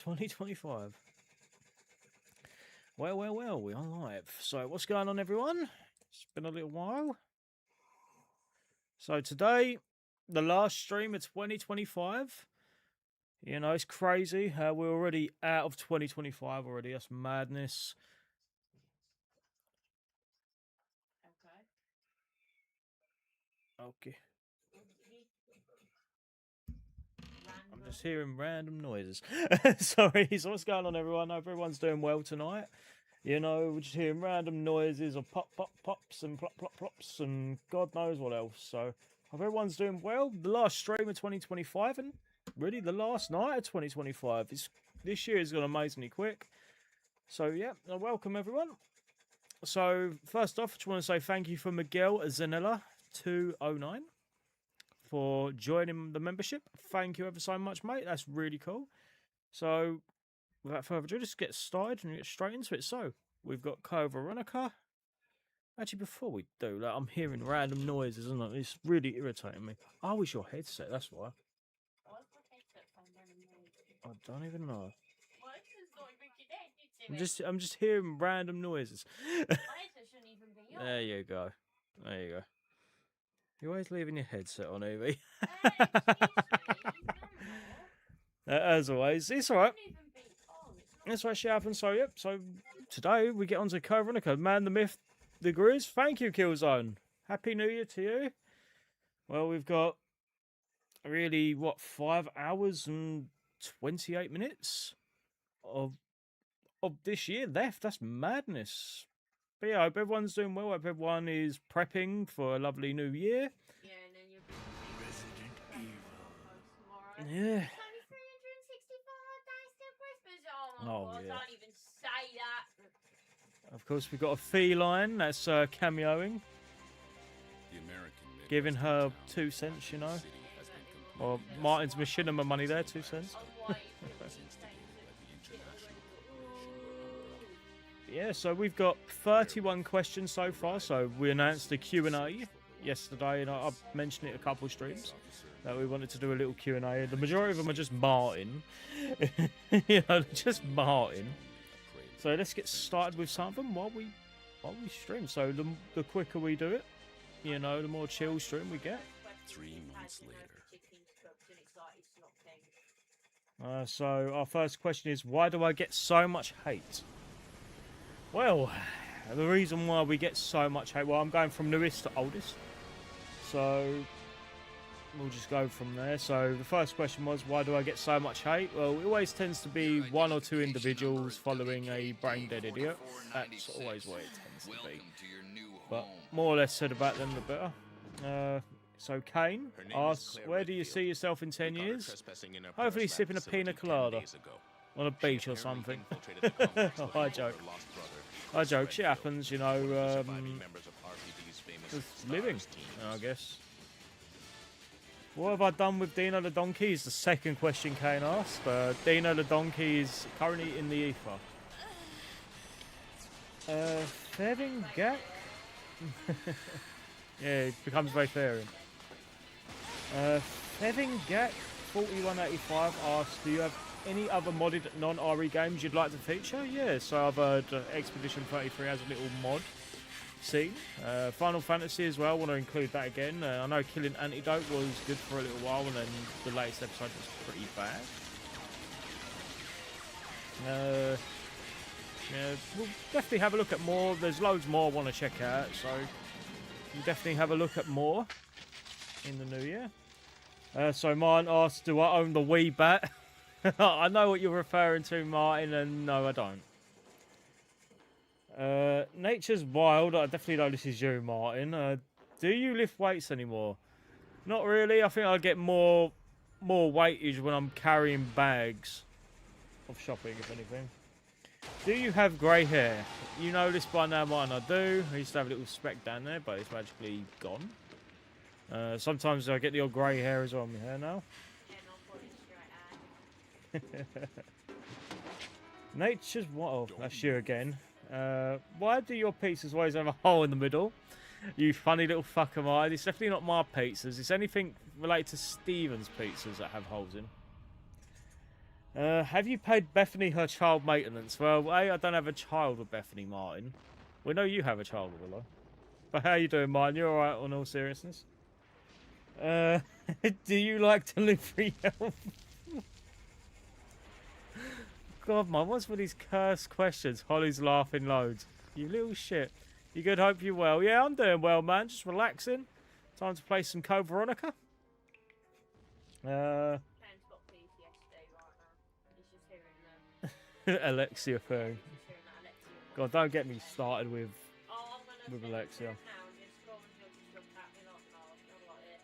2025. Well, we're on live. So what's going on, everyone? It's been a little while. So today, the last stream of 2025. You know, it's crazy how we're already out of 2025 already. That's madness. Okay. I'm just hearing random noises. Sorry. So what's going on, everyone? I hope everyone's doing well tonight. You know, we're just hearing random noises of pops and plops and God knows what else. So hope everyone's doing well. The last stream of 2025 and really the last night of 2025. This year has gone amazingly quick. So yeah, welcome everyone. So first off, I just want to say thank you for Miguel Zanella 209 for joining the membership. Thank you ever so much, mate. That's really cool. So without further ado, just get started and get straight into it. So we've got Veronica. Actually, before we do that, I'm hearing random noises, isn't it? It's really irritating me. Oh, it's your headset, that's why. I don't even know. I'm just hearing random noises. There you go. There you go. You're always leaving your headset on, Evie. As always, it's alright. That's right, shit happens. So, yep. So, today we get on to Veronica. Man, the myth, the grizz. Thank you, Killzone. Happy New Year to you. Well, we've got really, 5 hours and 28 minutes of this year left. That's madness. But yeah, I hope everyone's doing well. I hope everyone is prepping for a lovely new year. Yeah, and then you're Resident Evil. Yeah. It's only 364 days till Christmas. Oh my god, yeah. don't even say that. Of course, we've got a feline that's cameoing. The American giving her 2 cents, you know. Or Martin's machinima money there, 2 cents. Yeah, so we've got 31 questions so far. So we announced the Q&A yesterday, and I've mentioned it a couple of streams that we wanted to do a little Q&A. The majority of them are just Martin, you know, just Martin. So let's get started with some of them while we stream. So the quicker we do it, you know, the more chill stream we get. 3 months later. So our first question is, why do I get so much hate? Well, the reason why we get so much hate, well, I'm going from newest to oldest. So we'll just go from there. So the first question was, why do I get so much hate? Well, it always tends to be 1 or 2 individuals following a brain-dead idiot. That's always what it tends to be. But more or less said about them, the better. So Kane asks, where do you see yourself in 10 years? Hopefully sipping a pina colada on a beach or something. I joke. I joke. Shit happens, you know. Just living, I guess. What have I done with Dino the Donkey? Is the second question Kane asked. Dino the Donkey is currently in the ether. Fevin Gak? Yeah, it becomes very fair. Fevin Gak 4185 asks, do you have any other modded non-RE games you'd like to feature? Yeah, so I've heard Expedition 33 has a little mod scene. Final Fantasy as well, I want to include that again. I know Killing Antidote was good for a little while, and then the latest episode was pretty bad. Yeah, we'll definitely have a look at more. There's loads more I want to check out, so we'll definitely have a look at more in the new year. So Martin asked, do I own the Wii Bat? I know what you're referring to, Martin, and no, I don't. Nature's Wild, I definitely know this is you, Martin. Do you lift weights anymore? Not really. I think I get more weightage when I'm carrying bags of shopping, if anything. Do you have grey hair? You know this by now, Martin. I do. I used to have a little speck down there, but it's magically gone. Sometimes I get the odd grey hair as well on my hair now. Nature's Wild. That's you again. Why do your pizzas always have a hole in the middle? You funny little fucker, Martin. It's definitely not my pizzas. It's anything related to Steven's pizzas that have holes in. Have you paid Bethany her child maintenance? Well, A, I don't have a child with Bethany, Martin. We know you have a child with Willow. But how you doing, Martin? You alright on all seriousness? Do you like delivery help? God, man, what's with these cursed questions? Holly's laughing loads. You little shit. You good? Hope you're well. Yeah, I'm doing well, man. Just relaxing. Time to play some Code Veronica. Ken's got PTSD right now. He's just hearing the. Alexia thing. He's just hearing that Alexia. God, don't get me started with Oh, I'm gonna Alexia. now. Just go and just look at me like, no, not like it.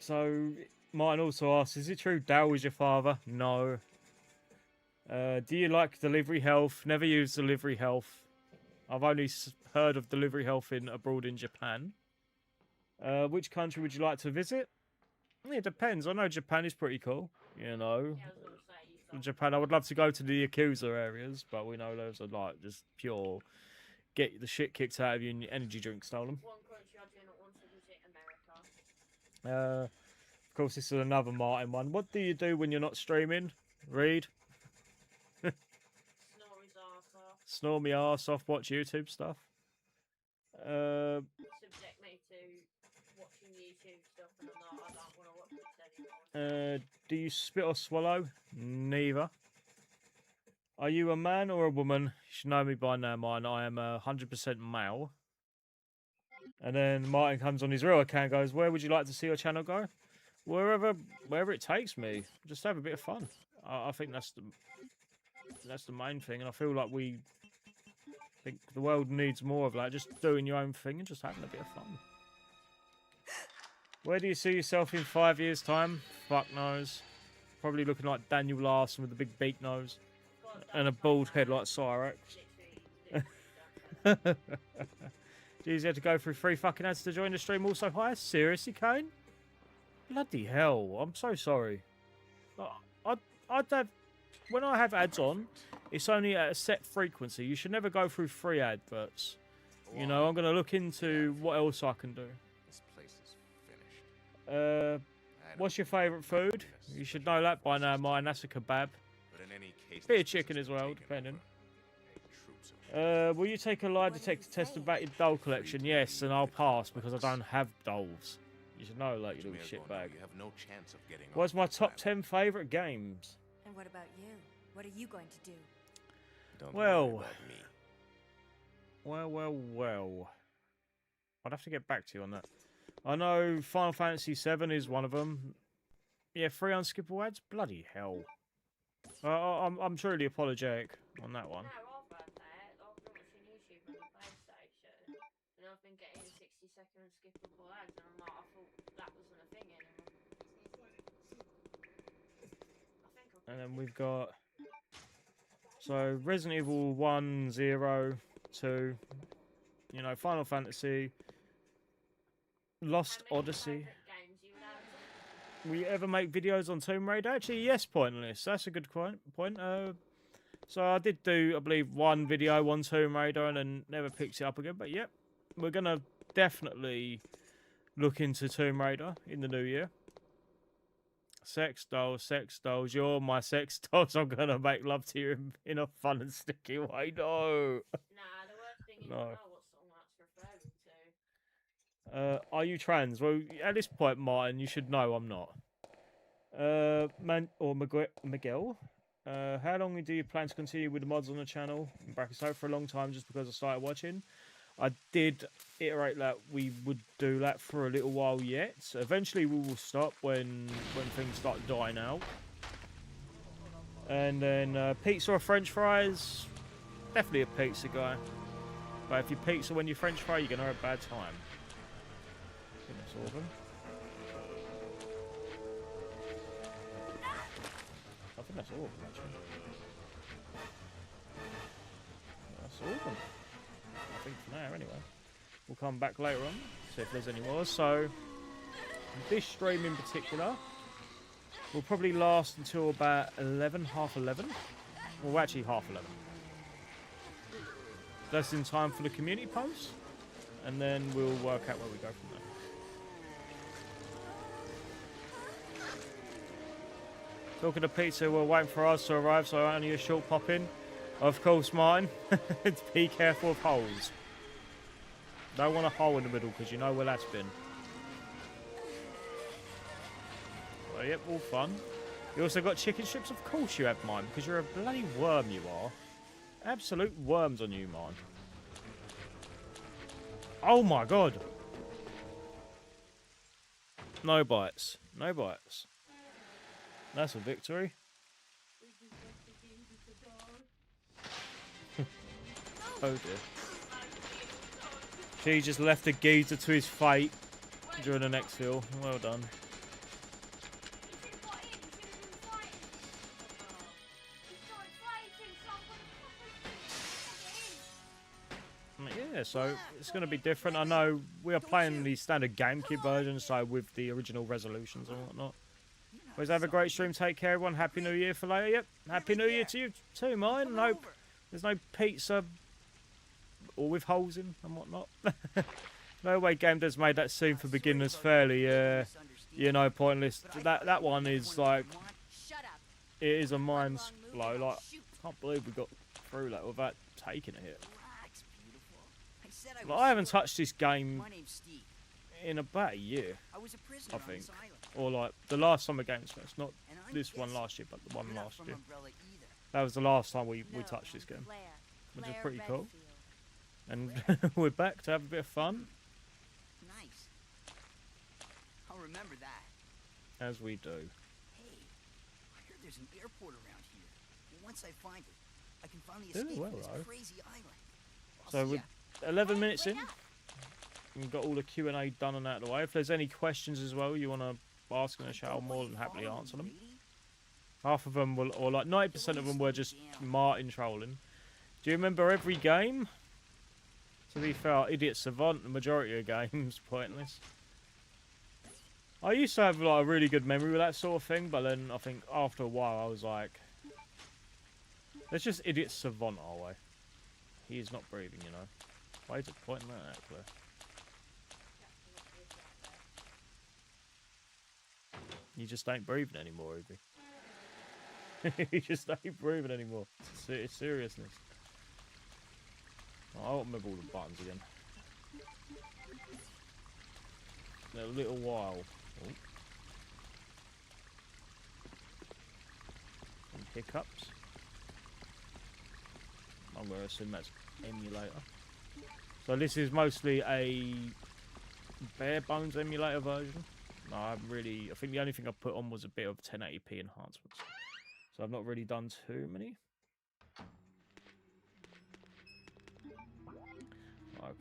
So, Martin also asks, is it true Dal was your father? No. Do you like delivery health? Never used delivery health. I've only heard of delivery health abroad in Japan. Which country would you like to visit? It depends. I know Japan is pretty cool. You know, Yeah, I was gonna say you thought. Japan. I would love to go to the Yakuza areas, but we know those are like just pure get the shit kicked out of you and your energy drink stolen. One country I do not want to visit, America. Of course, this is another Martin one. What do you do when you're not streaming? Read. Snore his arse off. Snore me arse off, watch YouTube stuff. Subject me to watching YouTube stuff, and I don't want to watch it anymore. Do you spit or swallow? Neither. Are you a man or a woman? You should know me by now, Martin. I am 100% male. And then Martin comes on his real account and goes, where would you like to see your channel go? Wherever it takes me. Just have a bit of fun. I think that's the main thing. And I feel like think the world needs more of that. Just doing your own thing and just having a bit of fun. Where do you see yourself in 5 years' time? Fuck knows. Probably looking like Daniel Larson with a big beak nose. And a bald head like Cyrex. Jeez, you had to go through 3 fucking ads to join the stream also high? Seriously, Kane? Bloody hell, I'm so sorry. I'd have... When I have ads on, it's only at a set frequency. You should never go through 3 adverts. You know, I'm going to look into what else I can do. This place is finished. What's your favourite food? You should know that by now, mine. That's a kebab. But in any case, Bit of chicken as well, depending. Will you take a lie detector test about your doll collection? Yes, and I'll pass because I don't have dolls. You should know, like, you little shitbag. You have no chance of getting What's my top 10 favourite games? And what about you? What are you going to do? Don't Well. worry about me. Well. I'd have to get back to you on that. I know Final Fantasy VII is one of them. Yeah, 3 unskippable ads? Bloody hell. I'm truly apologetic on that one. No, I've heard that. I've been watching YouTube on the PlayStation, and I've been getting 60-second skippable ads, and I'm like, I thought that wasn't a thing anymore. And then we've got... So, Resident Evil 1, 0, 2... You know, Final Fantasy... Lost Odyssey... We ever make videos on Tomb Raider? Actually, yes, Pointless. That's a good point. So I did do, I believe, 1 video on Tomb Raider and then never picked it up again. But yep, we're going to definitely look into Tomb Raider in the new year. Sex dolls. You're my sex dolls. I'm going to make love to you in a fun and sticky way. No. Nah, the worst thing is No. I know what song that's referring to. Are you trans? Well, at this point, Martin, you should know I'm not. Miguel. How long do you plan to continue with the mods on the channel? In brackets, hope for a long time, just because I started watching. I did iterate that we would do that for a little while yet. So eventually, we will stop when things start dying out. And then pizza or French fries? Definitely a pizza guy. But if you pizza when you French fry, you're gonna have a bad time. I think that's all of them. I think that's all of them, actually. That's all of them. I think for now, anyway. We'll come back later on, see if there's any more. So, this stream in particular will probably last until about 11, half 11. Well, actually, half 11. That's in time for the community post. And then we'll work out where we go from there. Talking to pizza, we're waiting for us to arrive, so only a short pop in. Of course, mine. Be careful of holes. Don't want a hole in the middle because you know where that's been. Well, yep, all fun. You also got chicken strips? Of course you have mine, because you're a bloody worm, you are. Absolute worms on you, mine. Oh my god. No bites. No bites. That's a victory. Oh dear. She just left a geezer to his fate during the next fill. Well done. Yeah, so it's going to be different. I know we are playing the standard GameCube version, so with the original resolutions and whatnot. Always have a great stream. Take care, everyone. Happy New Year for later. Yep, Happy New Year to you too, mine. No, there's no pizza or with holes in and whatnot. No way Game Dev's made that scene for beginners fairly, you know, pointless. That one is like, it is a mind blow. Like, I can't believe we got through that without taking a hit. Like, I haven't touched this game in about a year, I think. Or like the last summer games fest, not this one last year, but the one last year. That was the last time we touched this game, which is pretty cool. And we're back to have a bit of fun. Nice. I'll remember that. As we do. Hey, I heard there's an airport around here. And once I find it, I can finally escape from this crazy island. So we're 11 minutes in. We've got all the Q&A done and out of the way. If there's any questions as well you want to ask in the show, I'll more than happily answer them. Half of them will, or like 90% of them were just Martin trolling. Do you remember every game? To be fair, Idiot Savant, the majority of games, pointless. I used to have like a really good memory with that sort of thing, but then I think after a while I was like, let's just Idiot Savant our way. He is not breathing, you know. Why is it pointing that at, Claire? You just ain't breathing anymore, Evie. You just ain't breathing anymore. It's seriousness. Oh, I don't remember all the buttons again. In a little while. Oh. Some hiccups. I'm going to assume that's emulator. So this is mostly a bare bones emulator version. No, I think the only thing I put on was a bit of 1080p enhancements. So I've not really done too many.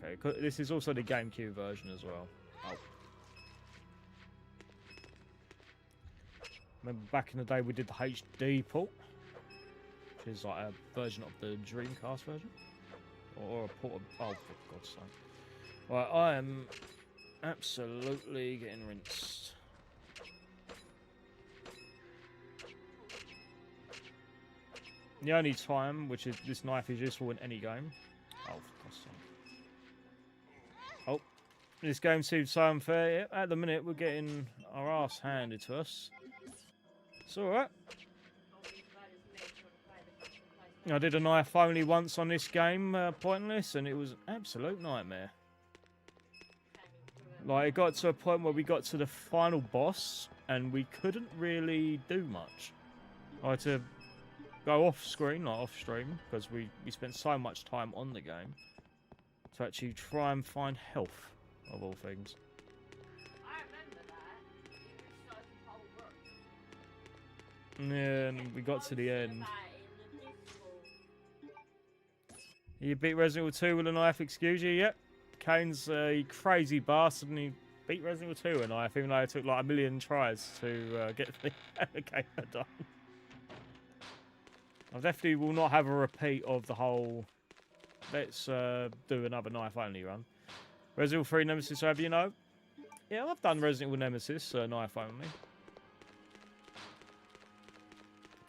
Okay, this is also the GameCube version as well. Oh. Remember back in the day we did the HD port, which is like a version of the Dreamcast version, or a port of, oh for God's sake. Right, I am absolutely getting rinsed. The only time which is this knife is useful in any game. Oh, for God's sake. Oh, this game seems so unfair. At the minute, we're getting our ass handed to us. It's alright. I did a knife only once on this game, pointless, and it was an absolute nightmare. Like, it got to a point where we got to the final boss, and we couldn't really do much. I had to go off screen, not off stream, because we spent so much time on the game to actually try and find health, of all things. I remember that. You restarted the whole run. Yeah, and we got to the end. About it in the Discord. You beat Resident Evil 2 with a knife, excuse you? Yep. Kane's a crazy bastard, and he beat Resident Evil 2 with a knife, even though it took like a million tries to get the game done. I definitely will not have a repeat of the whole let's do another knife only run. Resident Evil 3 Nemesis, have you know? Yeah, I've done Resident Evil Nemesis knife only.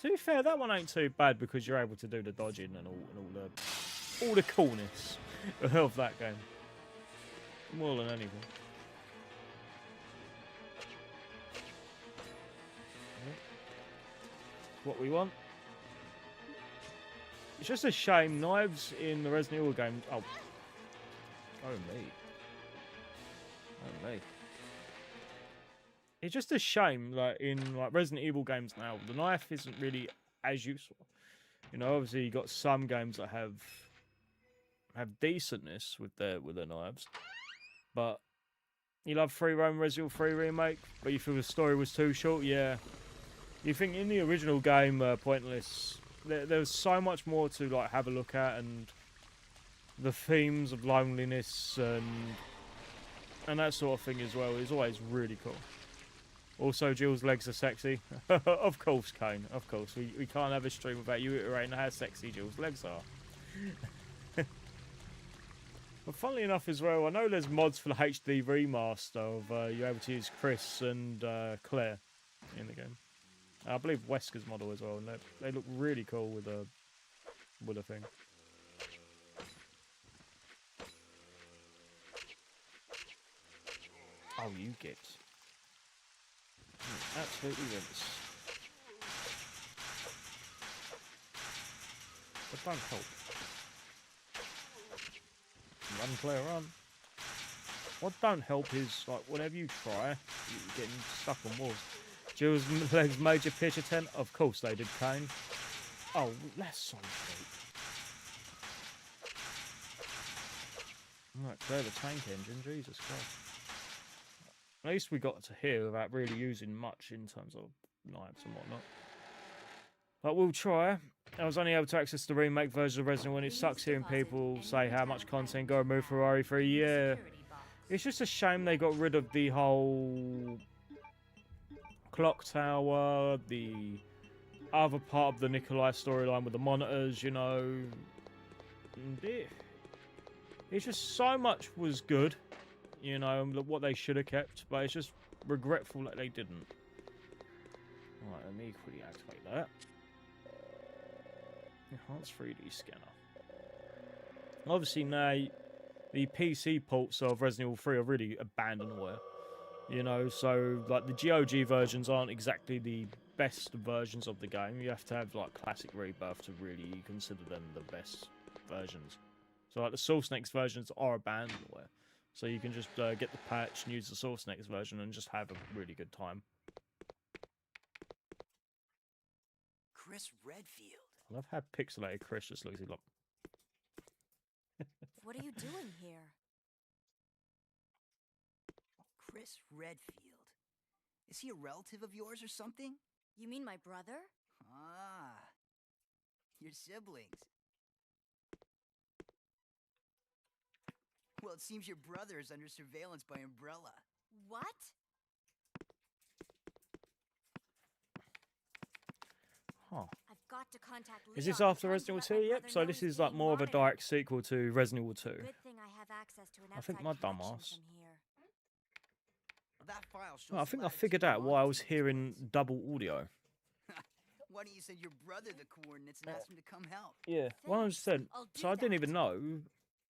To be fair, that one ain't too bad because you're able to do the dodging and all the coolness of that game. More than anything. what we want. It's just a shame knives in the Resident Evil games. Oh me. Oh me. It's just a shame, like in like Resident Evil games now, the knife isn't really as useful. You know, obviously you got some games that have decentness with their knives, but you love Free Roam Resident Evil 3 Remake, but you feel the story was too short. Yeah, you think in the original game, Pointless, there was so much more to like have a look at, and the themes of loneliness and that sort of thing as well is always really cool. Also, Jill's legs are sexy. Of course, Kane. Of course. We can't have a stream without you iterating how sexy Jill's legs are. But funnily enough as well, I know there's mods for the HD remaster of you're able to use Chris and Claire in the game. I believe Wesker's model as well, and they look really cool with a thing. Oh, you get. Absolutely rinse. But don't help. Run, Claire, run. What don't help is, like, whenever you try, you're getting stuck on walls. Jill's legs major pitch tent? Of course they did, Kane. Oh, that's so sweet. Right, Claire, the tank engine, Jesus Christ. At least we got to hear without really using much in terms of knives and whatnot. But we'll try. I was only able to access the remake version of Resident Evil, and it sucks hearing people say how much content got removed for RE3. Yeah, it's just a shame they got rid of the whole clock tower, the other part of the Nikolai storyline with the monitors, you know. And it's just so much was good. You know, what they should have kept, but it's just regretful that they didn't. Alright, let me quickly activate that. Enhanced 3D scanner. Obviously now, the PC ports of Resident Evil 3 are really abandonware. You know, so, like, the GOG versions aren't exactly the best versions of the game. You have to have, like, Classic Rebirth to really consider them the best versions. So, like, the Source Next versions are abandonware. So you can just get the patch and use the Source Next version and just have a really good time. Chris Redfield. I love how pixelated Chris just looks like. What are you doing here? Chris Redfield. Is he a relative of yours or something? You mean my brother? Ah, your siblings. Well, it seems your brother is under surveillance by Umbrella. What? Huh. I've got to contact Leon. Is this after Time Resident to Evil let 2? my Yep. brother So know this he's is like being more of a monitored. direct sequel to Resident Evil 2. Good thing I have access to an I think outside my connection dumbass. from here. That file shows Well, I think I latitude figured out why I was longitude hearing points. double audio. Why don't you send your brother the coordinates and ask him to come help? Yeah. Well, I said. I'll do So I didn't that. even know.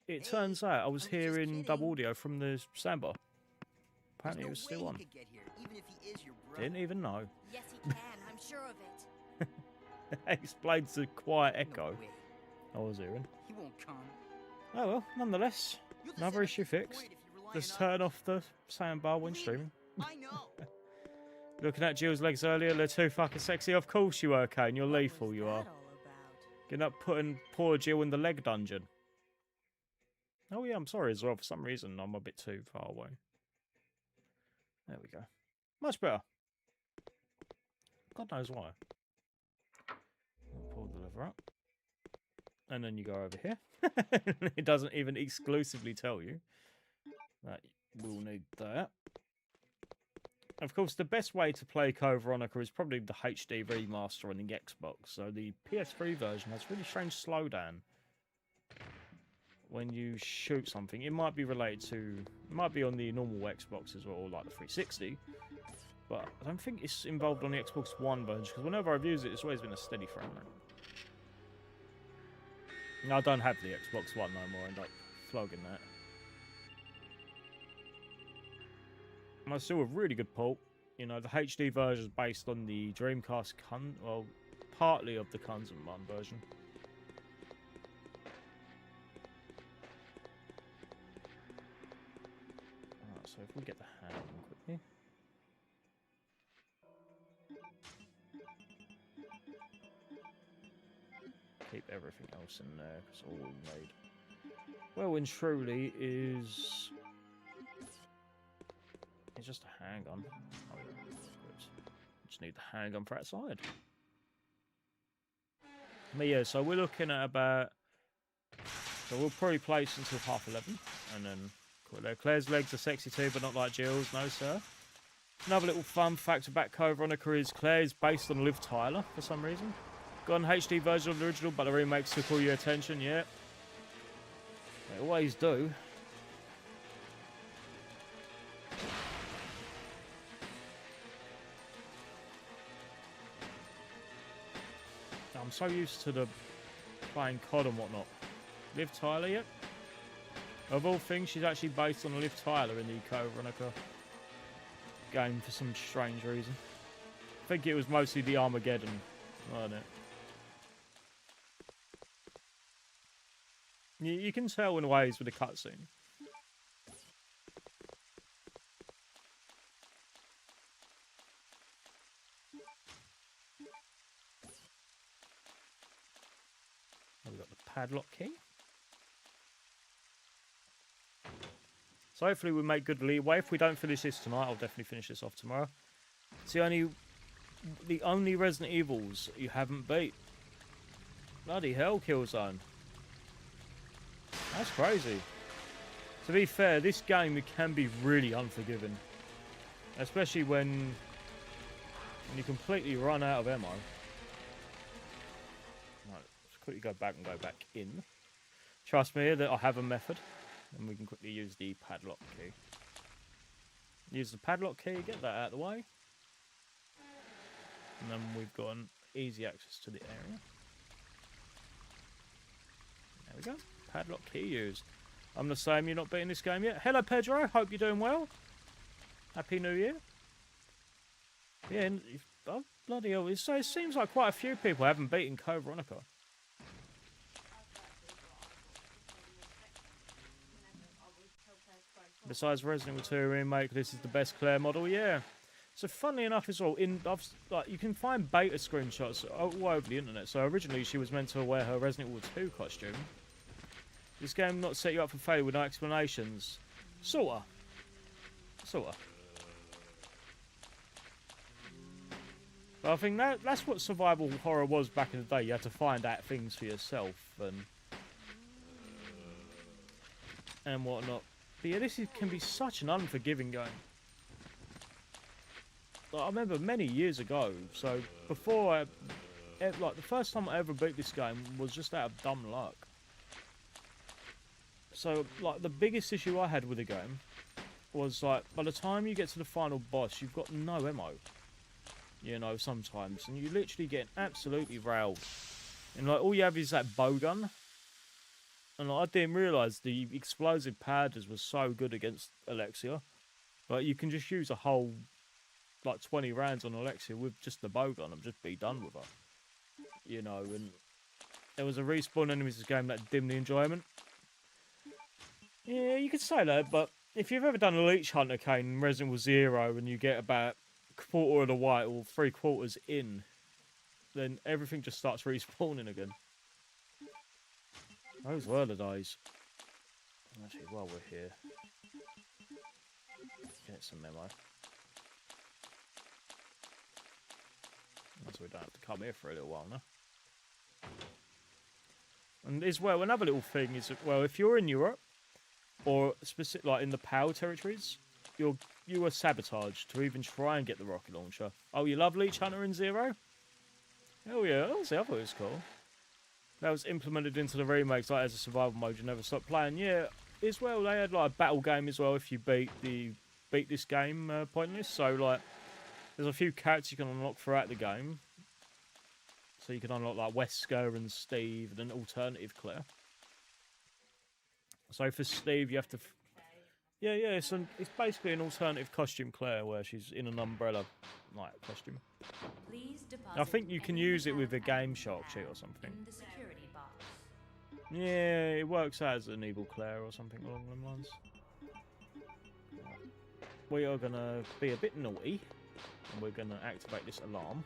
It turns out I was I'm just hearing double kidding. audio from the soundbar. There's Apparently no it was way still he on. could get here, even if he is your brother. Didn't even know. Yes, he can. I'm sure of it. Explains the quiet No echo way. I was hearing. He won't come. Oh well, nonetheless, You'll just another end up issue fixed. disappointed if you rely Just on turn others. off the soundbar when Believe streaming. me, I know. Looking at Jill's legs earlier, they're too fucking sexy. Of course you are, Kane. You're What lethal, was you that are. all about? Getting up putting poor Jill in the leg dungeon. Oh yeah, I'm sorry as well. For some reason, I'm a bit too far away. There we go. Much better. God knows why. I'll pull the lever up. And then you go over here. It doesn't even exclusively tell you that we'll need that. Of course, the best way to play Code Veronica is probably the HD remaster on the Xbox. So the PS3 version has really strange slowdown when you shoot something. It might be related to, it might be on the normal Xbox as well, or like the 360. But I don't think it's involved on the Xbox One version, because whenever I've used it, it's always been a steady frame rate. No, I don't have the Xbox One no more. I end up flogging that. It's still a really good port. You know, the HD version is based on the Dreamcast partly of the Kanzenban version. Alright, so if we get the hang of them quickly. Keep everything else in there, because all we need, well and truly, is it's just a handgun. Oh, yeah, good. Just need the handgun for outside. But yeah, so we're looking at about, so we'll probably place until 11:30, and then call it there. Claire's legs are sexy too, but not like Jill's, no sir. Another little fun fact about Veronica is Claire is based on Liv Tyler for some reason. Got an HD version of the original, but the remakes took all your attention, yeah. They always do. I'm so used to the playing COD and whatnot. Liv Tyler, yep. Of all things, she's actually based on Liv Tyler in the Veronica game for some strange reason. I think it was mostly the Armageddon, wasn't it? You can tell in ways with the cutscene. We've got the padlock key. So hopefully we make good leeway. If we don't finish this tonight, I'll definitely finish this off tomorrow. It's the only Resident Evils you haven't beat. Bloody hell, Killzone. That's crazy. To be fair, this game it can be really unforgiving. Especially when you completely run out of ammo. Right, let's quickly go back and go back in. Trust me that I have a method. And we can quickly use the padlock key. Use the padlock key, get that out of the way. And then we've got an easy access to the area. There we go. Padlock key used. I'm the same, you're not beating this game yet. Hello Pedro, hope you're doing well. Happy New Year. Yeah, oh, bloody hell. It seems like quite a few people haven't beaten Veronica. Besides Resident Evil 2 Remake, this is the best Claire model, yeah. So funnily enough as well, like you can find beta screenshots all over the internet. So originally she was meant to wear her Resident Evil 2 costume. This game not set you up for failure with no explanations. Sorta. But I think that's what survival horror was back in the day. You had to find out things for yourself and whatnot. But yeah, this can be such an unforgiving game. Like, I remember many years ago, so before like the first time I ever beat this game was just out of dumb luck. So like the biggest issue I had with the game was like by the time you get to the final boss, you've got no ammo. You know, sometimes, and you literally get absolutely railed. And like all you have is that bow gun. And like, I didn't realise the explosive powders were so good against Alexia. Like you can just use a whole like 20 rounds on Alexia with just the bow gun and just be done with her. You know, and there was a respawn enemies in this game that dimmed the enjoyment. Yeah, you could say that, but if you've ever done a Leech Hunter cane in Resident Evil 0 and you get about a quarter of the way or 3/4 in, then everything just starts respawning again. Those were the days. Actually, while we're here, get some memo. So we don't have to come here for a little while now. And as well, another little thing is that, well, if you're in Europe, or specific, like in the PAL territories, you are sabotaged to even try and get the rocket launcher. Oh, you love Leech Hunter in 0? Hell yeah, honestly, I thought it was cool. That was implemented into the remakes, like as a survival mode. You never stop playing. Yeah, as well, they had like a battle game as well. If you beat this game pointless, so like there's a few characters you can unlock throughout the game. So you can unlock like Wesker and Steve and an alternative Claire. So for Steve, you have to, Yeah, it's basically an alternative costume Claire where she's in an umbrella like costume. Please deposit I think you can any use it with a metallic Game items Shark you cheat or have something. in the security box. Yeah, it works as an evil Claire or something along them lines. We are gonna be a bit naughty and we're gonna activate this alarm.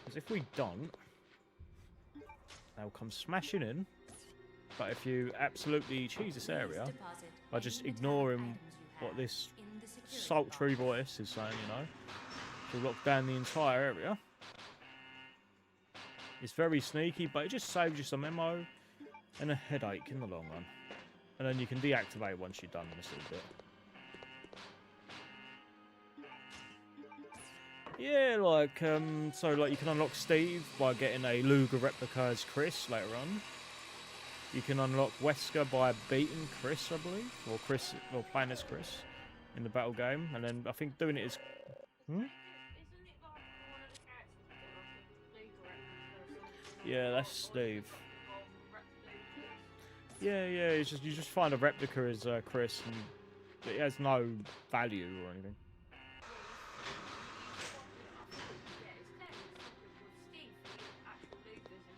Because if we don't, they'll come smashing in. But if you absolutely cheese this area Please deposit by just any ignoring metallic items you what have this in the security sultry box. voice is saying, you know, to lock down the entire area. It's very sneaky, but it just saves you some ammo and a headache in the long run. And then you can deactivate once you've done this little bit. Yeah, like, so like you can unlock Steve by getting a Luger replica as Chris later on. You can unlock Wesker by beating Chris, I believe, or playing as Chris in the battle game, and then I think doing it is. Isn't it like one of the characters you get like a legal replica? Yeah, that's Steve. Yeah, you just find a replica as Chris, and it has no value or anything.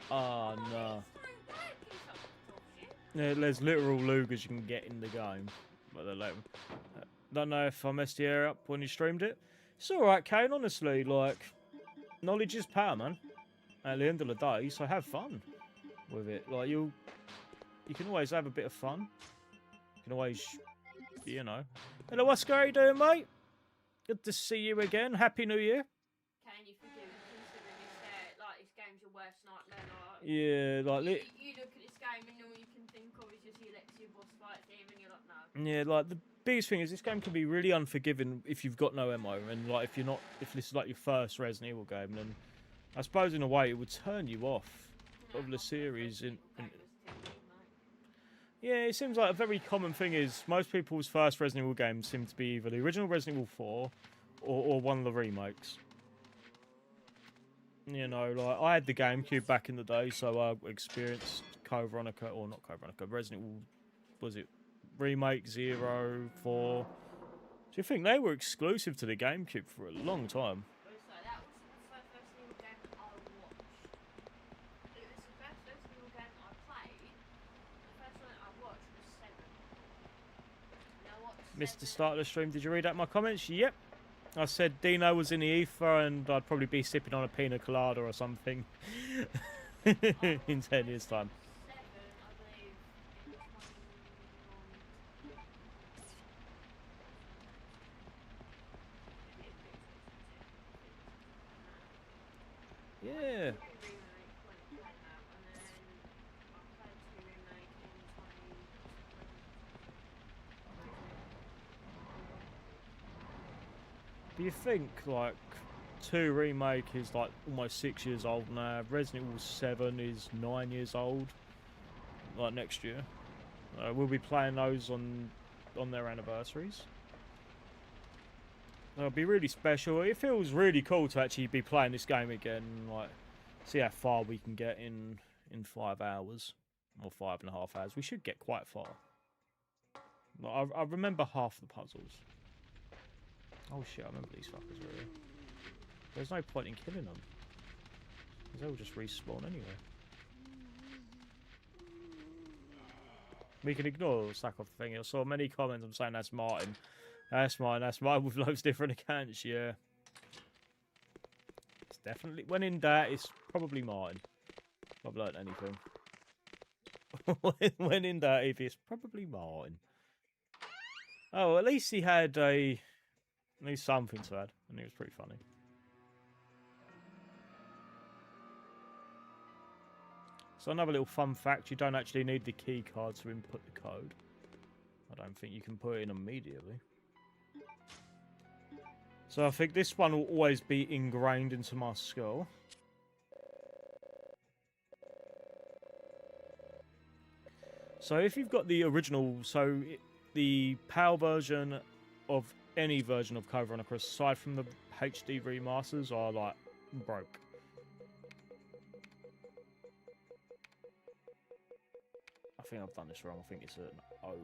Ah, no. Yeah, there's literal Lugers you can get in the game, but they let 'em. Don't know if I messed the air up when you streamed it. It's alright, Kane, honestly, like, knowledge is power, man. At the end of the day, so have fun with it. Like, you can always have a bit of fun. You can always, you know. Hello, what's going doing, mate? Good to see you again. Happy New Year. Can you forgive me considering it's like this game's your worst nightmare? Like, Yeah, like... you look at this game and all you can think of is just the Alexia boss fight theme and you're like, no. Yeah, like, the biggest thing is this game can be really unforgiving if you've got no ammo. And, like, if this is, like, your first Resident Evil game, then I suppose, in a way, it would turn you off of the series. Yeah, it seems like a very common thing is most people's first Resident Evil games seem to be either the original Resident Evil 4 or one of the remakes. You know, like, I had the GameCube back in the day, so I experienced Veronica, or not Veronica, Resident Evil, was it Remake 0, 4? Do you think they were exclusive to the GameCube for a long time? So that was the first Resident Evil game I watched. It was the first Resident Evil game I played. The first one I watched was 7. And I watched Mr. 7. Start of the stream, did you read out my comments? Yep. I said Dino was in the ether and I'd probably be sipping on a pina colada or something in 10 years' time. 7, I believe, in 2019. Yeah. Do you think, like, 2 Remake is, like, almost 6 years old now? Resident Evil 7 is 9 years old, like, next year. We'll be playing those on their anniversaries. It'll be really special. It feels really cool to actually be playing this game again, like, see how far we can get in 5 hours, or 5.5 hours. We should get quite far. Like, I remember half the puzzles. Oh shit, I remember these fuckers really. There's no point in killing them. Because they'll just respawn anyway. We can ignore the sack off the thing. I saw many comments. I'm saying that's Martin. That's mine with loads of different accounts, yeah. It's definitely, when in doubt, it's probably Martin. If I've learnt anything. When in doubt, it's probably Martin. Oh, at least he had at least something to add, and it was pretty funny. So another little fun fact, you don't actually need the key card to input the code. I don't think you can put it in immediately. So I think this one will always be ingrained into my skull. So if you've got the original, the PAL version of any version of Code Veronica, aside from the HD remasters, are like broke. I think I've done this wrong. I think it's an O.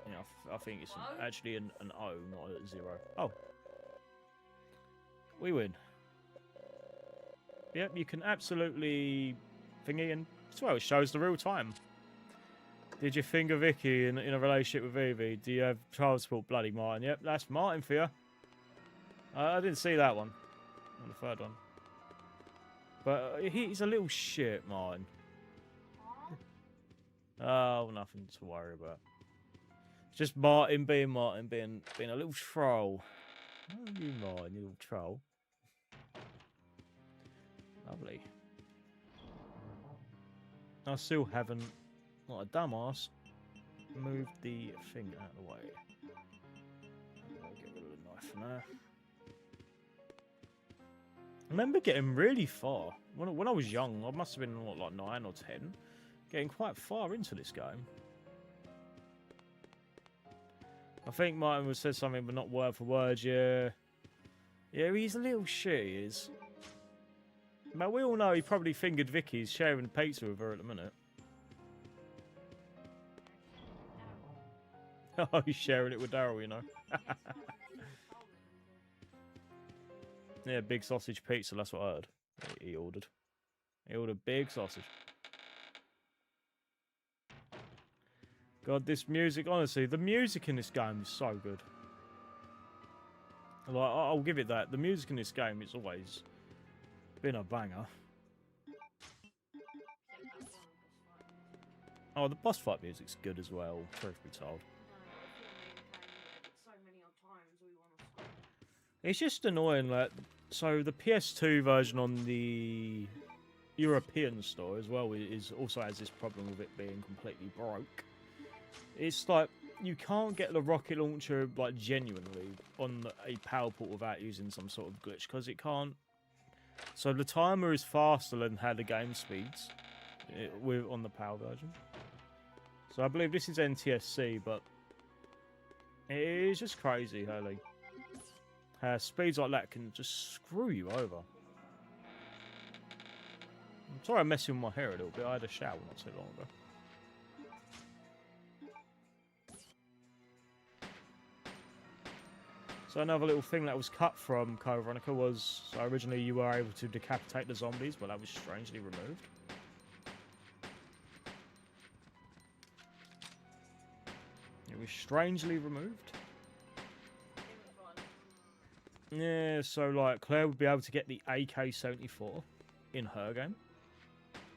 Yeah, I think it's actually an O, not a 0. Oh. We win. Yep, you can absolutely thingy, and well, it shows the real time. Did you finger Vicky in a relationship with Evie? Do you have child support? Bloody Martin. Yep, that's Martin for you. I didn't see that one. On the third one. But he's a little shit, Martin. Oh, nothing to worry about. Just Martin, being a little troll. Oh, you Martin, you little troll. Lovely. I still haven't, like a dumbass, moved the thing out of the way. I'll get rid of the knife for now. I remember getting really far. When I was young, I must have been, what, like 9 or 10. Getting quite far into this game. I think Martin would said something, but not word for word, yeah. Yeah, he's a little shit, he is. But we all know he probably fingered Vicky. He's sharing pizza with her at the minute. Oh, he's sharing it with Daryl, you know. Yeah, big sausage pizza, that's what I heard. He ordered. He ordered big sausage. God, this music, honestly, the music in this game is so good. Like, I'll give it that. The music in this game is always been a banger. Oh, the boss fight music's good as well, truth be told. It's just annoying, like, so the PS2 version on the European store as well also has this problem with it being completely broke. It's like, you can't get the rocket launcher, like, genuinely on a power port without using some sort of glitch, because it can't. So the timer is faster than how the game speeds on the PAL version. So I believe this is NTSC, but it is just crazy how speeds like that can just screw you over. I'm sorry I'm messing with my hair a little bit. I had a shower not too long ago. So another little thing that was cut from Code Veronica was, so originally you were able to decapitate the zombies, but that was strangely removed. It was strangely removed. Yeah, so like Claire would be able to get the AK-74 in her game,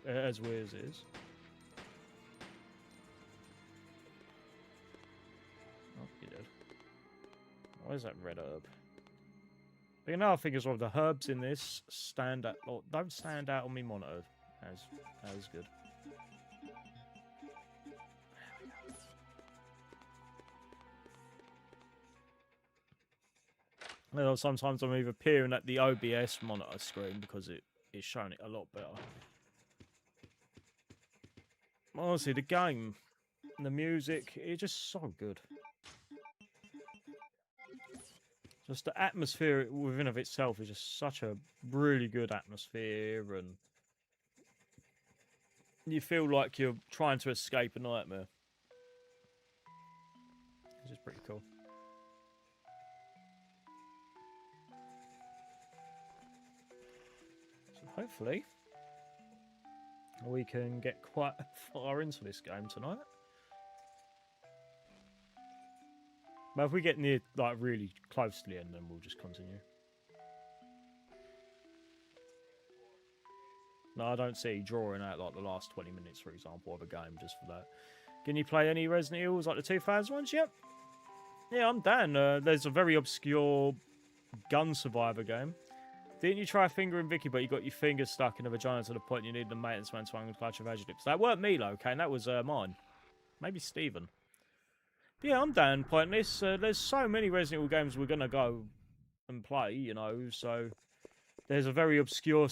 as weird as it is. Oh, you did. Where's that red herb? But another thing is, well, the herbs in this stand out, or don't stand out on me monitor as good. Well, sometimes I'm either peering at the OBS monitor screen because it is showing it a lot better. Honestly, the game, the music, it's just so good. Just the atmosphere within of itself is just such a really good atmosphere, and you feel like you're trying to escape a nightmare. It's just pretty cool. So hopefully we can get quite far into this game tonight. But if we get near, like, really close to the end, then we'll just continue. No, I don't see drawing out, like, the last 20 minutes, for example, of a game just for that. Can you play any Resident Evils, like the 2000 ones? Yep. Yeah, I'm down. There's a very obscure gun survivor game. Didn't you try fingering Vicky, but you got your fingers stuck in a vagina to the point you need the maintenance man to unclutch of adjectives? That weren't me, though, okay? And that was mine. Maybe Steven. Yeah, I'm down Pointless. There's so many Resident Evil games we're going to go and play, you know, so there's a very obscure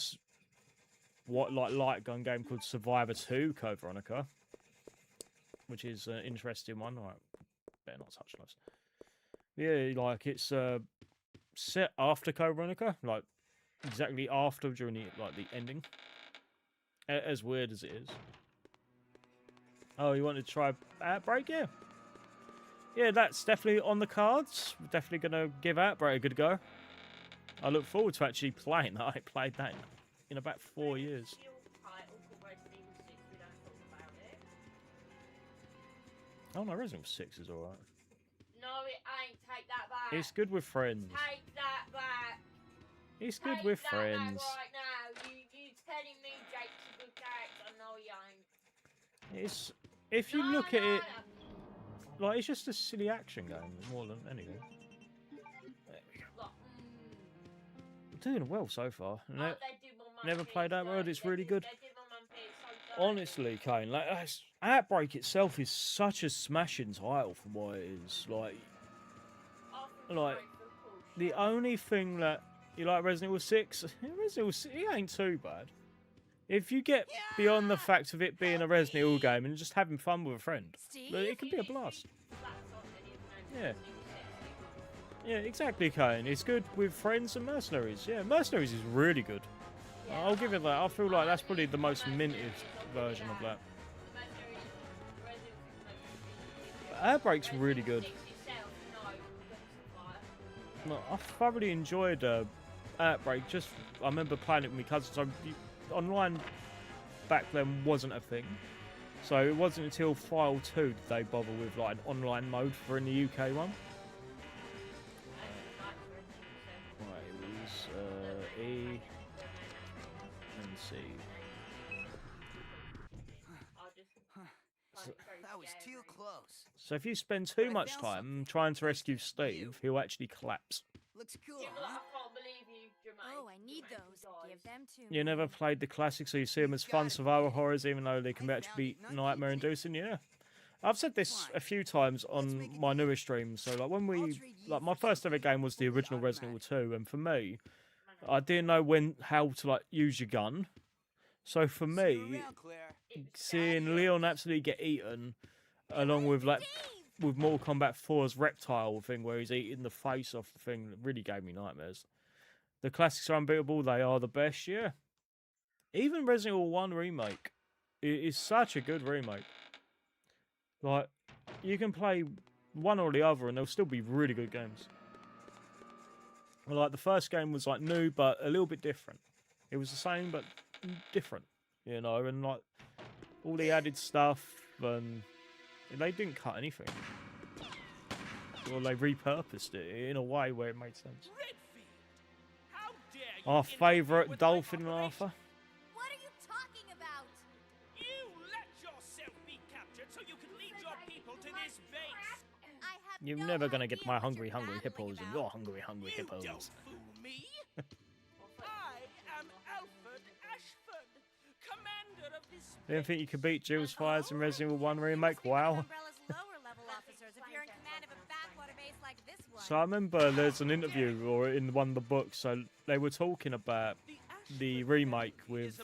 light gun game called Survivor 2 Code Veronica, which is an interesting one. All right, better not touch those. Yeah, like, it's set after Code Veronica, like exactly after during the ending. As weird as it is. Oh, you want to try Outbreak? Yeah. Yeah, that's definitely on the cards. We're definitely going to give Outbreak a good go. I look forward to actually playing that. I ain't played that in about 4 years. Title called Resident Evil 6, we don't talk about it. Oh no, Resident Evil 6 is alright. No, it ain't. Take that back. It's good with friends. Take that back. It's good Take with that friends. back right now. You telling me Jake's a good character? No, he ain't. It's if you look at it, like it's just a silly action game more than anything. There we go. Like, We're doing well so far. they did my mum Never played Pete's Outbreak. dirty. It's really good. They did my mum Pete's so dirty. Honestly, Kane, like Outbreak itself is such a smashing title for what it is. Like the only thing that you like Resident Evil 6, Resident Evil 6, it ain't too bad. If you get beyond the fact of it being a Resident Evil game and just having fun with a friend, it can be a blast. Yeah. Yeah, exactly, Kane. It's good with friends and Mercenaries. Yeah, Mercenaries is really good. I'll give it that. I feel like that's probably the most minted version of that. Outbreak's really good. No, I thoroughly enjoyed Outbreak. Just I remember playing it with my cousins. Online back then wasn't a thing, so it wasn't until File 2 did they bother with like an online mode for in the UK one. Right, it was E and C. That was too close. So if you spend too much time trying to rescue Steve, he'll actually collapse. Looks cool, I huh? can't believe you, Jermaine. Oh, I need those. Give them to me. You never played the classics, so you see them as fun survival horrors, even though they can actually be nightmare-inducing. Yeah, I've said this a few times on my newest streams. So like when my first ever game was the original Resident Evil 2, and for me, I didn't know how to like use your gun. So for me, seeing Leon absolutely get eaten, along with with Mortal Kombat 4's reptile thing where he's eating the face off the thing, that really gave me nightmares. The classics are unbeatable. They are the best, yeah. Even Resident Evil 1 Remake is such a good remake. Like, you can play one or the other and they'll still be really good games. Like, the first game was like new, but a little bit different. It was the same, but different, you know, and like all the added stuff, and they didn't cut anything. Well, they repurposed it in a way where it made sense. Our favourite dolphin laugher. What are you talking about? You let yourself be captured so you can lead your people to this base. I have You're no never gonna get idea my what hungry, you're hungry babbling hippos and about. your hungry, hungry You hippos. don't fool me. I am Alfred Ashford, commander of this You didn't think you could beat Jules Fires in Resident Evil 1 Remake? Wow. Umbrella's lower level officers if you're in command of a backwater base like this one. So I remember there's an interview, or in one of the books, so they were talking about the remake with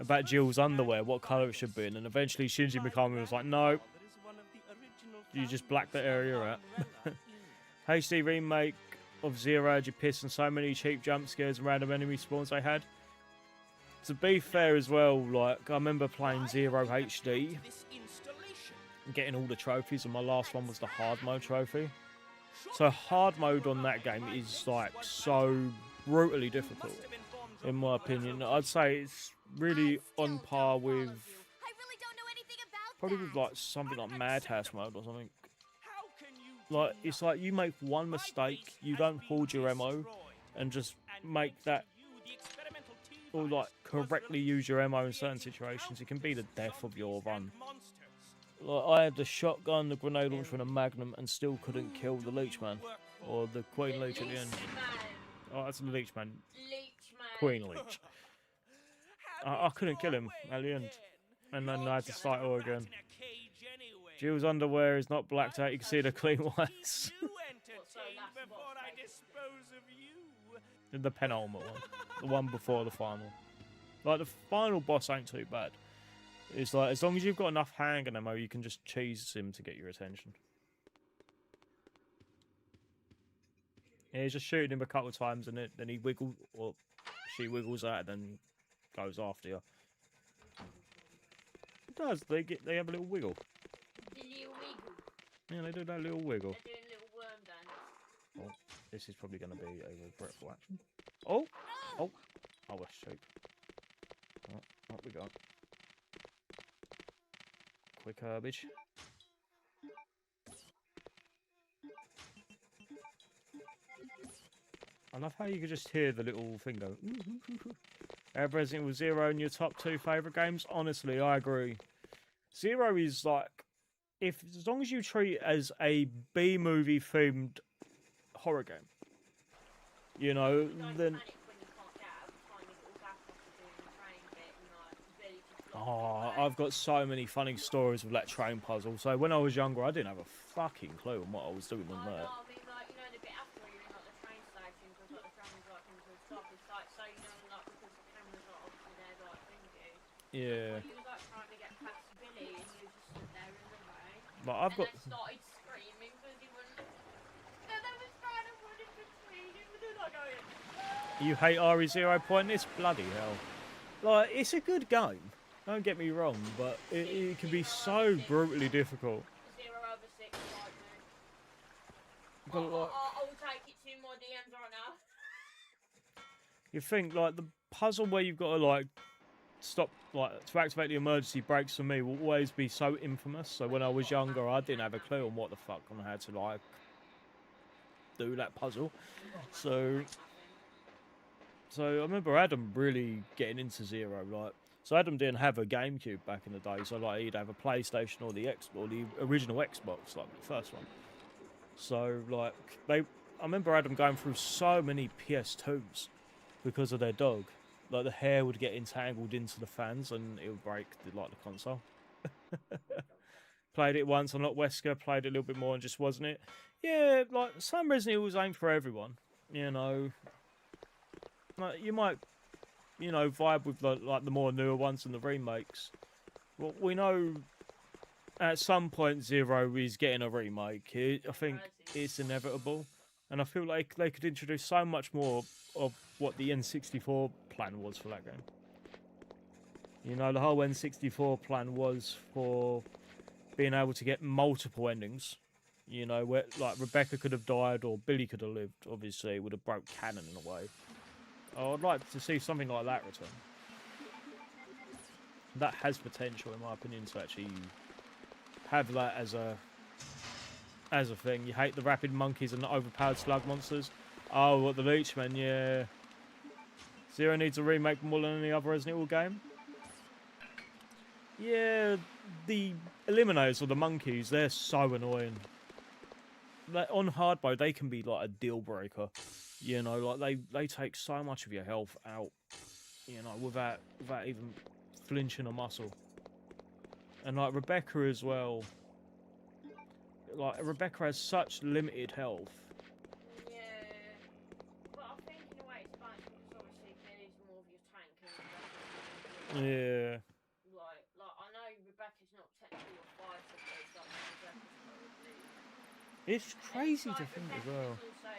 about Jill's underwear, what colour it should be in, and eventually Shinji Mikami was like, no, you just black that area out. HD remake of Zero had you pissed and so many cheap jump scares and random enemy spawns they had. To be fair as well, like I remember playing Zero HD and getting all the trophies, and my last one was the hard mode trophy. So hard mode on that game is like so brutally difficult, in my opinion. I'd say it's really on par with I really don't know anything about probably that. with like something like Madhouse mode or something. Like it's like you make one mistake, you don't hoard your ammo, and just make that, or like correctly use your ammo in certain situations. It can be the death of your run. Like I had the shotgun, the grenade launcher, and a magnum, and still couldn't kill the leech man or the queen leech at the end. Oh, that's the leech man. Queen leech. I couldn't kill him at the end, and then I had to start all again. Jill's underwear is not blacked out. You can see the clean whites. The penultimate one, the one before the final. Like the final boss ain't too bad. It's like as long as you've got enough handgun ammo, you can just cheese him to get your attention. Yeah, he's just shooting him a couple of times, and then he wiggles, or she wiggles out and then goes after you. It does. They have a little wiggle. The little wiggle. Yeah, they do that little wiggle. They're doing little worm dance. Oh, this is probably going to be a regretful action. Oh! Oh! Oh, that's cheap. Oh, what we got? Quick herbage. I love how you can just hear the little thing go. Have Resident Evil 0 in your top 2 favourite games? Honestly, I agree. 0 is like, as long as you treat it as a B-movie themed horror game, you know, You don't then... panic when you can't get out of a tiny little gap after doing the train bit and like the ability to block Oh, it. I've got so many funny stories with that train puzzle. So when I was younger, I didn't have a fucking clue on what I was doing on I that. know, I mean, like, you know, the bit after where you're in like the train station because like the tram's like into a stop, it's like, so you know, like because the camera's like obviously there, like thinking. Yeah. Like, you was like trying to get past Billy and you just stood there in the rain. But I've And got... they started screaming because he wouldn't. And they was trying to run in between him and they're like going. You hate RE0 Point? It's bloody hell. Like, it's a good game. Don't get me wrong, but it can be so brutally difficult. 0 over 6, like me. But like, I will take it to my DMs right now. you think like the puzzle where you've got to like stop, like to activate the emergency brakes for me will always be so infamous. So when I was younger, I didn't have a clue on what the fuck on how to like do that puzzle. So I remember Adam really getting into 0. Like, so Adam didn't have a GameCube back in the day. So like he'd have a PlayStation or the original Xbox, like the first one. So like I remember Adam going through so many PS2s because of their dog. Like the hair would get entangled into the fans and it would break the console. Played it once on Lot Wesker, played it a little bit more and just wasn't it. Yeah, like some Resident Evil ain't for everyone. You know, like you might, you know, vibe with like the more newer ones and the remakes. Well, we know at some point 0 is getting a remake. I think it's inevitable. And I feel like they could introduce so much more of what the N64 plan was for that game. You know, the whole N64 plan was for being able to get multiple endings. You know, where like Rebecca could have died or Billy could have lived. Obviously, it would have broke canon in a way. I'd like to see something like that return. That has potential, in my opinion, to actually have that as a thing. You hate the rapid monkeys and the overpowered slug monsters. Oh, what the Leechmen, yeah. 0 needs a remake more than any other Resident Evil game. Yeah, the Eliminators or the monkeys, they're so annoying. Like, on hard mode, they can be like a deal breaker. You know, like they take so much of your health out. You know, without even flinching a muscle. And like Rebecca as well. Like Rebecca has such limited health. Yeah. But I think in a way it's fine because obviously Billy's more of your tank and Rebecca's Yeah. like I know Rebecca's not technically a fighter, but it's like Rebecca's probably. It's crazy Like, to think as Rebecca's well. also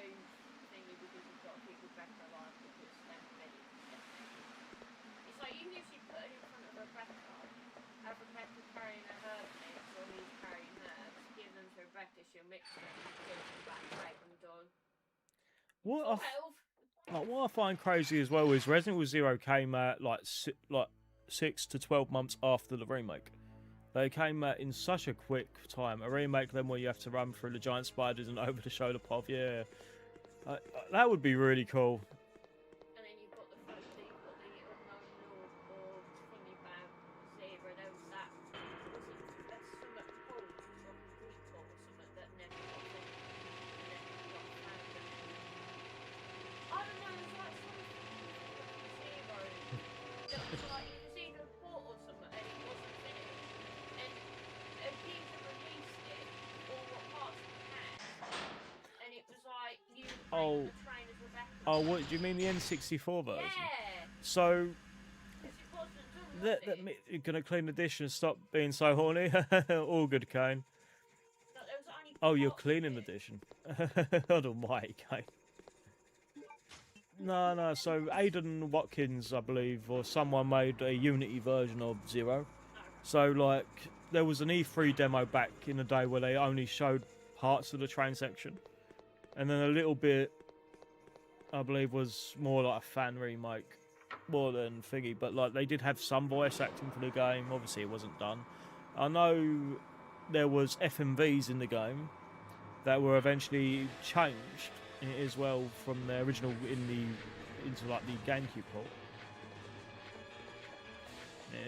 thingy because you've got to keep Rebecca alive because then Billy can get there. It's like even if you put it in front of Rebecca, have Rebecca carrying a herb mix or he's carrying herbs, give them to Rebecca, she'll mix them, give them back, break them done. What I find crazy as well is Resident Evil 0 came out like 6 to 12 months after the remake. They came out in such a quick time. A remake then where you have to run through the giant spiders and over the shoulder path. Yeah, that would be really cool. And then you've got the first, so you've got the unknown lord or thingy about Zebra. There was that. Was it something cold, like a Greek god or something that never got found. I don't know. It was like something Zebra. That was like it was either a port or something, and it wasn't finished. And people released it, all what parts of the had, and it was like you were playing on the train as Rebecca. Oh, what do you mean the N64 version? Yeah. So Because it wasn't done, was it? you're gonna clean the dish and stop being so horny. All good, Kane. Like, there was only Oh, you're parts of cleaning the it. dish. Hold on, my Kane. No, no. So Aidan Watkins, I believe, or someone made a Unity version of Zero. So like, there was an E3 demo back in the day where they only showed parts of the train section, and then a little bit, I believe, was more like a fan remake, more than thingy. But like, they did have some voice acting for the game. Obviously, it wasn't done. I know there was FMVs in the game that were eventually changed as well from the original into like the GameCube port.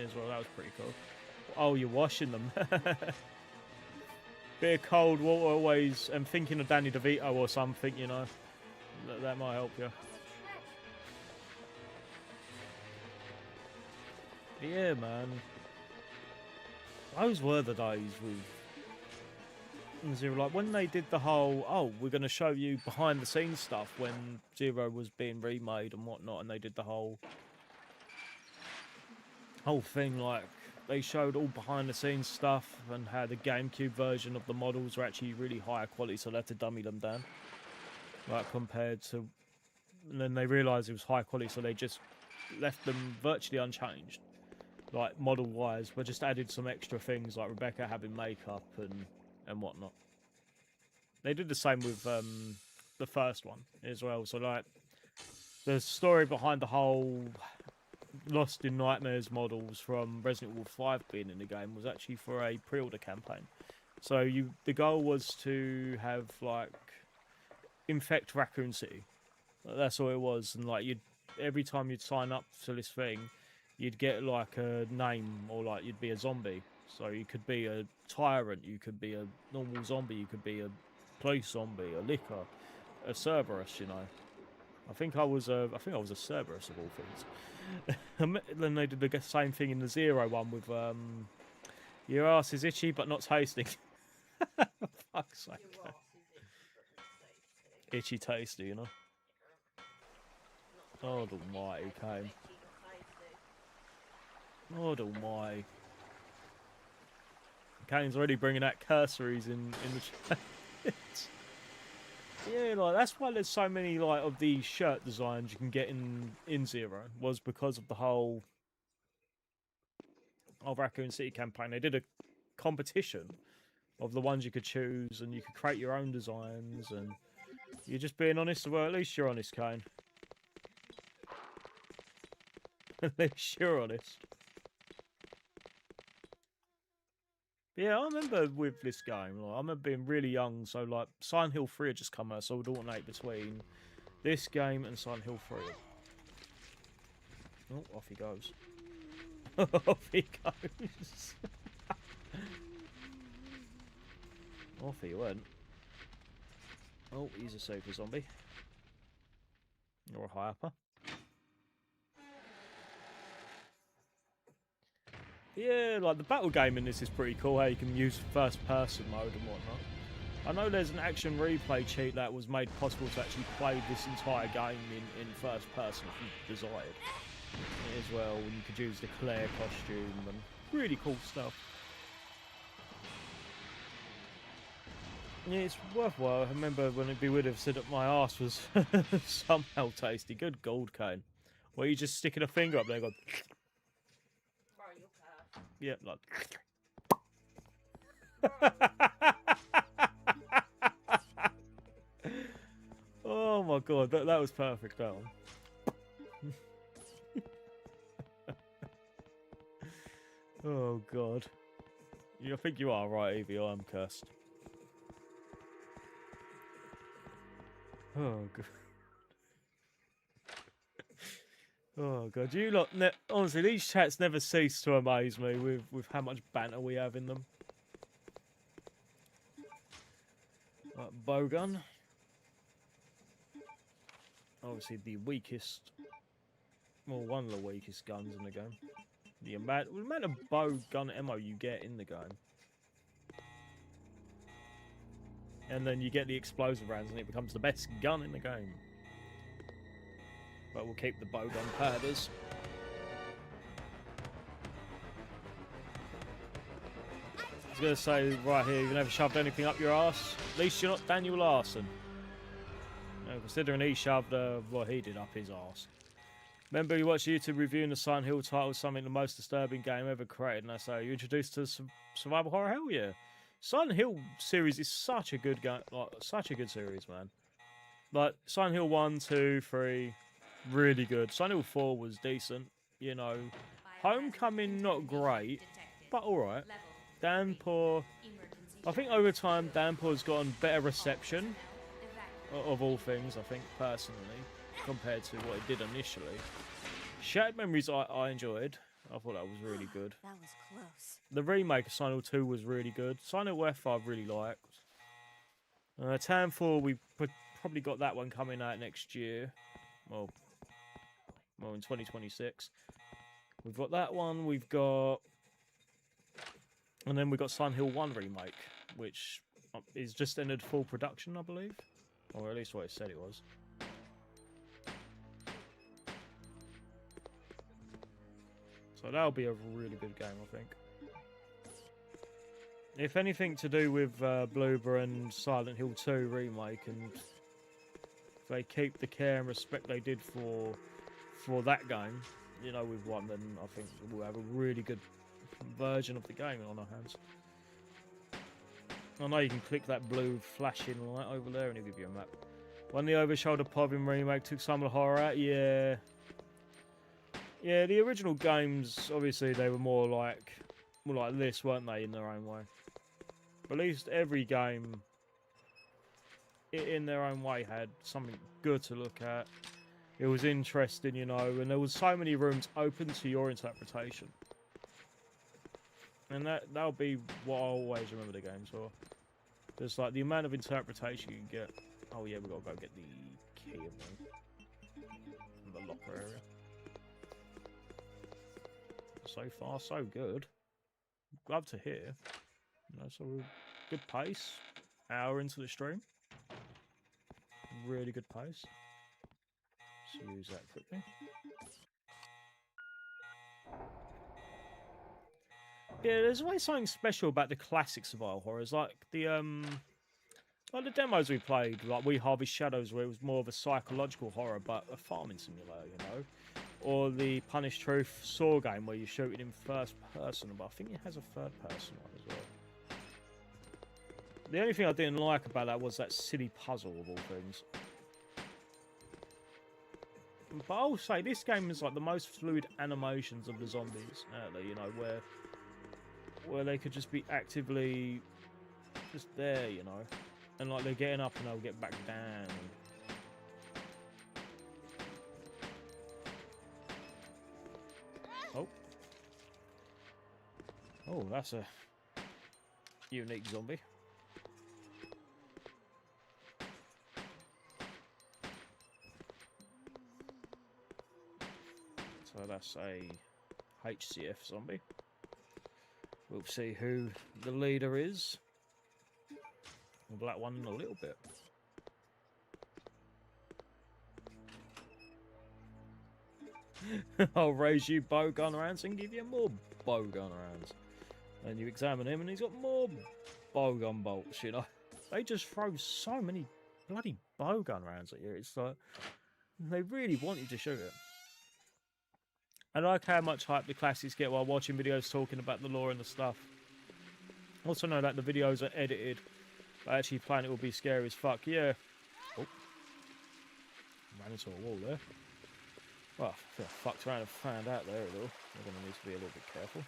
As well, that was pretty cool. Oh, you're washing them. Bit of cold water always, and thinking of Danny DeVito or something, you know. That might help you. Yeah, man. Those were the days with Zero. Like when they did the whole, oh, we're going to show you behind the scenes stuff when Zero was being remade and whatnot, and they did the whole thing. Like they showed all behind the scenes stuff and how the GameCube version of the models were actually really higher quality, so they had to dummy them down. Like compared to, and then they realised it was high quality, so they just left them virtually unchanged. Like model wise, but just added some extra things like Rebecca having makeup and whatnot. They did the same with the first one as well. So like the story behind the whole Lost in Nightmares models from Resident Evil 5 being in the game was actually for a pre-order campaign. So the goal was to have like infect Raccoon City. That's all it was, and like every time you'd sign up to this thing, you'd get like a name, or like you'd be a zombie. So you could be a tyrant, you could be a normal zombie, you could be a police zombie, a licker, a Cerberus, you know. I think I was a Cerberus of all things. Then they did the same thing in the Zero one with your ass is itchy but not tasting. Fuck's sake. Itchy tasty, you know. Oh almighty came. Oh almighty. Kane's already bringing out cursories in the chat. Yeah, like that's why there's so many like of these shirt designs you can get in Zero, was because of the whole Raccoon City campaign. They did a competition of the ones you could choose, and you could create your own designs, and you're just being honest. Well, at least you're honest, Kane. At least you're honest. Yeah, I remember with this game, like, I remember being really young, so like Silent Hill 3 had just come out, so I would alternate between this game and Silent Hill 3. Oh, off he goes. Off he goes. Off he went. Oh, he's a super zombie. Or a hyper. Yeah, like the battle game in this is pretty cool, how you can use first person mode and whatnot. I know there's an action replay cheat that was made possible to actually play this entire game in first person if you desired as well, and you could use the Claire costume and really cool stuff. Yeah, it's worthwhile. I remember when it'd be weird if said that my ass was somehow tasty. Good gold cane. Well, you just sticking a finger up there and go... Yeah, like. Oh my god, that was perfect, that one. Oh god. I think you are right, Evie. I am cursed. Oh god. Oh god, you lot, honestly, these chats never cease to amaze me with how much banter we have in them. Right, bowgun. Obviously the weakest, well, one of the weakest guns in the game. The amount of bowgun ammo you get in the game. And then you get the explosive rounds and it becomes the best gun in the game. But we'll keep the bowgun powders. I was going to say right here, you've never shoved anything up your ass. At least you're not Daniel Larson. Considering he shoved what he did up his arse. Remember you watched YouTube reviewing the Silent Hill title, something the most disturbing game ever created, and I say you introduced to survival horror. Hell yeah! Silent Hill series is such a good game, like such a good series, man. Like Silent Hill 1, 2, 3, really good. Silent Hill 4 was decent, you know. Homecoming not great, but all right. Downpour, I think over time Downpour's gotten better reception of all things. I think personally, compared to what it did initially. Shattered Memories I enjoyed. I thought that was really good. That was close. The remake of Silent Hill 2 was really good. Silent Hill F I really liked. Town 4, we probably got that one coming out next year. Well, in 2026. We've got that one. We've got... And then we've got Silent Hill 1 remake, which is just entered full production, I believe. Or at least what it said it was. So that'll be a really good game, I think. If anything to do with Bloober and Silent Hill 2 remake, and if they keep the care and respect they did for that game, you know, with one, then I think we'll have a really good version of the game on our hands. I know you can click that blue flashing light over there and it'll give you a map. When the over-shoulder Povin remake took some of the horror out, yeah. Yeah, the original games, obviously, they were more like this, weren't they, in their own way? But at least every game, in their own way, had something good to look at. It was interesting, you know, and there was so many rooms open to your interpretation. And that'll be what I always remember the games for. Just like the amount of interpretation you can get. Oh yeah, we've got to go get the key of the locker area. So far, so good. Glad to hear. You know, so good pace. Hour into the stream. Really good pace. Let's use that quickly. Yeah, there's always something special about the classic survival horrors, like the demos we played, like We Harvest Shadows, where it was more of a psychological horror, but a farming simulator, you know. Or the Punish Truth Saw game, where you shoot it in first person, but I think it has a third person one as well. The only thing I didn't like about that was that silly puzzle of all things. But I'll say this game is like the most fluid animations of the zombies out there, you know, where they could just be actively just there, you know, and like they're getting up and they'll get back down. Oh, that's a unique zombie. So that's a HCF zombie. We'll see who the leader is. The black one in a little bit. I'll raise you bowgun rounds and give you more bowgun rounds. And you examine him and he's got more bowgun bolts, you know. They just throw so many bloody bowgun rounds at you. It's like, they really want you to shoot it. I like how much hype the classics get while watching videos talking about the lore and the stuff. Also know that the videos are edited, but actually playing it will be scary as fuck. Yeah. Oh. Ran into a wall there. Well, I feel I fucked around and found out there a little. We're going to need to be a little bit careful.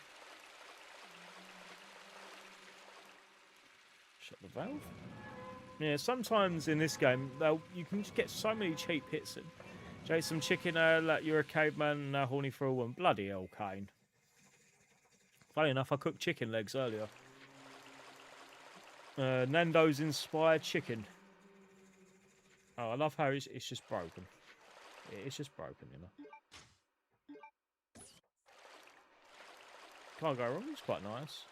Shut the valve. Yeah, sometimes in this game, you can just get so many cheap hits in. Jason Chicken, like you're a caveman, horny for a woman. Bloody hell, Kane. Funny enough, I cooked chicken legs earlier. Nando's inspired chicken. Oh, I love how it's just broken. It's just broken, you know. Can't go wrong. It's quite nice.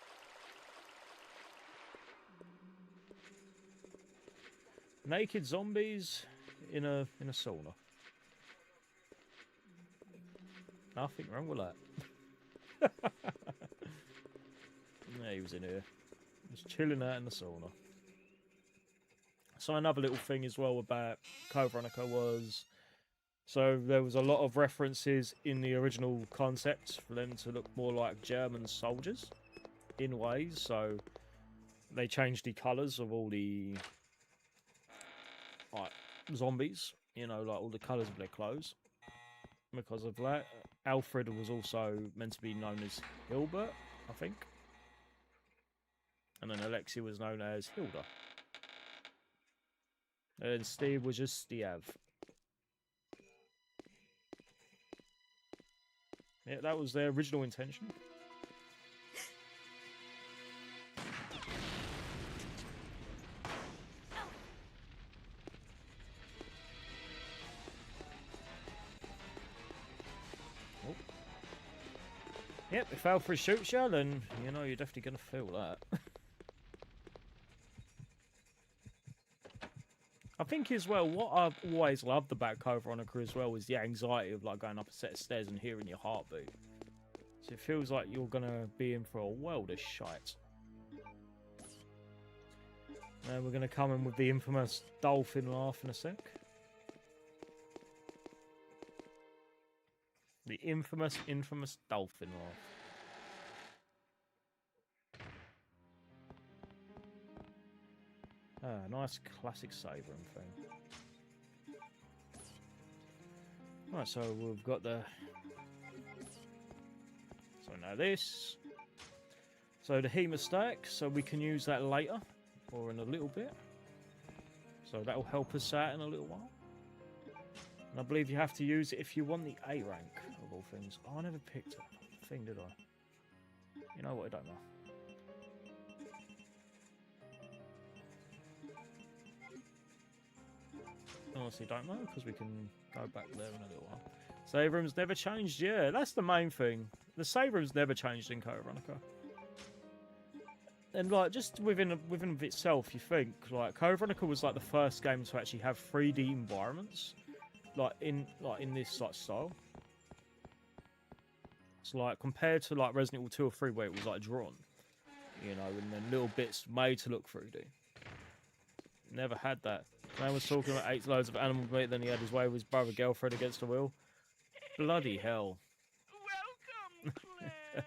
Naked zombies in a sauna. Nothing wrong with that. Yeah, he was in here. Just chilling out in the sauna. So another little thing as well about Code Veronica was, so there was a lot of references in the original concept for them to look more like German soldiers in ways. So they changed the colours of all the like zombies, you know, like all the colours of their clothes. Because of that, Alfred was also meant to be known as Hilbert, I think. And then Alexei was known as Hilda. And Steve was just Steve. Yeah, that was their original intention. Oh. Yep, if Alfred shoots you, then you know you're definitely going to feel that. I think as well, what I've always loved about Code Veronica as well is the anxiety of like going up a set of stairs and hearing your heartbeat. So it feels like you're gonna be in for a world of shite. Now we're gonna come in with the infamous dolphin laugh in a sec. The infamous dolphin laugh. Ah, nice classic save room thing. Right, so we've got the... So now this. So the hemostack, so we can use that later, or in a little bit. So that'll help us out in a little while. And I believe you have to use it if you want the A rank, of all things. Oh, I never picked a thing, did I? You know what, I don't know. Honestly don't know, because we can go back there in a little while. Save room's never changed, yeah, that's the main thing. The save room's never changed in Code Veronica. And like, just within of itself, you think, like, Code Veronica was like the first game to actually have 3D environments. Like in this like style. So like compared to like Resident Evil 2 or 3 where it was like drawn. You know, and then little bits made to look 3D. Never had that. Man was talking about 8 loads of animal meat, then he had his way with his brother girlfriend against the wheel. Bloody hell. Welcome, Claire.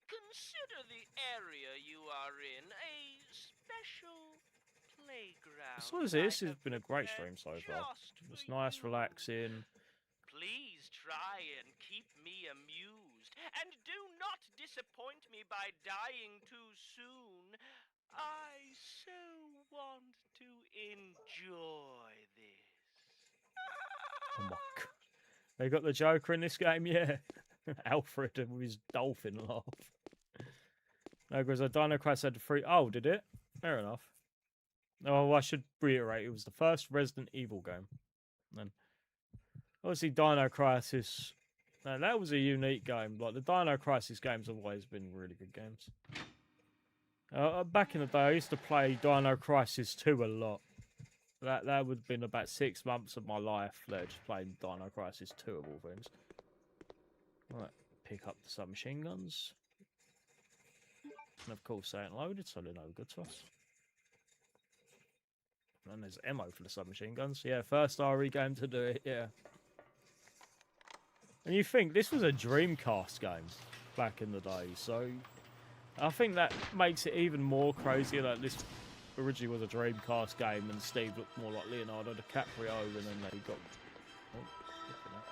Consider the area you are in a special playground. I suppose this I has have been a great prepared stream so far. just It's for nice, you. relaxing. Please try and keep me amused, and do not disappoint me by dying too soon. I so want to enjoy this. Oh my god. They got the Joker in this game, yeah. Alfred with his dolphin laugh. No, because Dino Crisis had the free... Oh, did it? Fair enough. Oh, I should reiterate, it was the first Resident Evil game. And obviously Dino Crisis... No, that was a unique game. Like, the Dino Crisis games have always been really good games. Back in the day, I used to play Dino Crisis 2 a lot. That would have been about 6 months of my life there, just playing Dino Crisis 2 of all things. Right, pick up the submachine guns. And of course they ain't loaded, so they're no good to us. And there's ammo for the submachine guns. Yeah, first RE game to do it, yeah. And you think, this was a Dreamcast game back in the day, so... I think that makes it even more crazy that this originally was a Dreamcast game and Steve looked more like Leonardo DiCaprio and then they got... Oh, flipping out.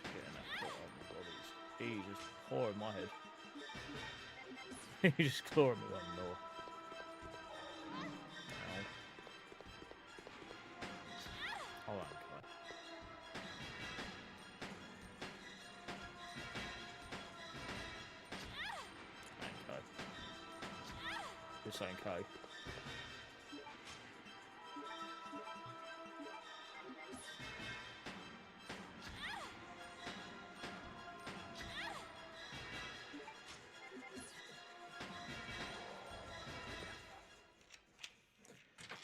Getting that caught. Oh my god, he's just clawing my head. He's just clawing me one more. Hold on, okay. You're saying K.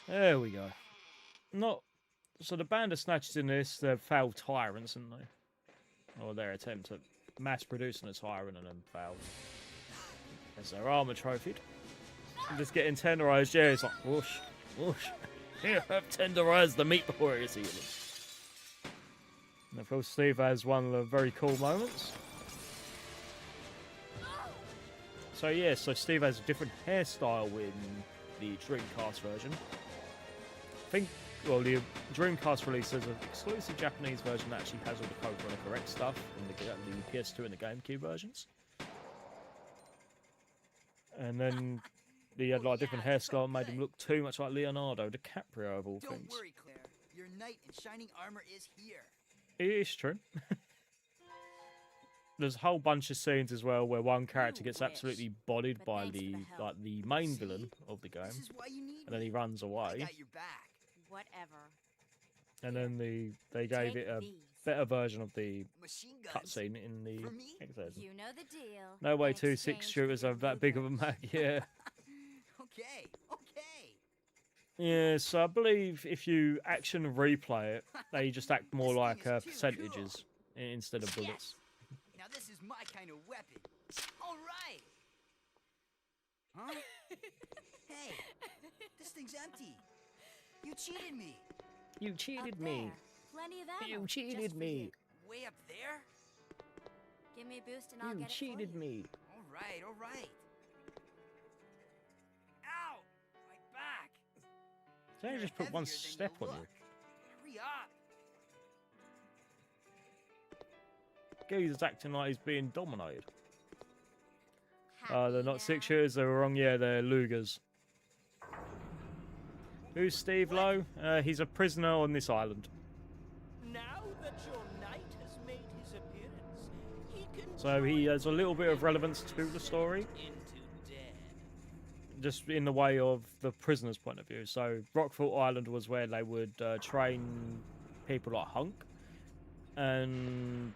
There we go. Not So the Bandersnatchers in this, they're failed tyrants, aren't they? Or their attempt at mass producing a tyrant and then failed. There's their armor trophied. Just getting tenderized, yeah, it's like, whoosh, whoosh. Here, have tenderized the meat before you see it. And of course, Steve has one of the very cool moments. So yeah, so Steve has a different hairstyle in the Dreamcast version. I think, well, the Dreamcast release has an exclusive Japanese version that actually has all the code for the correct stuff in the PS2 and the GameCube versions. And then he had like a different hairstyle and made him look too much like Leonardo DiCaprio of all Don't things. worry, Claire. Your knight in shining armor is here. It is true. There's a whole bunch of scenes as well where one character gets absolutely bodied but by thanks for the the help. the main villain of the game, This is why you need and then me. he runs I away. got your back. Whatever. And then they gave Take it a these. better version of the Machine guns. cutscene in the For me? next version. You know the deal. No way In 2 exchange 6 for shooters your have that big of a blueprints. mag, yeah. Okay, okay. Yeah, so I believe if you action replay it, they just act more This thing like is too percentages instead of bullets. Yes. Now this is my kind of weapon. All right. Huh? Hey, this thing's empty. You cheated me. You Up cheated there. me. Plenty of ammo. You just cheated for me. you. Way up there? Give me a boost and I'll You get it cheated for you. me. All right, all right. Ow! My back. So you You're just put one heavier than you step on you. look. Hurry up. Geezer's acting like he's being dominated. Happy They're now? not 6 shooters, they were wrong. Yeah, they're Lugers. Who's Steve Lowe? He's a prisoner on this island. Now that your knight has made his appearance, he can So he join has a little bit of relevance to the story, into death. just in the way of the prisoner's point of view. So Rockfort Island was where they would train people like Hunk and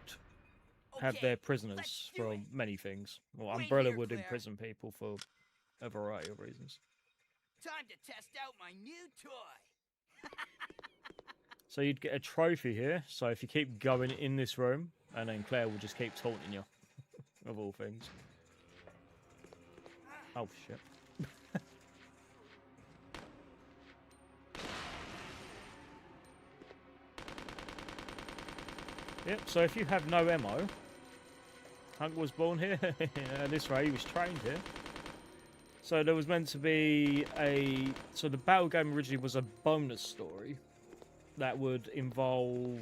have Okay, their prisoners let's do for it. many things. Well, Right Umbrella here, would Claire. imprison people for a variety of reasons. Time to test out my new toy. So you'd get a trophy here. So if you keep going in this room, and then Claire will just keep taunting you, of all things. Oh shit. Yep, so if you have no ammo, Hunk was born here, and this way he was trained here. So there was meant to be so the battle game originally was a bonus story that would involve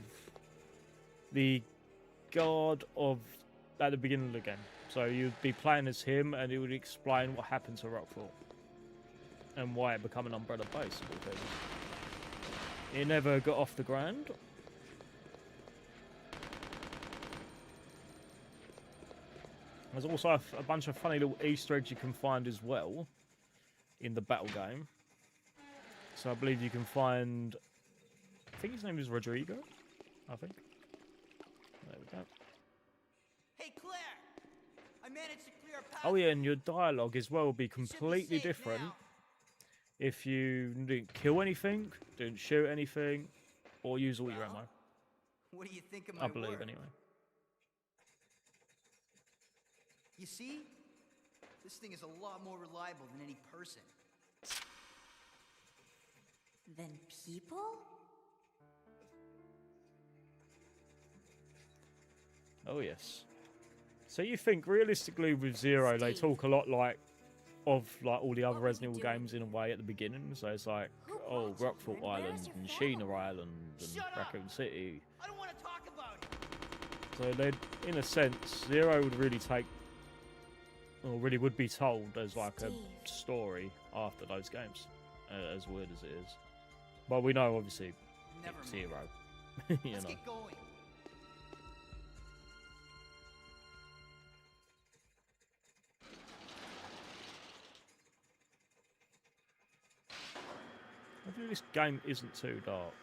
the guard at the beginning of the game. So you'd be playing as him, and it would explain what happened to Rockfort and why it became an Umbrella base. It never got off the ground. There's also a bunch of funny little Easter eggs you can find as well in the battle game. So I believe you can find, I think his name is Rodrigo, I think. There we go. Hey, Claire! I managed to clear a path. Oh yeah, and your dialogue as well will be You should be completely safe different now. if you didn't kill anything, didn't shoot anything, or use all your Well, ammo. What do you think of my I believe work? anyway. You see? This thing is a lot more reliable than any person. Than people? Oh yes. So you think realistically with Zero, they Steve. talk a lot like all the other What were Resident you Evil doing games in a way at the beginning. So it's like, Who oh, brought you Rockfort here? And Island where's your and family? Sheena Island and Shut up! Raccoon City. I don't want to talk about it. So they, in a sense, Zero would really take, or really would be told as like Steve. a story after those games, as weird as it is. But we know obviously Never it's mind. Zero. You Let's know. get going. Hopefully this game isn't too dark.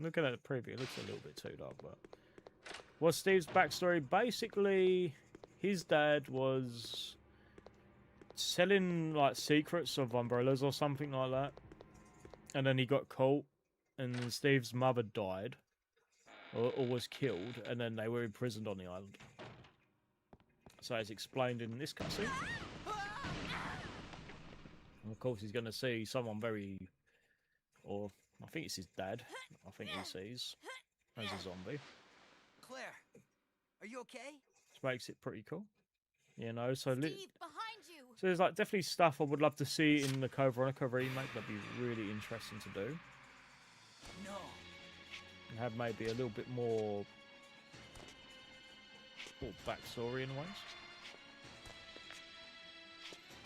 Looking at the preview, it looks a little bit too dark, but What's Steve's backstory? Basically, his dad was selling like secrets of umbrellas or something like that, and then he got caught, and then Steve's mother died or was killed, and then they were imprisoned on the island. So it's explained in this cutscene. And of course, he's going to see someone very, or I think it's his dad. I think he sees as a zombie. Claire, are you okay? Which makes it pretty cool, you know. So, Steve, behind you. so there's like definitely stuff I would love to see in the Veronica remake. That'd be really interesting to do. No. And have maybe a little bit more backstory in ways.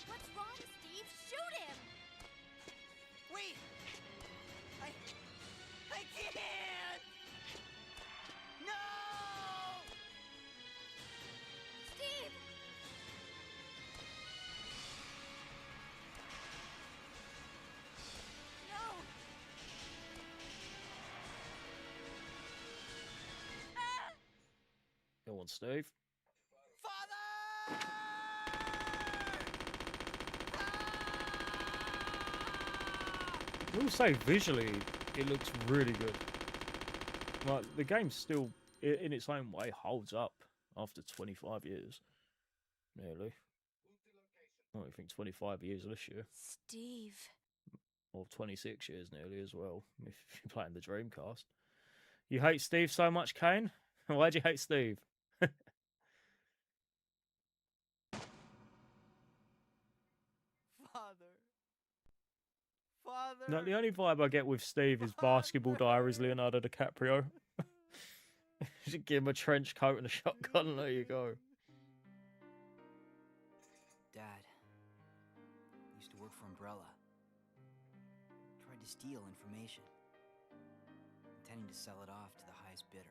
What's wrong, Steve? Shoot him! Wait! I can't! No! Steve! No! Go on, Steve. Father! I will say visually, it looks really good. Like the game still, in its own way, holds up after 25 years, nearly. I don't think 25 years this year, Steve. or 26 years nearly as well. If you're playing the Dreamcast, you hate Steve so much, Kane. Why'd you hate Steve? Father! No, the only vibe I get with Steve is Basketball Diaries, Leonardo DiCaprio. You should give him a trench coat and a shotgun, and there you go. Dad used to work for Umbrella. Tried to steal information, intending to sell it off to the highest bidder.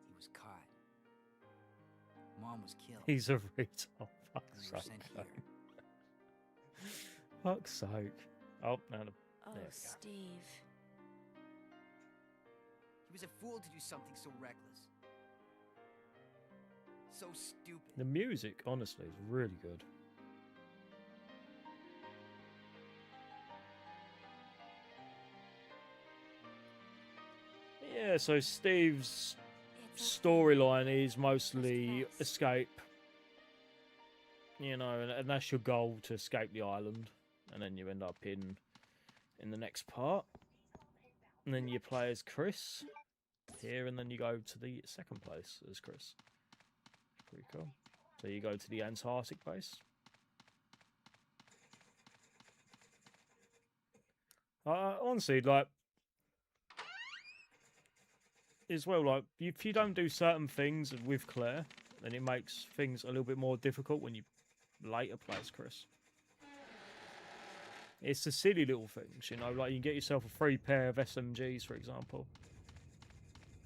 He was caught. Mom was killed. He's a retard. Fuck's We were sake. sent here. Fuck's sake. Oh, no, no. Oh, There we go. Steve. He was a fool to do something so reckless. So stupid. The music, honestly, is really good. Yeah, so Steve's It's storyline is mostly escape. You know, and that's your goal, to escape the island. And then you end up in the next part. And then you play as Chris here, and then you go to the second place as Chris. Pretty cool. So you go to the Antarctic base. Honestly, like, as well, like, if you don't do certain things with Claire, then it makes things a little bit more difficult when you later play as Chris. It's the silly little things, you know, like you can get yourself a free pair of SMGs, for example.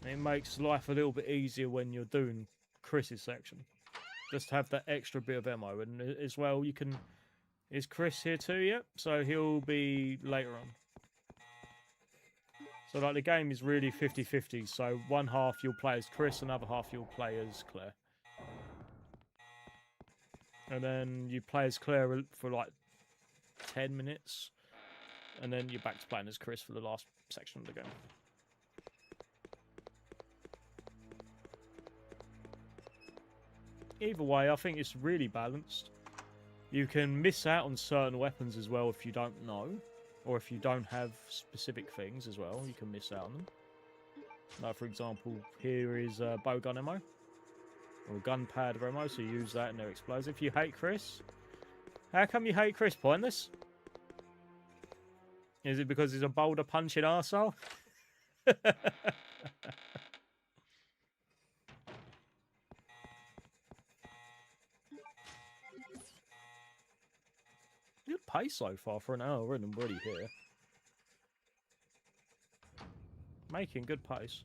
And it makes life a little bit easier when you're doing Chris's section. Just to have that extra bit of ammo. And as well, you can... Is Chris here too yet? So he'll be later on. So, like, the game is really 50-50. So one half you'll play as Chris, another half you'll play as Claire. And then you play as Claire for, like, 10 minutes. And then you're back to playing as Chris for the last section of the game. Either way, I think it's really balanced. You can miss out on certain weapons as well if you don't know. Or if you don't have specific things as well, you can miss out on them. Like, for example, here is bowgun ammo. Or gun pad ammo, so you use that and they're explosive. If you hate Chris... How come you hate Chris, Pointless? Is it because he's a boulder punching arsehole? Good pace so far for an hour and I'm already here. Making good pace.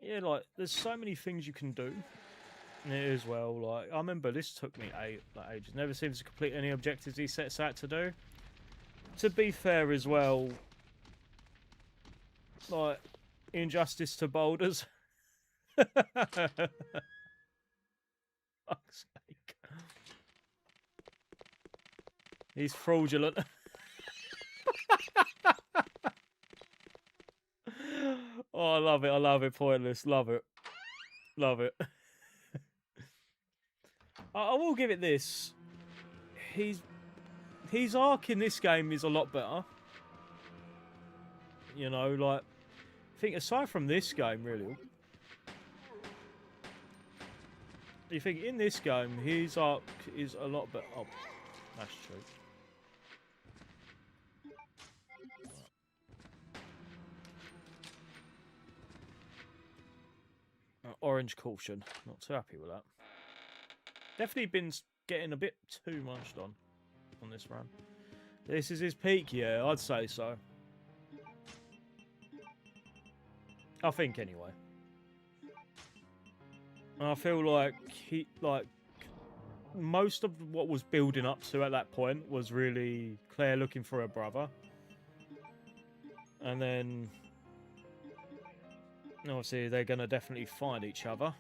Yeah, like, there's so many things you can do as well. Like, I remember this took me ages. Never seems to complete any objectives he sets out to do. To be fair as well, like injustice to boulders. Fuck's sake. He's fraudulent. Oh, I love it. I love it. Pointless. Love it. Love it. I will give it this. His arc in this game is a lot better. You know, like, I think aside from this game, really, you think in this game his arc is a lot better. Oh, that's true. Orange caution. Not too happy with that. Definitely been getting a bit too much done on this run. This is his peak, yeah, I'd say so. I think anyway. And I feel like most of what was building up to at that point was really Claire looking for her brother. And then obviously they're going to definitely find each other.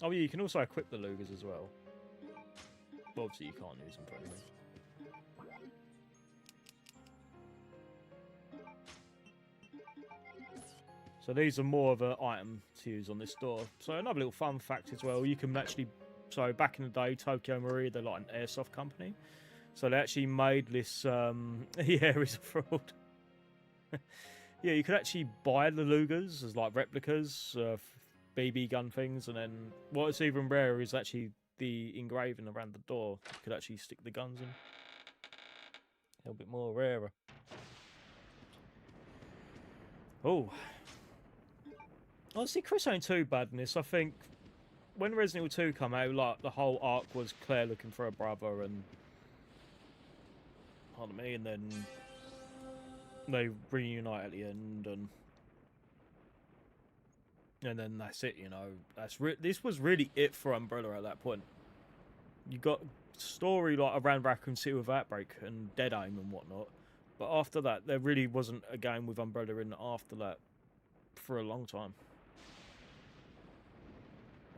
Oh yeah, you can also equip the Lugers as well. But obviously you can't use them for anything. So these are more of an item to use on this door. So another little fun fact as well, you can actually... So back in the day, Tokyo Marine, they're like an airsoft company. So they actually made this... yeah, it's a fraud. Yeah, you could actually buy the Lugers as like replicas, BB gun things, and then what's even rarer is actually the engraving around the door. You could actually stick the guns in. A little bit more rarer. Oh. Honestly, Chris ain't too bad in this. I think when Resident Evil 2 come out, like the whole arc was Claire looking for her brother, and pardon me, and then they reunite at the end, and then that's it. You know, this was really it for Umbrella at that point. You got story like around Raccoon City with Outbreak and Dead Aim and whatnot, but after that, there really wasn't a game with Umbrella in after that for a long time.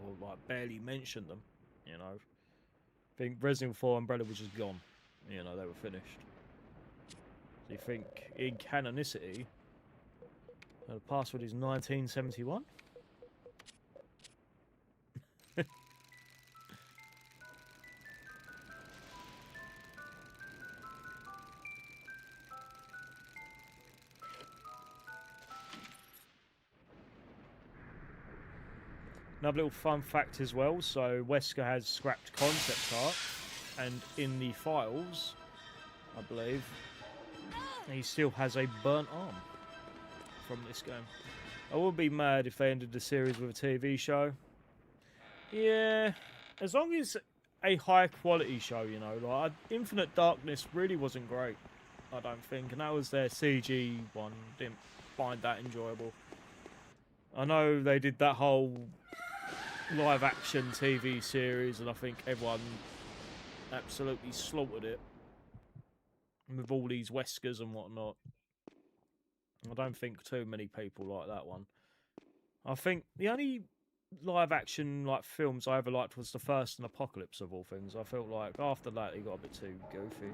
Or like barely mentioned them, you know. I think Resident Evil 4 Umbrella was just gone. You know, they were finished. So you think in canonicity, the password is 1971? Another little fun fact as well, so Wesker has scrapped concept art, and in the files, I believe, he still has a burnt arm from this game. I would be mad if they ended the series with a TV show. Yeah, as long as a high quality show, you know, like Infinite Darkness really wasn't great, I don't think, and that was their CG one, didn't find that enjoyable. I know they did that whole live action TV series, and I think everyone absolutely slaughtered it with all these Weskers and whatnot. I don't think too many people like that one. I think the only live action like films I ever liked was the first and Apocalypse of all things. I felt like after that it got a bit too goofy,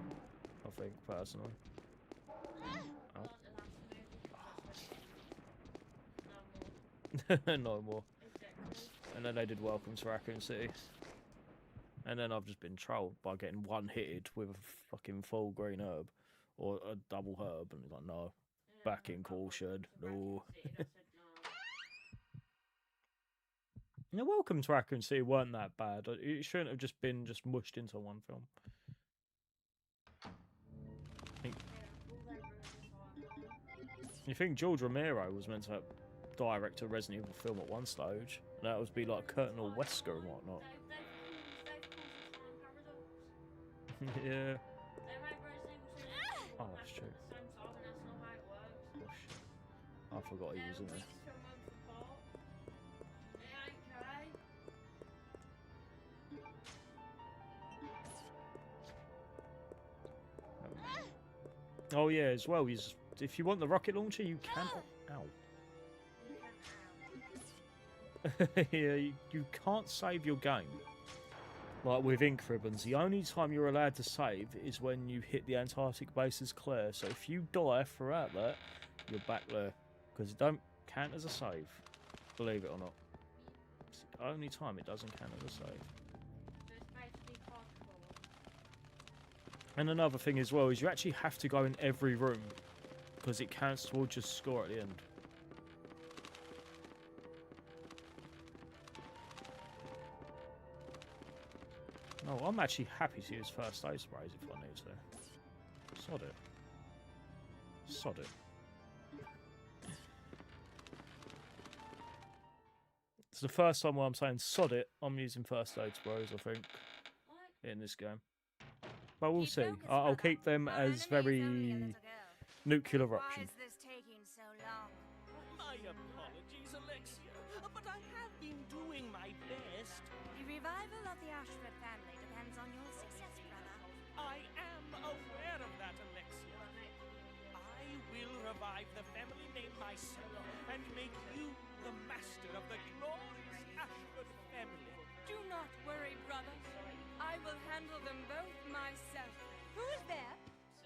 I think, personally. Oh. No more. And then they did Welcome to Raccoon City. And then I've just been trolled by getting one-hitted with a fucking full green herb. Or a double herb. And he's like, no. Back in caution. No. No, Welcome to Raccoon City weren't that bad. It shouldn't have just been mushed into one film. You think George Romero was meant to direct a Resident Evil film at one stage? And that would be like Colonel Wesker and whatnot. Yeah. Oh, that's true. Oh shit. I forgot he was in there. Oh yeah, as well, he's if you want the rocket launcher, you can. Ow. You can Yeah, you can't save your game. Like with ink ribbons, the only time you're allowed to save is when you hit the Antarctic base as Claire. So if you die throughout that, you're back there. Because it don't count as a save. Believe it or not. It's the only time it doesn't count as a save. So it's basically hardcore. And another thing as well is you actually have to go in every room. Because it counts towards your score at the end. No, I'm actually happy to use first aid sprays if I need to. Sod it. Sod it. It's the first time where I'm saying sod it, I'm using first aid sprays, I think, What? in this game. But we'll Keep see. focused, I'll brother. keep them Our as enemy is only a very little girl. nuclear Why option. is this taking so long? My apologies, Alexia, but I have been doing my best. The revival of the Ashford family depends on your success, brother. I am aware of that, Alexia. I will revive the family name myself and make you the master of the glorious Ashford family. Do not worry, brother. I will handle them both myself. Who's there?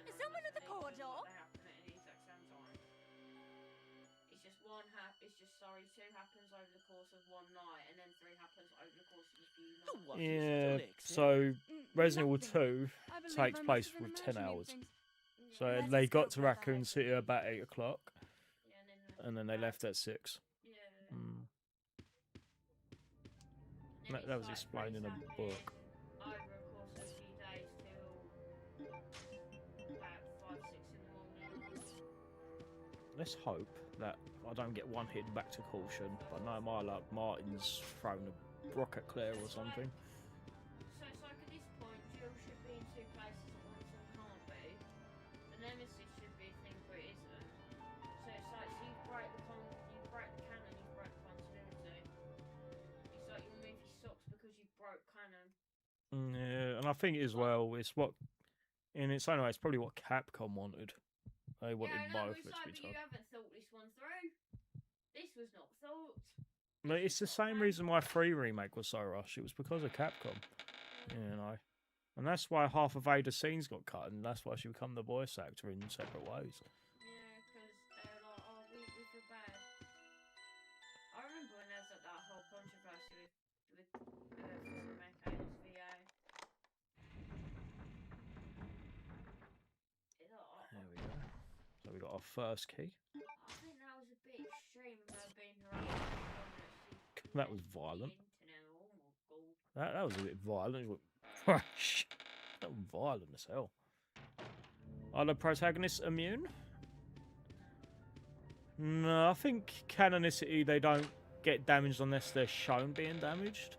Is someone at the corridor? They happen at the exact same time. It's just two happens over the course of one night, and then three happens over the course of a few nights. What is it, Yeah, Alexia? so Resident Evil 2 I believe takes I must place have been with 10 imagining hours. things. So Let they us go, got to brother. Raccoon City about 8 o'clock, Yeah, and then they left at 6. Yeah. Mm. And That it's was like explained in a things book. happen over a course of a few days till about 5, 6 in the morning. Let's hope that I don't get one hit back to caution. But no, my luck, Martin's thrown a rocket Claire or something. So it's like at this point, Jill should be in two places at once and can't be. The Nemesis should be a thing, but it isn't. So it's like, so you break the canon, you break the continuity. It's like your movie sucks because you broke canon. Yeah, and I think as well, it's what, in its own way, it's probably what Capcom wanted. They wanted Yeah, I know, both, it's let's like, be but you tough. haven't thought this one through. This was not thought. But it's the same reason why 3 Remake was so rushed. It was because of Capcom, you know. And that's why half of Ada's scenes got cut, and that's why she became the voice actor in separate ways. Yeah, because they're like, oh, we feel bad. I remember when there was like, that whole controversy with Remake Ada's VA. There we go. So we got our first key. I think that was a bit extreme of her being harassed. That was violent. Internet. Oh my god. That was a bit violent. It went crash. That was violent as hell. Are the protagonists immune? No, I think canonicity, they don't get damaged unless they're shown being damaged.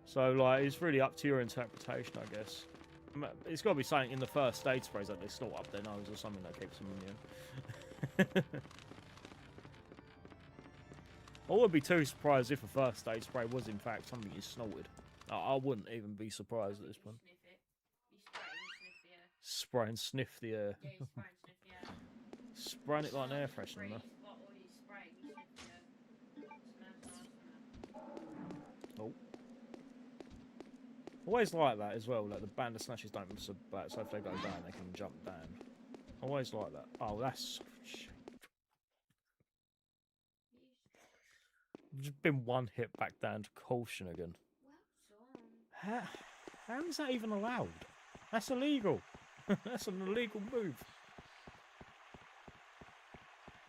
So, like, it's really up to your interpretation, I guess. It's got to be something in the first aid sprays that they snort up their nose or something that keeps them immune. I wouldn't be too surprised if a first aid spray was in fact something you snorted. I wouldn't even be surprised at this point. Sniff it. You Spray and sniff the air. Yeah, you spray and sniff the air. Spraying it like an air freshener. You spot or you spray and you sniff the air. Smells nice, Oh. Always like that as well, like the Bandersnatchers don't miss a bat, so if they go down, they can jump down. Always like that. Oh, that's... Just been one hit back down to caution again. Well done. How is that even allowed? That's illegal. That's an illegal move.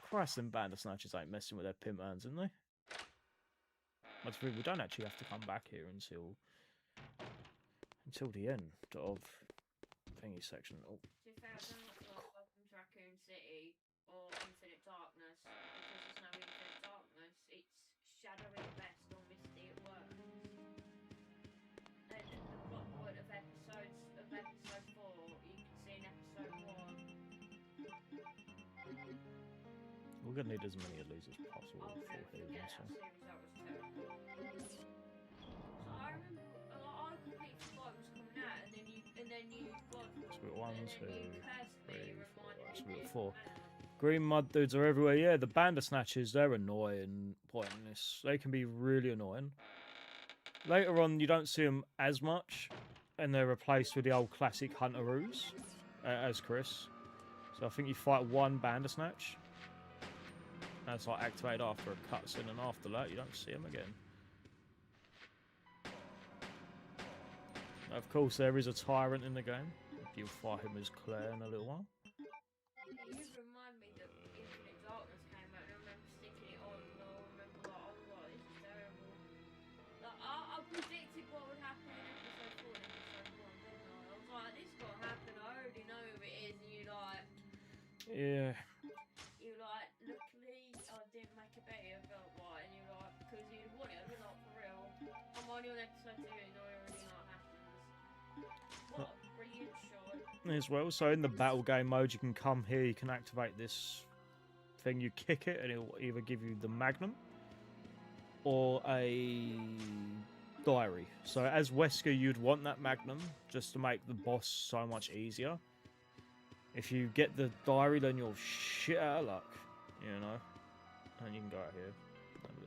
Christ, them Bandersnatchers ain't messing with their pimp hands, aren't they? But we don't actually have to come back here until the end of thingy section. Oh. To be fair, I don't like Welcome to Raccoon City or Infinite Darkness because there's no Infinite Darkness. It's shadowy at best or misty at worst. And the plot point of episode 4, you can see in episode 1. We're gonna need as many of these as possible I'll before never healing, forget so. that series, that was terrible. So I remember, I completely forgot it was coming out, and then you got. So we've got 1, 2, 3, 4. So we've got 4. Green mud dudes are everywhere. Yeah, the Bandersnatchers, they're annoying, pointless. They can be really annoying. Later on, you don't see them as much, and they're replaced with the old classic Hunteroos as Chris. So I think you fight one Bandersnatch. That's like activated after a cutscene, and after that, you don't see him again. Of course, there is a tyrant in the game. You'll fight him as Claire in a little while. You remind me that Infinite Darkness came out, and I remember sticking it on, and I remember like, I was like, this is terrible. Like, I predicted what would happen in episode 4 and episode 1, didn't I? I was like, this is gonna happen, I already know who it is, and Yeah. you like, luckily I didn't make a bet, I felt right, and you're like, because you'd want it, I'd be like, for real. I'm only on episode 2, and I already know what happens. What a brilliant shot. As well, so in the battle game mode, you can come here, you can activate this thing, you kick it, and it'll either give you the Magnum or a diary. So as Wesker, you'd want that Magnum just to make the boss so much easier. If you get the diary, then you're shit out of luck, you know. And you can go out here.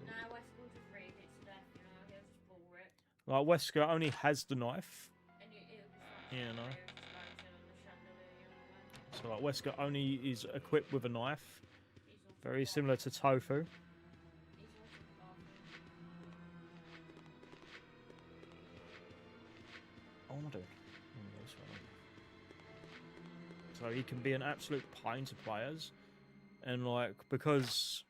No, Wesker will just read it to death, you know, he'll just bore it. Like Wesker only has the knife, And it'll just like, you know. just go to the chandelier, you know. So like Wesker only is equipped with a knife, He's also very got- similar to Tofu. He's also got- Oh, am I doing? This one. So he can be an absolute pain to players, and like because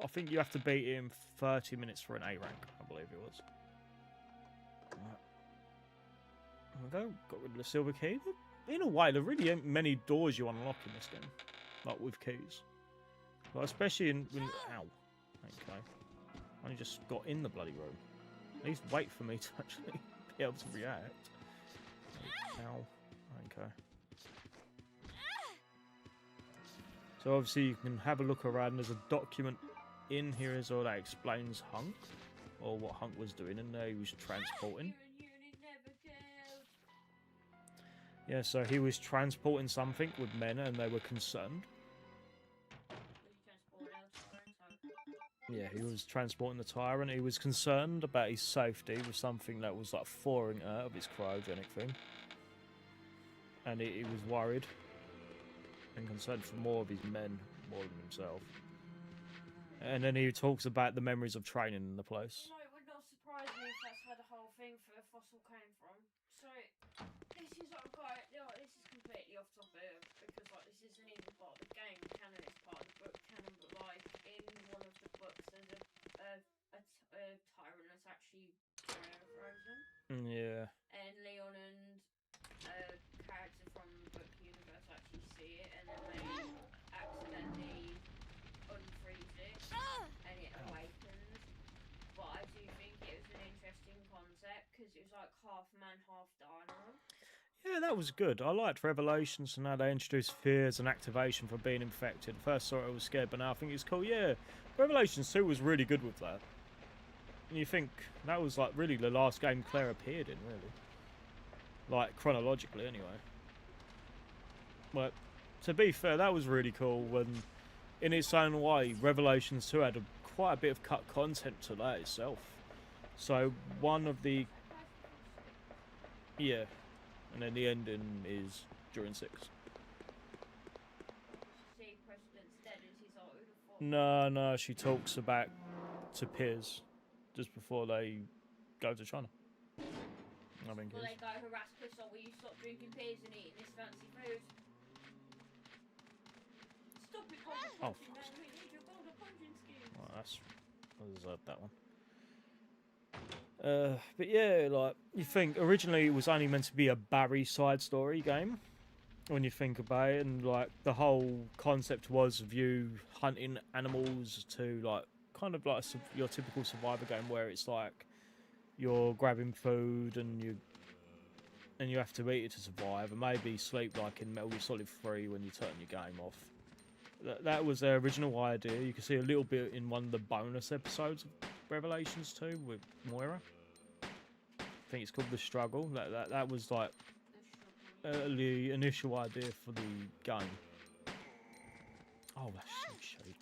I think you have to beat him 30 minutes for an A rank, I believe it was. Right. Got rid of the silver key. In a way, there really ain't many doors you unlock in this game, like with keys. Like especially in ow. Okay, I only just got in the bloody room. At least wait for me to actually be able to react. Ow. Okay. So obviously you can have a look around. There's a document in here as well that explains Hunk, or what Hunk was doing in there. He was transporting. Yeah, so he was transporting something with men, and they were concerned. Yeah, he was transporting the tyrant. He was concerned about his safety with something that was like thawing out of his cryogenic thing, and he was worried and concerned for more of his men more than himself. And then he talks about the memories of training in the place. You know, it would not surprise me if that's where the whole thing for the fossil came from. So, this is like, this is completely off topic because like this isn't even part of the game canon, it's part of the book canon. But like in one of the books, there's a tyrant that's actually frozen. Yeah. And Leon and a character from the book universe actually see it, and then they accidentally unfreeze it, and it awakens. But I do think it was an interesting concept because it was like half man, half dino. Yeah, that was good. I liked Revelations, and now they introduced fears and activation for being infected. First saw it, I was scared, but now I think it's cool. Yeah, Revelations 2 was really good with that. And you think that was like really the last game Claire appeared in, really. Like, chronologically, anyway. But, to be fair, that was really cool when, in its own way, Revelations 2 had quite a bit of cut content to that itself. So, one of the... Yeah. And then the ending is during 6. See, President's dead, and she's like, who the fuck? No, she talks about to Piers just before they go to China. I think Well, it they is. go harass Chris, will you stop drinking beers and eating this fancy food? Stop it, golden Oh, punching, man. We need your golden punching skills. Well, I deserved that one. But yeah, like, you think originally it was only meant to be a Barry side story game when you think about it, and like the whole concept was of you hunting animals to like kind of like your typical survivor game where it's like you're grabbing food and you have to eat it to survive, and maybe sleep like in Metal Gear Solid 3 when you turn your game off. That was their original idea. You can see a little bit in one of the bonus episodes of Revelations 2 with Moira. I think it's called The Struggle. That was like the initial idea for the game. Oh, that's so cheap.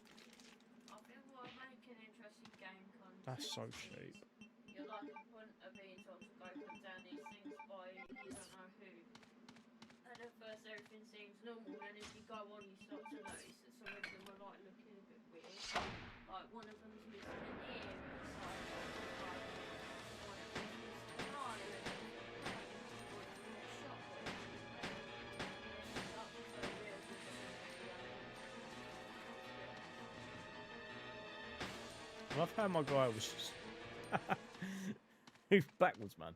I think what make an interesting game content That's so is cheap. you're like a point of being told to go put down these things by you don't know who. And at first everything seems normal, then as you go on you start to notice that some of them are like looking a bit weird. Like one of them's missing an ear, and it's like, one of them's missing an eye, and it's one of them got shot with. And it's like, what's so weird with them? I love how my guy was just. He's backwards, man.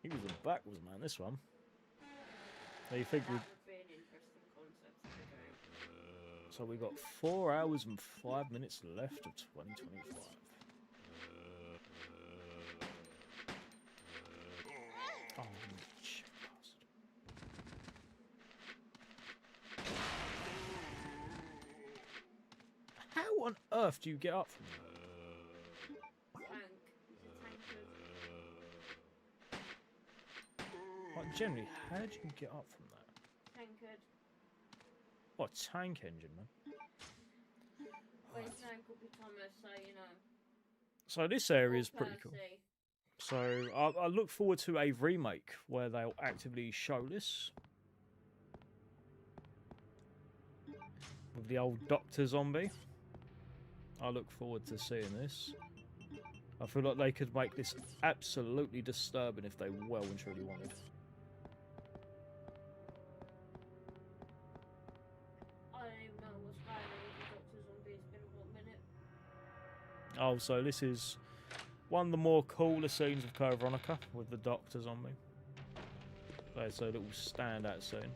He was a backwards man, this one. So you think we. That would be an interesting concept of the game. So we got 4 hours and 5 minutes left of 2025. Oh, shit, bastard. How on earth do you get up from there? Tank. It's a tankard. Like, generally, how do you get up from that? Tankard. What, tank engine, man? Well, his name could be Thomas, so you know. So this area is Or pretty cool. Percy. So I look forward to a remake where they'll actively show this. With the old Doctor Zombie. I look forward to seeing this. I feel like they could make this absolutely disturbing if they well and truly wanted. I don't even know what's going on with the Doctor Zombie. It's been a hot minute. Oh, so this is one of the more cooler scenes of Veronica with the Doctor Zombie. There's a little standout scene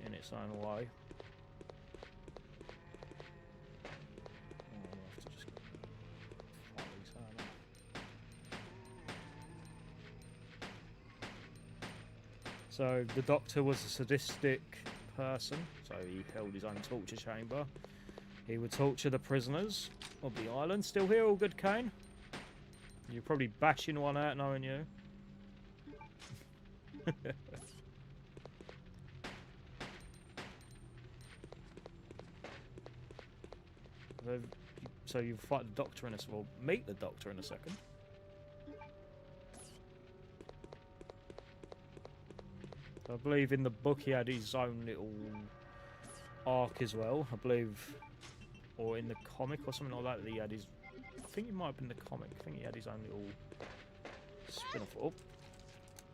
in its own way. So the Doctor was a sadistic person, so he held his own torture chamber. He would torture the prisoners of the island. Still here, all good, Kane? You're probably bashing one out, knowing you. So you fight the Doctor in a well, meet the Doctor in a second. I believe in the book he had his own little arc as well. I believe, or in the comic or something like that, he had his. I think it might have been the comic. I think he had his own little spin-off. Oh,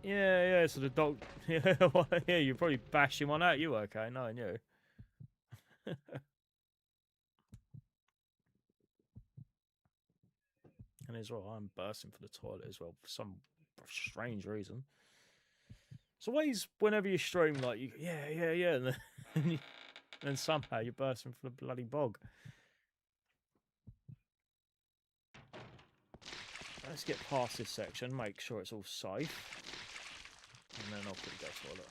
yeah. So the dog. Yeah, well, yeah. You're probably bashing one out. You okay? Knowing you. And as well, I'm bursting for the toilet as well for some strange reason. It's always whenever you stream, like you, yeah, and then somehow you're bursting for the bloody bog. Let's get past this section, make sure it's all safe, and then I'll quickly go to the toilet.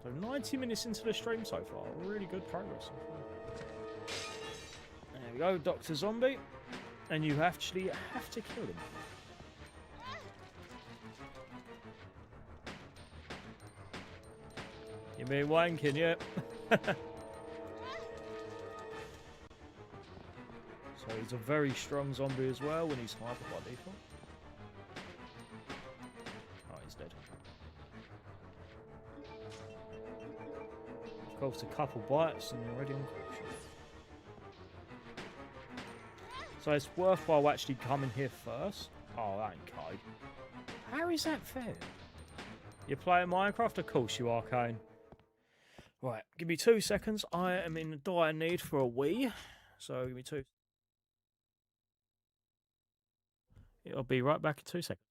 So 90 minutes into the stream so far, really good progress so far. There we go, Dr. Zombie, and you actually have to kill him. You mean wanking, yeah? So he's a very strong zombie as well when he's hyper by default. Oh, he's dead. Of course, a couple bites and you're already unconscious. So it's worthwhile actually coming here first. Oh, that ain't Kai. How is that fair? You're playing Minecraft? Of course you are, Kane. Right, give me 2 seconds. I am in dire need for a wee. So give me 2. I'll be right back in 2 seconds.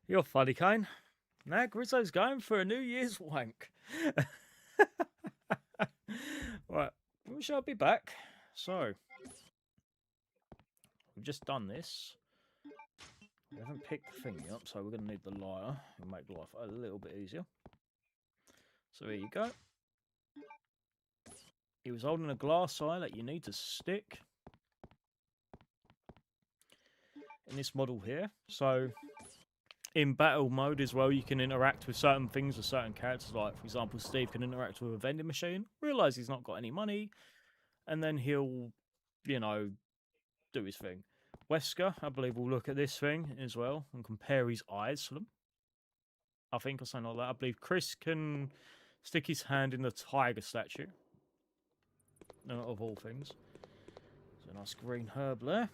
You're funny, Kane. Now Grizzo's going for a New Year's wank. Right, we shall be back. So, we've just done this. We haven't picked the thing up, so we're going to need the lighter. It'll make life a little bit easier. So here you go. He was holding a glass eye that you need to stick in this model here. So in battle mode as well, you can interact with certain things with certain characters. Like, for example, Steve can interact with a vending machine, realise he's not got any money, and then he'll, you know, do his thing. Wesker, I believe, will look at this thing as well and compare his eyes to them. I think, or something like that. I believe Chris can stick his hand in the tiger statue. Of all things. So a nice green herb there.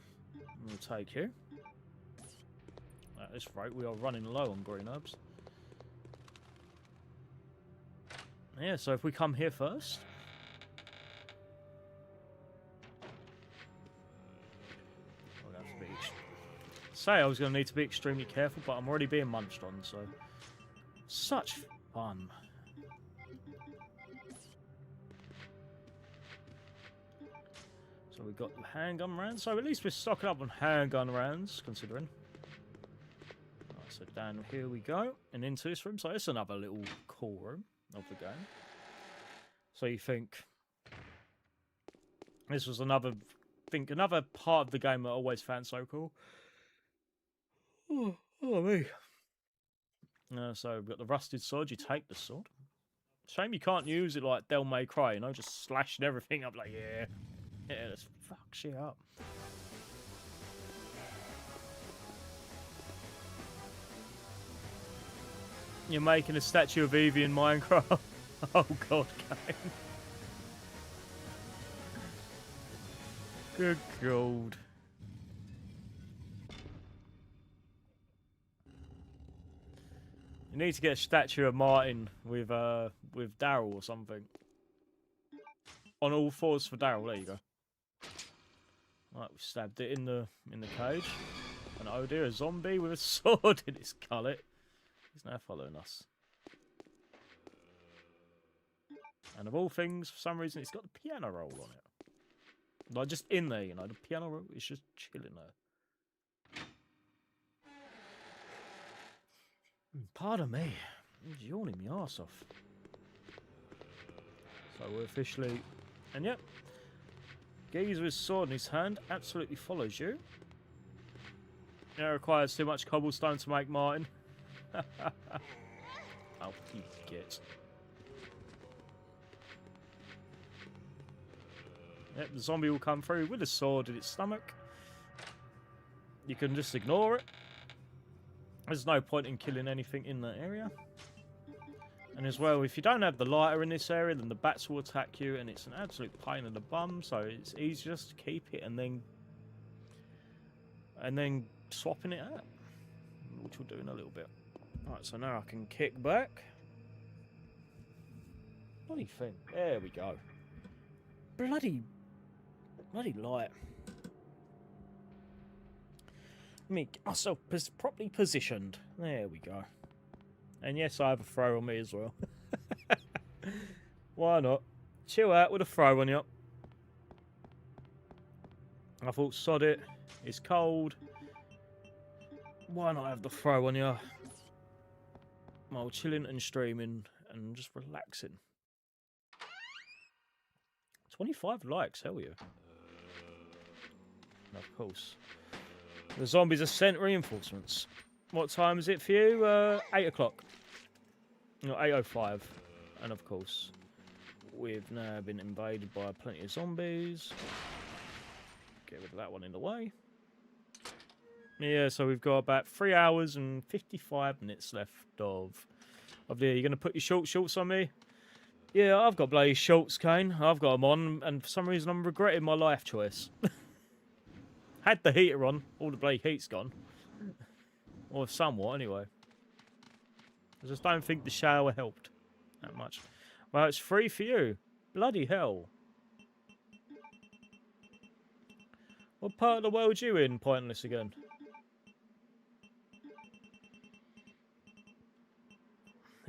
We'll take you. At this rate, we are running low on green herbs. Yeah, so if we come here first. I'll have to be say I was going to need to be extremely careful, but I'm already being munched on, so. Such fun. So we've got the handgun rounds. So at least we're stocking up on handgun rounds, considering. Right, so down here we go. And into this room. So it's another little cool room of the game. So you think this was another part of the game that I always found so cool. Oh me. So we've got the rusted sword. You take the sword. Shame you can't use it like Del May Cry, you know, just slashing everything up like, yeah. Yeah, let's fuck shit up. You're making a statue of Evie in Minecraft. Oh god, Kane. Good god. You need to get a statue of Martin with Daryl or something. On all fours for Daryl. There you go. Right, we stabbed it in the cage. And oh dear, a zombie with a sword in his gullet. He's now following us. And of all things, for some reason, it's got the piano roll on it. Like, just in there, you know, the piano roll is just chilling there. Pardon me. I'm yawning my arse off. So we're officially... And yep. Geezer with his sword in his hand absolutely follows you. It requires too much cobblestone to make Martin. Out you get. Yep, the zombie will come through with a sword in its stomach. You can just ignore it. There's no point in killing anything in that area. And as well, if you don't have the lighter in this area, then the bats will attack you, and it's an absolute pain in the bum. So it's easier just to keep it and then swapping it out, which we'll do in a little bit. Right, so now I can kick back. Bloody thing. There we go. Bloody light. Let me get myself properly positioned. There we go. And yes, I have a throw on me as well. Why not? Chill out with a throw on you. I thought, sod it. It's cold. Why not have the throw on you? While chilling and streaming and just relaxing. 25 likes, hell yeah. And of course. The zombies are sent reinforcements. What time is it for you? 8 o'clock. No, 8:05. And of course, we've now been invaded by plenty of zombies. Get rid of that one in the way. Yeah, so we've got about 3 hours and 55 minutes left of the... You're going to put your shorts on me? Yeah, I've got bloody shorts, Kane. I've got them on, and for some reason I'm regretting my life choice. Had the heater on. All the bloody heat's gone. Or somewhat, anyway. I just don't think the shower helped that much. Well, it's free for you. Bloody hell. What part of the world you in, Pointless, again?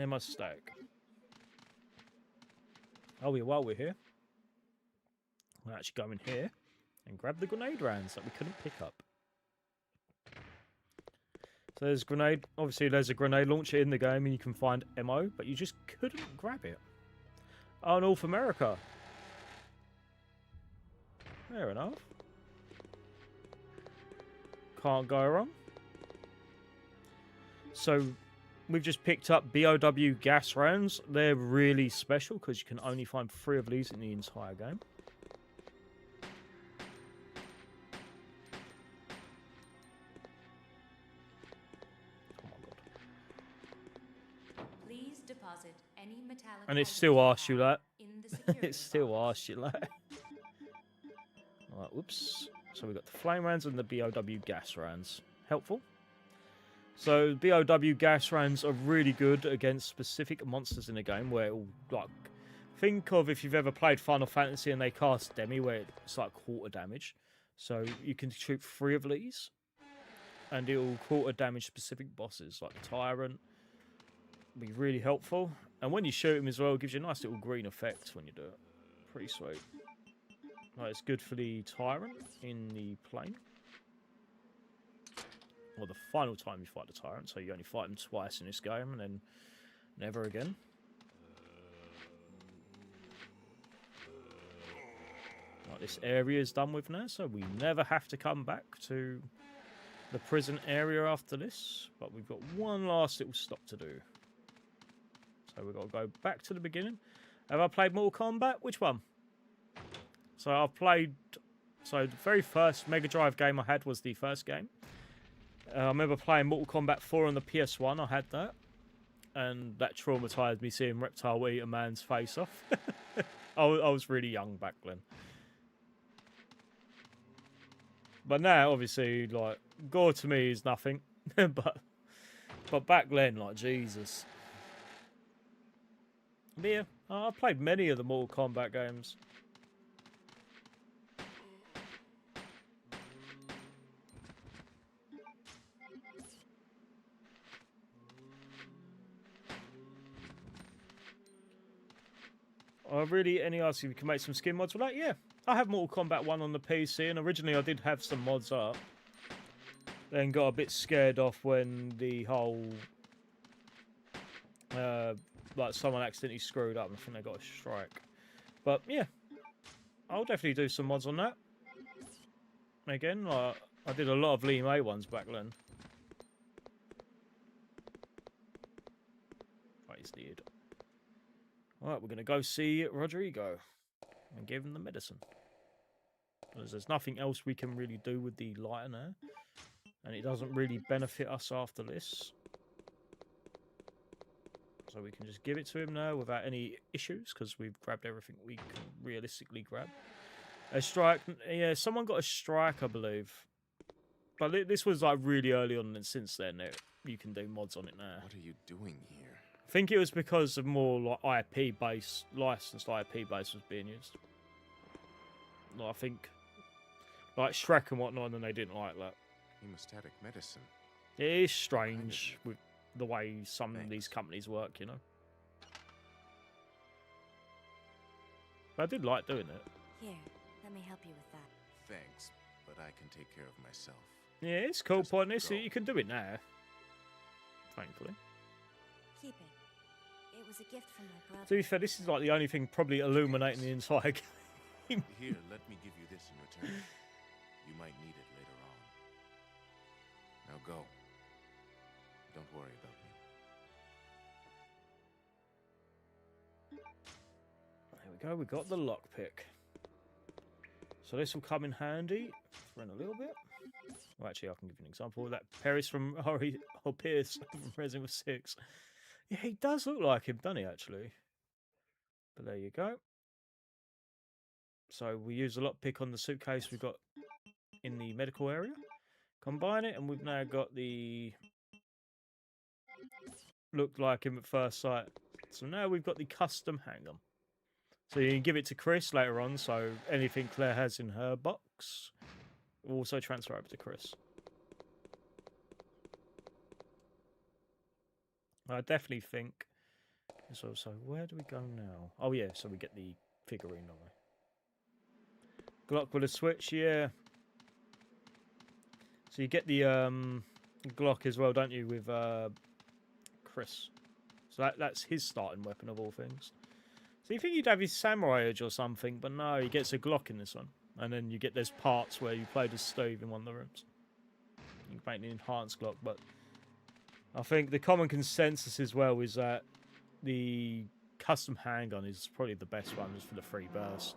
Ammo stack. Oh, yeah, while we're here, we'll actually go in here and grab the grenade rounds that we couldn't pick up. So there's grenade. Obviously, there's a grenade launcher in the game, and you can find ammo, but you just couldn't grab it. Oh, North America. Fair enough. Can't go wrong. So we've just picked up BOW gas rounds. They're really special because you can only find 3 of these in the entire game. Oh my god. Please deposit any metallic And it items still asks you that. in the security It still box. asks you that. Alright, whoops. So we've got the flame rounds and the BOW gas rounds. Helpful. So BOW gas rounds are really good against specific monsters in the game where it'll, like, think of if you've ever played Final Fantasy and they cast Demi where it's like quarter damage. So you can shoot 3 of these and it will quarter damage specific bosses like the Tyrant. Be really helpful. And when you shoot him as well, it gives you a nice little green effect when you do it. Pretty sweet. Right, it's good for the Tyrant in the plane. Or the final time you fight the Tyrant, so you only fight him twice in this game and then never again. Right, this area is done with now, so we never have to come back to the prison area after this. But we've got one last little stop to do. So we've got to go back to the beginning. Have I played Mortal Kombat? Which one? So I've played... So the very first Mega Drive game I had was the first game. I remember playing Mortal Kombat 4 on the PS1. I had that. And that traumatized me seeing Reptile eat a man's face off. I was really young back then. But now, obviously, like, gore to me is nothing. but back then, like, Jesus. But yeah, I've played many of the Mortal Kombat games. Really, any asking if you can make some skin mods for that? Yeah, I have Mortal Kombat 1 on the PC, and originally I did have some mods up. Then got a bit scared off when the whole... like, someone accidentally screwed up and I think they got a strike. But, yeah, I'll definitely do some mods on that. Again, like, I did a lot of Lee May ones back then. Right, he's dead. Alright, we're going to go see Rodrigo and give him the medicine. Because there's nothing else we can really do with the lighter now. And it doesn't really benefit us after this. So we can just give it to him now without any issues. Because we've grabbed everything we can realistically grab. A strike. Yeah, someone got a strike, I believe. But this was like really early on, and since then you can do mods on it now. What are you doing here? I think it was because of more like IP based, licensed IP base was being used. Like, I think like Shrek and whatnot, and they didn't like that. Hemostatic medicine. It is strange with the way some of these Thanks. companies work, you know. But I did like doing it. Here, let me help you with that. Thanks, but I can take care of myself. Yeah, it's cool. Just Point is, go. you can do it now. Thankfully. Keep it. It was a gift from my brother. To be fair, this is like the only thing probably illuminating the entire game. Here, let me give you this in return. You might need it later on. Now go. Don't worry about me. There we go, we got the lockpick. So this will come in handy for in a little bit. Well, actually, I can give you an example. That Paris from Pierce from Resident Evil 6. Yeah, he does look like him, doesn't he, actually? But there you go. So we use the lockpick on the suitcase we've got in the medical area. Combine it, and we've now got the... Looked like him at first sight. So now we've got the custom handgun. So you can give it to Chris later on, so anything Claire has in her box will also transfer over to Chris. I definitely think So where do we go now? Oh yeah, so we get the figurine, don't we? Glock with a switch, yeah. So you get the Glock as well, don't you, with Chris? So that's his starting weapon of all things. So you think you'd have his Samurai Edge or something, but no, he gets a Glock in this one. And then you get those parts where you played as Steve in one of the rooms. You can make an enhanced Glock, but I think the common consensus as well is that the custom handgun is probably the best one just for the free burst.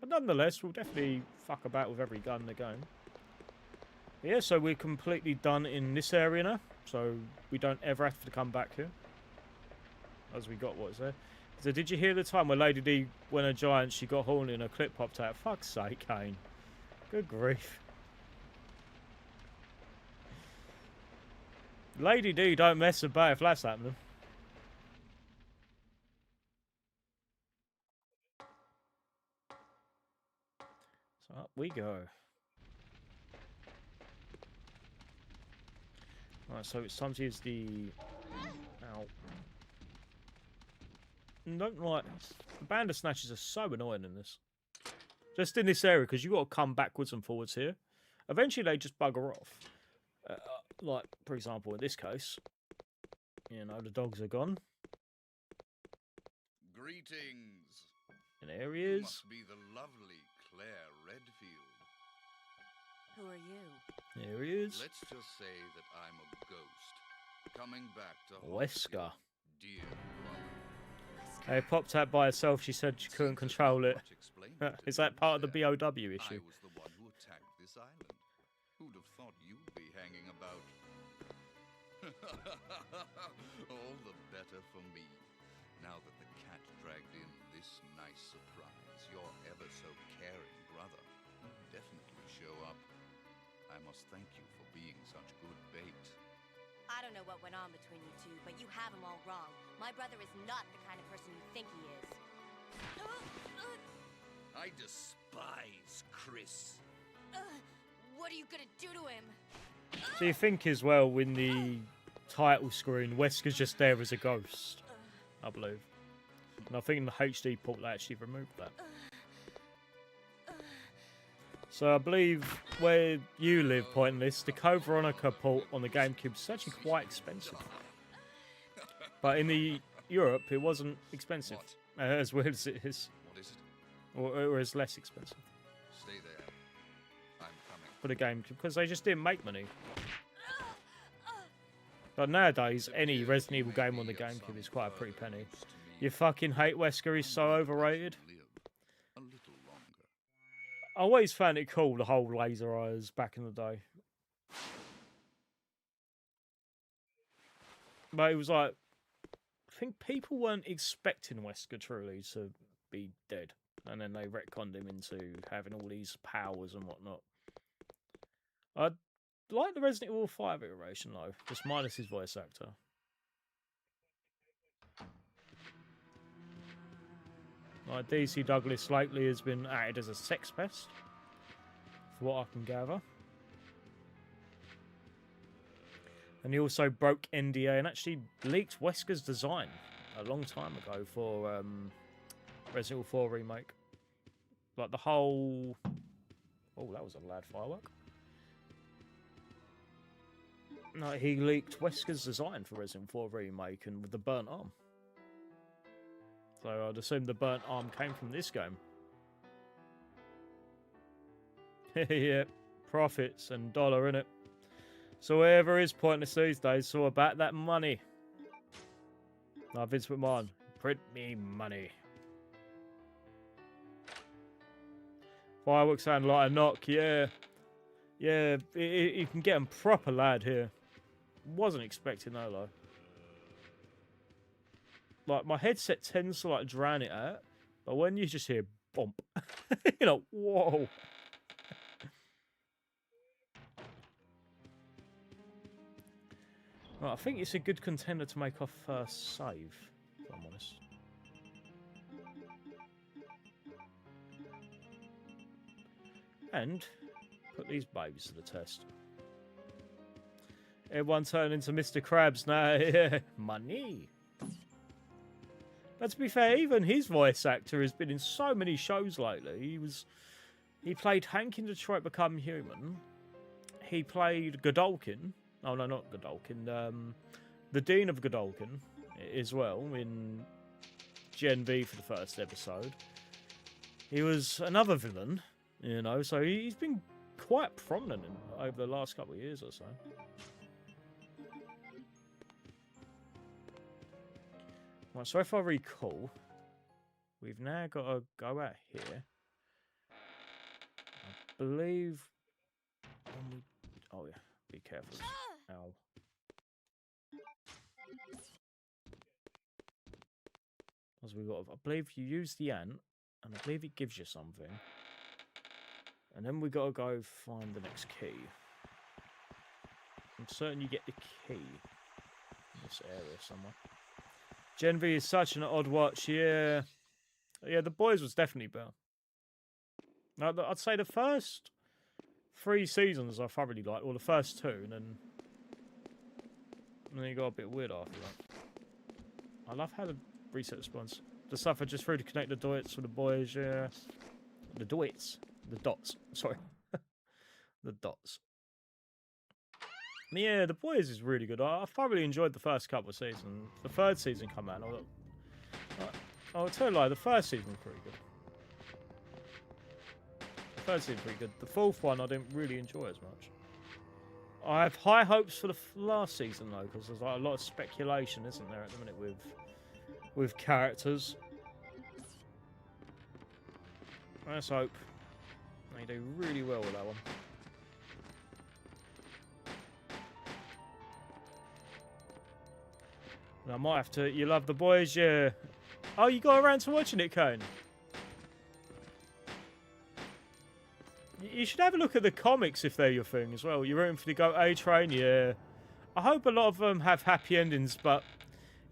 But nonetheless, we'll definitely fuck about with every gun in the game. Yeah, so we're completely done in this area now. So we don't ever have to come back here. As we got, what is there? So did you hear the time where Lady D went a giant, she got horny and a clip popped out? Fuck's sake, Kane. Good grief. Lady D don't mess about if that's happening. So up we go. Alright, so it's time to use the... Ow. Don't like... The Bandersnatchers are so annoying in this. Just in this area, because you've got to come backwards and forwards here. Eventually they just bugger off. Like, for example, in this case, you know, the dogs are gone. Greetings. And there he You is. must be the lovely Claire Redfield. Who are you? There he is. Let's just say that I'm a ghost coming back to haunt Wesker. your dear brother. Hey, popped out by herself. She said she couldn't Seems as control though it. much explained to Is that part of the be BOW I issue? was the one who attacked this island. Who'd have thought you'd be hanging about? All the better for me. Now that the cat dragged in this nice surprise, your ever so caring brother will definitely show up. I must thank you for being such good bait. I don't know what went on between you two, but you have him all wrong. My brother is not the kind of person you think he is. I despise Chris. What are you gonna do to him? So you think as well, in the title screen, Wesker's just there as a ghost, I believe. And I think in the HD port they actually removed that. So I believe where you live, Pointless, the Code Veronica port on the GameCube is actually quite expensive. But in the Europe, it wasn't expensive, What? as weird as it is, What is it? or as less expensive Stay there. I'm coming. for the GameCube because they just didn't make money. But nowadays, any Resident Evil game on the GameCube is quite a pretty penny. You fucking hate Wesker, he's so overrated. A little longer. I always found it cool, the whole laser eyes back in the day. But it was like, I think people weren't expecting Wesker truly to be dead. And then they retconned him into having all these powers and whatnot. I like the Resident Evil 5 iteration though, just minus his voice actor. Like DC Douglas lately has been acted as a sex pest, for what I can gather. And he also broke NDA and actually leaked Wesker's design a long time ago for Resident Evil 4 Remake. Like the whole... Oh, that was a loud firework. No, he leaked Wesker's design for Resident Evil 4 Remake and with the burnt arm. So I'd assume the burnt arm came from this game. Yeah, profits and dollar, innit? So whatever is Pointless these days, it's all about that money. Now Vince McMahon, print me money. Fireworks sound like a knock, yeah. Yeah, you can get them proper loud here. Wasn't expecting that though. Like, my headset tends to like drown it out, but when you just hear bump, you're like, whoa. Right, I think it's a good contender to make off first save, if I'm honest. And put these babies to the test. Everyone turned into Mr. Krabs now. Yeah. Money. But to be fair, even his voice actor has been in so many shows lately. He played Hank in Detroit Become Human. He played Godolkin. Oh no, not Godolkin. The Dean of Godolkin as well in Gen V for the first episode. He was another villain, you know, so he's been quite prominent over the last couple of years or so. Right, so if I recall, we've now got to go out here. I believe... Oh yeah, be careful. Ow. As we got, I believe you use the ant, and I believe it gives you something. And then we got to go find the next key. I'm certain you get the key in this area somewhere. Gen V is such an odd watch, yeah. Yeah, The Boys was definitely better. Now, I'd say the first 3 seasons I thoroughly liked, or the first 2, and then you got a bit weird after that. I love how the reset response. The stuff I just threw to connect the dots with The Boys, yeah. The dots. The dots. Sorry. The dots. Yeah, The Boys is really good. I thoroughly enjoyed the first couple of seasons. The 3rd season come out. I'll tell you a lie, the 1st season was pretty good. The 3rd season was pretty good. The 4th one I didn't really enjoy as much. I have high hopes for the last season though, because there's like a lot of speculation, isn't there, at the minute with characters. Let's hope they do really well with that one. And I might have to. You love The Boys, yeah. Oh, you got around to watching it, Cone? You should have a look at the comics if they're your thing as well. You're rooting for the Go A Train, yeah. I hope a lot of them have happy endings, but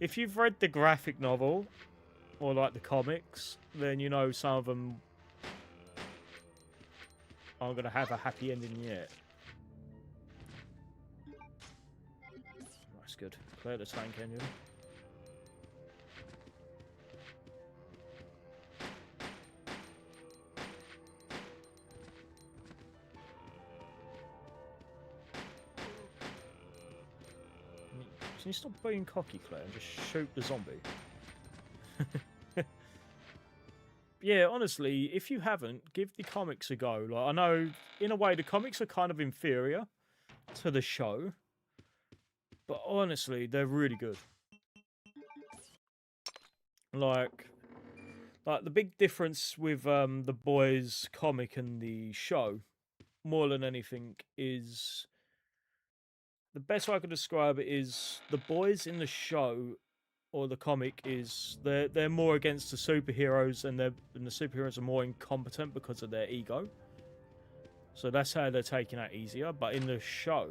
if you've read the graphic novel or like the comics, then you know some of them aren't going to have a happy ending yet. That's good. Clear the tank engine. Can you stop being cocky, Claire, and just shoot the zombie? Yeah, honestly, if you haven't, give the comics a go. Like, I know, in a way, the comics are kind of inferior to the show, but honestly, they're really good. Like the big difference with the Boys comic and the show, more than anything, is the best way I could describe it is the Boys in the show or the comic is they're more against the superheroes, and the superheroes are more incompetent because of their ego. So that's how they're taken out easier. But in the show,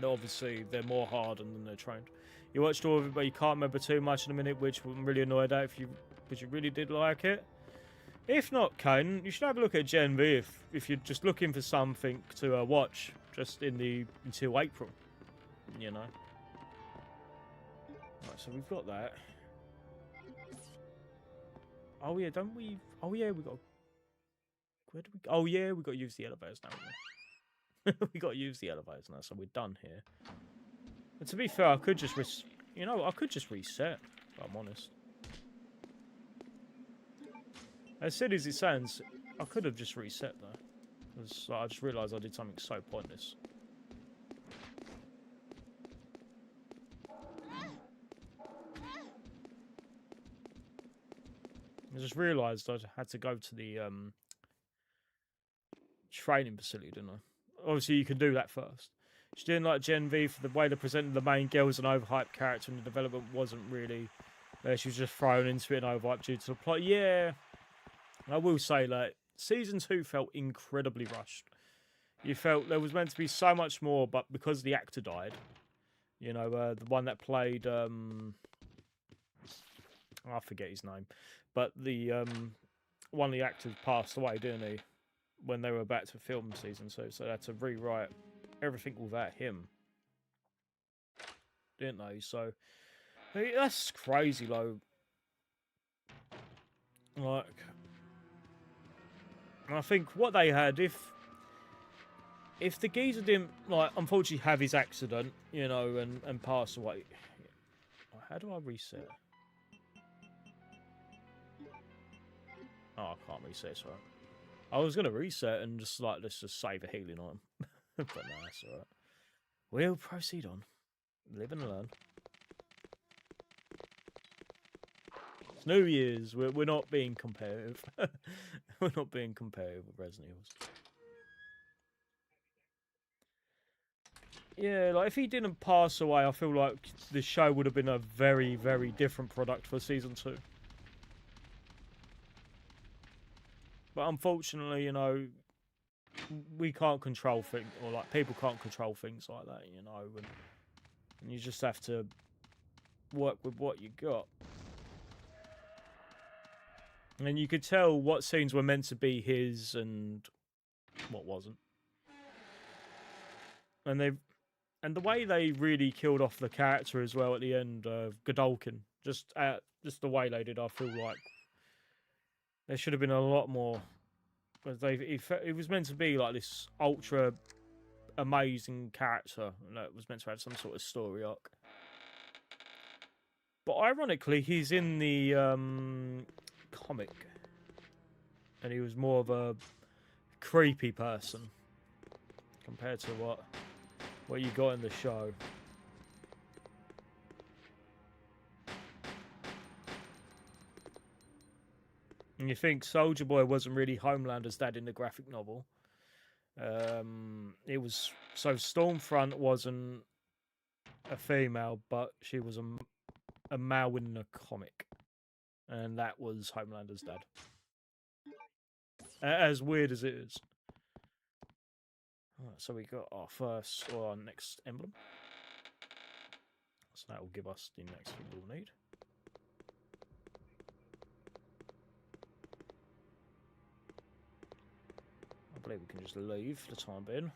they're more hardened than they're trained. You watched all of it, but you can't remember too much in a minute, which I'm really annoyed at because you really did like it. If not, Kane, you should have a look at Gen V if you're just looking for something to watch just until April, you know. Right, so we've got that. Oh yeah, don't we? Oh yeah, we got. Where do we? Oh yeah, we got to use the elevators now. We got to use the elevators now, so we're done here. And to be fair, I could just reset. If I'm honest. As silly as it sounds, I could have just reset though. Because I just realised I did something so pointless. I just realised I had to go to the training facility, didn't I? Obviously, you can do that first. She didn't like Gen V for the way they presented the main girl as an overhyped character, and the development wasn't really there. She was just thrown into it and overhyped due to the plot. Yeah, I will say, like, Season 2 felt incredibly rushed. You felt there was meant to be so much more, but because the actor died, you know, the one that played, I forget his name, but the one of the actors passed away, didn't he, when they were about to film Season 2, so they had to rewrite everything without him. didn't they? So that's crazy, though. Like, I think what they had, if the geezer didn't, like, unfortunately have his accident, you know, and pass away. How do I reset? Oh, I can't reset, it's alright. I was going to reset and just, like, let's just save a healing on him. But no, that's alright. We'll proceed on. Live and learn. It's New Year's. We're not being competitive. We're not being competitive with Resident Evil. Yeah, like if he didn't pass away, I feel like the show would have been a very, very different product for season 2. But unfortunately, you know, we can't control things, or like people can't control things like that, you know, and you just have to work with what you got. And you could tell what scenes were meant to be his and what wasn't. And the way they really killed off the character as well at the end of Godolkin, just the way they did, I feel like there should have been a lot more. Because it was meant to be like this ultra amazing character, and it was meant to have some sort of story arc. But ironically, he's in the comic, and he was more of a creepy person compared to what you got in the show. And you think Soldier Boy wasn't really Homelander's dad in the graphic novel. It was, so Stormfront wasn't a female, but she was a male in the comic. And that was Homelander's dad. As weird as it is. Right, so we got our first, or our next emblem. So that will give us the next thing we'll need. I believe we can just leave for the time being.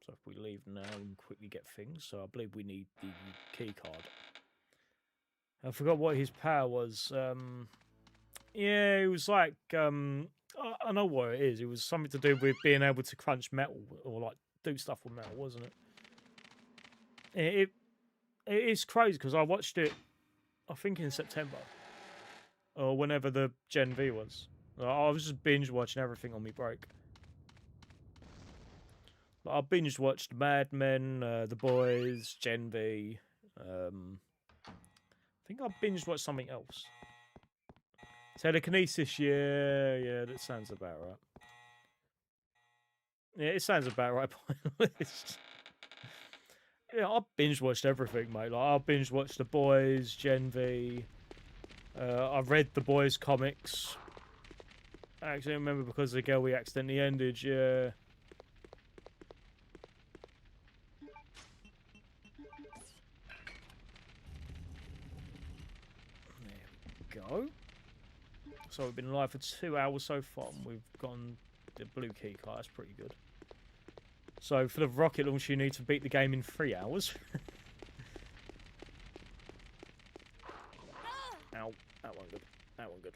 So if we leave now, we can quickly get things. So I believe we need the key card. I forgot what his power was. Yeah, it was like, I know what it is. It was something to do with being able to crunch metal, or like do stuff with metal, wasn't it? It is crazy because I watched it, I think in September, or whenever the Gen V was. I was just binge watching everything on my break. I binge watched Mad Men, The Boys, Gen V. I think I binge watched something else. Telekinesis, yeah, that sounds about right. Yeah, it sounds about right. Yeah, I binge watched everything, mate. Like I binge watched The Boys, Gen V. I read The Boys comics. I actually remember because the girl we accidentally ended. Yeah. There we go. So we've been live for 2 hours so far, and we've gotten the blue key card. That's pretty good. So for the rocket launch, you need to beat the game in 3 hours. Ow, that one good. That one good.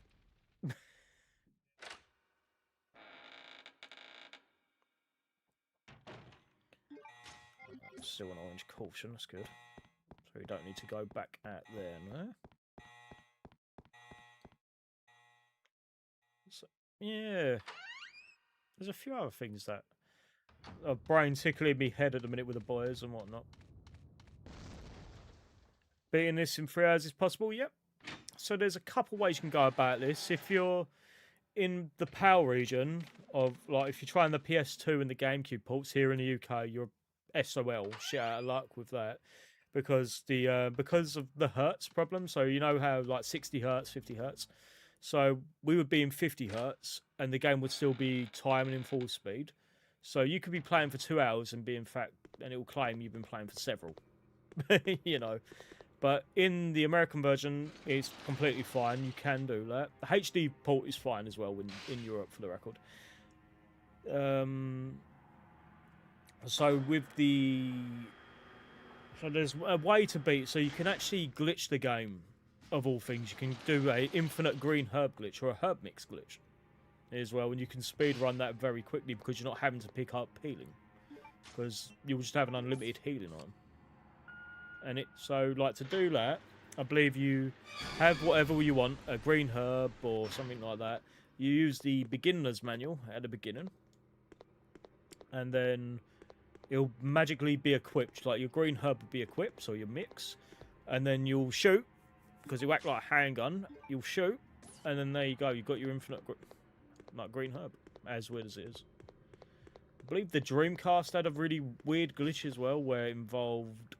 Still an orange caution, that's good. So we don't need to go back at there, no? So, yeah. There's a few other things that are brain tickling me head at the minute with the boys and whatnot. Beating this in 3 hours is possible, yep. So there's a couple ways you can go about this. If you're in the PAL region of, like, if you're trying the PS2 and the GameCube ports here in the UK, you're SOL, shit out of luck with that. Because of the hertz problem. So you know how like 60 hertz, 50 hertz. So we would be in 50 hertz and the game would still be timing in full speed. So you could be playing for 2 hours and and it will claim you've been playing for several. You know. But in the American version, it's completely fine. You can do that. The HD port is fine as well in Europe, for the record. So with the So there's a way to beat, so you can actually glitch the game, of all things. You can do a infinite green herb glitch or a herb mix glitch as well, and you can speed run that very quickly because you're not having to pick up healing, because you'll just have an unlimited healing on. And it, so like to do that, I believe you have whatever you want, a green herb or something like that. You use the beginner's manual at the beginning, and then it'll magically be equipped. Like your green herb will be equipped, or your mix, and then you'll shoot because you act like a handgun. You'll shoot, and then there you go. You've got your infinite like green herb. As weird as it is, I believe the Dreamcast had a really weird glitch as well, where it involved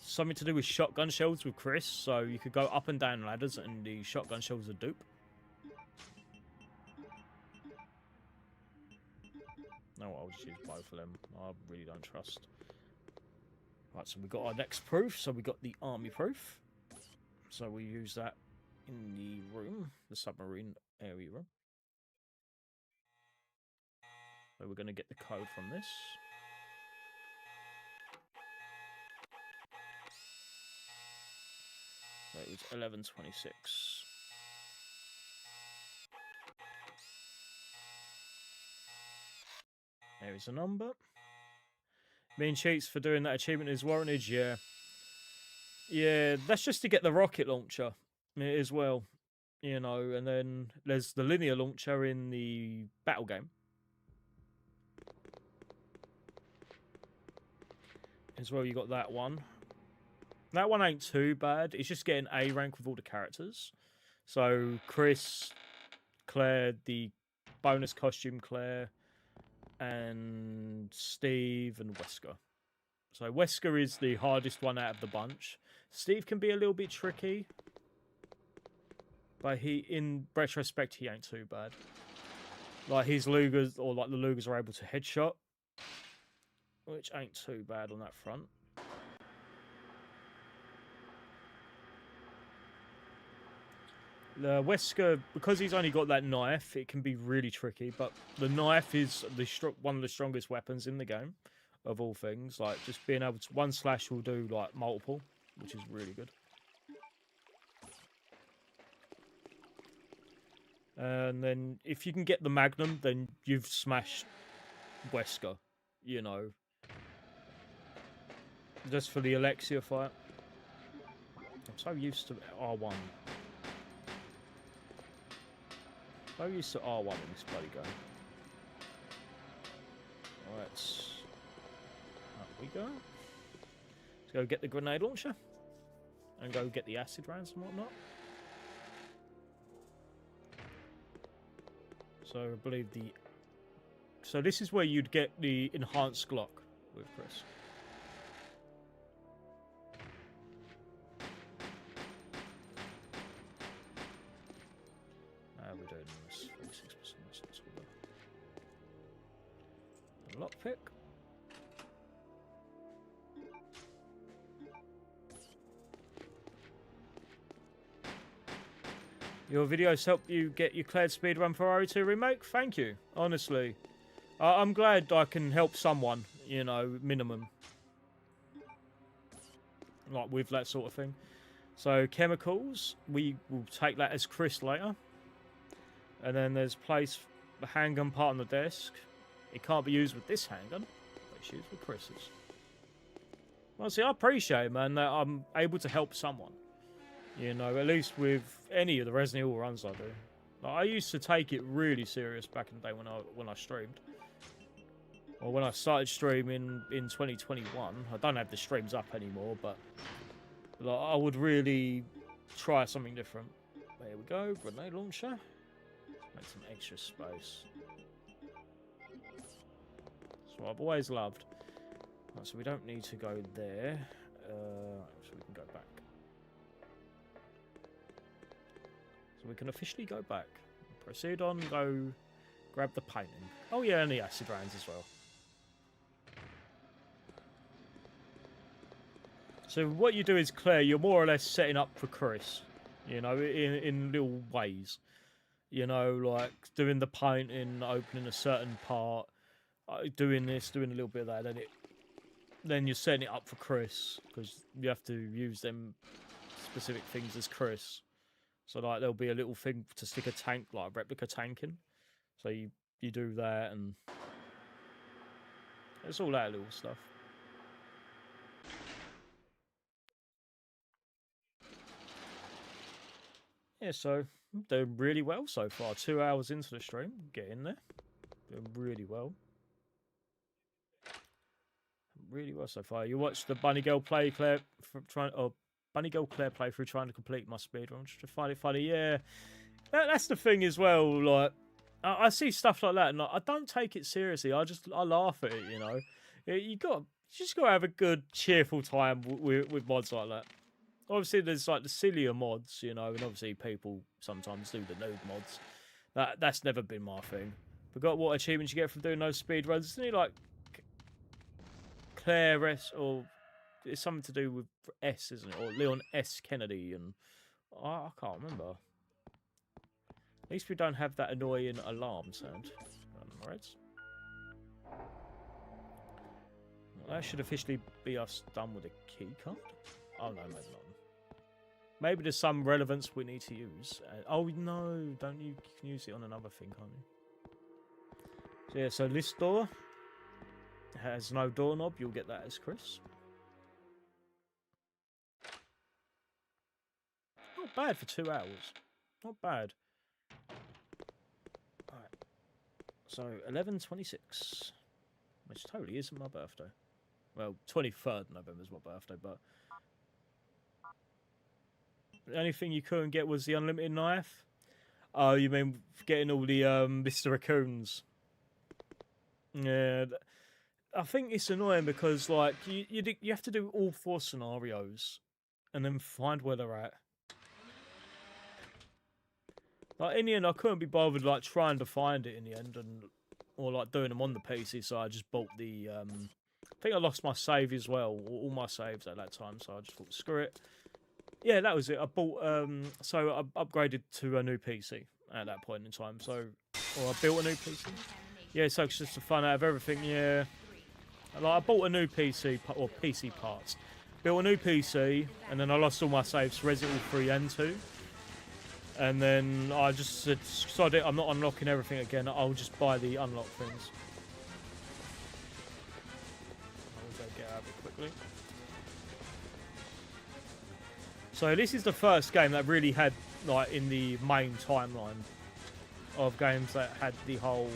something to do with shotgun shells with Chris. So you could go up and down ladders, and the shotgun shells are dupe. No, I'll just use both of them. I really don't trust. Right, so we got our next proof. So we got the army proof. So we use that in the room, the submarine area room. So we're going to get the code from this. So it was 1126. There is a number. Mean cheats for doing that achievement is warranted, yeah. Yeah, that's just to get the rocket launcher as well, you know, and then there's the linear launcher in the battle game. As well, you got that one. That one ain't too bad. It's just getting A rank with all the characters. So, Chris, Claire, the bonus costume Claire, and Steve and Wesker. So Wesker is the hardest one out of the bunch. Steve can be a little bit tricky, but in retrospect, he ain't too bad. Like his Lugers, or like the Lugers are able to headshot, which ain't too bad on that front. The Wesker, because he's only got that knife, it can be really tricky. But the knife is one of the strongest weapons in the game, of all things. Like just being able to one slash will do like multiple, which is really good. And then if you can get the Magnum, then you've smashed Wesker. You know, just for the Alexia fight. I'm so used to R1. So used to R1 in this bloody game. Alright. Up we go. Let's go get the grenade launcher. And go get the acid rounds and whatnot. So I believe the... So this is where you'd get the enhanced Glock with Chris. We're doing this 46%. That's not too bad. Lockpick. Your videos help you get your cleared speedrun for RE2 Remake? Thank you, honestly. I'm glad I can help someone, you know, minimum. Like with that sort of thing. So, chemicals, we will take that as Chris later. And then there's the handgun part on the desk. It can't be used with this handgun, but it's used with Chris's. Well, see, I appreciate, man, that I'm able to help someone. You know, at least with any of the Resident Evil runs I do. Like, I used to take it really serious back in the day when I streamed. Or when I started streaming in 2021. I don't have the streams up anymore, but like, I would really try something different. There we go, grenade launcher. Make some extra space. That's what I've always loved. Right, so we don't need to go there. So we can go back. So we can officially go back. Proceed on, go grab the painting. Oh yeah, and the acid rounds as well. So what you do is, Claire, you're more or less setting up for Chris. You know, in little ways. You know, like doing the painting, opening a certain part, doing this, doing a little bit of that, and then you're setting it up for Chris because you have to use them specific things as Chris. So like there'll be a little thing to stick a tank, like a replica tank in. So you do that, and it's all that little stuff. Yeah, so doing really well so far. 2 hours into the stream, getting there. Doing really well. Really well so far. You watched the Bunny Girl play Claire Bunny Girl Claire playthrough trying to complete my speedrun. Just to find it funny. Yeah, that's the thing as well. Like I see stuff like that, and I don't take it seriously. I laugh at it. You know, you just got to have a good, cheerful time with mods like that. Obviously, there's like the sillier mods, you know, and obviously people sometimes do the nude mods. That's never been my thing. Forgot what achievements you get from doing those speed runs. Isn't it like Claire S, or it's something to do with S, isn't it? Or Leon S. Kennedy, and I can't remember. At least we don't have that annoying alarm sound. Right. Well, that should officially be us done with a key card. Oh no, maybe not. Maybe there's some relevance we need to use. Oh no, don't you can use it on another thing, can't you? So yeah, so this door has no doorknob. You'll get that as Chris. Not bad for 2 hours. Not bad. Alright. So 11:26, which totally isn't my birthday. Well, 23rd November is my birthday, but the only thing you couldn't get was the unlimited knife. Oh, you mean getting all the Mr. Raccoons? Yeah, I think it's annoying because like you have to do all 4 scenarios and then find where they're at. Like in the end, I couldn't be bothered like trying to find it in the end, or like doing them on the PC. So I just bought the. I think I lost my save as well, all my saves at that time. So I just thought, screw it. Yeah, that was it. I bought. So I upgraded to a new PC at that point in time. So, or I built a new PC. Yeah, so it's just the fun out of everything. Yeah, like I bought a new PC or PC parts. Built a new PC, and then I lost all my saves for Resident Evil 3 and 2. And then I just decided I'm not unlocking everything again. I'll just buy the unlock things. I'll get out of it quickly. So this is the first game that really had, like, in the main timeline of games that had the whole,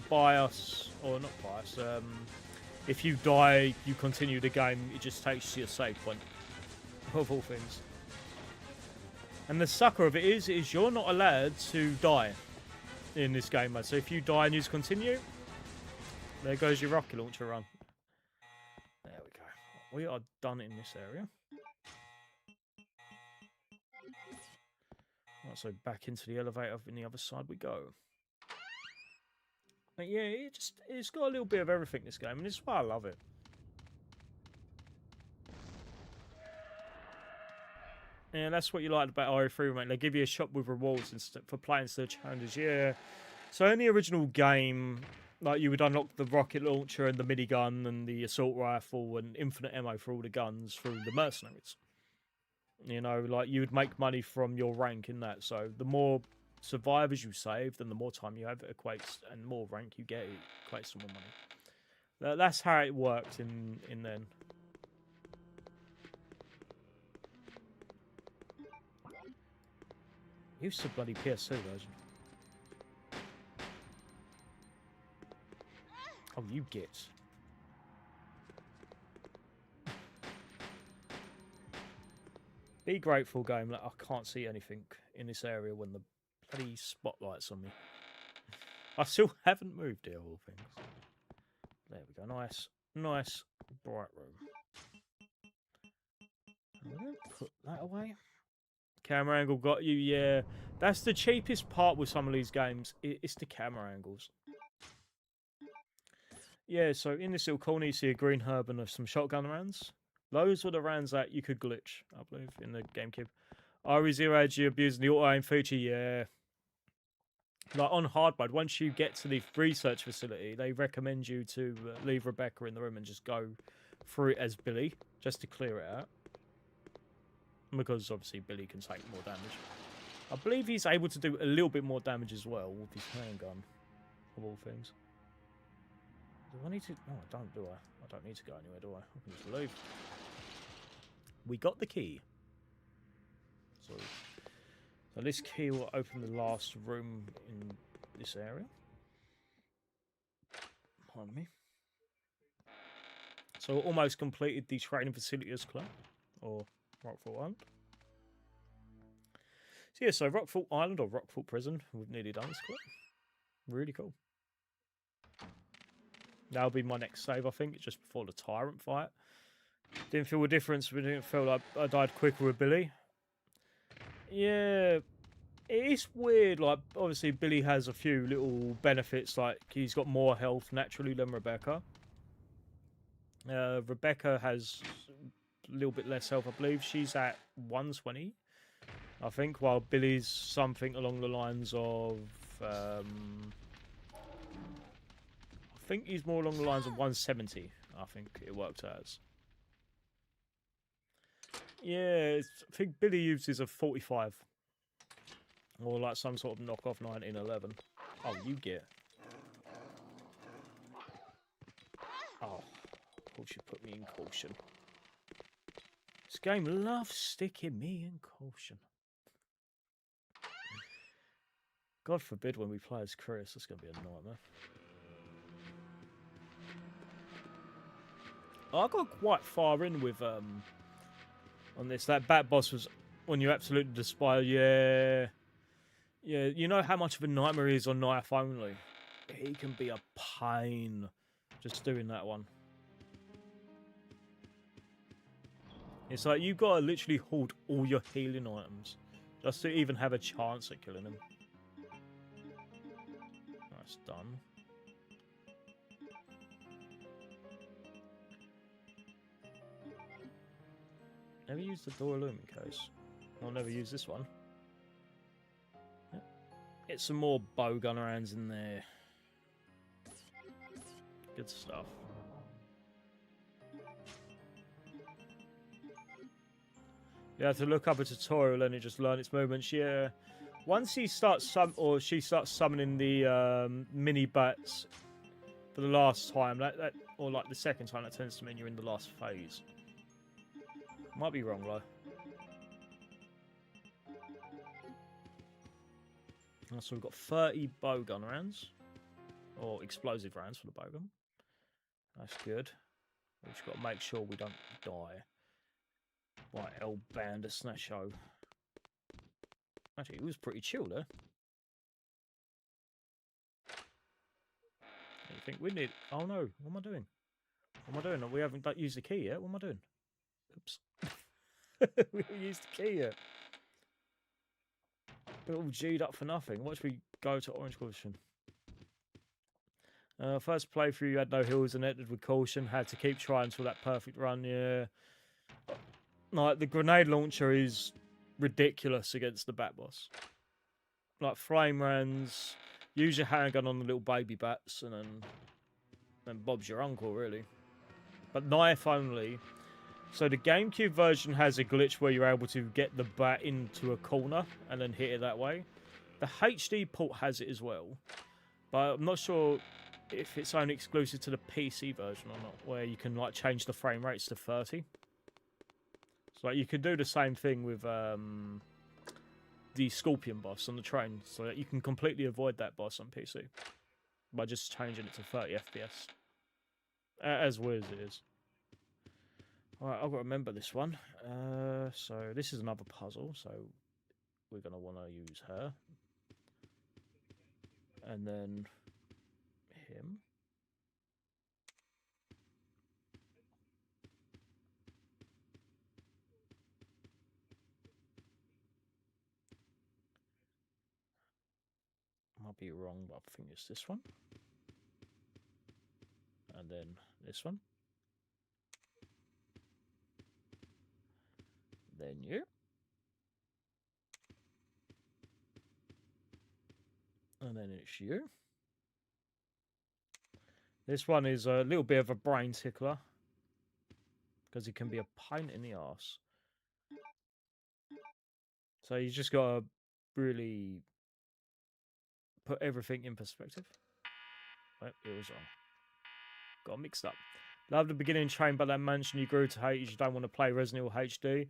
bias, or not bias, if you die, you continue the game, it just takes you to your save point, of all things. And the sucker of it is you're not allowed to die in this game mode. So if you die and you just continue, there goes your rocket launcher run. There we go. We are done in this area. Right, so back into the elevator in the other side we go. But yeah, it's got a little bit of everything, this game, and this is why I love it. Yeah, that's what you like about RE3 Remake. They give you a shop with rewards for playing instead of challenges. Yeah. So in the original game, like you would unlock the rocket launcher and the minigun and the assault rifle and infinite ammo for all the guns through the mercenaries. You know, like you would make money from your rank in that. So the more survivors you saved and the more time you have, it equates, and the more rank you get, it equates to more money. That's how it worked in then. Use the bloody PS2 version. Oh, you get. Be grateful, game, that I can't see anything in this area when the bloody spotlight's on me. I still haven't moved here, all things. There we go. Nice, bright room. I'm going to put that away. Camera angle got you, yeah. That's the cheapest part with some of these games. It's the camera angles. Yeah, so in this little corner, you see a green herb and some shotgun rounds. Those were the rounds that you could glitch, I believe, in the GameCube. RE0 actually abusing the auto-aim feature, yeah. Like on hard mode, once you get to the research facility, they recommend you to leave Rebecca in the room and just go through it as Billy, just to clear it out. Because obviously Billy can take more damage. I believe he's able to do a little bit more damage as well with his handgun, of all things. Do I need to... No, I don't, do I? I don't need to go anywhere, do I? I can just leave. We got the key. So this key will open the last room in this area. Pardon me. So almost completed the training facility as club, or Rockfort Island. So yeah, so Rockfort Island or Rockfort Prison, we've nearly done this club. Really cool. That'll be my next save, I think, just before the Tyrant fight. Didn't feel a difference. We didn't feel like I died quicker with Billy. Yeah, it's weird. Like, obviously, Billy has a few little benefits. Like, he's got more health naturally than Rebecca. Rebecca has a little bit less health, I believe. She's at 120, I think, while Billy's something along the lines of... I think he's more along the lines of 170, I think it worked as. Yeah, I think Billy uses a 45. Or like some sort of knockoff 1911. Oh, you get. Oh, of course you put me in caution. This game loves sticking me in caution. God forbid when we play as Chris, that's going to be a nightmare. I got quite far in with on this. That bat boss was when you absolutely despise. Yeah, you know how much of a nightmare he is on knife only. He can be a pain just doing that one. It's like you've got to literally hold all your healing items just to even have a chance at killing him. That's done. Never used the door illumin case. I'll never use this one. Yep. Get some more bow gunner hands in there. Good stuff. You have to look up a tutorial and it just learn its movements. Yeah. Once he starts she starts summoning the mini bats for the last time, or like the second time, that tends to mean you're in the last phase. Might be wrong though. So we've got 30 bowgun rounds, or explosive rounds for the bowgun. That's good. We've just got to make sure we don't die. Right, El Bandersnatcho. Actually, it was pretty chill there. I think we need... Oh no, what am I doing? What am I doing? We haven't used the key yet. What am I doing? Oops. We haven't used the key yet. We're all G'd up for nothing. Watch me go to Orange Caution. First playthrough, you had no hills and entered with caution. Had to keep trying until that perfect run, yeah. Like, the grenade launcher is ridiculous against the bat boss. Like, flame runs, use your handgun on the little baby bats, and then Bob's your uncle, really. But knife only. So the GameCube version has a glitch where you're able to get the bat into a corner and then hit it that way. The HD port has it as well, but I'm not sure if it's only exclusive to the PC version or not, where you can like change the frame rates to 30. So like, you can do the same thing with the Scorpion boss on the train, so that you can completely avoid that boss on PC by just changing it to 30 FPS. As weird as it is. Alright, I've got to remember this one. So this is another puzzle, so we're going to want to use her. And then him. Might be wrong, but I think it's this one. And then this one. Then you. And then it's you. This one is a little bit of a brain tickler. because he can be a pain in the arse. So you just got to really put everything in perspective. Oh, it was wrong. Got mixed up. Love the beginning train, but that mansion you grew to hate is you don't want to play Resident Evil HD.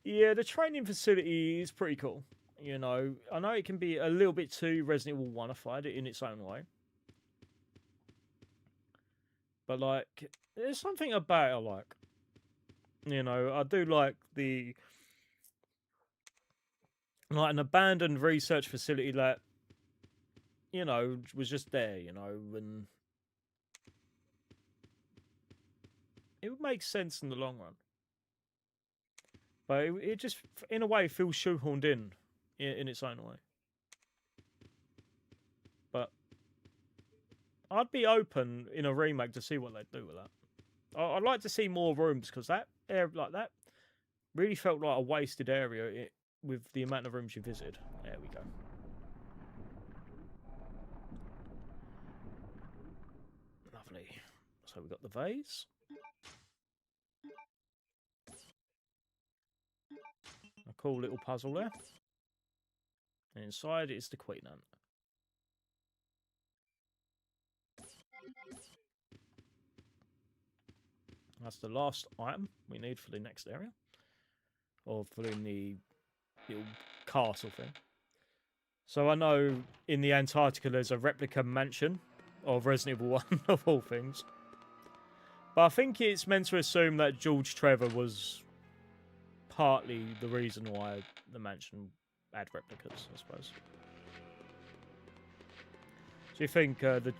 Yeah, the training facility is pretty cool. You know, I know it can be a little bit too Resident Evil 1-ified in its own way. But, like, there's something about it I like. You know, I do like the... Like, an abandoned research facility that, you know, was just there, you know, and... It would make sense in the long run. But it just, in a way, feels shoehorned in its own way. But I'd be open in a remake to see what they do with that. I'd like to see more rooms because that area like that really felt like a wasted area with the amount of rooms you visited. There we go. Lovely. So we got the vase. A cool little puzzle there. And inside is the Queen Ant. That's the last item we need for the next area. Or for the little castle thing. So I know in the Antarctica there's a replica mansion of Resident Evil 1 of all things. But I think it's meant to assume that George Trevor was partly the reason why the mansion had replicas, I suppose. Do you think the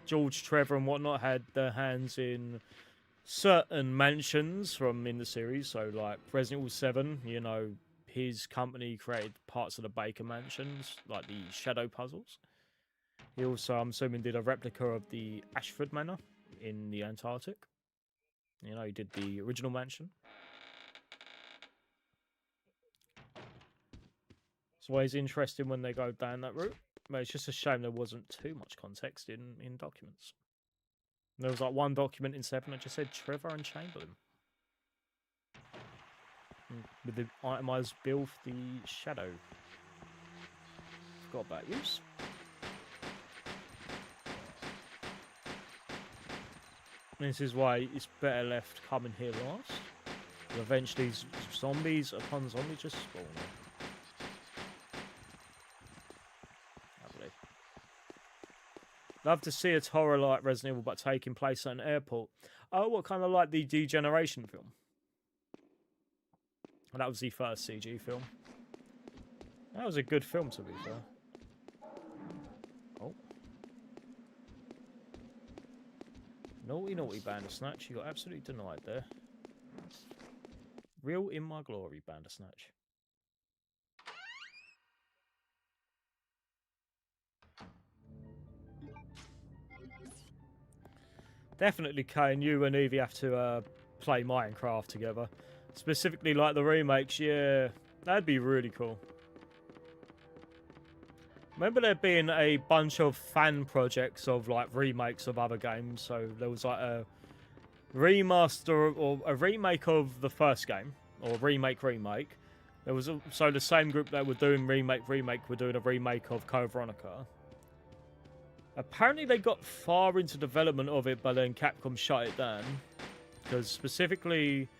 George Trevor and whatnot had their hands in certain mansions from in the series? So like Resident Evil 7, you know, his company created parts of the Baker mansions, like the shadow puzzles. He also, I'm assuming, did a replica of the Ashford Manor in the Antarctic. You know, he did the original mansion. It's always interesting when they go down that route. But it's just a shame there wasn't too much context in documents. There was like one document in 7 that just said Trevor and Chamberlain. With the itemised bill for the shadow. Forgot about use. This is why it's better left coming here last. Eventually zombies upon zombies just spawn. Lovely. Love to see a horror like Resident Evil but taking place at an airport. Oh, what kind of like the Degeneration film? That was the first CG film. That was a good film, to be fair. Oh. Naughty, naughty Bandersnatch. You got absolutely denied there. Real in my glory, Bandersnatch. Definitely, Kane, you and Evie have to play Minecraft together. Specifically like the remakes, yeah. That'd be really cool. Remember there being a bunch of fan projects of like remakes of other games. So there was like a remaster or a remake of the first game. Or remake. There was so the same group that were doing remake were doing a remake of Code Veronica. Apparently they got far into development of it, but then Capcom shut it down. Because specifically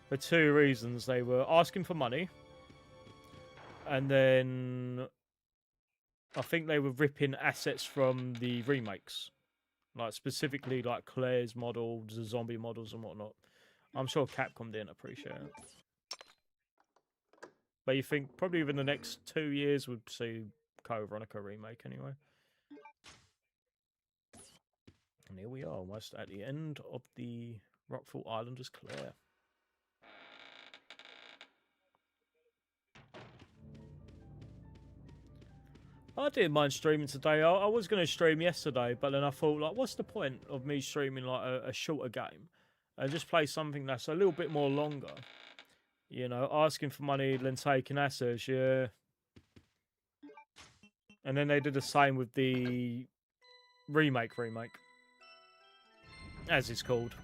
for 2 reasons. They were asking for money. And then I think they were ripping assets from the remakes. Like specifically like Claire's model, the zombie models and whatnot. I'm sure Capcom didn't appreciate it. But you think probably within the next 2 years we'd see Code Veronica remake anyway. And here we are, almost at the end of the Rockfall Islanders Claire. I didn't mind streaming today. I was going to stream yesterday, but then I thought, like, what's the point of me streaming like a shorter game and just play something that's a little bit more longer? You know, asking for money, then taking assets, yeah. And then they did the same with the remake, as it's called.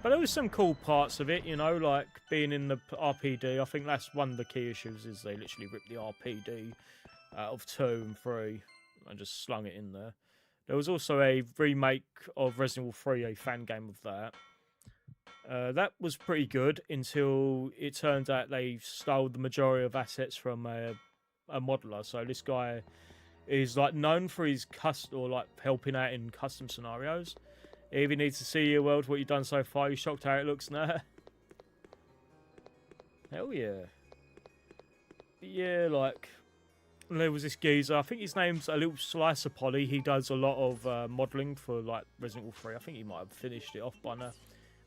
But there was some cool parts of it, you know, like being in the RPD. I think that's one of the key issues is they literally ripped the RPD out of 2 and 3 and just slung it in there. There was also a remake of Resident Evil 3, a fan game of that. That was pretty good until it turned out they stole the majority of assets from a modeler. So this guy is like known for his helping out in custom scenarios. He even needs to see your world, what you've done so far. You shocked how it looks now? Hell yeah. Yeah, like there was this geezer. I think his name's a little slice of Polly. He does a lot of modelling for like Resident Evil 3. I think he might have finished it off by now.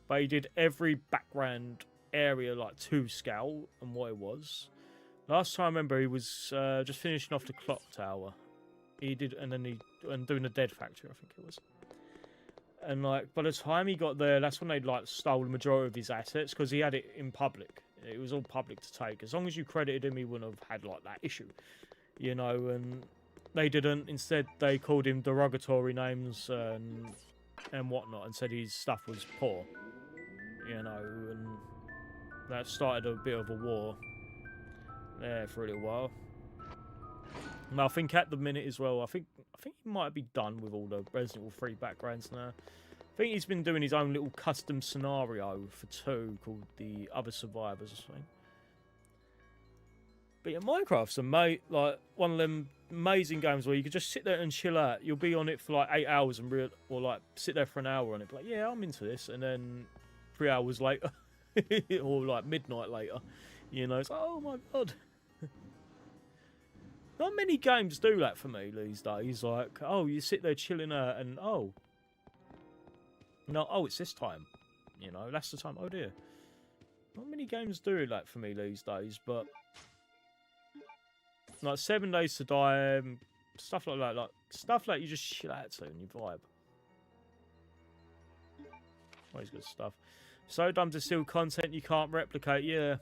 But he did every background area like to scale and what it was. Last time I remember he was just finishing off the clock tower. He did, and then doing the Dead Factory, I think it was. And like by the time he got there, that's when they like stole the majority of his assets because he had it in public. It was all public to take. As long as you credited him, he wouldn't have had like that issue, you know. And they didn't. Instead, they called him derogatory names and whatnot, and said his stuff was poor, you know. And that started a bit of a war there for a little while. And I think at the minute as well, I think he might be done with all the Resident Evil 3 backgrounds now. I think he's been doing his own little custom scenario for 2 called The Other Survivors or something. But yeah, Minecraft's like one of them amazing games where you could just sit there and chill out. You'll be on it for like 8 hours or like sit there for an hour on it. Like, yeah, I'm into this. And then 3 hours later, or like midnight later, you know, it's like, oh my god. Not many games do that for me these days. Like, oh, you sit there chilling out and, oh, it's this time. You know, that's the time. Oh, dear. Not many games do that for me these days, but like 7 Days to Die, stuff like that. Like, stuff like you just chill out to and you vibe. Always good stuff. So dumb to steal content you can't replicate, yeah.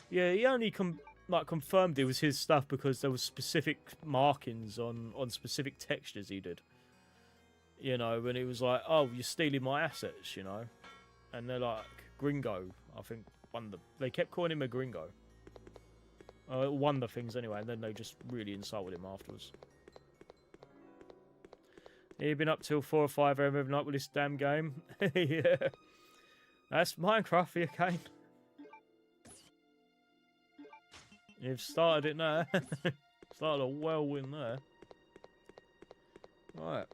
Yeah, he only confirmed it was his stuff because there was specific markings on specific textures he did. You know, and it was like, oh, you're stealing my assets, you know. And they're like, Gringo, I think they kept calling him a Gringo. One of the things anyway, and then they just really insulted him afterwards. He'd been up till 4 or 5 every night with this damn game. Yeah. That's Minecraft for you, Kane. You've started it now. Started a whirlwind there. Right.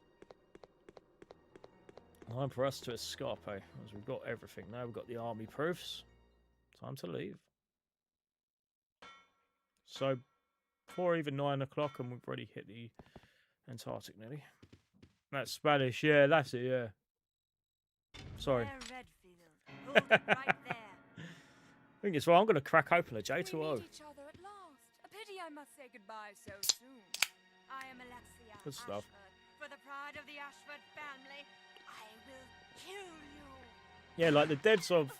Time for us to escape, as we've got everything now. We've got the army proofs. Time to leave. So, 4 even 9 o'clock, and we've already hit the Antarctic nearly. That's Spanish, yeah, that's it, yeah. Sorry. Hold it right there. I think it's right. I'm going to crack open a J2O. We meet each other at last. A pity I must say goodbye so soon. I am Alexia Good stuff. Ashford. For the pride of the Ashford family, I will kill you. Yeah, like the devs of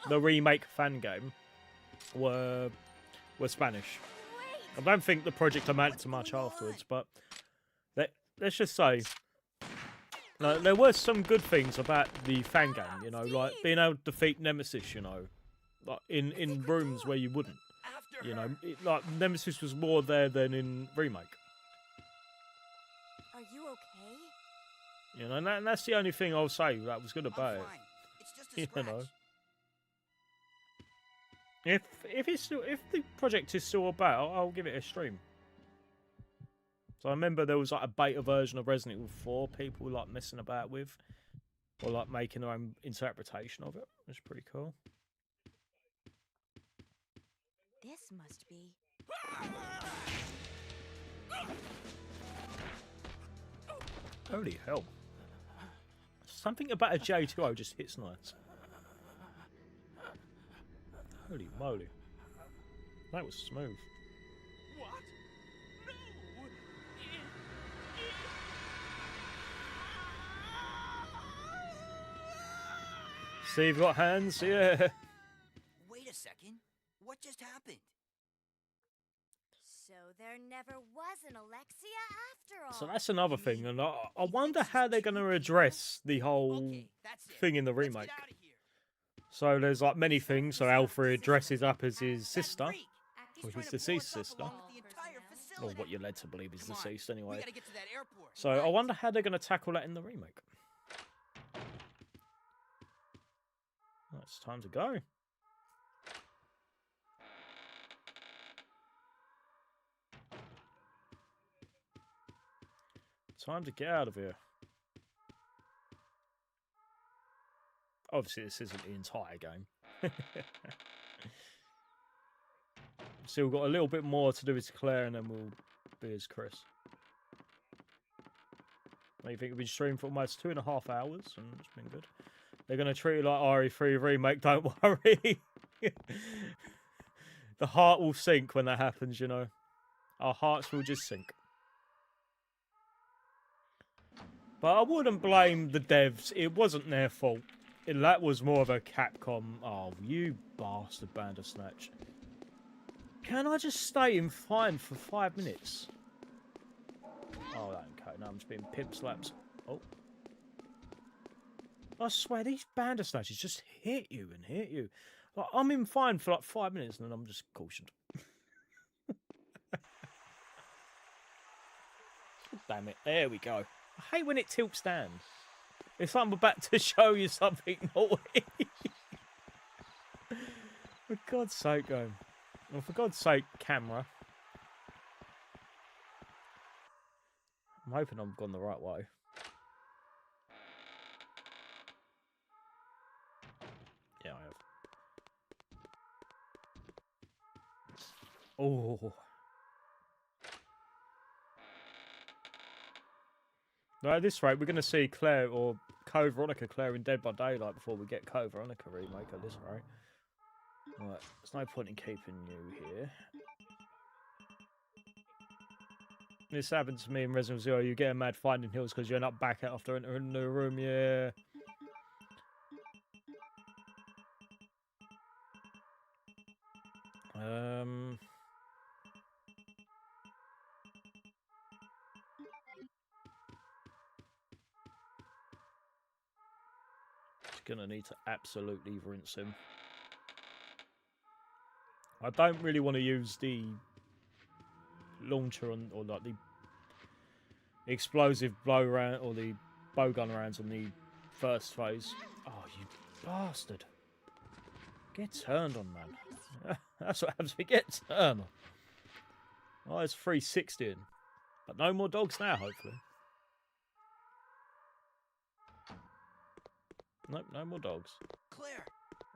the remake fan game were Spanish. I don't think the project amounted to much afterwards, but let's just say there were some good things about the fan game, you know, like being able to defeat Nemesis, you know, like in rooms where you wouldn't, you know, like Nemesis was more there than in remake. Are you okay? You know, and that's the only thing I'll say that was good about it. It's just a You scratch. know. If the project is still about, I'll give it a stream. So I remember there was like a beta version of Resident Evil 4 people were like messing about with, or like making their own interpretation of it. It's pretty cool. This must be. Holy hell! Something about a J2O just hits nice. Holy moly. That was smooth. What? No! See, you've got hands, yeah. Wait a second. What just happened? So there never was an Alexia after all. So that's another thing, and I wonder how they're going to address the whole thing in the remake. So there's like many things. So Alfred dresses up as his sister, or his deceased sister, or what you're led to believe is deceased anyway. So I wonder how they're going to tackle that in the remake. Well, it's time to go. Time to get out of here. Obviously, this isn't the entire game. Still got a little bit more to do with Claire, and then we'll be as Chris. I think we've been streaming for almost 2.5 hours, and it's been good. They're going to treat it like RE3 Remake, don't worry. The heart will sink when that happens, you know. Our hearts will just sink. But I wouldn't blame the devs. It wasn't their fault. That was more of a Capcom. Oh, you bastard Bandersnatch. Can I just stay in fine for 5 minutes? Oh, that ain't okay. No, I'm just being pimp slaps. Oh. I swear, these Bandersnatches just hit you and hit you. Like, I'm in fine for like 5 minutes and then I'm just cautioned. Damn it. There we go. I hate when it tilts down. If I'm about to show you something naughty. For God's sake, go. Well, for God's sake, camera. I'm hoping I've gone the right way. Yeah, I have. Oh. No, at this rate, we're going to see Claire or Veronica Claire in Dead by Daylight before we get Veronica remake at this rate. Right, there's no point in keeping you here. This happened to me in Resident Evil 0. You get a mad finding hills because you end up back after entering the room, yeah. Gonna need to absolutely rinse him. I don't really want to use the launcher on, or like the explosive blow round or the bowgun rounds on the first phase. Oh, you bastard! Get turned on, man. That's what happens. We get turned on. Oh, it's 360, but no more dogs now. Hopefully. Nope, no more dogs. Claire.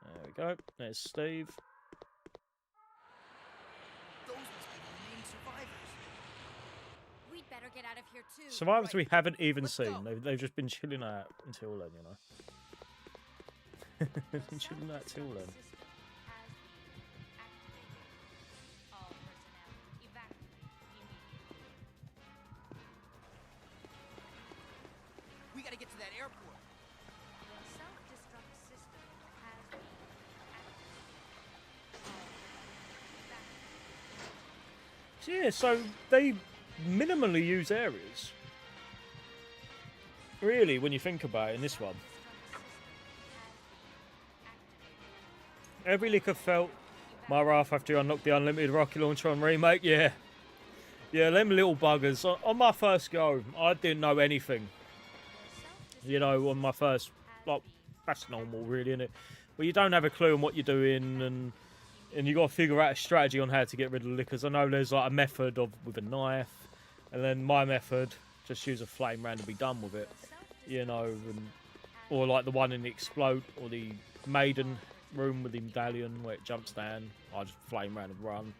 There we go. There's Steve. Those must be the remaining survivors. We'd better get out of here too. Survivors we haven't even seen. They've just been chilling out until then, you know. They've been chilling out till then. We gotta get to that airport. Yeah, so they minimally use areas. Really, when you think about it in this one. Every lick of felt my wrath after you unlock the unlimited rocket launcher on Remake, yeah. Yeah, them little buggers. On my first go, I didn't know anything. You know, on my first, like, that's normal really, isn't it? But you don't have a clue on what you're doing, and you got to figure out a strategy on how to get rid of the lickers. I know there's like a method with a knife, and then my method, just use a flame round and be done with it. You know, or like the one in the explode, or the maiden room with the medallion where it jumps down. I just flame round and run.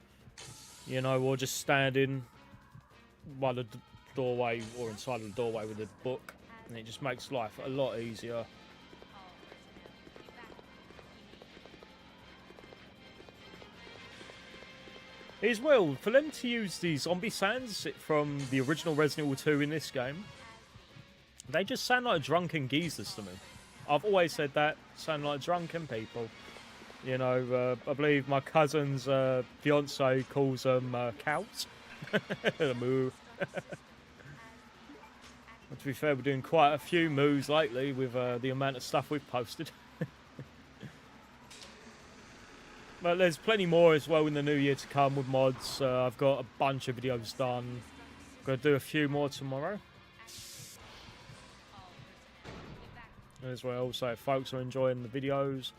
You know, or just standing by the doorway or inside of the doorway with a book, and it just makes life a lot easier. As well, for them to use the zombie sounds from the original Resident Evil 2 in this game, they just sound like drunken geezers to me. I've always said that, sound like drunken people. You know, I believe my cousin's fiance calls them cows. The moo. To be fair, we're doing quite a few moves lately with the amount of stuff we've posted. But there's plenty more as well in the new year to come with mods. I've got a bunch of videos done. Going to do a few more tomorrow as well. So if folks are enjoying the videos,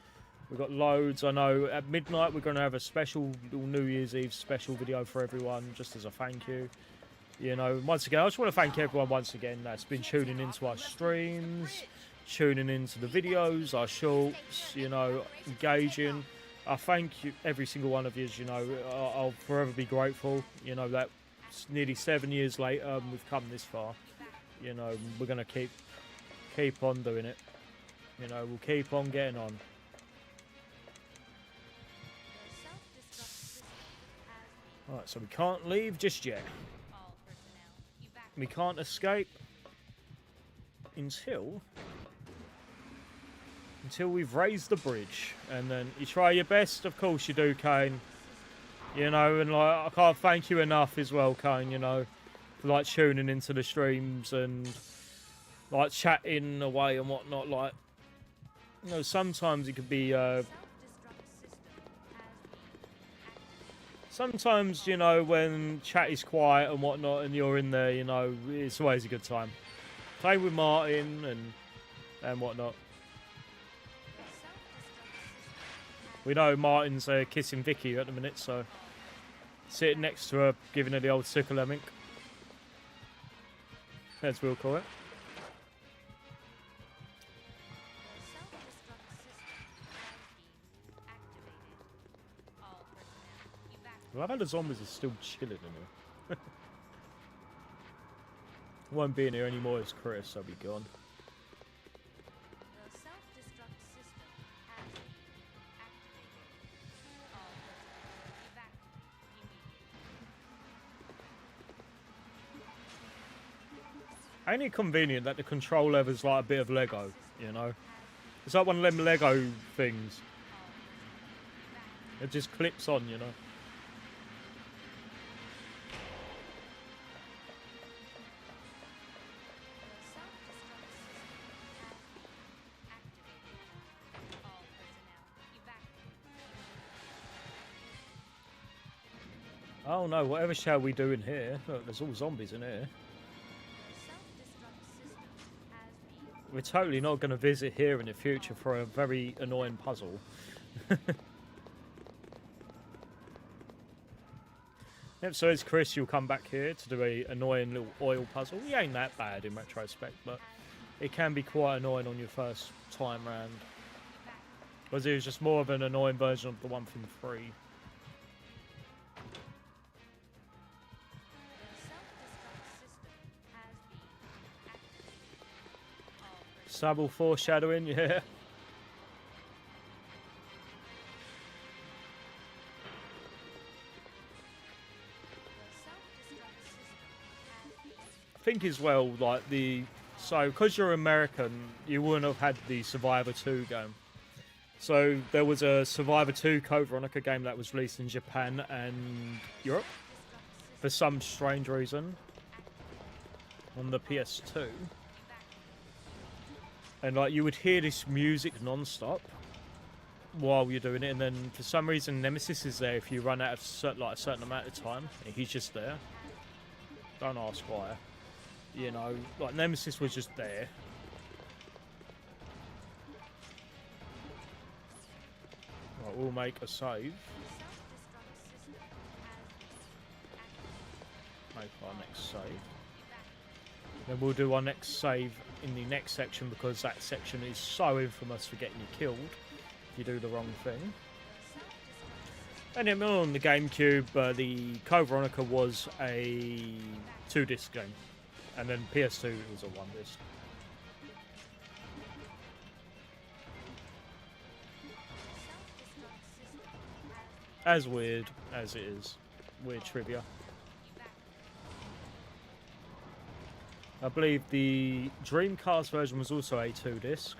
we've got loads. I know at midnight we're going to have a special New Year's Eve special video for everyone, just as a thank you. You know, once again, I just want to thank everyone once again that's been tuning into our streams, tuning into the videos, our shorts, you know, engaging. I thank you, every single one of you. You know, I'll forever be grateful. You know, that nearly 7 years later, we've come this far. You know, we're gonna keep on doing it. You know, we'll keep on getting on. Alright, so we can't leave just yet. We can't escape until we've raised the bridge, and then you try your best. Of course you do, Kane. You know, and like I can't thank you enough as well, Kane. You know, for like tuning into the streams and like chatting away and whatnot. Like, you know, sometimes it could be. Sometimes, you know, when chat is quiet and whatnot, and you're in there, you know, it's always a good time. Playing with Martin and whatnot. We know Martin's kissing Vicky at the minute, so sitting next to her, giving her the old sickle lemming, as we'll call it. I love how the zombies are still chilling in here. Won't be in here anymore as Chris, I'll be gone. Ain't it convenient that the control lever's like a bit of Lego, you know? It's like one of them Lego things. It just clips on, you know? Oh no, whatever shall we do in here? Look, there's all zombies in here. We're totally not going to visit here in the future for a very annoying puzzle. Yep, so as Chris, you'll come back here to do a annoying little oil puzzle. He ain't that bad in retrospect, but it can be quite annoying on your first time round. Because it was just more of an annoying version of the one from 3. Subtle foreshadowing, yeah. I think as well, like so because you're American, you wouldn't have had the Survivor 2 game. So there was a Survivor 2 Code Veronica game that was released in Japan and Europe for some strange reason on the PS2. And like you would hear this music non-stop while you're doing it, and then for some reason Nemesis is there if you run out of a certain amount of time. He's just there. Don't ask why. You know, like Nemesis was just there. Right, we'll make a save. Make our next save. Then we'll do our next save in the next section, because that section is so infamous for getting you killed if you do the wrong thing. And then on the GameCube, the Code Veronica was a 2-disc game, and then PS2 it was a 1-disc. As weird as it is, weird trivia. I believe the Dreamcast version was also a 2-disc.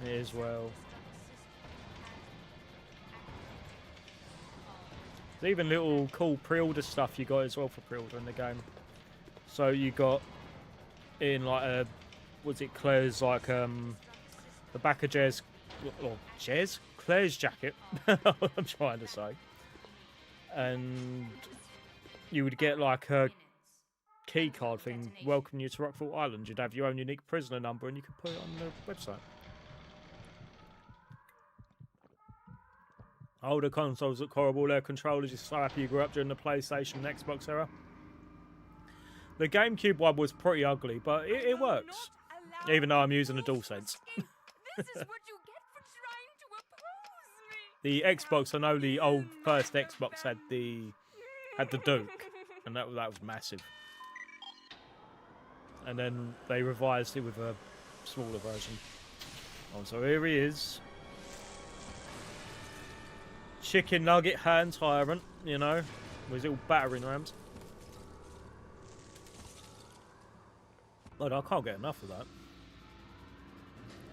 As well. There's even little cool pre-order stuff you got as well for pre-order in the game. So you got in like a, was it Claire's like the back of Claire's jacket. I'm trying to say, and you would get like a key card thing, welcome you to Rockfort Island. You'd have your own unique prisoner number, and you could put it on the website. Older consoles look horrible. Their controllers, you're so happy you grew up during the PlayStation and Xbox era. The GameCube one was pretty ugly, but it works. Even though I'm using a DualSense. This is what you get for trying to oppose me. The Xbox, I know the old first Xbox had the Duke, and that was massive. And then they revised it with a smaller version. Oh, so here he is. Chicken nugget hand tyrant, you know, with his little battering rams. But I can't get enough of that.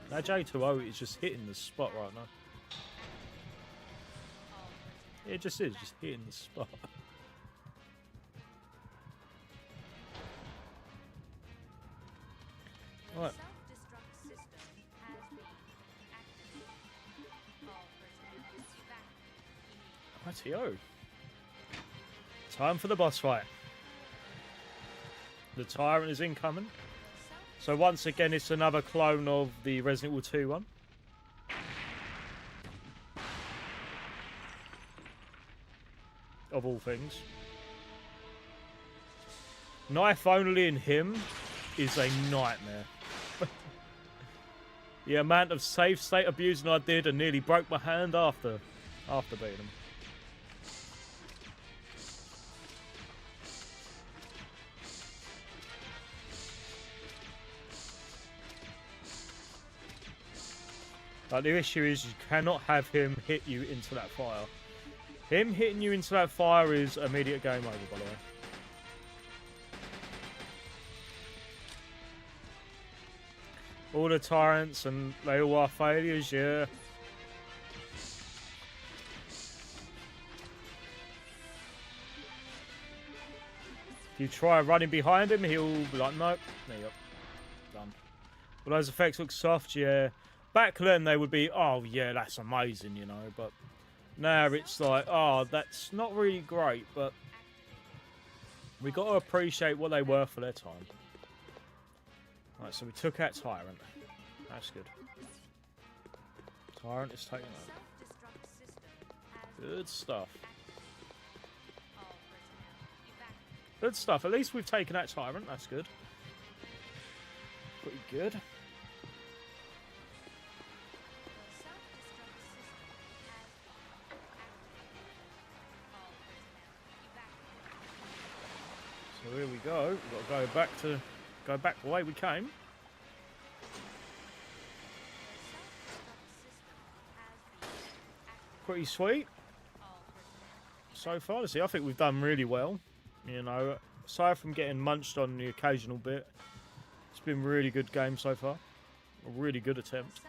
That J2O is just hitting the spot right now. It just is, just hitting the spot. Right. Rightio. Time for the boss fight. The Tyrant is incoming. So once again, it's another clone of the Resident Evil 2 one. Of all things. Knife only in him is a nightmare. The amount of safe state abusing I did and nearly broke my hand after beating him. But the issue is you cannot have him hit you into that fire. Him hitting you into that fire is immediate game over, by the way. All the tyrants, and they all are failures, yeah. If you try running behind him, he'll be like, nope. There you go. Done. Well, those effects look soft, yeah. Back then, they would be, oh, yeah, that's amazing, you know. But now it's like, oh, that's not really great, but we got to appreciate what they were for their time. Right, so we took out Tyrant. That's good. Tyrant is taken out. Good stuff. Good stuff. At least we've taken out Tyrant. That's good. Pretty good. So here we go. We've got to go back the way we came. Pretty sweet so far. See, I think we've done really well. You know, aside from getting munched on the occasional bit, it's been a really good game so far. A really good attempt.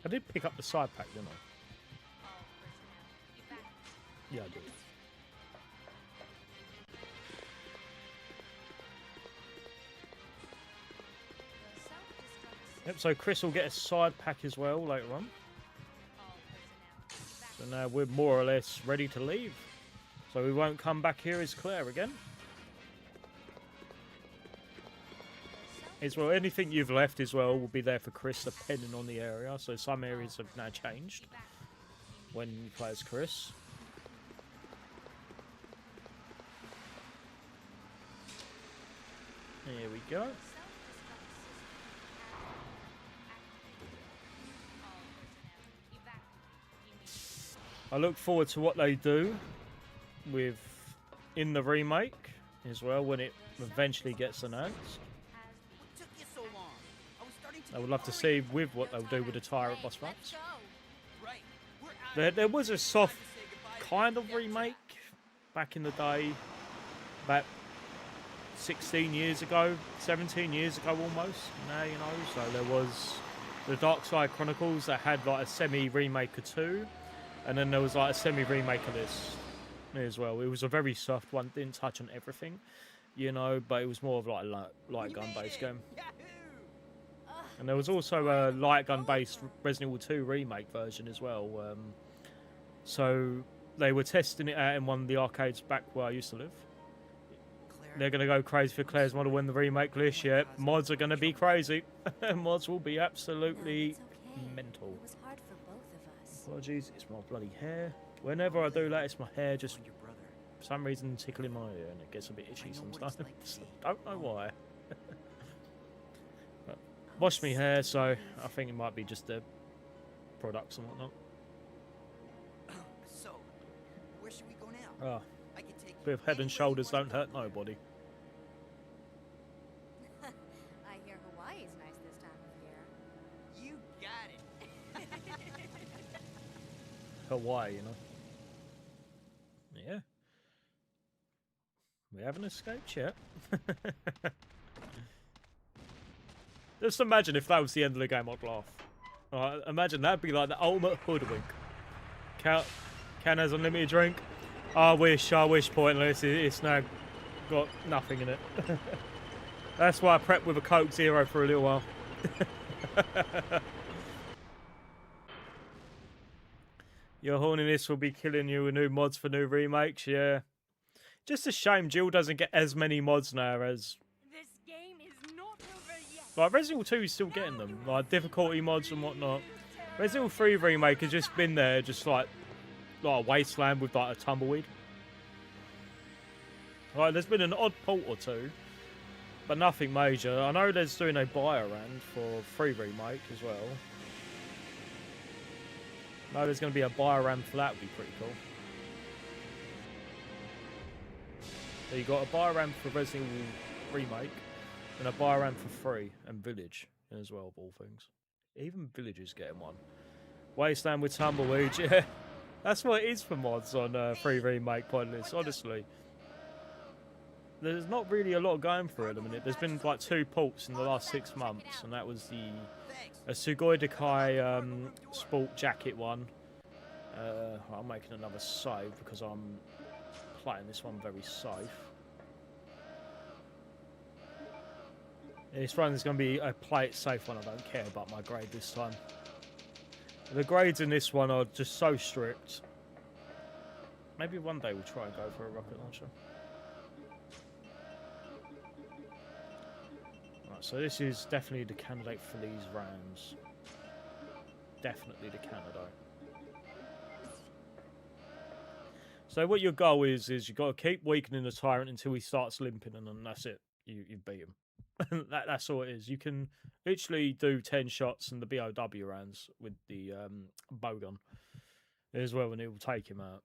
I did pick up the side pack, didn't I? Yeah, I did. Yep, so Chris will get a side pack as well later on. So now we're more or less ready to leave. So we won't come back here as Claire again. As well, anything you've left as well will be there for Chris depending on the area. So some areas have now changed when you play as Chris. There we go. I look forward to what they do with in the remake as well when it eventually gets announced. I would love to see with what they'll do with the Tyrant boss fights. There was a soft kind of remake back in the day, about 16 years ago, 17 years ago almost. Now, you know, so there was the Dark Side Chronicles that had like a semi-remake of 2, and then there was like a semi-remake of this as well. It was a very soft one, didn't touch on everything, you know, but it was more of like a light gun-based game. And there was also a light gun-based Resident Evil 2 remake version as well. So they were testing it out in one of the arcades back where I used to live. They're going to go crazy for Claire's model when the remake list. Yeah, mods are going to be crazy. Mods will be absolutely mental. It was hard for both of us. Apologies, it's my bloody hair. Whenever I do that, it's my hair just, for some reason, tickling my ear, and it gets a bit itchy sometimes. Don't know why. But washed my hair, so I think it might be just the products and whatnot. So, where should we go now? Ah, bit of head and shoulders don't hurt nobody. I hear Hawaii's nice this time of year. You got it. Hawaii, you know. Yeah. We haven't escaped yet. Just imagine if that was the end of the game, I'd laugh. Imagine that'd be like the ultimate hoodwink. Can has unlimited drink. I wish pointless. It's now got nothing in it. That's why I prepped with a Coke Zero for a little while. Your horniness will be killing you with new mods for new remakes, yeah. Just a shame Jill doesn't get as many mods now as... This game is not over yet. Like, Resident Evil 2 is still getting them. Like, difficulty mods and whatnot. Resident Evil 3 Remake has just been there, just like a wasteland with like a tumbleweed. Right, there's been an odd port or two, but nothing major. I know there's doing a buy-around for 3 Remake as well. No, there's going to be a buy-around for that, would be pretty cool. So you got a buy-around for Resident Evil Remake, and a buy-around for 3, and Village as well, of all things. Even Village is getting one. Wasteland with tumbleweed, yeah. That's what it is for mods on 3 Remake Pointless, honestly. There's not really a lot going for it at the minute. There's been like 2 ports in the last 6 months, and that was a Sugoi Dekai Sport Jacket one. I'm making another save because I'm playing this one very safe. This run is going to be a play it safe one. I don't care about my grade this time. The grades in this one are just so strict. Maybe one day we'll try and go for a rocket launcher. Right, so this is definitely the candidate for these rounds. Definitely the candidate. So what your goal is you've got to keep weakening the tyrant until he starts limping, and then that's it. You beat him. That's all it is. You can literally do 10 shots in the BOW rounds with the bowgun as well, and it will take him out.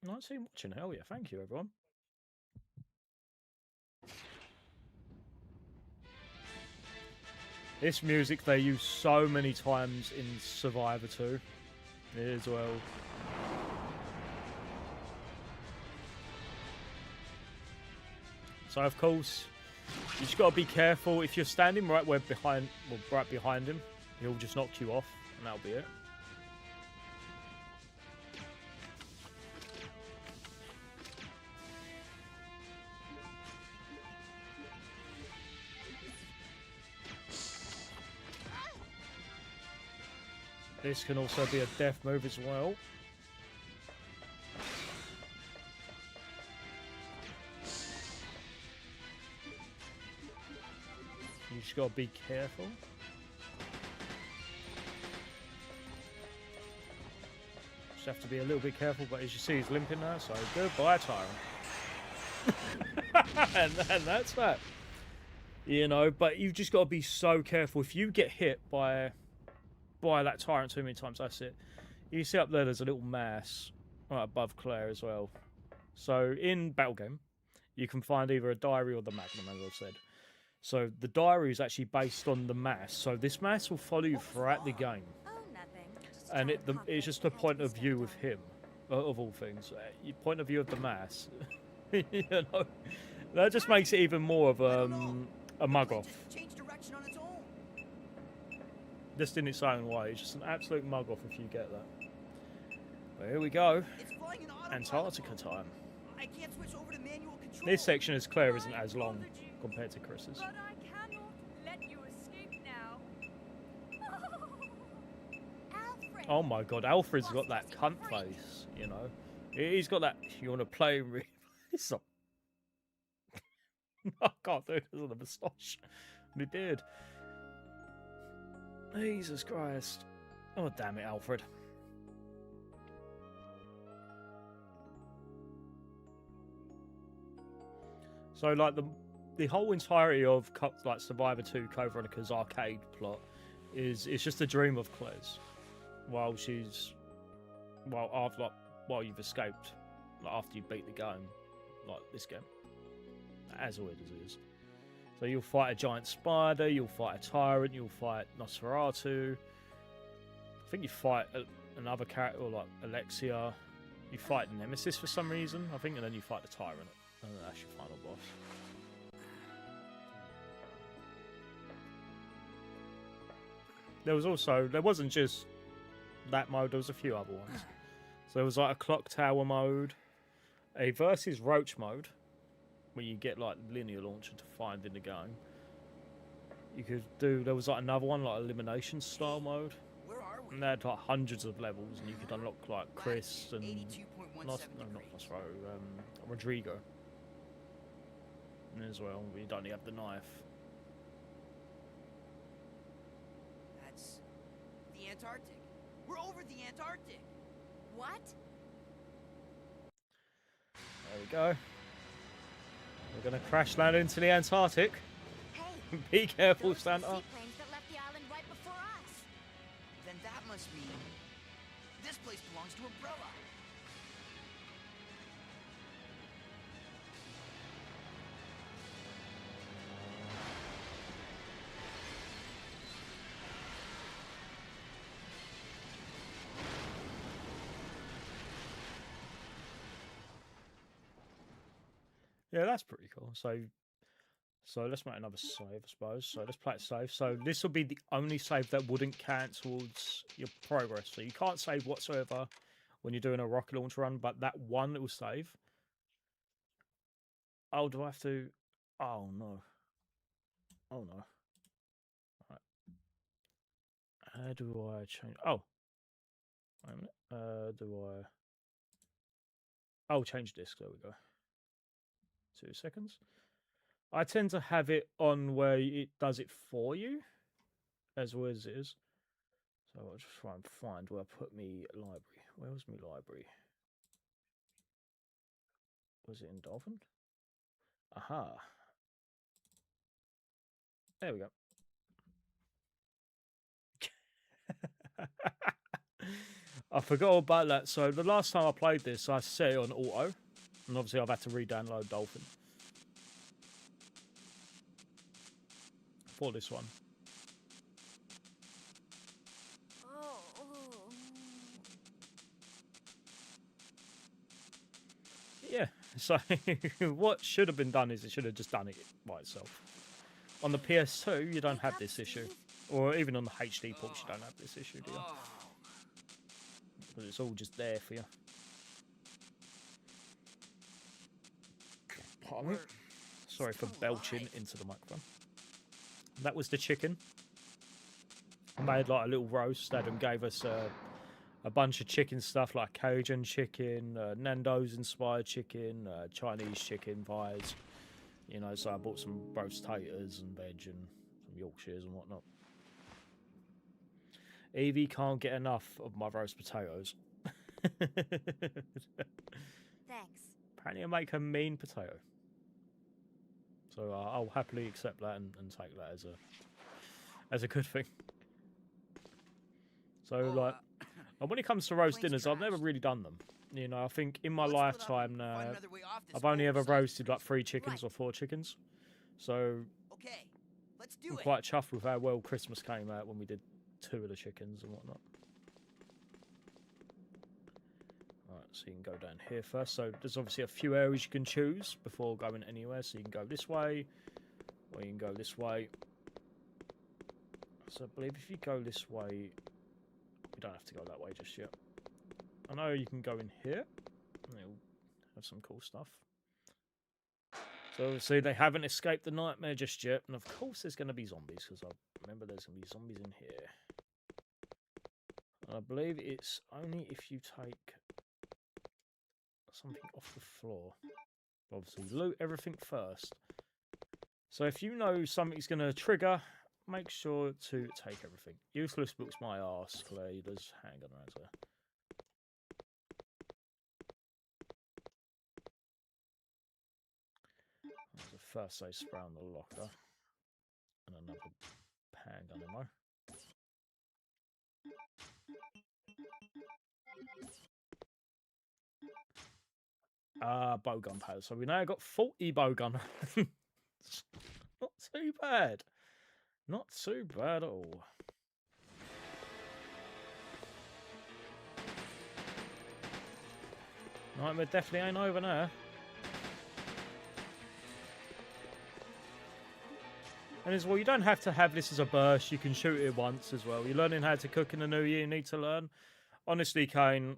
Nice seeing watching. Hell yeah, thank you everyone. This music they use so many times in Survivor 2 as well. So of course, you just got to be careful. If you're standing right behind him, he'll just knock you off, and that'll be it. This can also be a death move as well. You just gotta be careful. Just have to be a little bit careful, but as you see, he's limping now, so goodbye, Tyrant. and that's that. You know, but you've just got to be so careful. If you get hit by that Tyrant too many times, that's it. You see up there's a little mass right above Claire as well. So in Battle Game, you can find either a diary or the Magnum, as I've said. So the diary is actually based on the mass. So this mass will follow you throughout the game. Oh, nothing. And it's just a point of view of him. of all things. Your point of view of the mass. You know, that just makes it even more of a mug off. Change direction on its own. Just in its own way. It's just an absolute mug off if you get that. But here we go. It's flying in autopilot Antarctica mode. time. I can't switch over to manual control. This section is clear isn't as long compared to Chris's. But I cannot let you escape now. Alfred! Oh my god, Alfred's got that cunt face, you know. He's got that, you want to play with... I can't do it because of the moustache. My beard. Jesus Christ. Oh, damn it, Alfred. So, like, the whole entirety of, like, Survivor 2 Code Veronica's arcade plot is it's just a dream of Claire's. While she's... Well, after, like, while you've escaped. Like, after you beat the game. Like, this game. As weird as it is. So you'll fight a giant spider, you'll fight a tyrant, you'll fight Nosferatu. I think you fight another character, like Alexia. You fight Nemesis for some reason, I think, and then you fight the tyrant. And that's your final boss. There wasn't just that mode, there was a few other ones. So there was like a clock tower mode, a versus roach mode, where you get like linear launcher to find in the game. You could do, there was like another one, like elimination style mode. Where are we? And they had like hundreds of levels, and you could unlock like Chris and Rodrigo. And as well, we don't have the knife. That's the Antarctic. We're over the Antarctic. What? There we go. We're gonna crash land into the Antarctic. Hey, Be careful, those are the Santa. seaplanes that left the island right before us. Then that must mean this place belongs to Umbrella. Yeah, that's pretty cool. So let's make another save, I suppose. So let's play it safe. So this will be the only save that wouldn't count towards your progress. So you can't save whatsoever when you're doing a rocket launch run, but that one little save. Oh, do I have to? Oh no. Oh no. Right. How do I change? Oh. Wait a minute. Do I? Oh, change disk. There we go. 2 seconds. I tend to have it on where it does it for you, as well as it is. So I'll just try and find where I put me library. Where was my library? Was it in Dolphin? Aha. There we go. I forgot about that. So the last time I played this, I set it on auto. And obviously I've had to re-download Dolphin for this one. Yeah, so what should have been done is it should have just done it by itself. On the PS2, you don't have this issue. Or even on the HD ports, you don't have this issue, do you? Because it's all just there for you. Pardon me. Sorry for belching into the microphone. That was the chicken. I made like a little roast. Adam gave us a bunch of chicken stuff like Cajun chicken, Nando's inspired chicken, Chinese chicken pies. You know, so I bought some roast potatoes and veg and some Yorkshires and whatnot. Evie can't get enough of my roast potatoes. Thanks. Apparently I make a mean potato. So I'll happily accept that and take that as a good thing. So like, and when it comes to roast dinners, I've never really done them. You know, I think in my lifetime now, I've only ever roasted like 3 chickens or 4 chickens. So Okay, let's do I'm it. quite chuffed with how well Christmas came out when we did 2 of the chickens and whatnot. Right, So you can go down here first. So there's obviously a few areas you can choose before going anywhere. So you can go this way, or you can go this way. So I believe if you go this way, you don't have to go that way just yet. I know you can go in here, and it'll have some cool stuff. So obviously they haven't escaped the nightmare just yet, and of course there's going to be zombies, because I remember there's going to be zombies in here. And I believe it's only if you take something off the floor. Obviously loot everything first. So if you know something's going to trigger, make sure to take everything. Useless books my arse, Clay. There's handgun around there. There's a first aid spray on the locker. And another handgun ammo. Bowgun powder. So we now got 40 bowgun. Not too bad. Not too bad at all. Nightmare definitely ain't over now. And as well, you don't have to have this as a burst. You can shoot it once as well. You're learning how to cook in the new year. You need to learn. Honestly, Kane,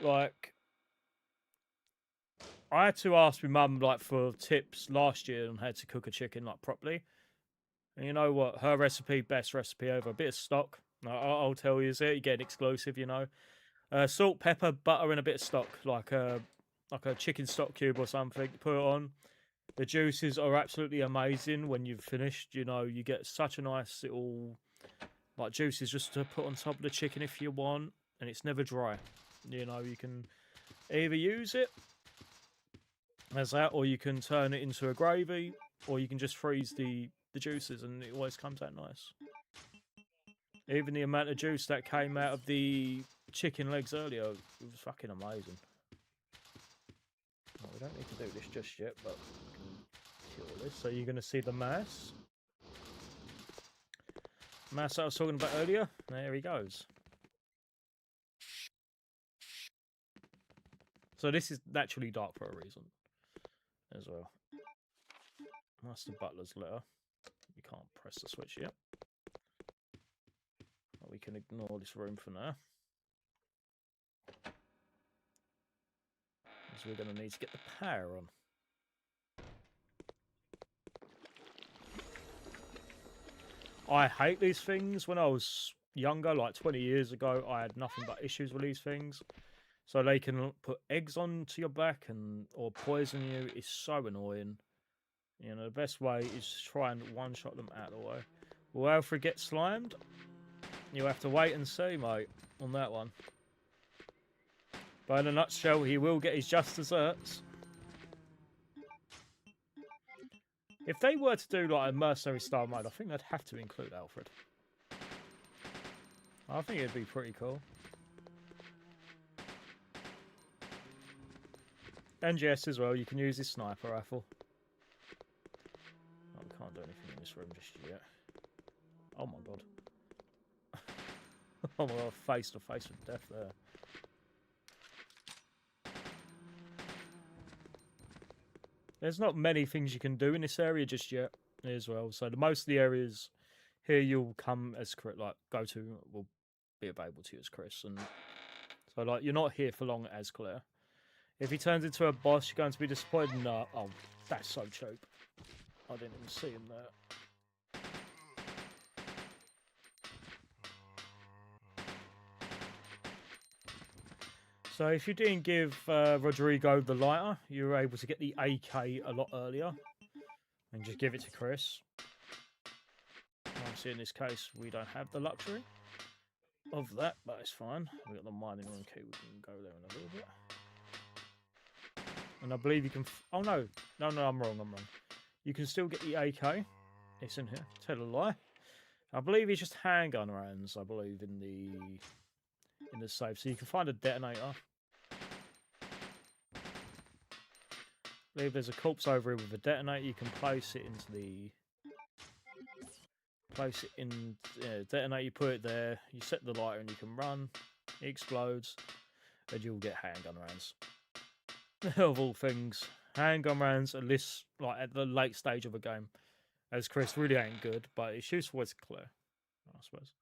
like, I had to ask my mum, like, for tips last year on how to cook a chicken, like, properly. And you know what? Her recipe, best recipe ever. A bit of stock. I'll tell you, is it? You get an exclusive, you know. Salt, pepper, butter, and a bit of stock, like a chicken stock cube or something. Put it on. The juices are absolutely amazing when you've finished. You know, you get such a nice little, like, juices just to put on top of the chicken if you want. And it's never dry. You know, you can either use it as that, or you can turn it into a gravy, or you can just freeze the juices, and it always comes out nice. Even the amount of juice that came out of the chicken legs earlier, it was fucking amazing. Well, we don't need to do this just yet, but we can kill this. So you're going to see the mass. Mass that I was talking about earlier. There he goes. So this is naturally dark for a reason as well. That's the butler's letter. We can't press the switch yet. But we can ignore this room for now. So we're going to need to get the power on. I hate these things. When I was younger, like 20 years ago, I had nothing but issues with these things. So they can put eggs onto your back or poison you. It's so annoying. You know, the best way is to try and one-shot them out of the way. Will Alfred get slimed? You'll have to wait and see, mate, on that one. But in a nutshell, he will get his just desserts. If they were to do like a mercenary style mode, I think they'd have to include Alfred. I think it'd be pretty cool. And yes, as well, you can use his sniper rifle. Oh, we can't do anything in this room just yet. Oh my god. Oh my god, face to face with death there. There's not many things you can do in this area just yet as well. So most of the areas here you'll come as Chris, like go to will be available to you as Chris, and so like you're not here for long as Claire. If he turns into a boss, you're going to be disappointed. No, oh, that's so cheap. I didn't even see him there. So if you didn't give Rodrigo the lighter, you were able to get the AK a lot earlier and just give it to Chris. Obviously in this case we don't have the luxury of that, but it's fine. We've got the mining room key, we can go there in a little bit. And I believe you can... oh no, I'm wrong. You can still get the AK. It's in here, tell a lie. I believe it's just handgun rounds, I believe, in the safe. So you can find a detonator. I believe there's a corpse over here with a detonator. You can place it into the... place it in... yeah, detonator, you put it there. You set the lighter and you can run. It explodes. then you'll get handgun rounds. Of all things, handgun rounds at this, like at the late stage of a game, as Chris really ain't good, but it's useful as clear, I suppose.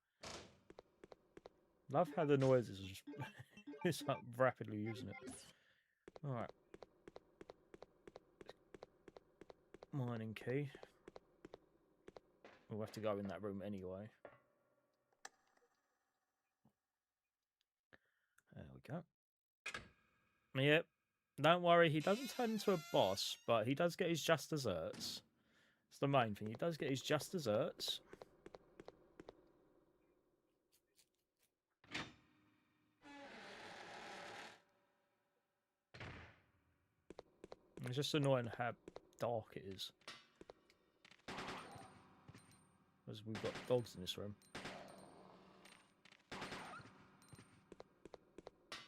Love how the noises are just it's like rapidly using it. Alright. Mining key. We'll have to go in that room anyway. There we go. Yep. Don't worry, he doesn't turn into a boss, but he does get his just desserts. It's the main thing. He does get his just desserts. It's just annoying how dark it is. Because we've got dogs in this room.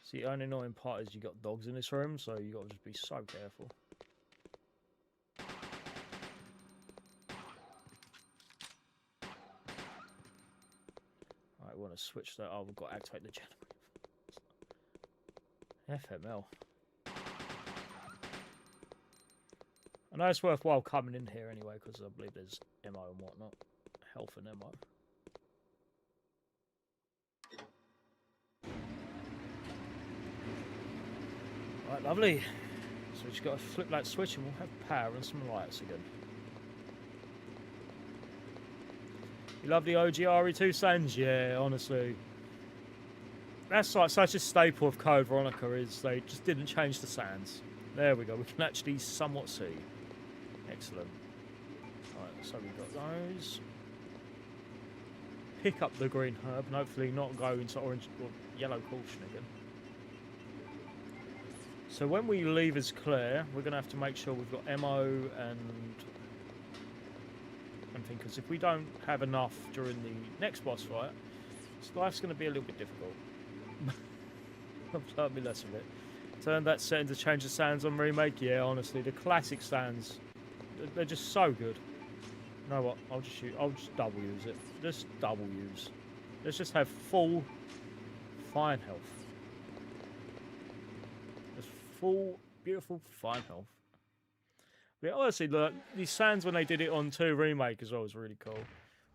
See, the only annoying part is you got dogs in this room, so you got to just be so careful. Alright, we want to switch that. Oh, we've got to activate the generator. FML. I know it's worthwhile coming in here anyway, because I believe there's MO and whatnot. Health and MO. Right, lovely. So we just got to flip that switch and we'll have power and some lights again. You love the OG RE2 sounds? Yeah, honestly. That's like such a staple of Code Veronica is they just didn't change the sounds. There we go, we can actually somewhat see. Excellent. Right, so we've got those. Pick up the green herb and hopefully not go into orange or yellow caution again. So when we leave as clear, we're going to have to make sure we've got MO and everything, because if we don't have enough during the next boss fight, life's going to be a little bit difficult. I've learned me less of it. Turn that setting to change the sounds on Remake. Yeah, honestly, the classic sounds, they're just so good. You know what? I'll just double use it. Just double use. Let's just have full fine health. Just full, beautiful fine health. Yeah, honestly, look, these sounds when they did it on 2 Remake as well was really cool.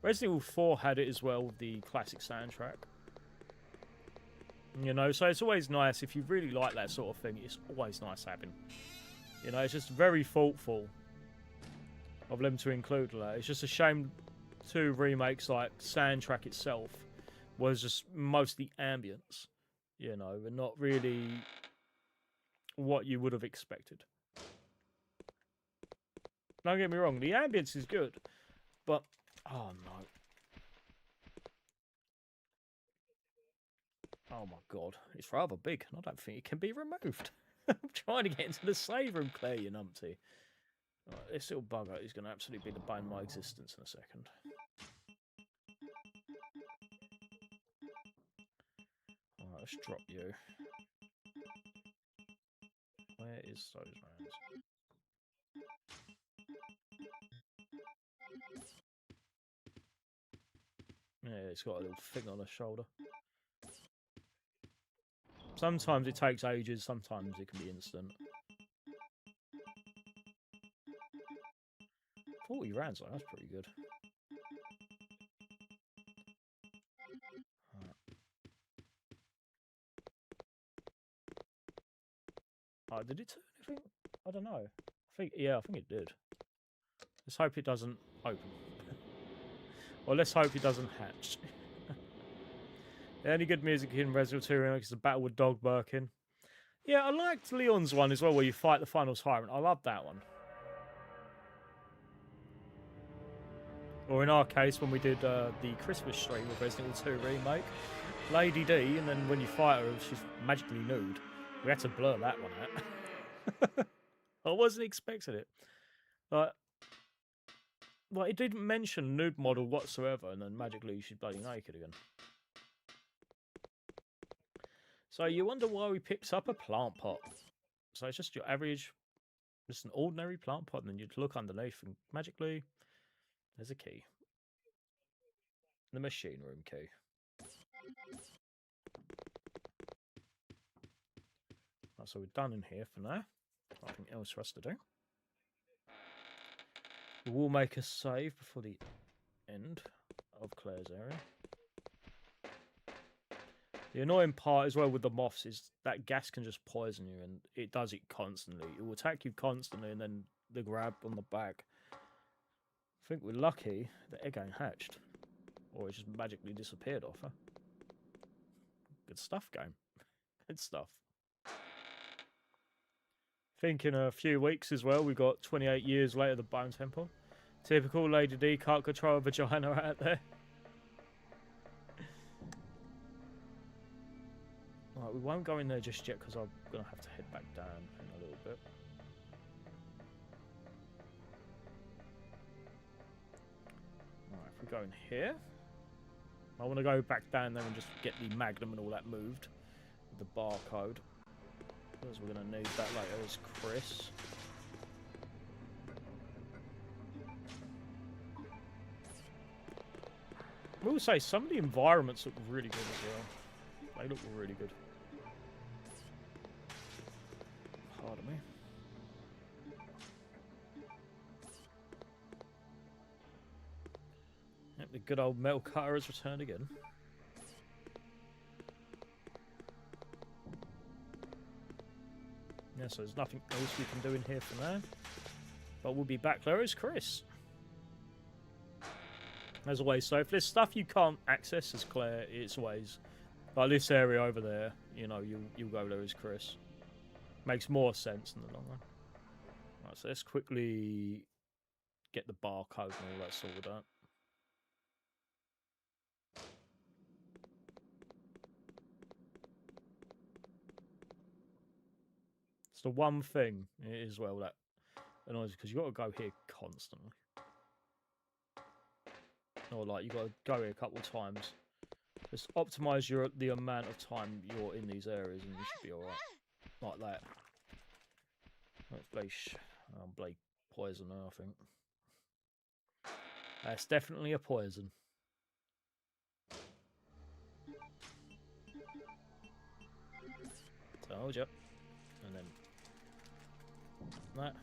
Resident Evil 4 had it as well, the classic soundtrack. You know, so it's always nice if you really like that sort of thing. It's always nice having. You know, it's just very thoughtful of them to include that. It's just a shame 2 remakes, like soundtrack itself, was just mostly ambience. You know, and not really what you would have expected. Don't get me wrong, the ambience is good, but oh no. Oh my god, it's rather big, and I don't think it can be removed. I'm trying to get into the save room, Claire, you numpty. Right, this little bugger is going to absolutely be the bane of my existence in a second. Alright, let's drop you. Where is those rounds? Yeah, it's got a little thing on the shoulder. Sometimes it takes ages, sometimes it can be instant. 40 rounds, though, that's pretty good. Right. Oh, did it turn anything? I don't know. I think it did. Let's hope it doesn't open. Or let's hope it doesn't hatch. The only good music in Resident Evil 2 Remake is the battle with Dog Birkin. Yeah, I liked Leon's one as well, where you fight the final tyrant. I love that one. Or in our case, when we did the Christmas stream of Resident Evil 2 Remake, Lady D, and then when you fight her, she's magically nude. We had to blur that one out. I wasn't expecting it. Like, it didn't mention nude model whatsoever, and then magically she's bloody naked again. So you wonder why we picked up a plant pot. So it's just your average, just an ordinary plant pot, and then you'd look underneath, and magically, there's a key. The machine room key. So we're done in here for now. Nothing else for us to do. We will make a save before the end of Claire's area. The annoying part as well with the moths is that gas can just poison you, and it does it constantly. It will attack you constantly, and then the grab on the back. I think we're lucky the egg ain't hatched. Or it just magically disappeared off her. Good stuff, game. Good stuff. Think in a few weeks as well, we got 28 years later the Bone Temple. Typical Lady D can't control a vagina out there. Right, we won't go in there just yet because I'm going to have to head back down in a little bit. Right, if we go in here, I want to go back down there and just get the Magnum and all that moved. With the barcode. Because we're going to need that later as Chris. I will say some of the environments look really good as well. They look really good. Pardon me. Yep, the good old metal cutter has returned again. Yeah, so there's nothing else we can do in here for now. But we'll be back there as Chris. As always, so if there's stuff you can't access as Claire, it's always like this area over there, you know, you'll go there as Chris. Makes more sense in the long run. Right, so let's quickly get the barcode and all that sorted out. It's the one thing as well that annoys you because you got to go here constantly. Or like you got to go here a couple of times. Just optimize the amount of time you're in these areas, and you should be all right. Like that. That's blade poisoner, I think. That's definitely a poison. Told you. And then that.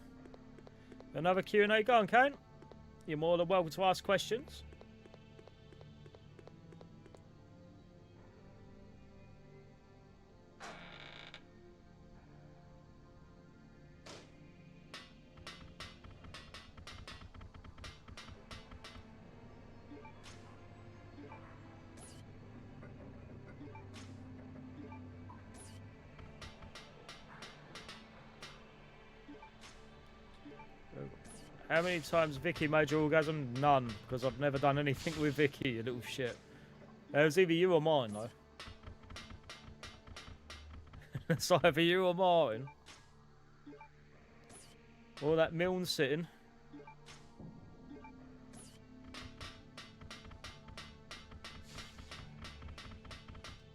Another Q&A gone, Kane. You're more than welcome to ask questions. How many times Vicky made your orgasm? None, because I've never done anything with Vicky, you little shit. It was either you or mine, though. It's either you or Martin. Or that Milne sitting.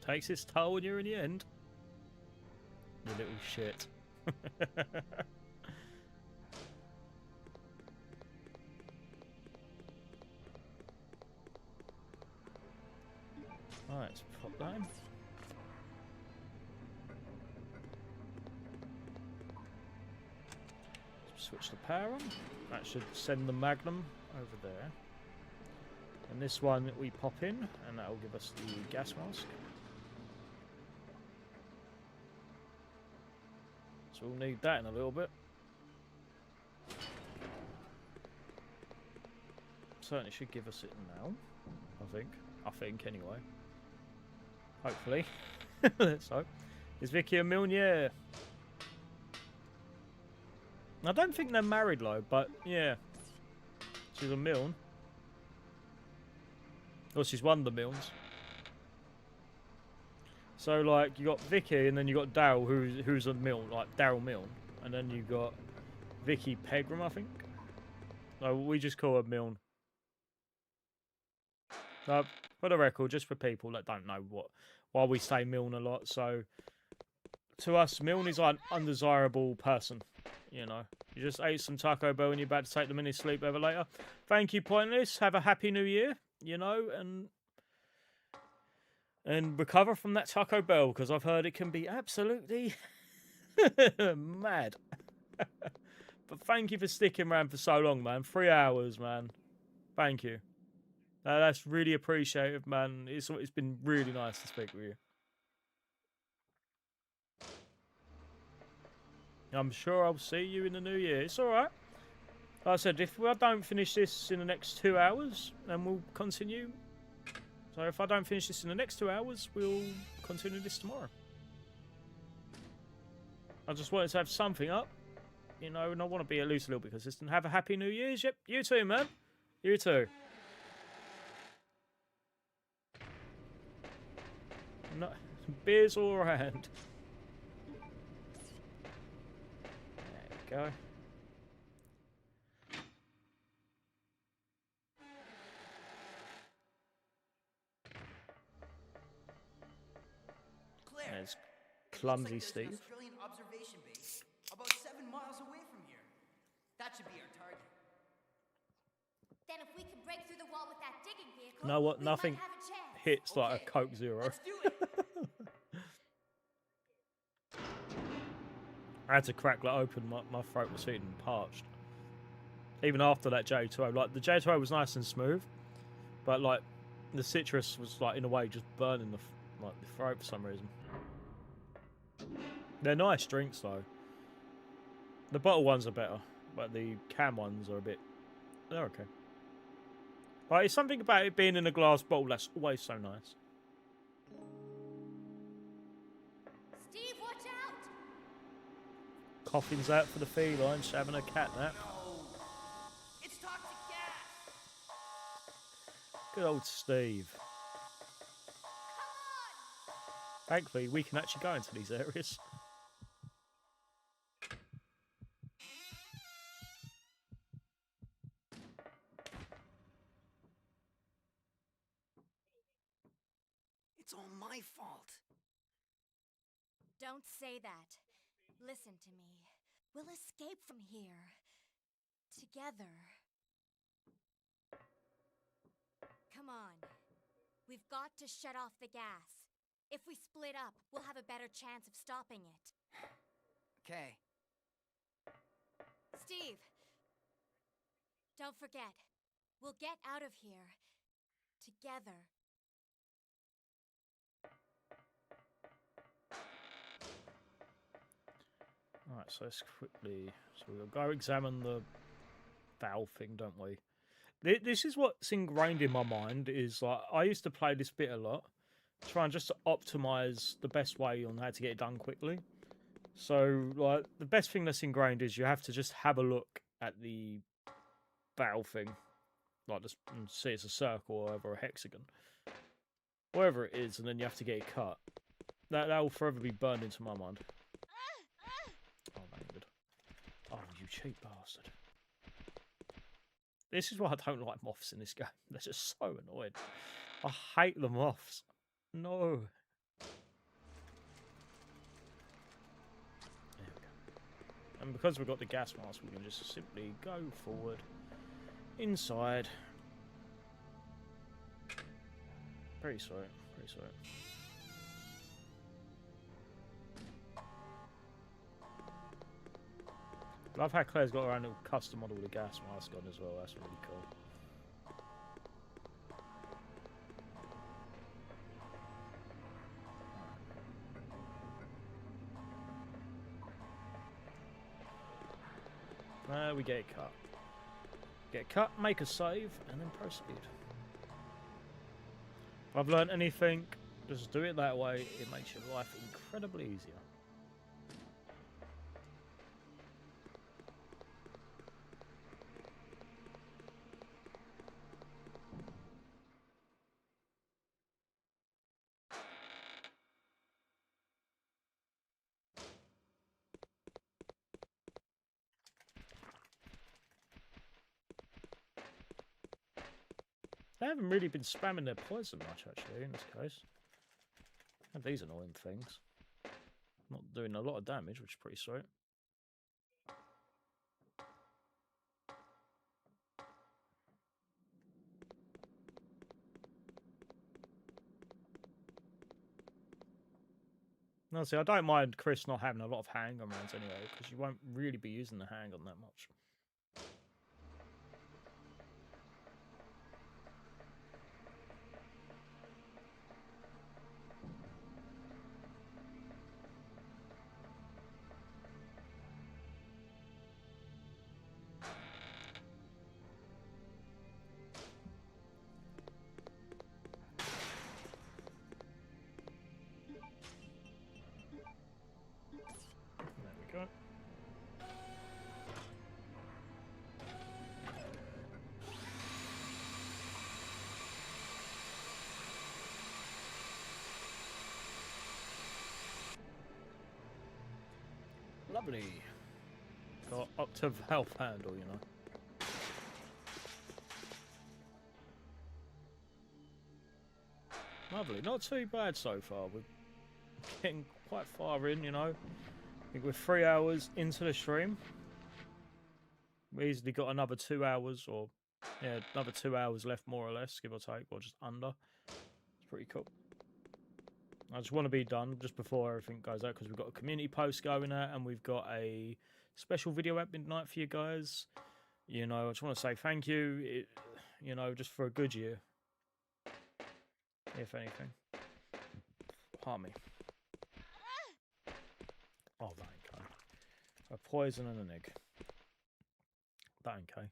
Takes its toll when you're in the end. You little shit. Alright, let's pop that in. Switch the power on. That should send the Magnum over there. And this one we pop in, and that will give us the gas mask. So we'll need that in a little bit. Certainly should give us it now, I think. I think, anyway. Hopefully. Let's hope. Is Vicky a Milne? Yeah. I don't think they're married, though, but yeah. She's a Milne. Or she's one of the Milnes. So, like, you got Vicky, and then you got Daryl, who's a Milne, like Daryl Milne. And then you got Vicky Pegram, I think. No, we just call her Milne. For the record, just for people that don't know why we say Milne a lot. So, to us, Milne is like an undesirable person. You know, you just ate some Taco Bell and you're about to take the mini sleepover later. Thank you, Pointless. Have a happy new year, you know, and recover from that Taco Bell, because I've heard it can be absolutely Mad. But thank you for sticking around for so long, man. 3 hours, man. Thank you. That's really appreciated, man. It's been really nice to speak with you. I'm sure I'll see you in the new year. It's all right. Like I said, if I don't finish this in the next 2 hours, then we'll continue. So if I don't finish this in the next 2 hours, we'll continue this tomorrow. I just wanted to have something up, you know, and I want to be at least a little bit consistent. Have a happy New Year's. Yep, you too, man. You too. No, beers all around. There we go. Claire, There's it clumsy looks like there's an Steve. Australian observation base about 7 miles away from here. That should be our target. Then if we can break through the wall with that digging vehicle, You know what? we Nothing might have a chance. hits like a Okay, Coke Zero. let's do it. I had to crack that open. My throat was feeling parched. Even after that J2O, like the J2O was nice and smooth, but like the citrus was like in a way just burning the throat for some reason. They're nice drinks though. The bottle ones are better, but the can ones are a bit. They're okay. But it's something about it being in a glass bottle that's always so nice. Steve, watch out! Coffin's out for the feline, she's having a cat nap. It's toxic gas. Good old Steve. Thankfully, we can actually go into these areas. It's all my fault. Don't say that. Listen to me. We'll escape from here. Together. Come on. We've got to shut off the gas. If we split up, we'll have a better chance of stopping it. Okay. Steve! Don't forget. We'll get out of here. Together. Alright, so let's quickly... So we'll go examine the valve thing, don't we? This is what's ingrained in my mind, is like, I used to play this bit a lot, trying just to optimise the best way on how to get it done quickly. So, like, the best thing that's ingrained is you have to just have a look at the valve thing. Like, just see it's a circle or whatever, a hexagon. Whatever it is, and then you have to get it cut. That will forever be burned into my mind. Oh, very good. Oh, you cheap bastard. This is why I don't like moths in this game. They're just so annoying. I hate the moths. No. There we go. And because we've got the gas mask, we can just simply go forward. Inside. Pretty sweet. Pretty sweet. Love how Claire's got her own little custom model with a gas mask on as well. That's really cool. We get it cut. Get cut, make a save, and then proceed. If I've learned anything, just do it that way. It makes your life incredibly easier. They haven't really been spamming their poison much, actually, in this case. And these annoying things. Not doing a lot of damage, which is pretty sweet. No, see, I don't mind Chris not having a lot of handgun rounds anyway, because you won't really be using the handgun that much. There we go. Lovely. Got up to valve handle, you know. Lovely. Not too bad so far. We're getting quite far in, you know. I think we're 3 hours into the stream. We easily got another 2 hours, or yeah, another 2 hours left, more or less, give or take, or just under. It's pretty cool. I just want to be done just before everything goes out, because we've got a community post going out and we've got a special video at midnight for you guys. You know, I just want to say thank you, you know, just for a good year, if anything. Pardon me. Oh, that ain't okay. A poison and an egg. That ain't okay.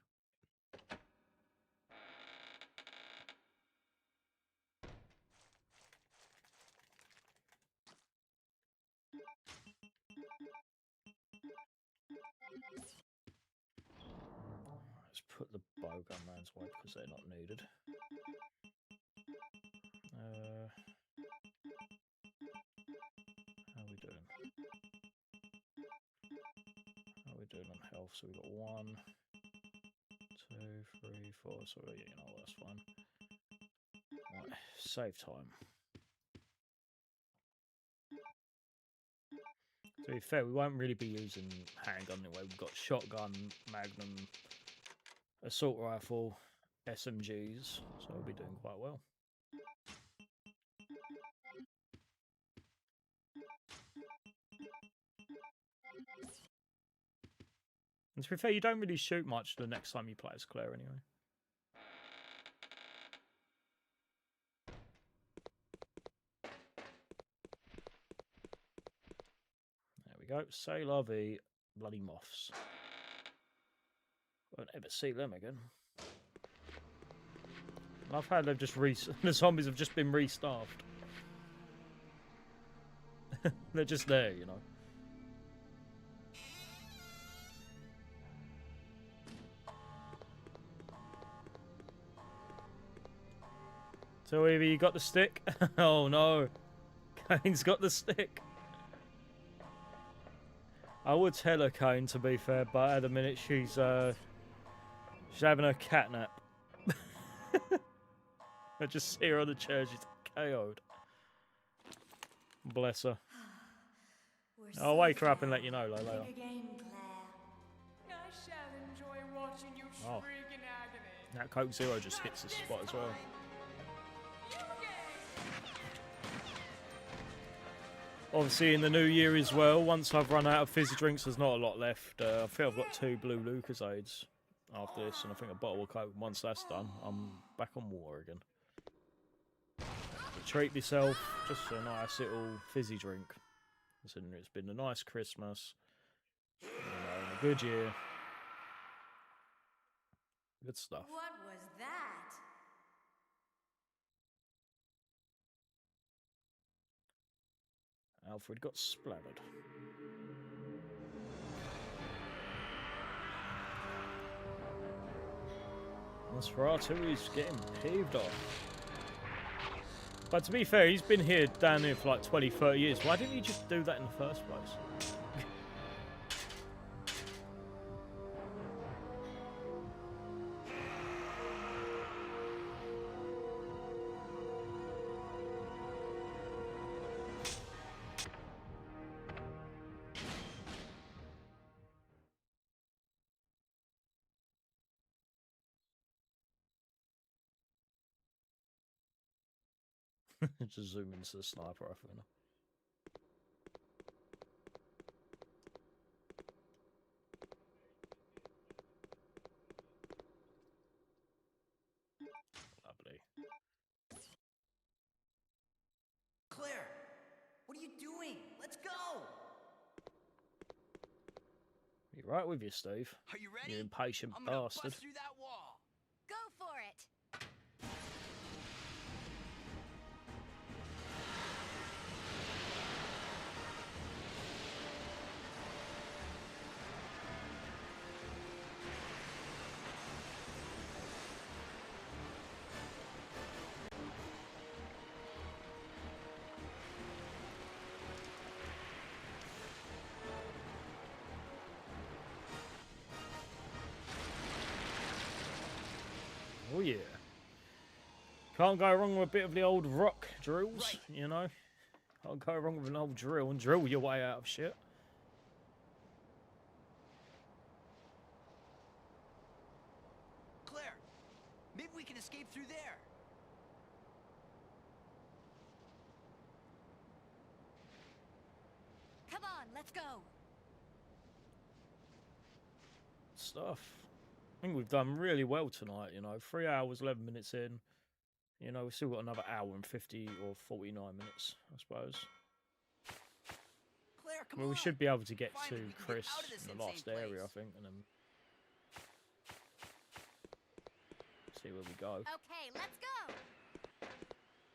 Let's put the bowgun rounds away because they're not needed. How are we doing? How are we doing on health? So we've got 1, 2, 3, 4. So yeah, you know, that's fine. Right, save time. To be fair, we won't really be using handgun anyway. We've got shotgun, magnum, assault rifle, SMGs, so we'll be doing quite well. And to be fair, you don't really shoot much the next time you play as Claire anyway. There we go. Say la vie, bloody moths. Won't ever see them again. I've had they've just the zombies have just been restaffed. They're just there, you know. So Evie, you got the stick? Oh no, Kane's got the stick. I would tell her, Kane, to be fair, but at the minute she's having her cat nap. I just see her on the chair, she's KO'd. Bless her. I'll wake her up and let you know later. I shall enjoy watching you shriek in agony. That Coke Zero just hits the spot as well. Obviously in the new year as well, once I've run out of fizzy drinks, there's not a lot left. I think I've got 2 blue Lucasades after this, and I think a bottle of Coke. Once that's done, I'm back on water again. But treat yourself, just a nice little fizzy drink. Listen, it's been a nice Christmas, you know, a good year. Good stuff. What was that? Alfred got splattered. Nosferatu's getting peeved off. But to be fair, he's been here down here for like 20, 30 years. Why didn't he just do that in the first place? Just zoom into the sniper rifle. you doing? Let's go! You're right with you, Steve. Are you ready? You impatient I'm gonna bastard. bust through that wall. Go for it! Oh yeah. Can't go wrong with a bit of the old rock drills, you know. Can't go wrong with an old drill and drill your way out of shit. Claire, maybe we can escape through there. Come on, let's go! Stuff. I think we've done really well tonight, you know. 3 hours, 11 minutes in. You know, we've still got another hour and 50 or 49 minutes, I suppose. Claire, come Well, on. we should be able to get Finally, to we can get Chris out of this in the last insane area, I place. think, and then see where we go. Okay, let's go!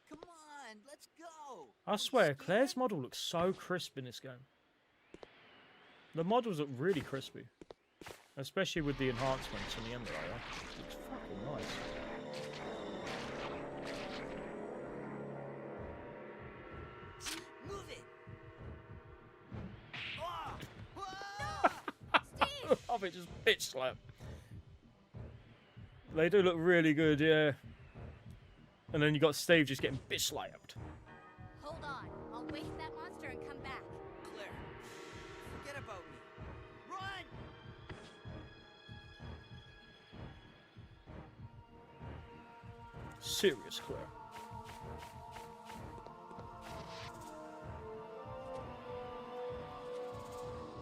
Come on, let's go. I swear, Claire's model looks so crisp in this game. The models look really crispy. Especially with the enhancements in the end layer. It's fucking nice. Move it. Oh! Steve! Love it, just bitch slap. They do look really good, yeah. And then you got Steve just getting bitch slapped. Hold on, I'll wait for that monster and come back. Claire, forget about me. Run! Serious, Claire.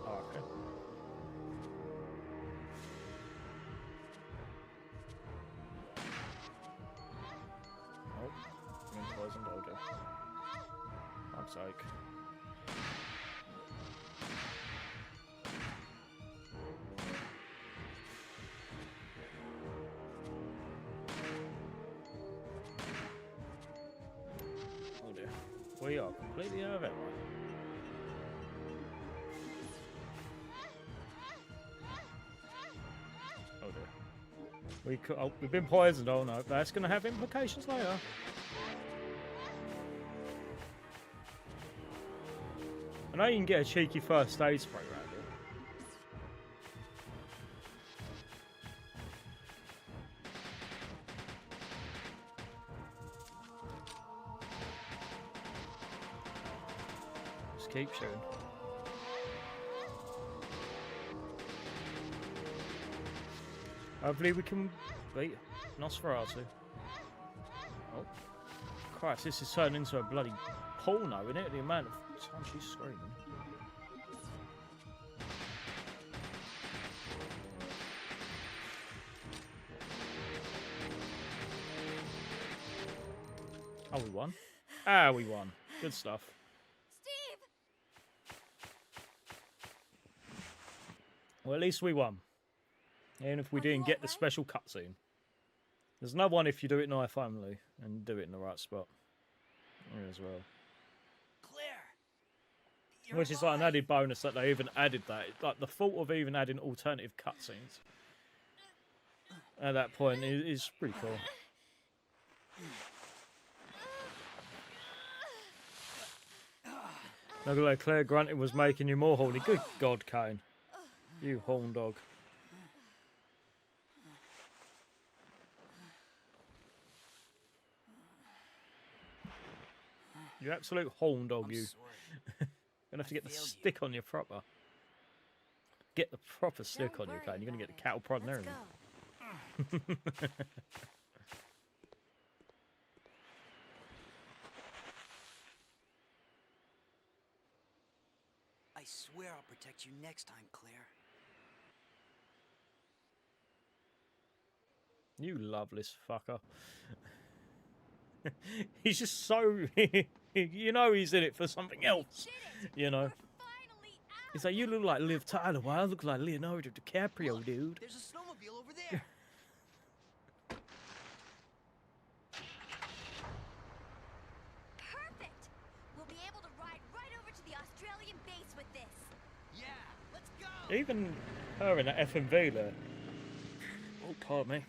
Oh, okay. Oh, I'm poisoned, okay. Fuck's sake. Oh dear. We are completely out of it. Oh dear. We've been poisoned. Oh no, that's going to have implications later. I know you can get a cheeky first aid spray around here. Just keep shooting. Hopefully we can beat Nosferatu. Oh. Christ, this is turning into a bloody porno, isn't it? The amount of time she's screaming. Oh, we won. Ah, we won. Good stuff. Steve! Well, at least we won. Even if we Are you didn't get the alright? special cutscene. There's another one if you do it knife only and do it in the right spot. Yeah, as well. Claire! You're Which is like an alive. added bonus that they even added that. Like the thought of even adding alternative cutscenes at that point is pretty cool. Look like Claire grunting was making you more horny. Good God, Kane. You horn dog. You absolute horn dog, I'm you. sorry. Gonna have to I get the failed you. stick on you proper. Get the proper stick Don't on you, worry Kane. You're gonna get about the cattle prod and Let's everything. go. I swear I'll protect you next time, Claire. You loveless fucker. He's just so You know he's in it for something else. You know. He's like, you look like Liv Tyler. Well, I look like Leonardo DiCaprio, Look, dude. there's a snowmobile over there. Perfect! We'll be able to ride right over to the Australian base with this. Yeah, let's go. Even her in that FMV there. Oh, pardon me.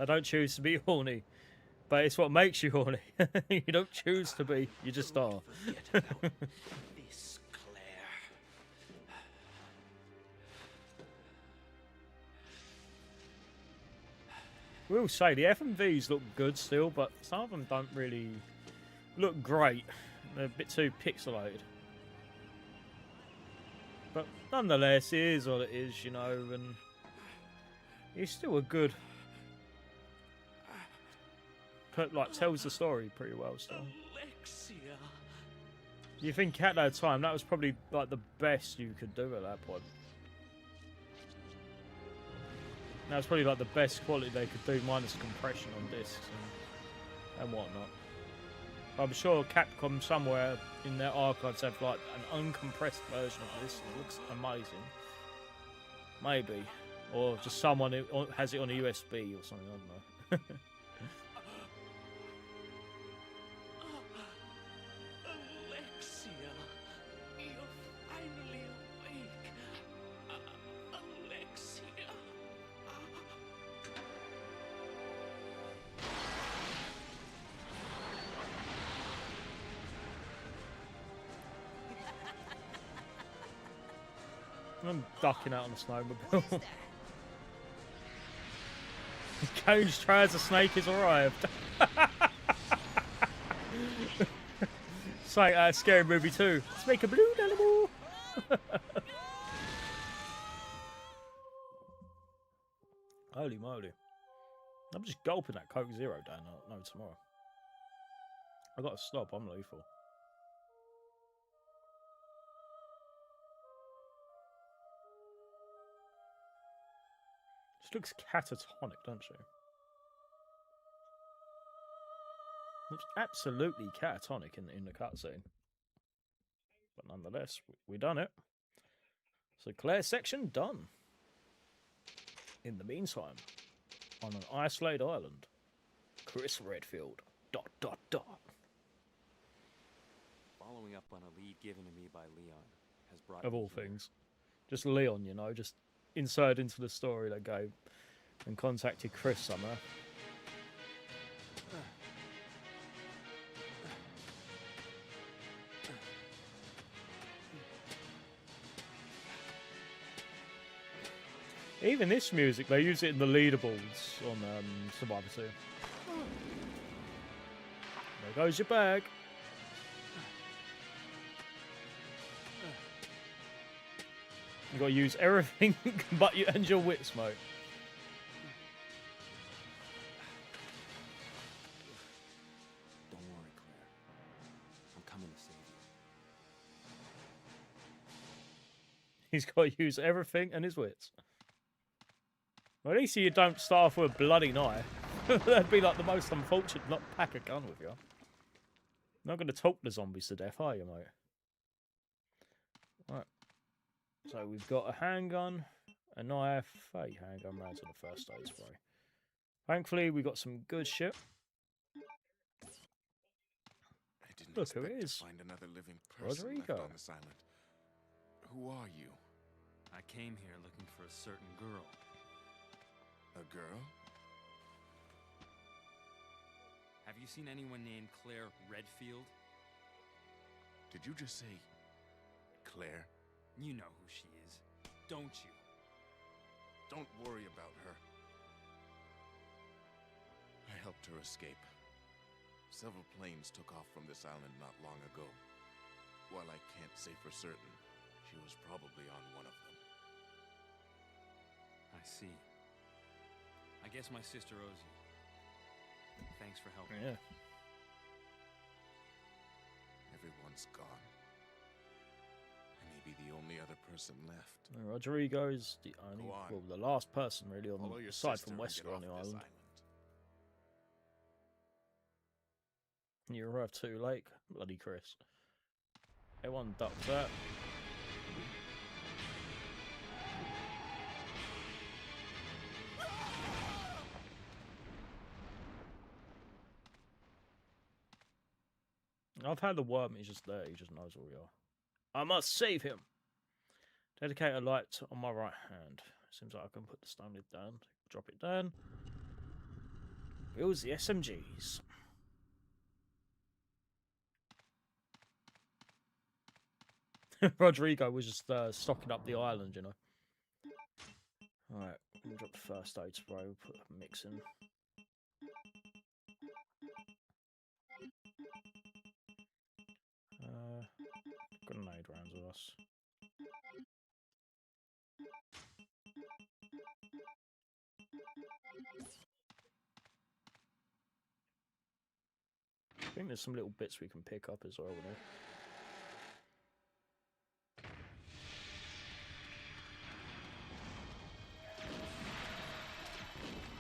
I don't choose to be horny, but it's what makes you horny. You don't choose to be, you just are. This, Claire. We'll say the FMVs look good still, but some of them don't really look great. They're a bit too pixelated. But nonetheless, it is what it is, you know, and it's still a good. But like tells the story pretty well still. Alexia. You think at that time that was probably like the best you could do at that point. That was probably like the best quality they could do minus compression on discs and whatnot. I'm sure Capcom somewhere in their archives have like an uncompressed version of this. It looks amazing. Maybe. Or just someone who has it on a USB or something, I don't know. Alexia, you're finally awake. Alexia. I'm ducking out on the snowmobile. Cage tries a snake has arrived. It's like a scary movie too. Let's make a balloon animal. Holy moly. I'm just gulping that Coke Zero down. No, tomorrow. I gotta stop. I'm lethal. She looks catatonic, doesn't she? Looks absolutely catatonic in the cutscene. But nonetheless, we done it. So Claire's section done. In the meantime, on an isolated island, Chris Redfield. ... Following up on a lead given to me by Leon has brought Of me all here. things. Just Leon, you know, just inserted into the story they go and contacted Chris somehow. Even this music, they use it in the leaderboards on Survivor 2. There goes your bag. You gotta use everything but you and your wits, mate. Don't worry, Claire. I'm coming to save you. He's got to use everything and his wits. Well, at least you don't start off with a bloody knife. That'd be like the most unfortunate not pack a gun with you. Not going to talk the zombies to death, are you, mate? Right. So we've got a handgun, a knife, a handgun rounds on the first aid spray. Thankfully, we got some good shit. I didn't Look who expect it to is. find another living person left Rodrigo. on this island. Who are you? I came here looking for a certain girl. A girl? Have you seen anyone named Claire Redfield? Did you just say Claire? You know who she is, don't you? Don't worry about her. I helped her escape. Several planes took off from this island not long ago. While I can't say for certain, she was probably on one of them. I see. I guess my sister owes you. Thanks for helping. Yeah. Everyone's gone. I may be the only other person left. Rodrigo is the only, Go on. well, the last person really on Follow your aside sister from and get Wesker on off the this island. island. You arrived too late, bloody Chris. Everyone ducked that. I've had the worm, he's just there, he just knows where we are. I must save him! Dedicate a light on my right hand. Seems like I can put the stone lid down. Drop it down. Builds the SMGs. Rodrigo was just stocking up the island, you know. Alright, we'll drop the first aid spray, we'll put a mix in. Grenade rounds with us. I think there's some little bits we can pick up as well, you know.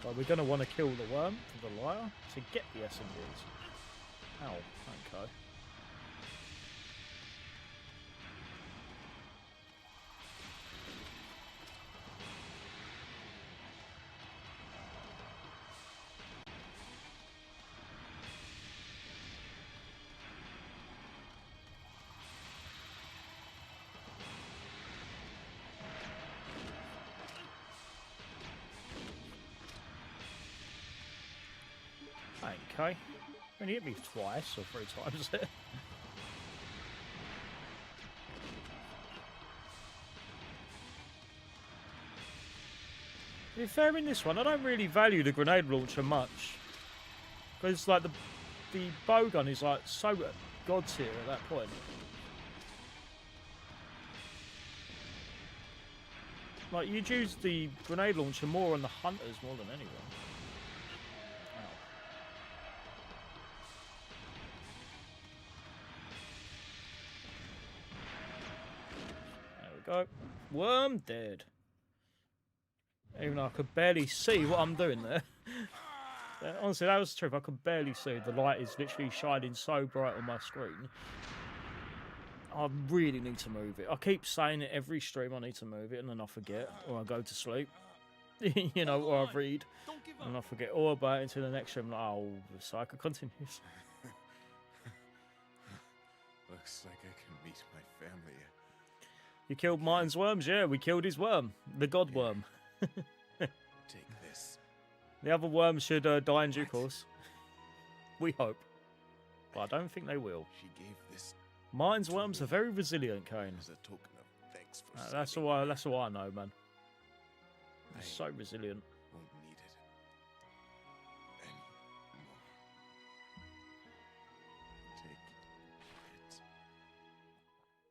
But we're going to want to kill the worm for the liar to get the SMGs. Ow, okay. Okay. Only hit me twice or 3 times there. To be fair, in this one, I don't really value the grenade launcher much. Because, like, the bow gun is, like, so god tier at that point. Like, you'd use the grenade launcher more on the hunters more than anyone. Go. Worm dead. Even though I could barely see what I'm doing there. Honestly, that was the truth. I could barely see. The light is literally shining so bright on my screen. I really need to move it. I keep saying it every stream. I need to move it, and then I forget, or I go to sleep. You know, or I read, and I forget all about it until the next stream. Like, oh, the cycle continues. Looks like I can meet my family. You killed Martin's worms? Yeah, we killed his worm. The god worm. Take this. The other worms should die in due course. We hope. But I don't think they will. She gave this. Martin's worms are very resilient, Kane. As a token of thanks for that's all I know, man. They're so resilient. Won't need it anymore. Take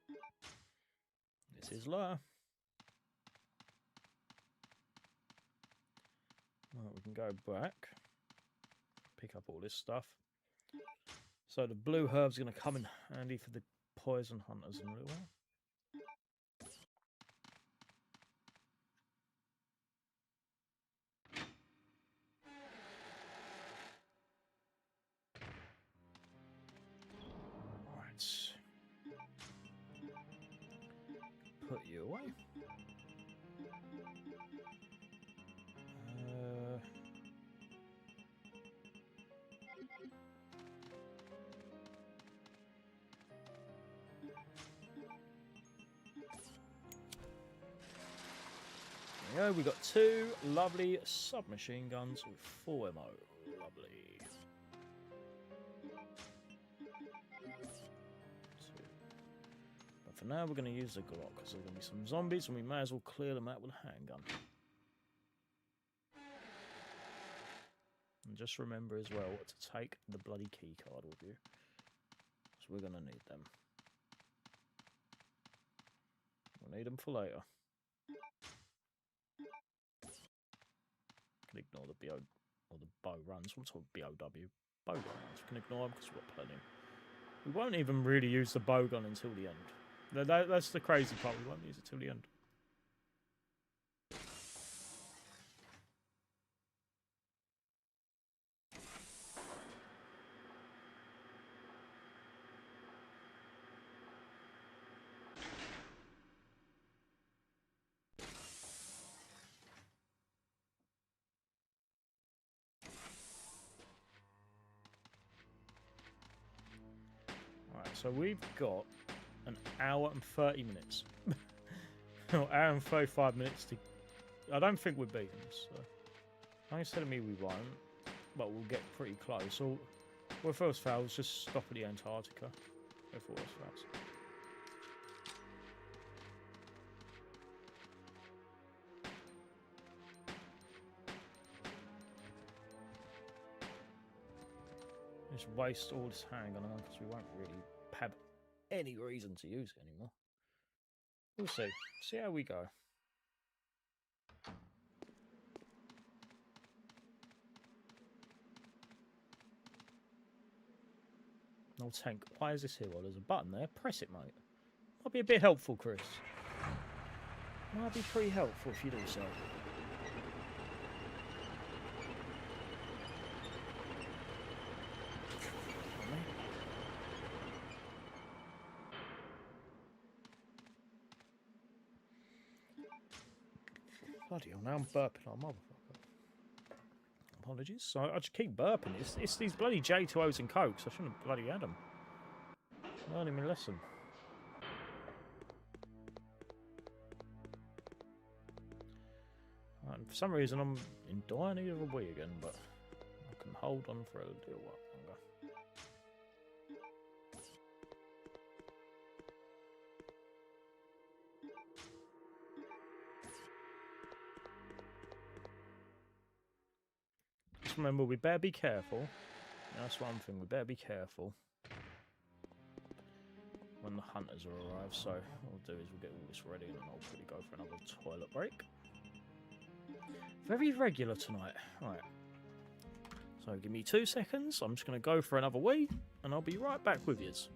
it. This is Lair. Right, we can go back. Pick up all this stuff. So the blue herb's going to come in handy for the poison hunters in a little while. Put you away. There we go. We got 2 lovely submachine guns with 4 ammo. Lovely. 2. But for now, we're going to use the Glock because there's going to be some zombies, and we may as well clear them out with a handgun. And just remember as well to take the bloody key card with you, because we're going to need them. We'll need them for later. Can ignore the BO or the bow runs. What's called BOW? Bow runs. We can ignore them because we've got plenty. We won't even really use the bow gun until the end. That's the crazy part. We won't use it till the end. so we've got an hour and 30 minutes. Or hour and 35 minutes to... I don't think we're beating this, so... I ain't telling me we won't, but we'll get pretty close. So, well, if else fails, just stop at the Antarctica. If all else fails. Just waste all this hang on because we won't really have any reason to use it anymore. We'll see. See how we go. No tank. Why is this here? Well, there's a button there. Press it, mate. Might be a bit helpful, Chris. Might be pretty helpful if you do so. Bloody hell, now I'm burping like a motherfucker. Apologies. So I just keep burping. It's these bloody J2Os and Cokes. I shouldn't have bloody had them. Learning my lesson. Right, and for some reason I'm in dire need of a wee again, but I can hold on for a little while longer. Just remember, we better be careful. That's one thing, we better be careful when the hunters arrive. So what we'll do is we'll get all this ready and I'll probably go for another toilet break. Very regular tonight. Right. So give me 2 seconds. I'm just going to go for another wee and I'll be right back with yous.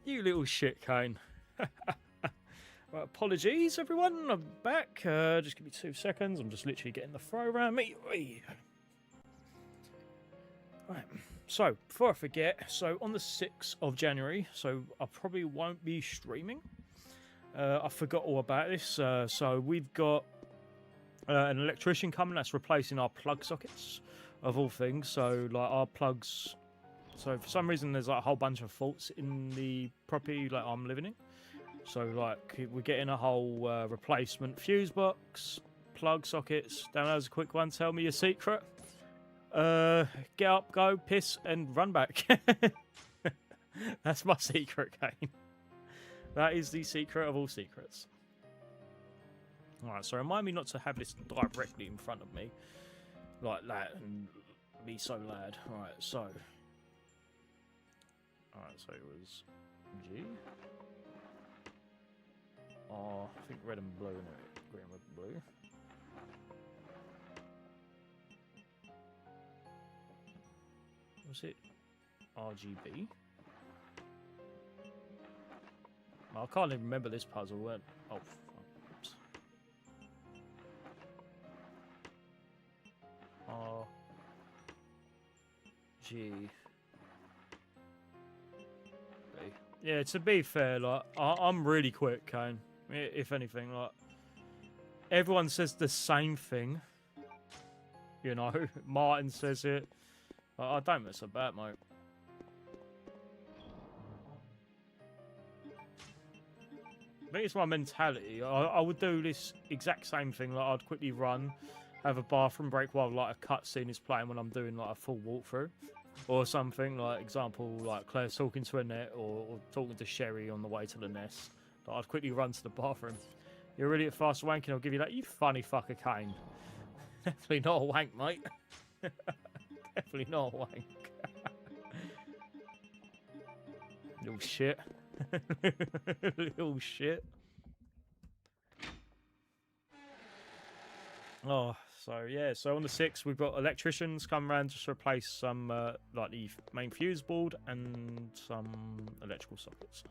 You little shit, Kane. Right, apologies, everyone. I'm back. Just give me 2 seconds. I'm just literally getting the throw around me. Right. So, before I forget, so on the 6th of January, so I probably won't be streaming. I forgot all about this. So we've got an electrician coming that's replacing our plug sockets, of all things. So, like, our plugs... So for some reason there's like a whole bunch of faults in the property like I'm living in. So like we're getting a whole replacement fuse box, plug sockets. Down as a quick one. Tell me your secret. Get up, go, piss, and run back. That's my secret, Kane. That is the secret of all secrets. Alright, so remind me not to have this directly in front of me. Like that and be so loud. Alright, so... Alright, so it was G. Oh, I think red and blue, no, green, red, blue. Was it RGB? Oh, I can't even remember this puzzle. Went oh, oops. RG. Yeah, to be fair, like I'm really quick, Kane. If anything, like everyone says the same thing. You know, Martin says it. I don't mess about, mate. I think it's my mentality. I would do this exact same thing. Like, I'd quickly run, have a bathroom break while like a cutscene is playing when I'm doing like a full walkthrough. Or something, like example, like Claire's talking to Annette or talking to Sherry on the way to the nest. Like, I'd quickly run to the bathroom. You're really at fast wanking, I'll give you that. You funny fucker, Kane. Definitely not a wank, mate. Definitely not a wank. Little shit. Little shit. Oh, so yeah, so on the 6th we've got electricians come around just to replace some like the main fuse board and some electrical sockets.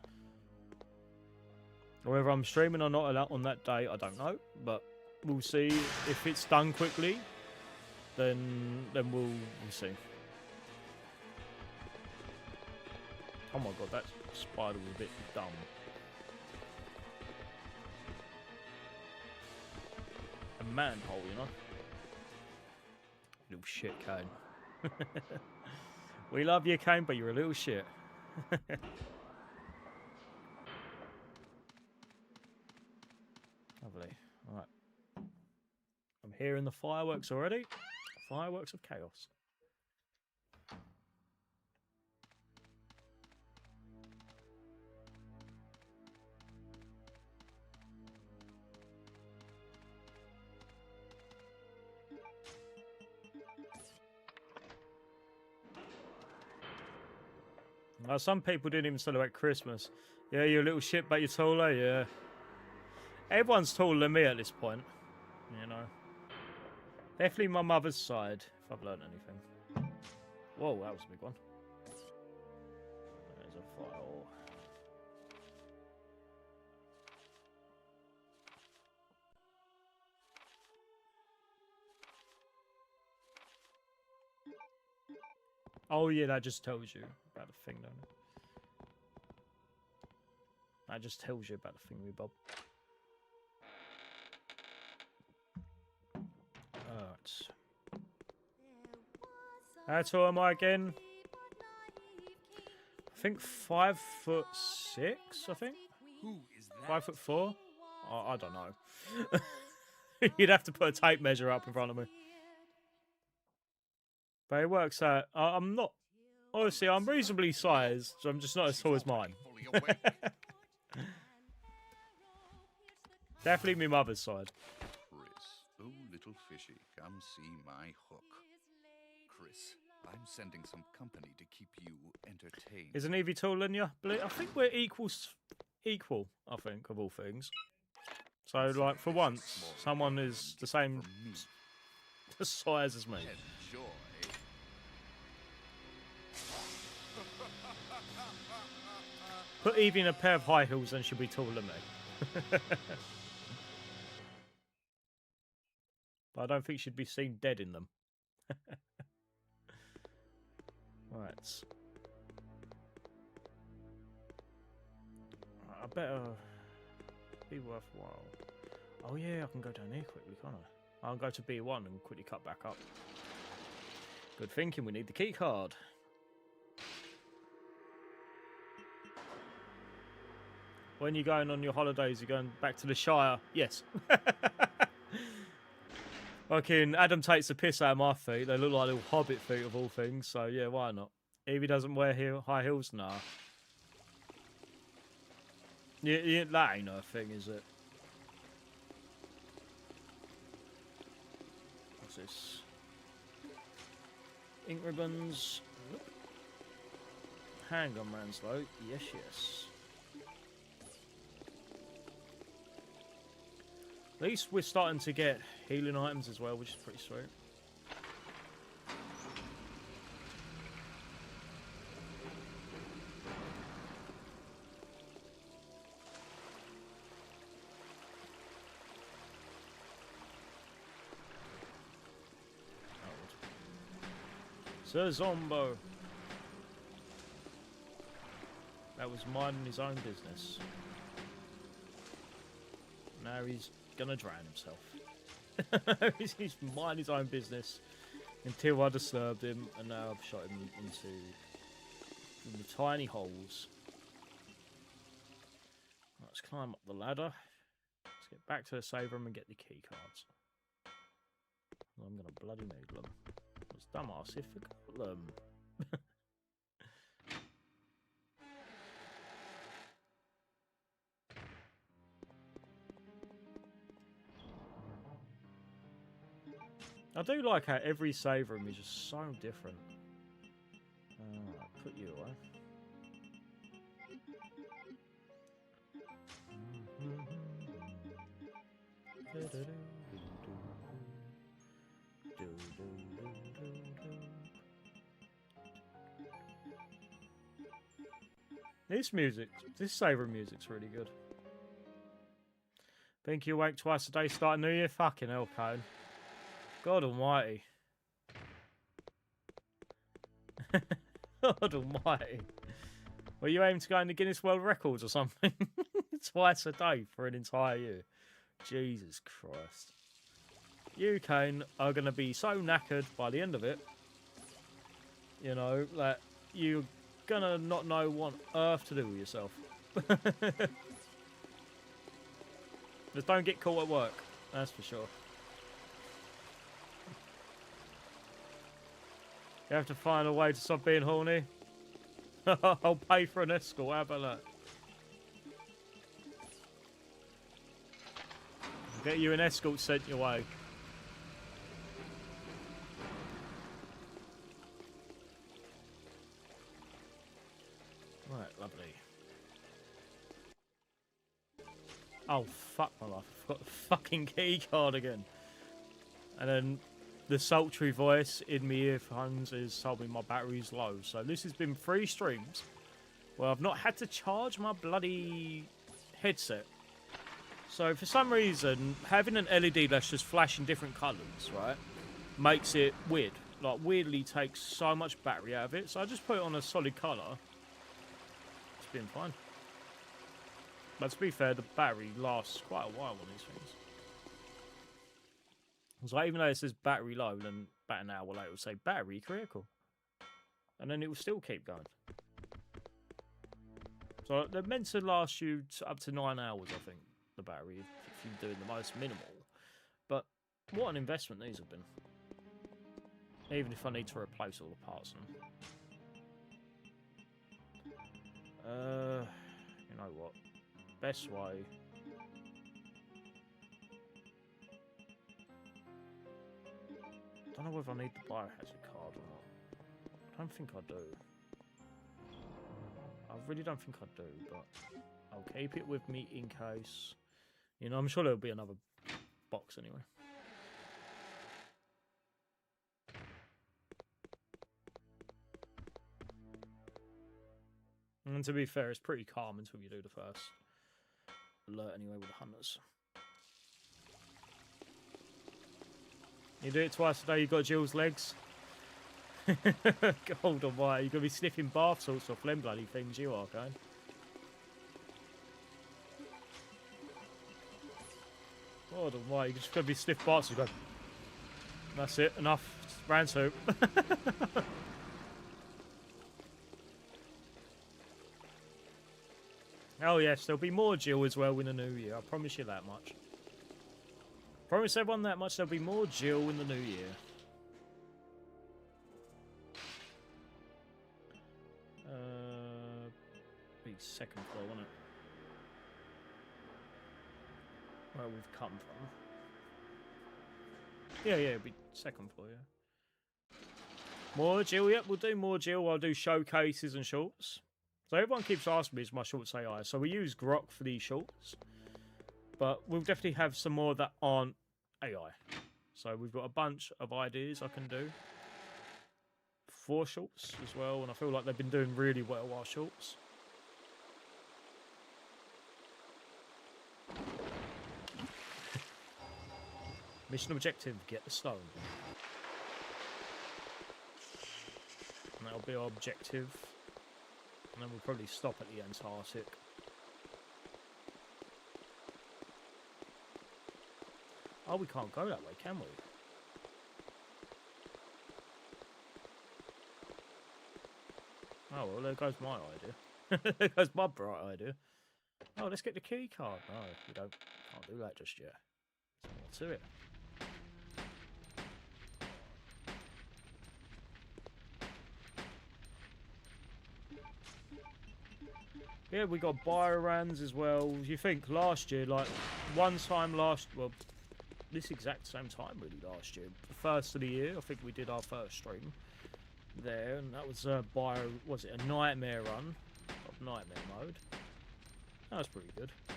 Whether I'm streaming or not on that day, I don't know, but we'll see. If it's done quickly, then we'll see. Oh my god, that spider was a bit dumb. A manhole, you know? Little shit, Kane. We love you, Kane, but you're a little shit. Lovely. Alright. I'm hearing the fireworks already. Fireworks of chaos. Some people didn't even celebrate Christmas. Yeah, you're a little shit, but you're taller. Yeah. Everyone's taller than me at this point. You know. Definitely my mother's side, if I've learned anything. Whoa, that was a big one. There's a file. Oh yeah, that just tells you about the thing, don't it? That just tells you about the thing, Bob. Alright. How tall am I again? I think 5'6", I think. Who is that? 5'4". Oh, I don't know. You'd have to put a tape measure up in front of me. But it works out. I'm not. Honestly, I'm reasonably sized, so I'm just not as tall as mine. Definitely my mother's side. Chris, oh little fishy, come see my hook. Chris, I'm sending some company to keep you entertained. Isn't Evie taller than you? I think we're equal, I think, of all things. So, like, for once, someone is the same size as me. Enjoy. Put Evie in a pair of high heels and she'll be taller than me. But I don't think she'd be seen dead in them. Right. I better be worthwhile. Oh yeah, I can go down here quickly, can't I? I'll go to B1 and quickly cut back up. Good thinking, we need the key card. When you're going on your holidays, you're going back to the Shire? Yes. Fucking Adam takes the piss out of my feet. They look like little hobbit feet of all things, so yeah, why not? Evie doesn't wear high heels? Nah. Yeah, that ain't her thing, is it? What's this? Ink ribbons. Nope. Handgun rounds though. Yes, yes. At least we're starting to get healing items as well, which is pretty sweet. Sir Zombo. That was minding his own business. Now he's gonna drown himself. He's minding his own business. until I disturbed him, and now I've shot him into the tiny holes. Let's climb up the ladder. Let's get back to the save room and get the key cards. I'm gonna bloody need them. It's dumbass if I got them. I do like how every save room is just so different. Put you away. This save room music's really good. Think you awake twice a day, start a new year? Fucking hell, Cone. God almighty. God almighty. Well, you aim to go into Guinness World Records or something? Twice a day for an entire year. Jesus Christ. You, Kane, are going to be so knackered by the end of it. You know, that you're going to not know what on earth to do with yourself. Just don't get caught at work. That's for sure. You have to find a way to stop being horny. I'll pay for an escort. How about that? I'll get you an escort sent your way. Right, lovely. Oh, fuck my life. I've got the fucking key card again. And then the sultry voice in my earphones has told me my battery's low. So this has been 3 streams where I've not had to charge my bloody headset. So for some reason, having an LED that's just flashing different colours, right, makes it weird. Like, weirdly takes so much battery out of it. So I just put it on a solid colour. It's been fine. But to be fair, the battery lasts quite a while on these things. So even though it says battery low, then about an hour later it will say battery critical. And then it will still keep going. So they're meant to last you up to 9 hours, I think, the battery, if you're doing the most minimal. But what an investment these have been. Even if I need to replace all the parts in them. You know what? Best way. I don't know whether I need the biohazard card or not. I don't think I do. I really don't think I do, but I'll keep it with me in case. You know, I'm sure there'll be another box anyway. And to be fair, it's pretty calm until you do the first alert anyway with the hunters. You do it twice a day, you got Jill's legs. God almighty, you're going to be sniffing bath salts off them bloody things, you are, okay? God almighty, you're just going to be sniffing bath salts. Go, that's it, enough. Round 2. Oh yes, there'll be more Jill as well in the new year. I promise you that much. Promise everyone that much. There'll be more Jill in the new year. Be second floor, won't it? Where we've come from. Yeah, it'll be second floor, yeah. More Jill, yep, we'll do more Jill. I'll do showcases and shorts. So everyone keeps asking me, is my shorts AI? So we use Grok for these shorts. But we'll definitely have some more that aren't AI. So we've got a bunch of ideas I can do for shorts as well. And I feel like they've been doing really well, our shorts. Mission objective, get the stone. And that'll be our objective. And then we'll probably stop at the Antarctic. Oh, we can't go that way, can we? Oh, well, there goes my idea. There goes my bright idea. Oh, let's get the key card. No, we can't do that just yet. There's more to it. Yeah, we got Biorans as well. You think last year, like, well, this exact same time really last year. The first of the year, I think we did our first stream there, and that was was it a nightmare run of nightmare mode? That was pretty good. I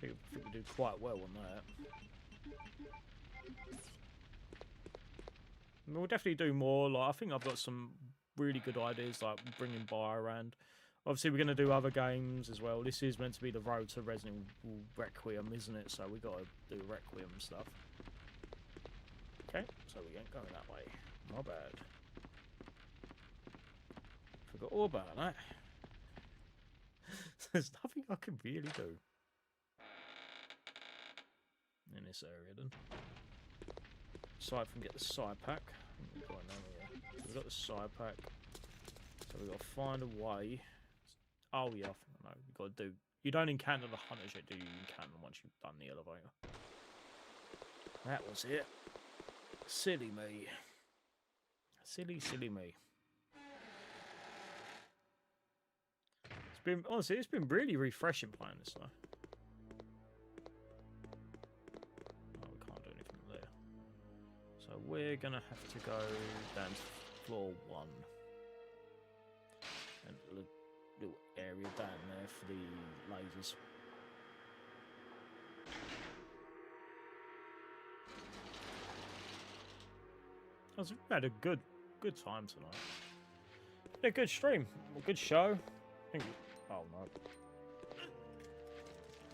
think we did quite well on that. And we'll definitely do more. Like, I think I've got some really good ideas, like bringing Biorand. Obviously, we're going to do other games as well. This is meant to be the road to Resident Evil Requiem, isn't it? So we got to do Requiem stuff. Okay, so we ain't going that way. Not bad. Forgot all about that. There's nothing I can really do in this area then. Aside from get the side pack. We've got none here. So we've got the side pack. So we've got to find a way. Oh yeah, no, we've got to do. You don't encounter the hunters yet, do you? You encounter them once you've done the elevator. That was it. Silly me. Silly me. Honestly, it's been really refreshing playing this though. Oh, we can't do anything there. So we're gonna have to go down to floor 1. And a little area down there for the lasers. We've had a good time tonight. A good stream, a good show. I think. Oh no!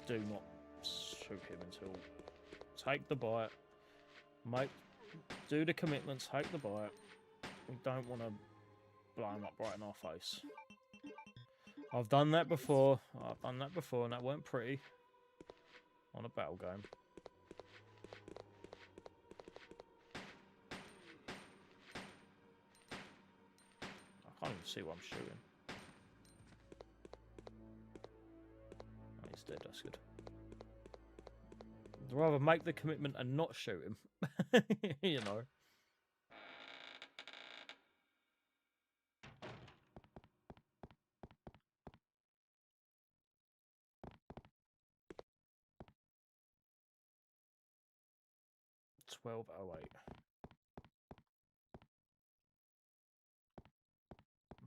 Do not shoot him until. Take the bite. Do the commitment. Take the bite. We don't want to blow him up right in our face. I've done that before. And that weren't pretty. On a battle game. I can't even see what I'm shooting. Oh, he's dead, that's good. I'd rather make the commitment and not shoot him. You know. $12.08.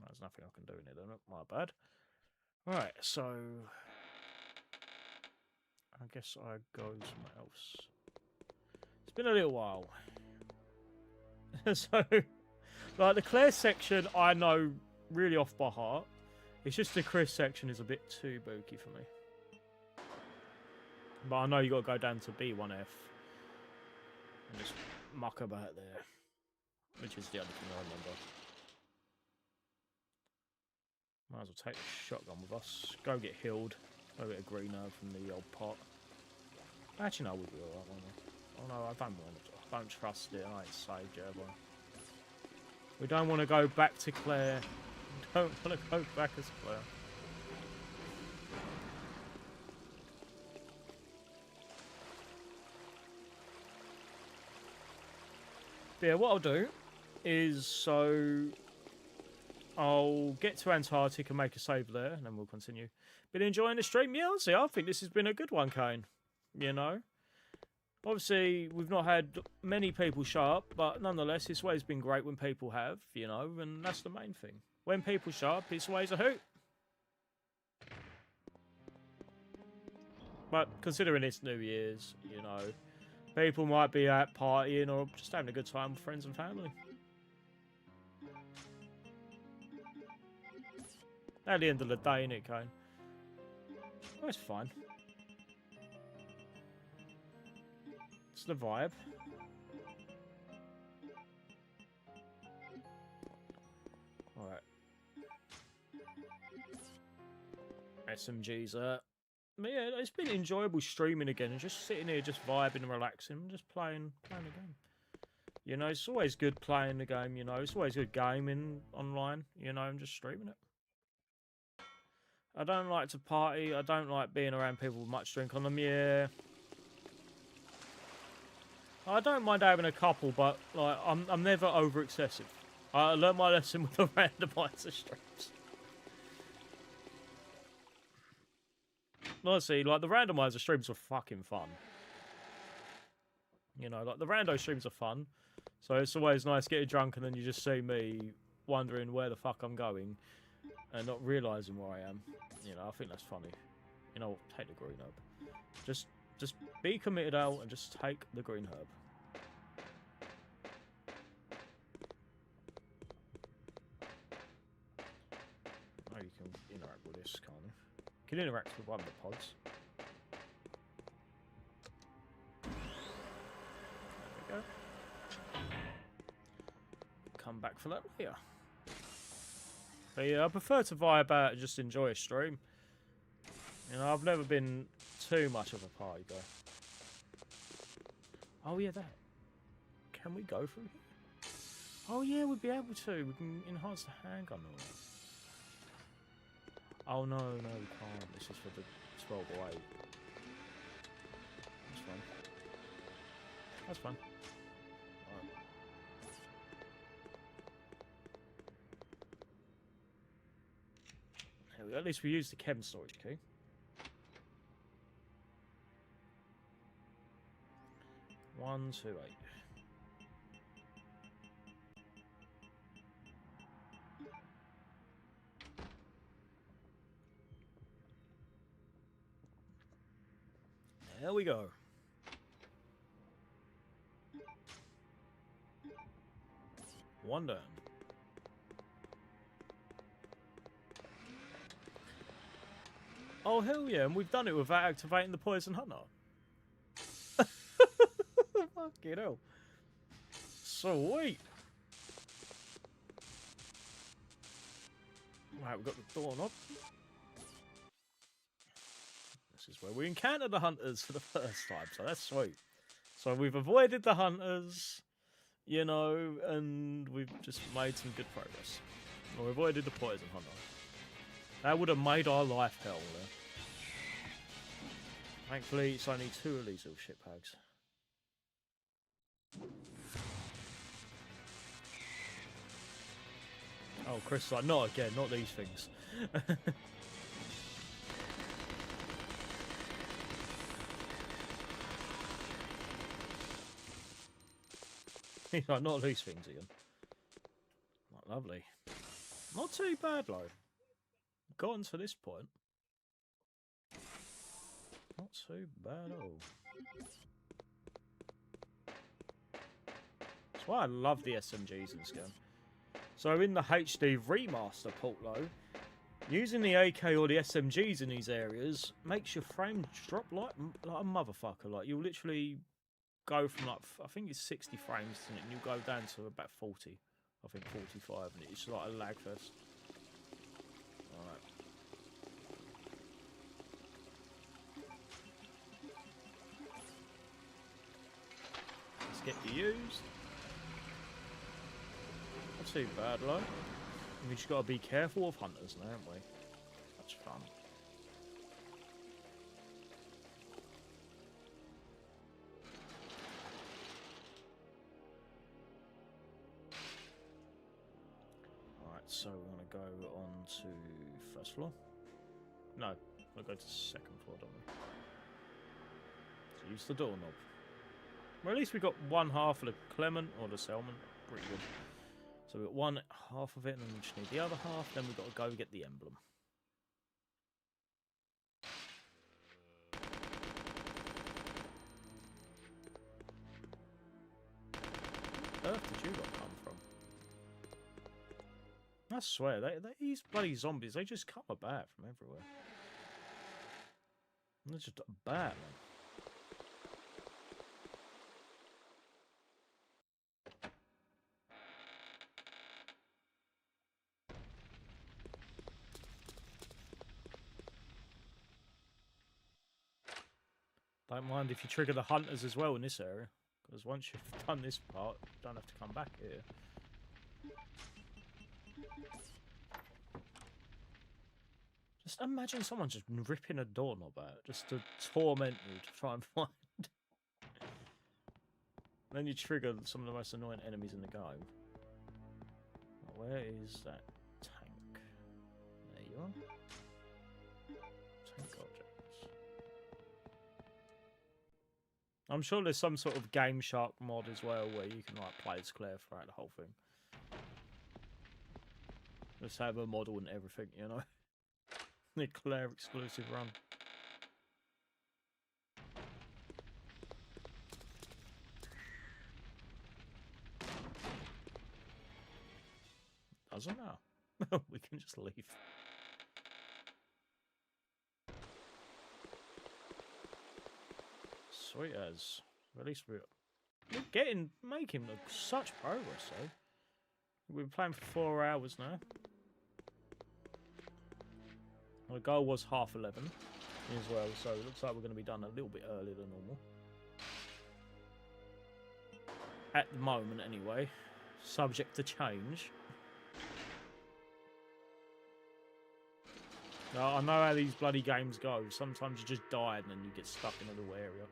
There's nothing I can do in it, though. My bad. Right, so I guess I go somewhere else. It's been a little while. So, like, the Claire section I know really off by heart. It's just the Chris section is a bit too booky for me. But I know you got to go down to B1F and just muck about there, which is the other thing I remember. Might as well take the shotgun with us. Go get healed. Go get a green herb from the old pot. Actually, no, we'll be alright, won't we? Oh no, I don't trust it. I ain't saved yet, have I? We don't want to go back to Claire. We don't want to go back as Claire. But yeah, what I'll do is I'll get to Antarctica and make a save there, and then we'll continue. Been enjoying the stream? Yeah, honestly, I think this has been a good one, Kane. You know? Obviously, we've not had many people show up, but nonetheless, it's always been great when people have, you know, and that's the main thing. When people show up, it's always a hoot. But considering it's New Year's, you know, people might be out partying or just having a good time with friends and family. At the end of the day, innit, Kane? Oh, it's fine. It's the vibe. Alright. SMG's but yeah, it's been enjoyable streaming again and just sitting here just vibing and relaxing and just playing the game. You know, it's always good playing the game, you know. It's always good gaming online, you know, and just streaming it. I don't like to party. I don't like being around people with much drink on them, yeah. I don't mind having a couple, but like I'm never over excessive. I learned my lesson with the randomizer streams. Honestly, like the randomizer streams were fucking fun. You know, like the rando streams are fun. So it's always nice getting drunk and then you just see me wondering where the fuck I'm going and not realising where I am. You know, I think that's funny. You know, take the green herb. Just be committed out and just take the green herb. Oh, you can interact with this, can't you? You can interact with one of the pods. There we go. Come back for that later. But yeah, I prefer to vibe out and just enjoy a stream. You know, I've never been too much of a party guy. Oh yeah, that. Can we go through here? Oh yeah, we'd be able to. We can enhance the handgun and all that. Oh no, no, we can't. This is for the 1208. That's fine. That's fine. Right. There we go. At least we used the chem storage key. One, 2, 8. There we go. One down. Oh hell yeah, and we've done it without activating the poison hunter. Fucking hell. Sweet. Right, we've got the doorknob. This is where we encounter the hunters for the first time, so that's sweet. So we've avoided the hunters, you know, and we've just made some good progress. We avoided the poison hunter. That would have made our life hell there. Thankfully, it's only 2 of these little shitbags. Oh, Chris is like, not again, not these things. He's like, not these things, Ian. Not lovely. Not too bad, though. Gotten to this point. Not too bad at all. That's why I love the SMGs in this game. So in the HD remaster port, though, using the AK or the SMGs in these areas makes your frames drop like a motherfucker. Like, you'll literally go from, like, I think it's 60 frames, and you'll go down to about 40. I think 45, and it's like a lag fest. Alright. Let's get you used. Not too bad, like. We just gotta be careful of hunters now, haven't we? That's fun. Alright, so we're gonna go on to first floor. No, we'll go to second floor, don't we? So use the doorknob. Well, at least we got one half of the Clement or the Selman. Pretty good. So we've got one half of it, and then we just need the other half. Then we've got to go get the emblem. Where did you lot come from? I swear, these bloody zombies, they just come about from everywhere. They're just bad, man. Don't mind if you trigger the hunters as well in this area. Because once you've done this part, you don't have to come back here. Just imagine someone just ripping a doorknob out just to torment you to try and find. Then you trigger some of the most annoying enemies in the game. Where is that tank? There you are. Tank objects. I'm sure there's some sort of Game Shark mod as well where you can like play as Claire throughout the whole thing. Just have a model and everything, you know. The Claire exclusive run. Doesn't now. We can just leave. Sweet as. At least we're making such progress though. We've been playing for 4 hours now. The goal was 11:30 as well, so it looks like we're going to be done a little bit earlier than normal. At the moment anyway. Subject to change. Now, I know how these bloody games go. Sometimes you just die and then you get stuck in a little area.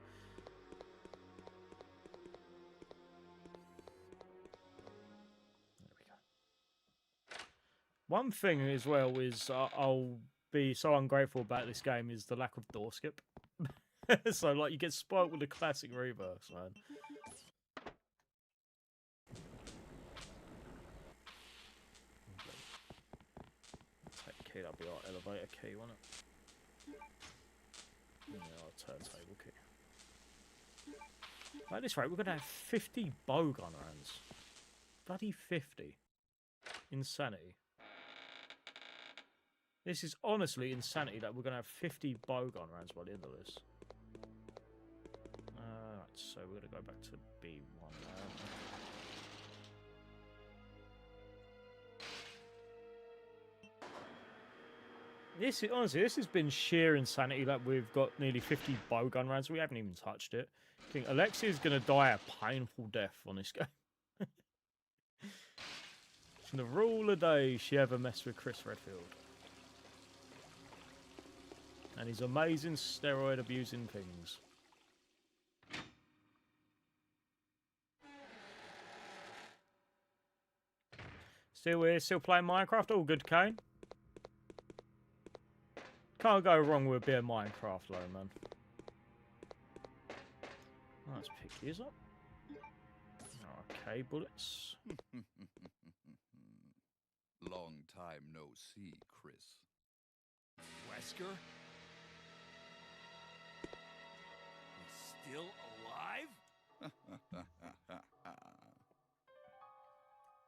There we go. One thing as well is I'll be so ungrateful about this game is the lack of door skip. So like you get spoiled with the classic reverse, man. Key, that'll be our elevator key, won't it? Yeah, our turntable key. At this rate, we're going to have 50 bowgun rounds. Bloody 50. Insanity. This is honestly insanity that we're going to have 50 bowgun rounds by the end of this. Right, so we're going to go back to B1 now. This is, honestly, this has been sheer insanity that we've got nearly 50 bowgun rounds. We haven't even touched it. I think Alexia's going to die a painful death on this game. It's the rule of the day she ever messed with Chris Redfield. And his amazing steroid abusing things. Still here, still playing Minecraft. All good, Kane. Can't go wrong with a bit of Minecraft, though, man. Let's pick these up. Okay, bullets. Long time no see, Chris. Wesker? He's still alive?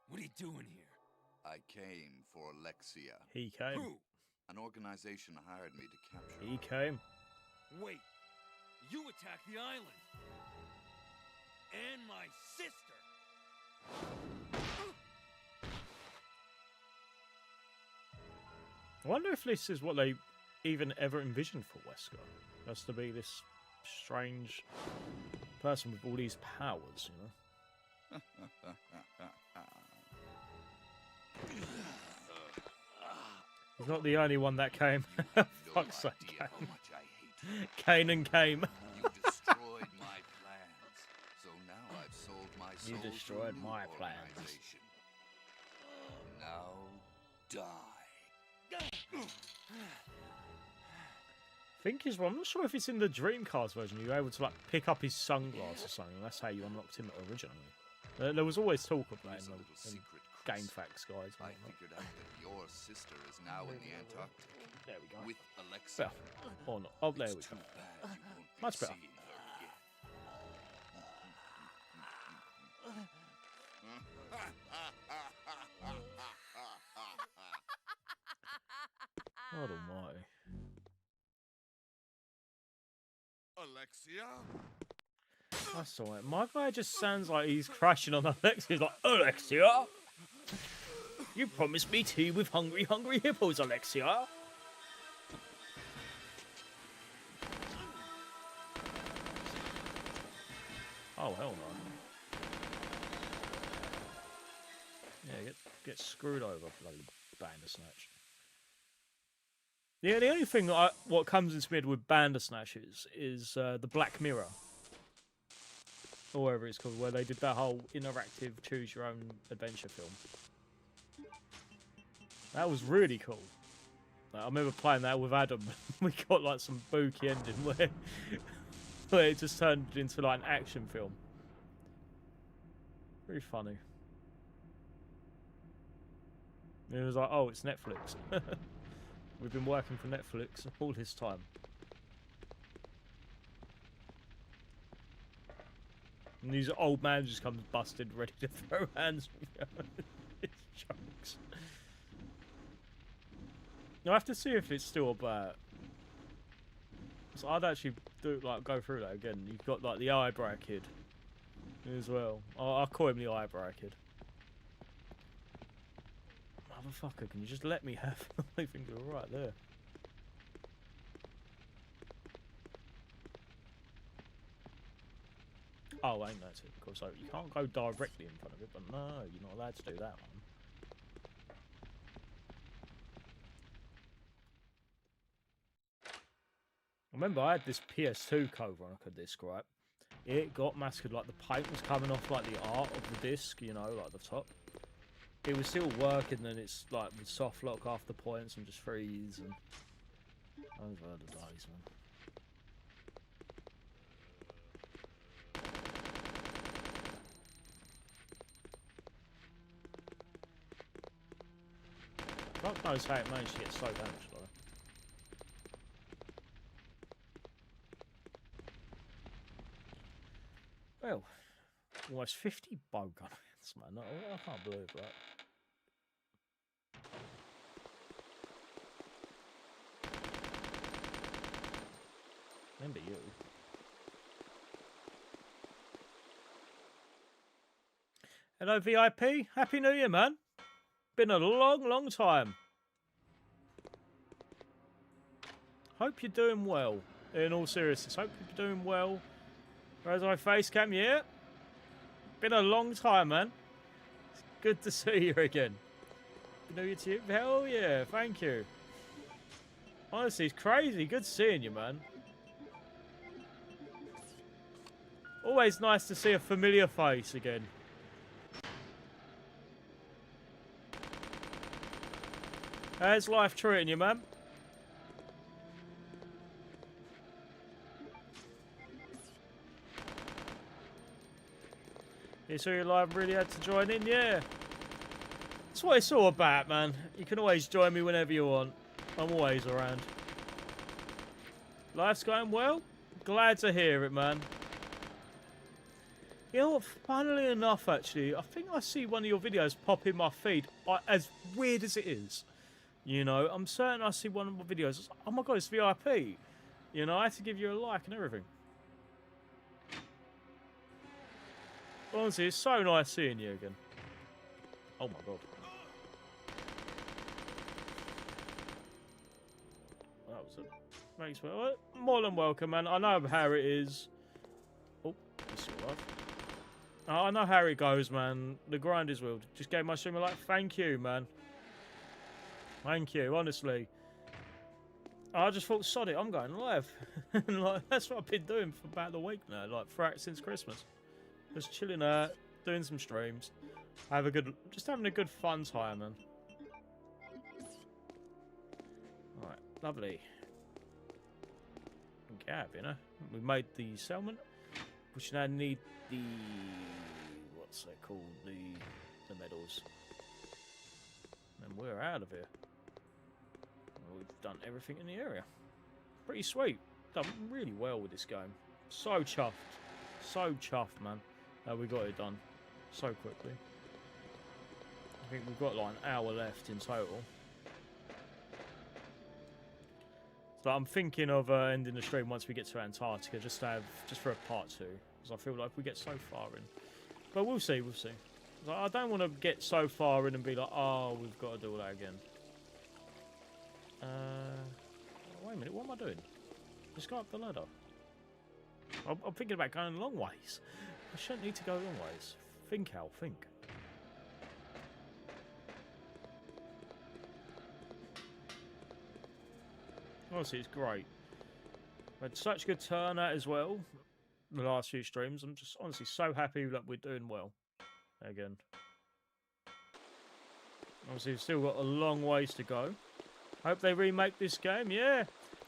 What are you doing here? I came for Alexia. He came. Who? An organization hired me to capture her. He came. Wait, you attacked the island. And my sister. I wonder if this is what they even ever envisioned for Wesker. Just to be this strange person with all these powers, you know? He's not the only one that came. Fuck's sake, Kane. Kanan came. You destroyed my plans. So now I've sold my soul You destroyed to a new my plans. organization. Now die. Think is, well, I'm not sure if it's in the Dreamcast version. You're able to like pick up his sunglasses or something. That's how you unlocked him originally. There was always talk of that Here's a in little the secret, Chris. Game Facts guys. I figured out that your sister is now in the Antarctic There we go. with Alexia. Well, or not. Oh, there we It's go. too bad you won't be Much better. seeing her again. God almighty. Alexia? That's alright. My guy just sounds like he's crashing on Alexia. He's like, Alexia! You promised me tea with hungry, hungry hippos, Alexia! Oh, hell no. Yeah, get screwed over, bloody Bandersnatch. Yeah, the only thing that what comes into me with Bandersnatch is the Black Mirror. Or whatever it's called, where they did that whole interactive choose your own adventure film. That was really cool. Like, I remember playing that with Adam. We got like some spooky ending where it just turned into like an action film. Very funny. And it was like, oh, it's Netflix. We've been working for Netflix all this time. And these old man just comes busted, ready to throw hands. It's jokes. I have to see if it's still about. So I'd actually go through that again. You've got like the eyebrow kid as well. I'll call him the eyebrow kid. Motherfucker, can you just let me have my finger right there? Oh, ain't that typical? So you can't go directly in front of it, but no, you're not allowed to do that one. I remember I had this PS2 code Veronica disc, right? It got massacred, like the paint was coming off like the art of the disc, you know, like the top. It was still working, then it's like with soft lock after points and just freeze and over the days, man. God knows how it managed to get so damaged, though. Well, almost 50 bow gun hits, man. I can't believe that. Remember you. Hello, VIP. Happy New Year, man. Been a long, long time. Hope you're doing well. In all seriousness, hope you're doing well. Where's my face cam? Yeah. Been a long time, man. It's good to see you again. Happy New Year to you. Hell yeah, thank you. Honestly, it's crazy. Good seeing you, man. Always nice to see a familiar face again. How's life treating you, man? You saw you live, really had to join in, yeah. That's what it's all about, man. You can always join me whenever you want. I'm always around. Life's going well? Glad to hear it, man. You know what, funnily enough, actually, I think I see one of your videos pop in my feed, as weird as it is. You know, I'm certain I see one of my videos. Oh my god, it's VIP. You know, I had to give you a like and everything. Honestly, it's so nice seeing you again. Oh my god. That was a... Makes me... More than welcome, man. I know how it is. Oh, you still alive. I know how it goes, man. The grind is real. Just gave my stream a like. Thank you, man. Thank you, honestly. I just thought, sod it, I'm going live. Like, that's what I've been doing for about a week now, like throughout since Christmas. Just chilling out, doing some streams. Just having a good fun time, man. Alright, lovely. Gab, you know. We made the settlement, which now need the... what's that called? The medals. And we're out of here. We've done everything in the area. Pretty sweet. Done really well with this game. So chuffed. So chuffed, man. We got it done so quickly. I think we've got like an hour left in total. So I'm thinking of ending the stream once we get to Antarctica, just for a part 2. Because I feel like we get so far in. But we'll see, we'll see. I don't want to get so far in and be like, oh, we've got to do all that again. Wait a minute, what am I doing? Just go up the ladder. I'm thinking about going long ways. I shouldn't need to go long ways. Think, Al, think. Honestly, it's great. We had such good turnout as well. The last few streams. I'm just honestly so happy that we're doing well. Again. Obviously, we've still got a long ways to go. Hope they remake this game. Yeah.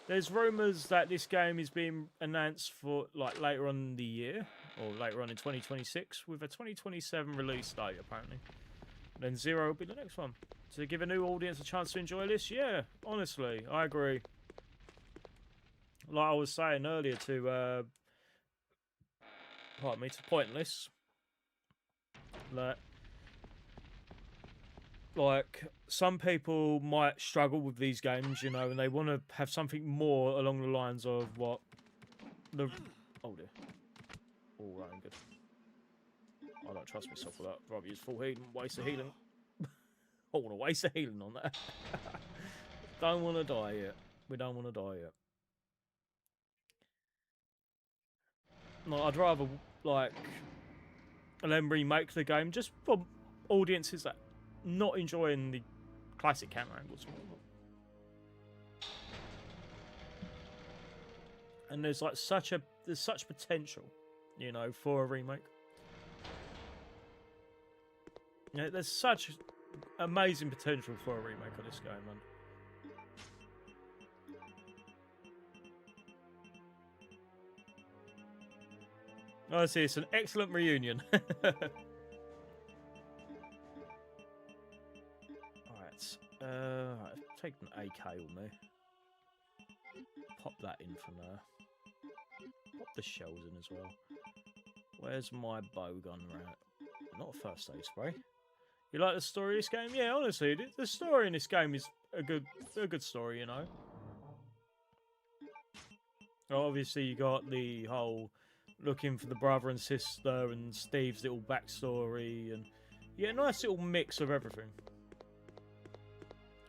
There's rumours that this game is being announced for like later on in the year. Or later on in 2026. With a 2027 release date, apparently. Then Zero will be the next one. To give a new audience a chance to enjoy this? Yeah. Honestly, I agree. Like I was saying earlier to... pardon me, to Pointless. That... Like, some people might struggle with these games, you know, and they want to have something more along the lines of what the... Oh, dear. All right, I'm good. I don't trust myself for that. Rather use full healing, waste of healing. I want to waste of healing on that. Don't want to die yet. We don't want to die yet. No, I'd rather, like, them remake the game just for audiences that not enjoying the classic camera angles. And there's like such potential, you know, for a remake. Yeah, there's such amazing potential for a remake of this game, man. Honestly, it's an excellent reunion. Alright, take an AK with me. Pop that in for now. Pop the shells in as well. Where's my bowgun rat? Not a first aid spray. You like the story of this game? Yeah, honestly, the story in this game is a good story, you know. Obviously, you got the whole looking for the brother and sister and Steve's little backstory, and yeah, nice little mix of everything.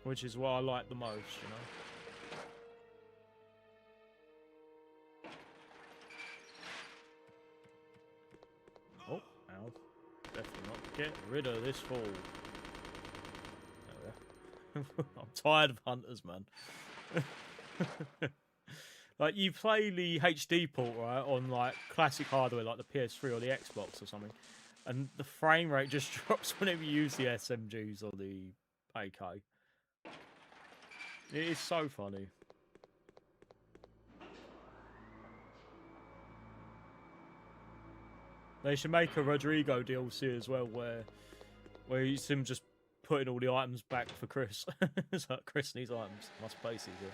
Which is what I like the most, you know. Oh, ow. Definitely not. Get rid of this fool. I'm tired of hunters, man. Like, you play the HD port, right, on, like, classic hardware, like the PS3 or the Xbox or something, and the frame rate just drops whenever you use the SMGs or the AK. It is so funny. They should make a Rodrigo DLC as well, where you see him just putting all the items back for Chris. It's like, Chris needs items. My space is here.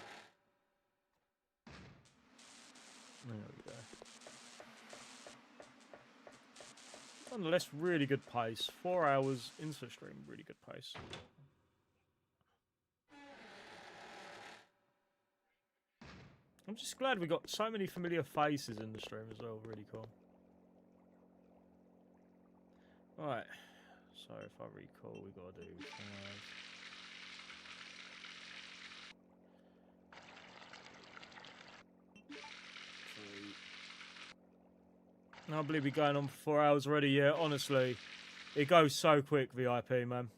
There we go. Nonetheless, really good pace. 4 hours into the stream, really good pace. I'm just glad we got so many familiar faces in the stream as well. Really cool. Right. So if I recall, we gotta do 3. I believe we're going on for 4 hours already. Yeah, honestly, it goes so quick. VIP, man.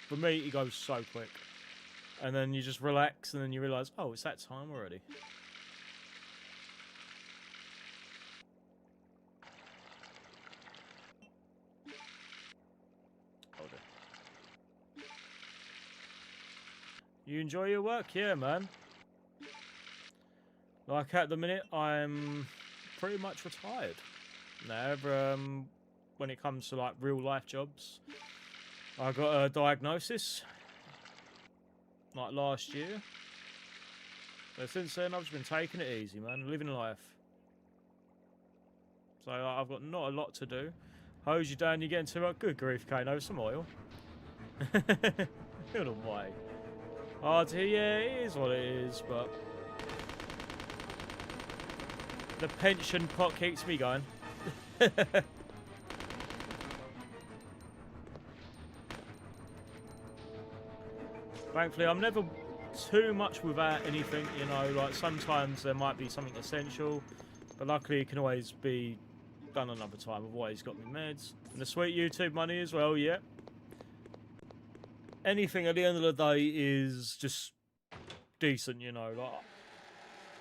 For me, it goes so quick. And then you just relax, and then you realise, oh, it's that time already. Hold it. You enjoy your work? Yeah, man. Like, at the minute, I'm pretty much retired. Now, when it comes to, like, real-life jobs, I got a diagnosis. Like last year. But since then, I've just been taking it easy, man. Living life. So I've got not a lot to do. Hose you down, you're getting too much. Good grief, Kano. Some oil. Good away. Hard to hear, yeah, it is what it is, but the pension pot keeps me going. Thankfully, I'm never too much without anything, you know, like sometimes there might be something essential, But luckily it can always be done another time. Otherwise he's got me meds. And the sweet YouTube money as well, yeah. Anything at the end of the day is just decent, you know. Like,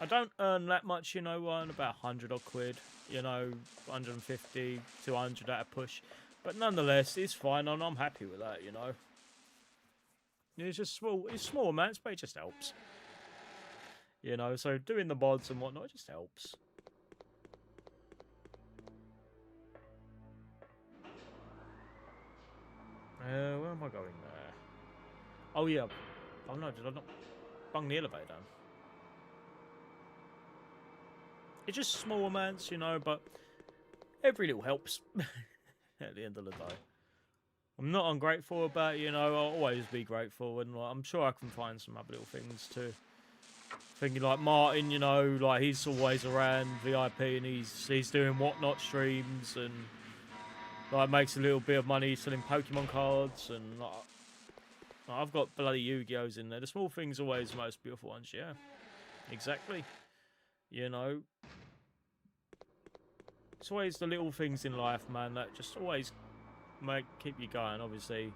I don't earn that much, you know. I earn about 100 odd quid, you know, 150, 200 at a push. But nonetheless, it's fine, and I'm happy with that, you know. It's just small amounts, but it just helps. You know, so doing the mods and whatnot, it just helps. Where am I going there? Oh, yeah. Oh, no, did I not bung the elevator down? It's just small amounts, you know, but every little helps at the end of the day. I'm not ungrateful about it, you know. I'll always be grateful, and like, I'm sure I can find some other little things too. Thinking like Martin, you know, like he's always around VIP, and he's doing whatnot streams, and like makes a little bit of money selling Pokemon cards, and like, I've got bloody Yu-Gi-Ohs in there. The small things are always the most beautiful ones, yeah. Exactly. You know, it's always the little things in life, man, that just always keep you going. Obviously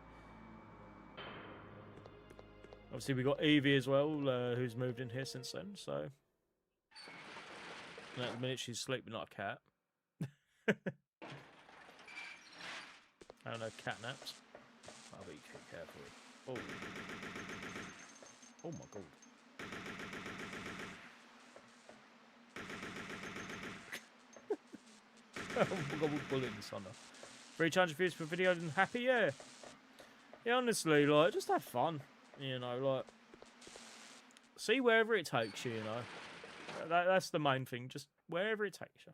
we got Evie as well, who's moved in here since then, so and at the minute she's sleeping like a cat. I don't know, cat naps. I'll be careful. Oh. Oh my god. Bullet in the sun. 300 views per video and happy, yeah. Yeah, honestly, like, just have fun. You know, like, see wherever it takes you, you know. That's the main thing, just wherever it takes you.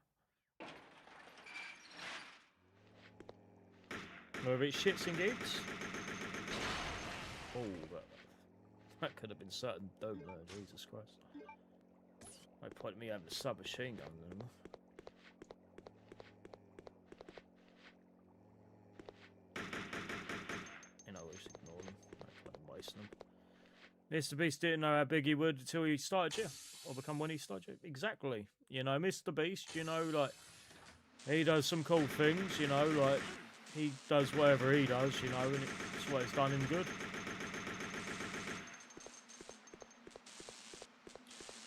Whether it's shits and gigs. Oh, that could have been certain doom there, Jesus Christ. No point in me having a submachine gun then. You know, we just ignore them. No point in wasting them. Mr. Beast didn't know how big he would until he started you. Or become when he started you. Exactly. You know, Mr. Beast, you know, like, he does some cool things, you know, like, he does whatever he does, you know, and it's what it's done him good.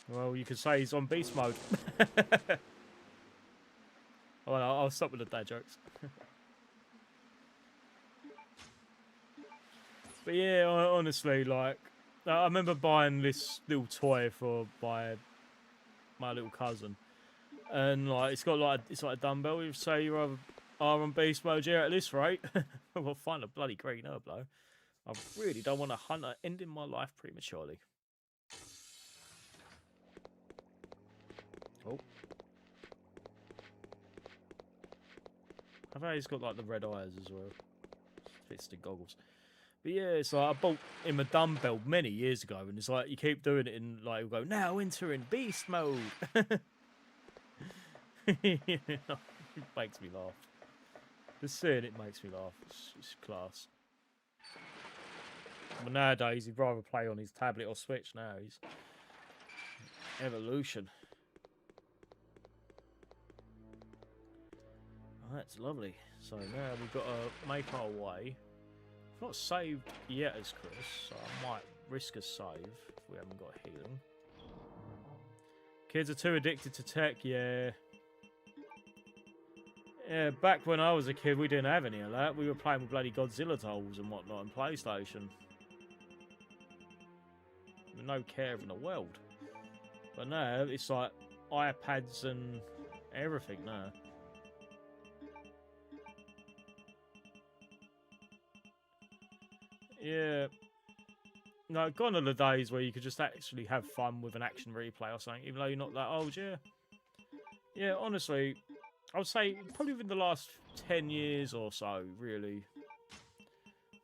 Well, you could say he's on beast mode. Well, I'll stop with the dad jokes. But yeah, honestly, like, I remember buying this little toy for my little cousin, and like it's like a dumbbell. You say you are on beast mode, yeah, at this rate. We'll find a bloody green herb, though. I really don't want a hunter ending my life prematurely. Oh. I bet he's got like the red eyes as well. Fits the goggles. But yeah, it's like I bought him a dumbbell many years ago, and it's like you keep doing it, and like we'll go now entering beast mode. You know, it makes me laugh. Just seeing it makes me laugh. It's class. But nowadays he'd rather play on his tablet or Switch. Now he's evolution. Oh, that's lovely. So now we've got to make our way. I've not saved yet as Chris, so I might risk a save if we haven't got healing. Kids are too addicted to tech, yeah. Yeah, back when I was a kid, we didn't have any of that. We were playing with bloody Godzilla dolls and whatnot on PlayStation. With no care in the world. But now, it's like iPads and everything now. Yeah. No, gone are the days where you could just actually have fun with an action replay or something, even though you're not that old, yeah. Yeah, honestly, I would say probably within the last 10 years or so, really.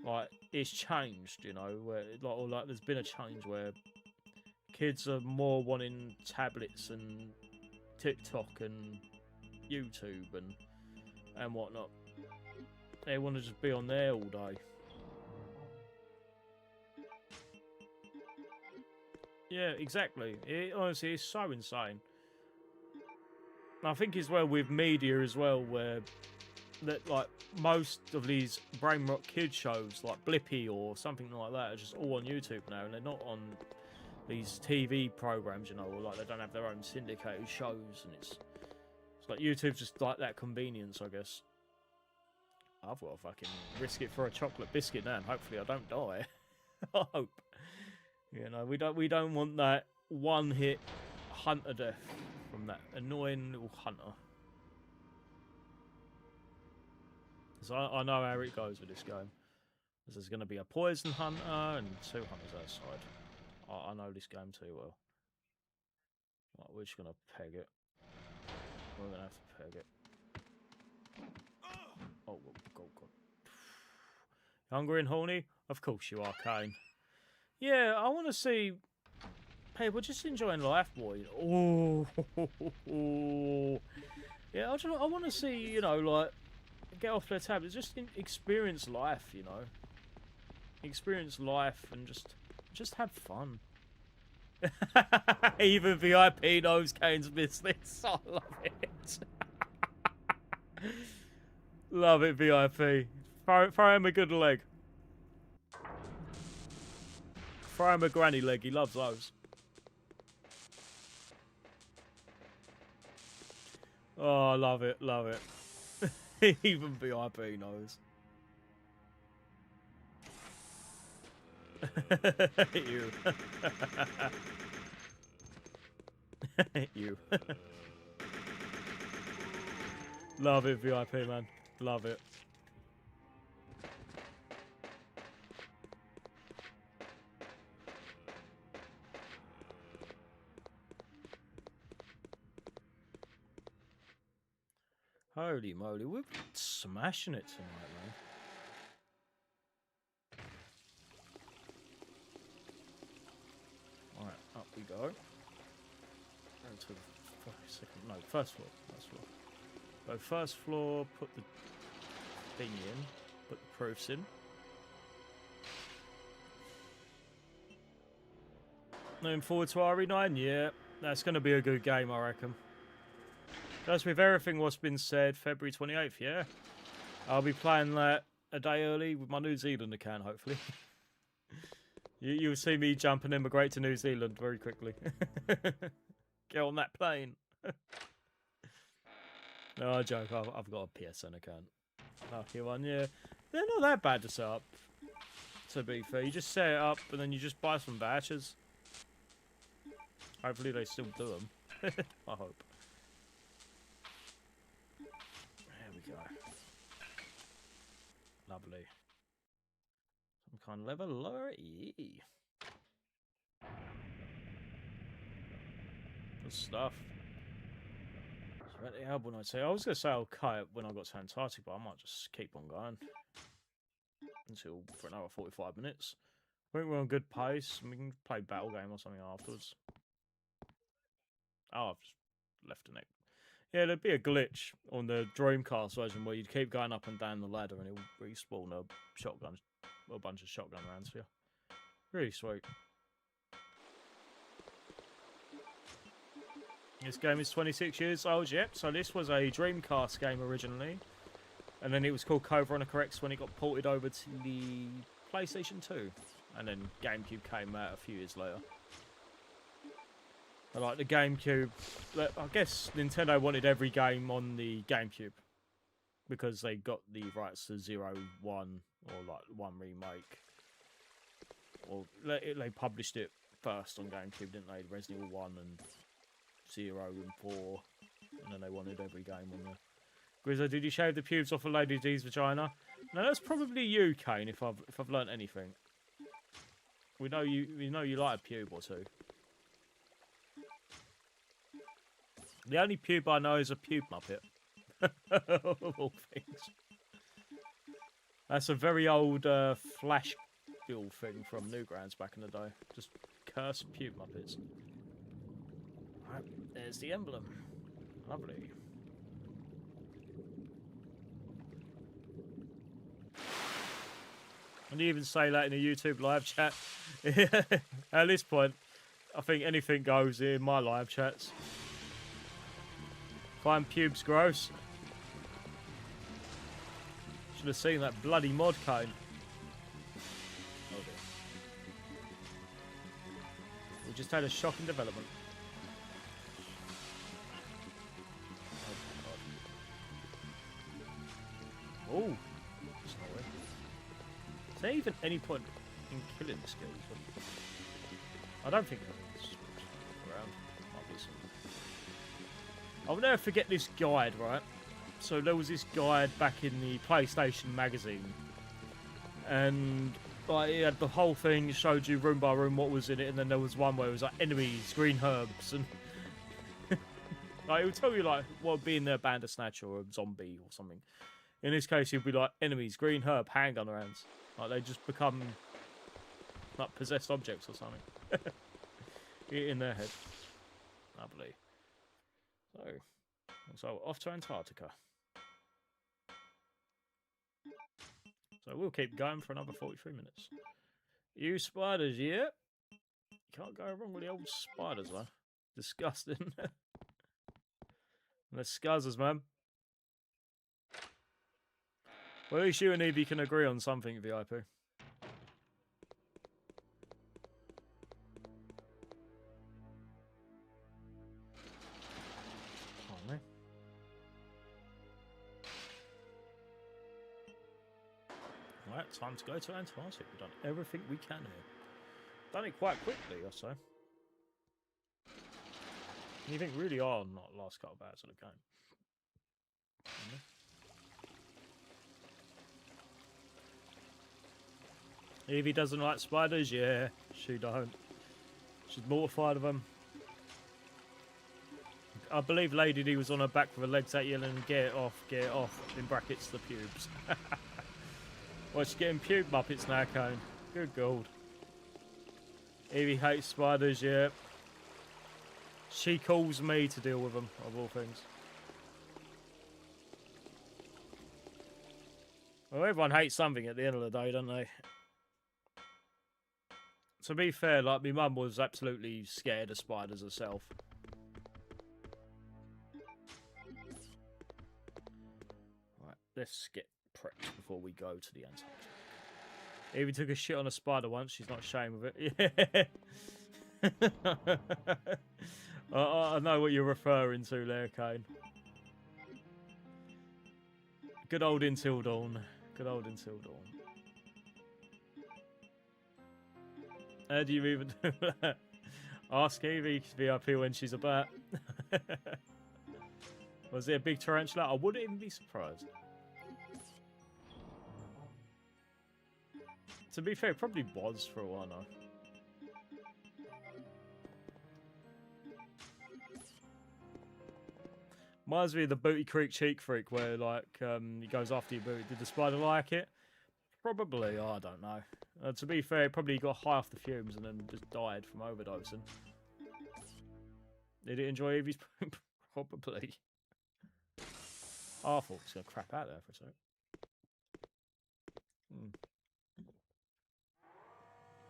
Like, it's changed, you know, where like there's been a change where kids are more wanting tablets and TikTok and YouTube and whatnot. They want to just be on there all day. Yeah, exactly. It honestly is so insane. I think as well with media as well, where that like most of these brain rot kid shows like Blippy or something like that are just all on YouTube now, and they're not on these TV programs, you know, or like they don't have their own syndicated shows, and it's like YouTube's just like that convenience, I guess. I've got to fucking risk it for a chocolate biscuit now, and hopefully I don't die. I hope. You know, we don't want that one hit hunter death from that annoying little hunter. Because I know how it goes with this game. There's going to be a poison hunter and 2 hunters outside. I know this game too well. Right, we're just going to peg it. We're going to have to peg it. Oh, God. Hungry and horny? Of course you are, Kane. Yeah, I want to see people just enjoying life, boy. Oh, yeah, I want to see, you know, like, get off their tablets, just experience life, you know. Experience life and just have fun. Even VIP knows Kane's business. I love it. Love it, VIP. Throw him a good leg. Throw him a granny leg. He loves those. Oh, I love it. Love it. Even VIP knows. You. You. Love it, VIP, man. Love it. Holy moly, we're smashing it tonight, man. Alright, up we go. Into the first floor. So first floor, put the thing in, put the proofs in. Looking forward to RE9? Yeah, that's going to be a good game, I reckon. Just with everything what's been said, February 28th, yeah? I'll be playing that a day early with my New Zealand account, hopefully. You'll see me jump and immigrate to New Zealand very quickly. Get on that plane. No, I joke. I've got a PSN account. Lucky one, yeah. They're not that bad to set up, to be fair. You just set it up and then you just buy some batches. Hopefully they still do them. I hope. There we go. Lovely. Some kind of leveler. Yee. Good stuff. So at the album, I'd say I was gonna say I'll cut it when I got to Antarctica, but I might just keep on going until for another 45 minutes. I think we're on good pace, and we can play battle game or something afterwards. Oh, I've just left an egg. Yeah, there'd be a glitch on the Dreamcast version where you'd keep going up and down the ladder, and it'll respawn a bunch of shotgun rounds for you. Really sweet. This game is 26 years old, yep. So this was a Dreamcast game originally. And then it was called Code Veronica X when it got ported over to the PlayStation 2. And then GameCube came out a few years later. I like the GameCube. I guess Nintendo wanted every game on the GameCube. Because they got the rights to 0, 1, or like 1 Remake. Or they published it first on GameCube, didn't they? Resident Evil 1 and 0 and 4, and then they wanted every game on there. Grizzo, did you shave the pubes off a Lady D's vagina? No, that's probably you, Kane. If I've learnt anything, we know you like a pube or two. The only pube I know is a pube muppet. Of all things, that's a very old Flash Bill thing from Newgrounds back in the day. Just cursed pube muppets. Right, there's the emblem. Lovely. And you even say that in a YouTube live chat. At this point, I think anything goes in my live chats. Find pubes gross. Should have seen that bloody mod cone. Oh dear. We just had a shocking development. Oh, oh. That's not weird. Is there even any point in killing this guy? I don't think there is. Around. Might be some. I'll never forget this guide, right? So there was this guide back in the PlayStation magazine, and like it had the whole thing, showed you room by room what was in it, and then there was one where it was like enemies, green herbs, and like it would tell you like what would be in there, Bandersnatch or a zombie or something. In this case, you'd be like enemies, green herb, handgun rounds. Like they just become like possessed objects or something in their head. Lovely. So off to Antarctica. So we'll keep going for another 43 minutes. You spiders, yeah? Can't go wrong with the old spiders, man. Disgusting. The scuzzers, man. Well, at least you and Evie can agree on something, VIP. Right, time to go to Antarctica. We've done everything we can here. Done it quite quickly, I say. You think really hard not the last couple of hours of the game. Evie doesn't like spiders? Yeah, she don't. She's mortified of them. I believe Lady D was on her back with her legs out yelling, get it off, in brackets, the pubes. Well, she's getting pube muppets now, Cone. Good gold. Evie hates spiders, yeah. She calls me to deal with them, of all things. Well, everyone hates something at the end of the day, don't they? To be fair, like, my mum was absolutely scared of spiders herself. Right, let's get prepped before we go to the Antarctic. Evie took a shit on a spider once. She's not ashamed of it. Yeah. I know what you're referring to there, Kane. Good old Until Dawn. Good old Until Dawn. How do you even do that? Ask Evie VIP when she's about. Was it a big tarantula? I wouldn't even be surprised. To be fair, it probably was for a while now. Reminds me of the Booty Creek Cheek Freak where, like, he goes after your booty. Did the spider like it? Probably, I don't know. To be fair, it probably got high off the fumes and then just died from overdosing. Did it enjoy Evie's poop? Probably. Oh, I thought it was going to crap out there for a sec.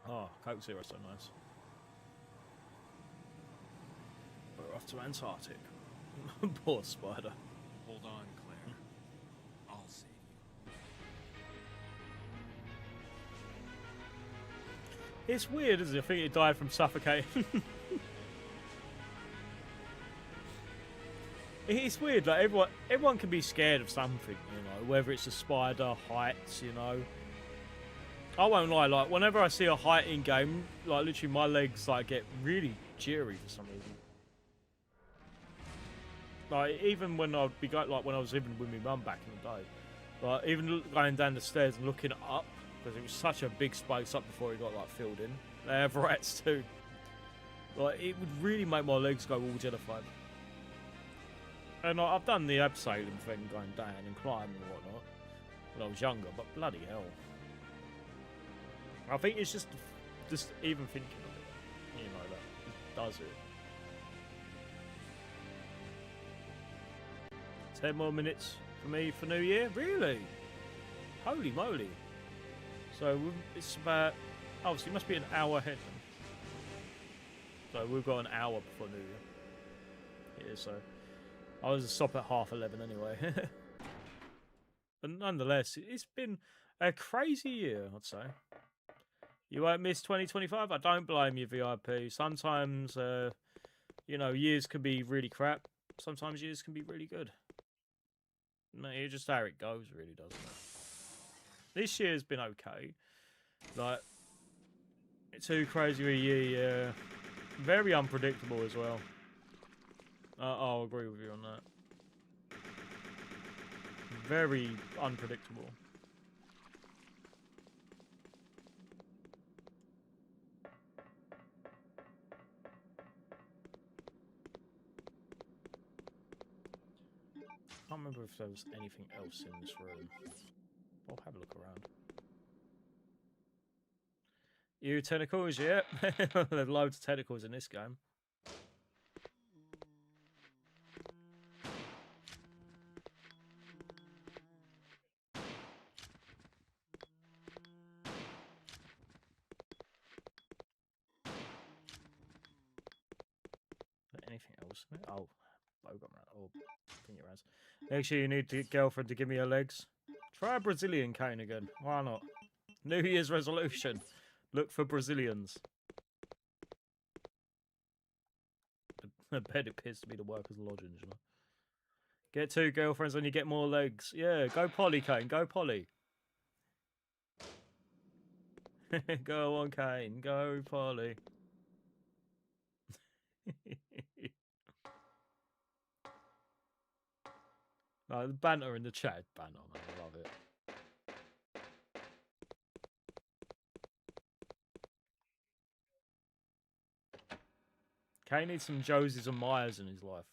Oh, Coke Zero, so nice. We're off to Antarctic. Poor spider. Hold on, Claire. I'll save you. It's weird, isn't it? I think it died from suffocating. It's weird, like everyone can be scared of something, you know, whether it's a spider, heights, you know. I won't lie, like whenever I see a height in game, like literally my legs like get really jittery for some reason. Like even when I'd be going, like when I was living with my mum back in the day, like even going down the stairs and looking up, because it was such a big space up before it got like filled in. They have rats too. Like it would really make my legs go all jellified. And like, I've done the abseiling thing, going down and climbing and whatnot when I was younger, but bloody hell. I think it's just even thinking of it, you know, that it does it. 10 more minutes for me for New Year? Really? Holy moly. So it's about, obviously it must be an hour ahead then. So we've got an hour before New Year. Yeah, so I was stop at 11:30 anyway. But nonetheless, it's been a crazy year, I'd say. You won't miss 2025? I don't blame you, VIP. Sometimes, you know, years can be really crap. Sometimes years can be really good. It's just how it goes, really, doesn't it? This year's been okay. Like, too crazy of a year, yeah. Very unpredictable as well. I'll agree with you on that. Very unpredictable. I can't remember if there was anything else in this room. I'll have a look around. You tentacles, yeah. There's loads of tentacles in this game. Anything else? Oh, bowgun rat. Oh, finger rounds. Make sure you need to get girlfriend to give me her legs. Try a Brazilian cane again. Why not? New Year's resolution. Look for Brazilians. The bed appears to be the workers' lodgings, you know. Get 2 girlfriends and you get more legs. Yeah, go Polly, Kane. Go Polly. Go on, Kane. Go Polly. No, the banter in the chat. Banter, man. I love it. Kane needs some Josies and Myers in his life.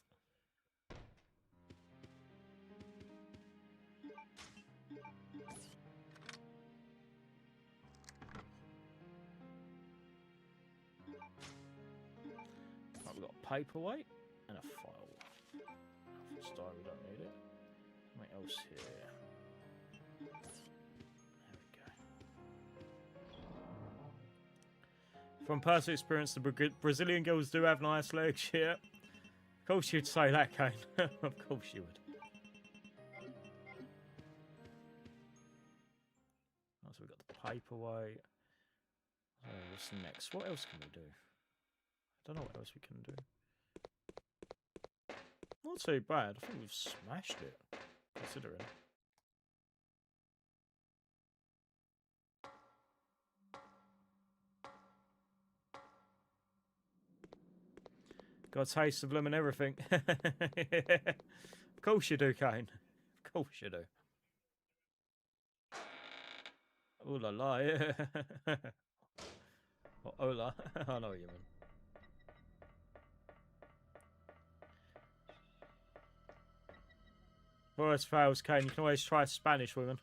Right, we've got a paperweight and a file. Alpha Star, we don't need it. Something else here. There we go. From personal experience, the Brazilian girls do have nice legs, yeah. Of course you'd say that, Kane. Of course you would. Oh, so we've got the paperweight. What's next? What else can we do? I don't know what else we can do. Not too bad. I think we've smashed it, considering. Got a taste of them and everything. Of course you do, Kane. Of course you do. Ooh la la, yeah. Oh, hola. I know what you mean. Worst fails, Kane. You can always try Spanish women.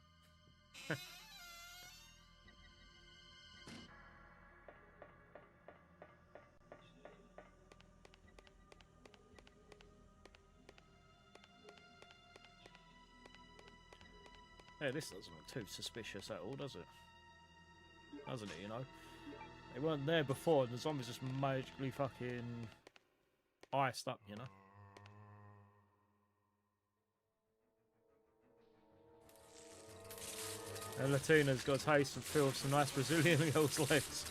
Yeah, this doesn't look too suspicious at all, does it? Doesn't it, you know? They weren't there before, and the zombies just magically fucking iced up, you know? And Latina's got a taste and feel of some nice Brazilian girls' legs.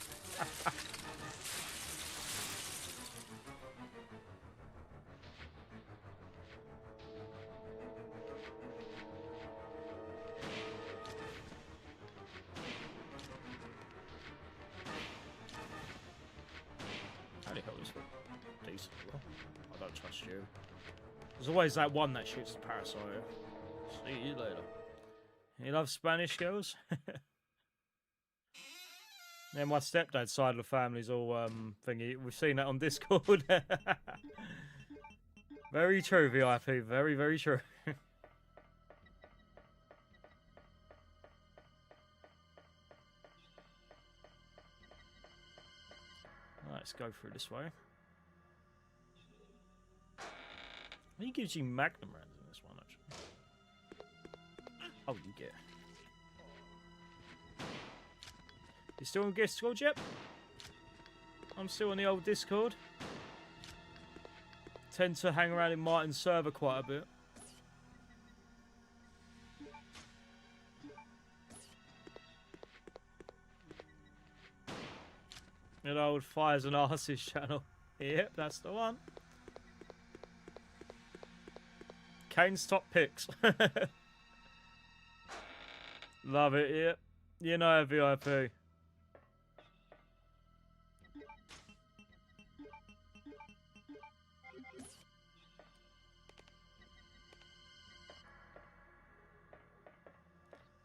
How the hell is it decent? Well, I don't trust you. There's always that one that shoots the parasite. See you later. You love Spanish girls? Yeah, my stepdad's side of the family's all thingy. We've seen that on Discord. Very true, VIP. Very, very true. Let's go through this way. I think he gives you Magnum rounds in this one, actually. Oh, you get. You still on Discord, yep? I'm still on the old Discord. tend to hang around in Martin's server quite a bit. An old Fires and Arses channel. Yep, that's the one. Kane's top picks. Love it, yep. You know, VIP.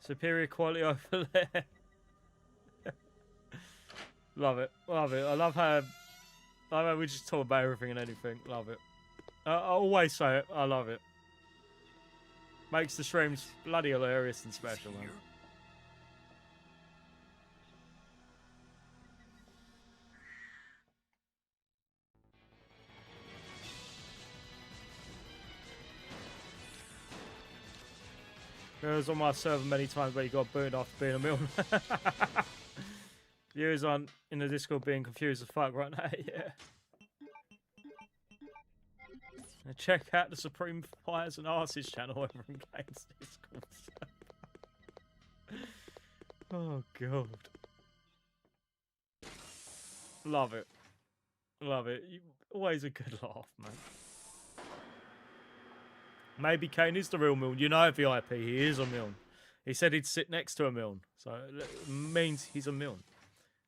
Superior quality over there. Love it. Love it. I love how we just talk about everything and anything. Love it. I always say it. I love it. Makes the streams bloody hilarious and special, man. I was on my server many times where you got booted after being a million. Viewers on in the Discord being confused as fuck right now, yeah. And check out the Supreme Fires and Arses channel over in Kane's Discord. Oh god. Love it. Love it. Always a good laugh, man. Maybe Kane is the real Milne. You know, VIP, he is a Milne. He said he'd sit next to a Milne. So it means he's a Milne.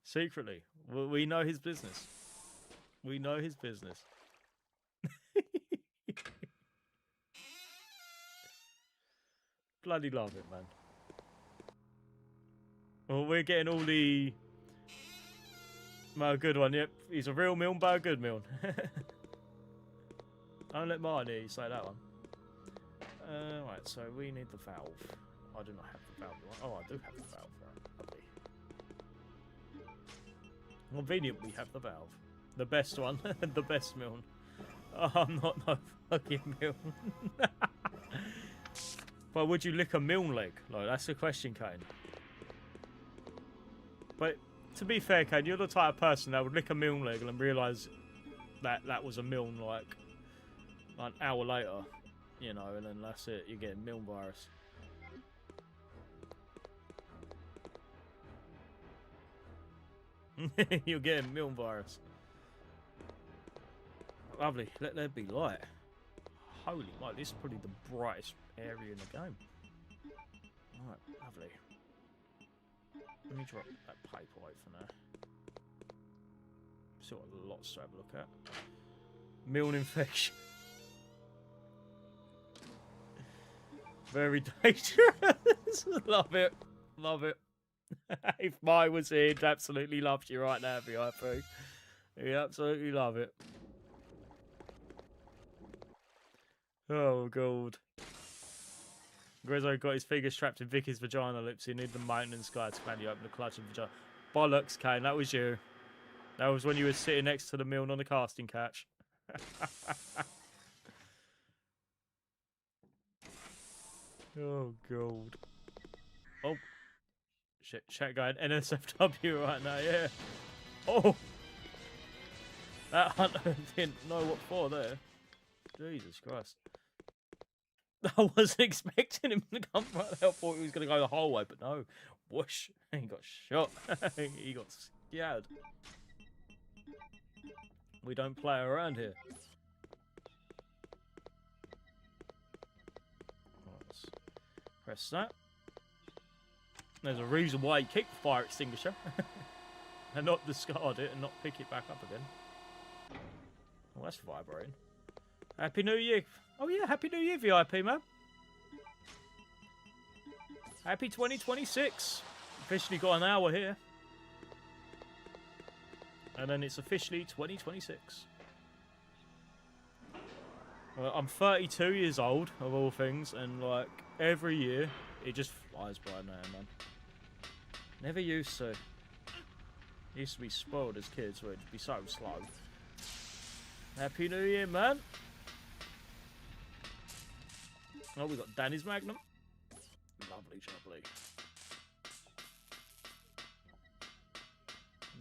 Secretly. We know his business. We know his business. Bloody love it, man. Well, we're getting all the... Well, good one, yep. He's a real Milne, but a good Milne. Don't let Martin hear you say that one. Right, so we need the valve. I do not have the valve. Oh, I do have the valve. Right, lovely. Convenient we have the valve. The best one. The best Milne. Oh, I'm not no fucking Milne. But would you lick a Milne leg? Like, that's the question, Kane. But to be fair, Kane, you're the type of person that would lick a Milne leg and realise that that was a Milne like an hour later. You know, and then that's it. You're getting Milne virus. You're getting Milne virus. Lovely. Let there be light. Holy moly, this is probably the brightest area in the game. Alright, lovely. Let me drop that paper away for now. Still got lots to have a look at. Milne infection. Very dangerous. Love it. Love it. If Mai was here, he'd absolutely love you right now, VIP. He absolutely love it. Oh, God. Grezzo got his fingers trapped in Vicky's vagina lips. He needed the maintenance guy to manually open the clutch of the vagina. Bollocks, Kane. That was you. That was when you were sitting next to the Milne on the casting couch. Oh, God. Oh. Shit, chat going NSFW right now, yeah. Oh! That hunter didn't know what for there. Jesus Christ. I wasn't expecting him to come right there. I thought he was going to go the whole way, but no. Whoosh. He got shot. He got scared. We don't play around here. Let's press that. There's a reason why you kick the fire extinguisher. And not discard it and not pick it back up again. Oh, that's vibrating. Happy New Year. Oh yeah, Happy New Year, VIP, man. Happy 2026. Officially got an hour here. And then it's officially 2026. Well, I'm 32 years old, of all things, and like, every year, it just flies by now, man. Never used to. Used to be spoiled as kids, where it'd be so slow. Happy New Year, man. Oh, we got Danny's Magnum. Lovely, jubbly.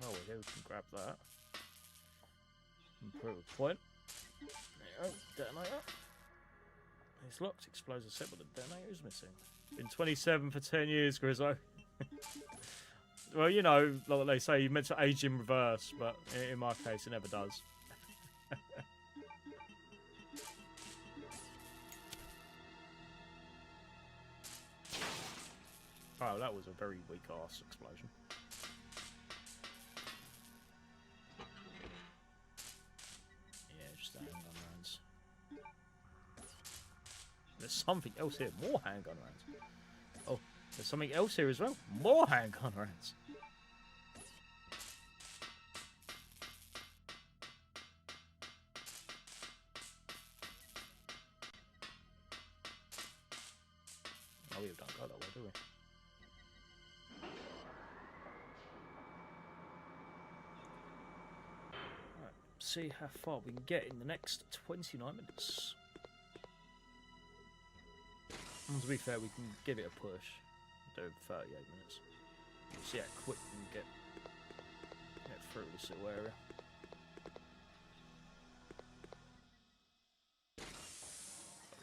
Oh, we can grab that. Improve a point. There Oh, detonator. It's locked. Explosive set, but the detonator is missing. Been 27 for 10 years, Grizzo. Well, you know, like they say, you meant to age in reverse, but in my case, it never does. Oh, that was a very weak ass explosion. Yeah, just the handgun rounds. There's something else here. More handgun rounds. Oh, there's something else here as well. More handgun rounds. Oh, we don't go that way, do we? Alright, see how far we can get in the next 29 minutes. And to be fair, we can give it a push. Do 38 minutes. See how quick we can get through this little area.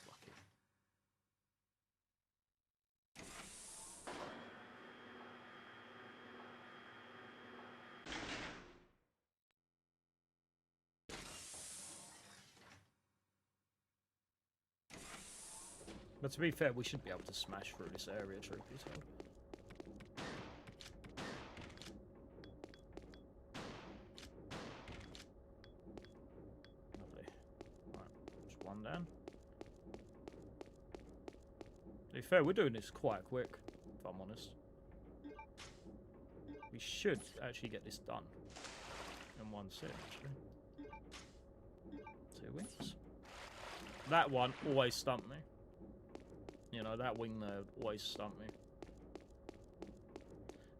Lucky. But to be fair, we should be able to smash through this area, truth be told. Lovely. Right, just one down. To be fair, we're doing this quite quick, if I'm honest. We should actually get this done in one sit, actually. 2 wings. That one always stumped me. You know, that wing there always stumped me.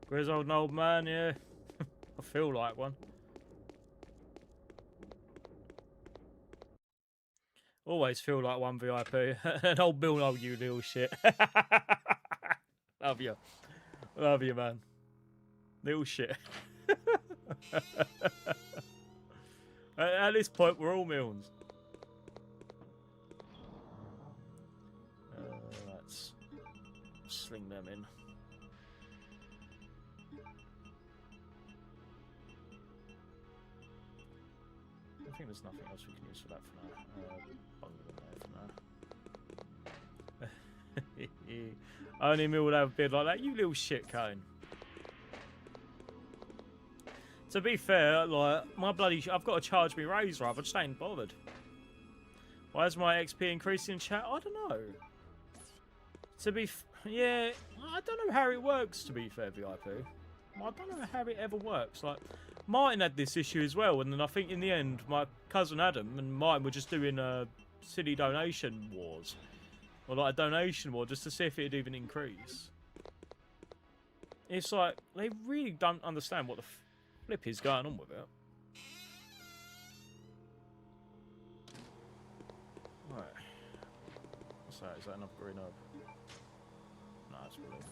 Grizzled old man, yeah. I feel like one. Always feel like one VIP. An old Bill, oh, you little shit. Love you. Love you, man. Little shit. At this point, we're all millions. Let's sling them in. I think there's nothing else we can use for that for now. Bungle in there for now. Only me would have a beard like that. You little shit cone. To be fair, like, my bloody... I've got to charge me Razor up. I just ain't bothered. Why is my XP increasing in chat? I don't know. To be... yeah, I don't know how it works, to be fair, VIP. I don't know how it ever works. Like, Martin had this issue as well, and then I think in the end, my cousin Adam and Martin were just doing silly donation wars. Or like a donation war, just to see if it'd even increase. It's like, they really don't understand what the flip is going on with it. Right. What's that? Is that enough green herb? No, it's really not.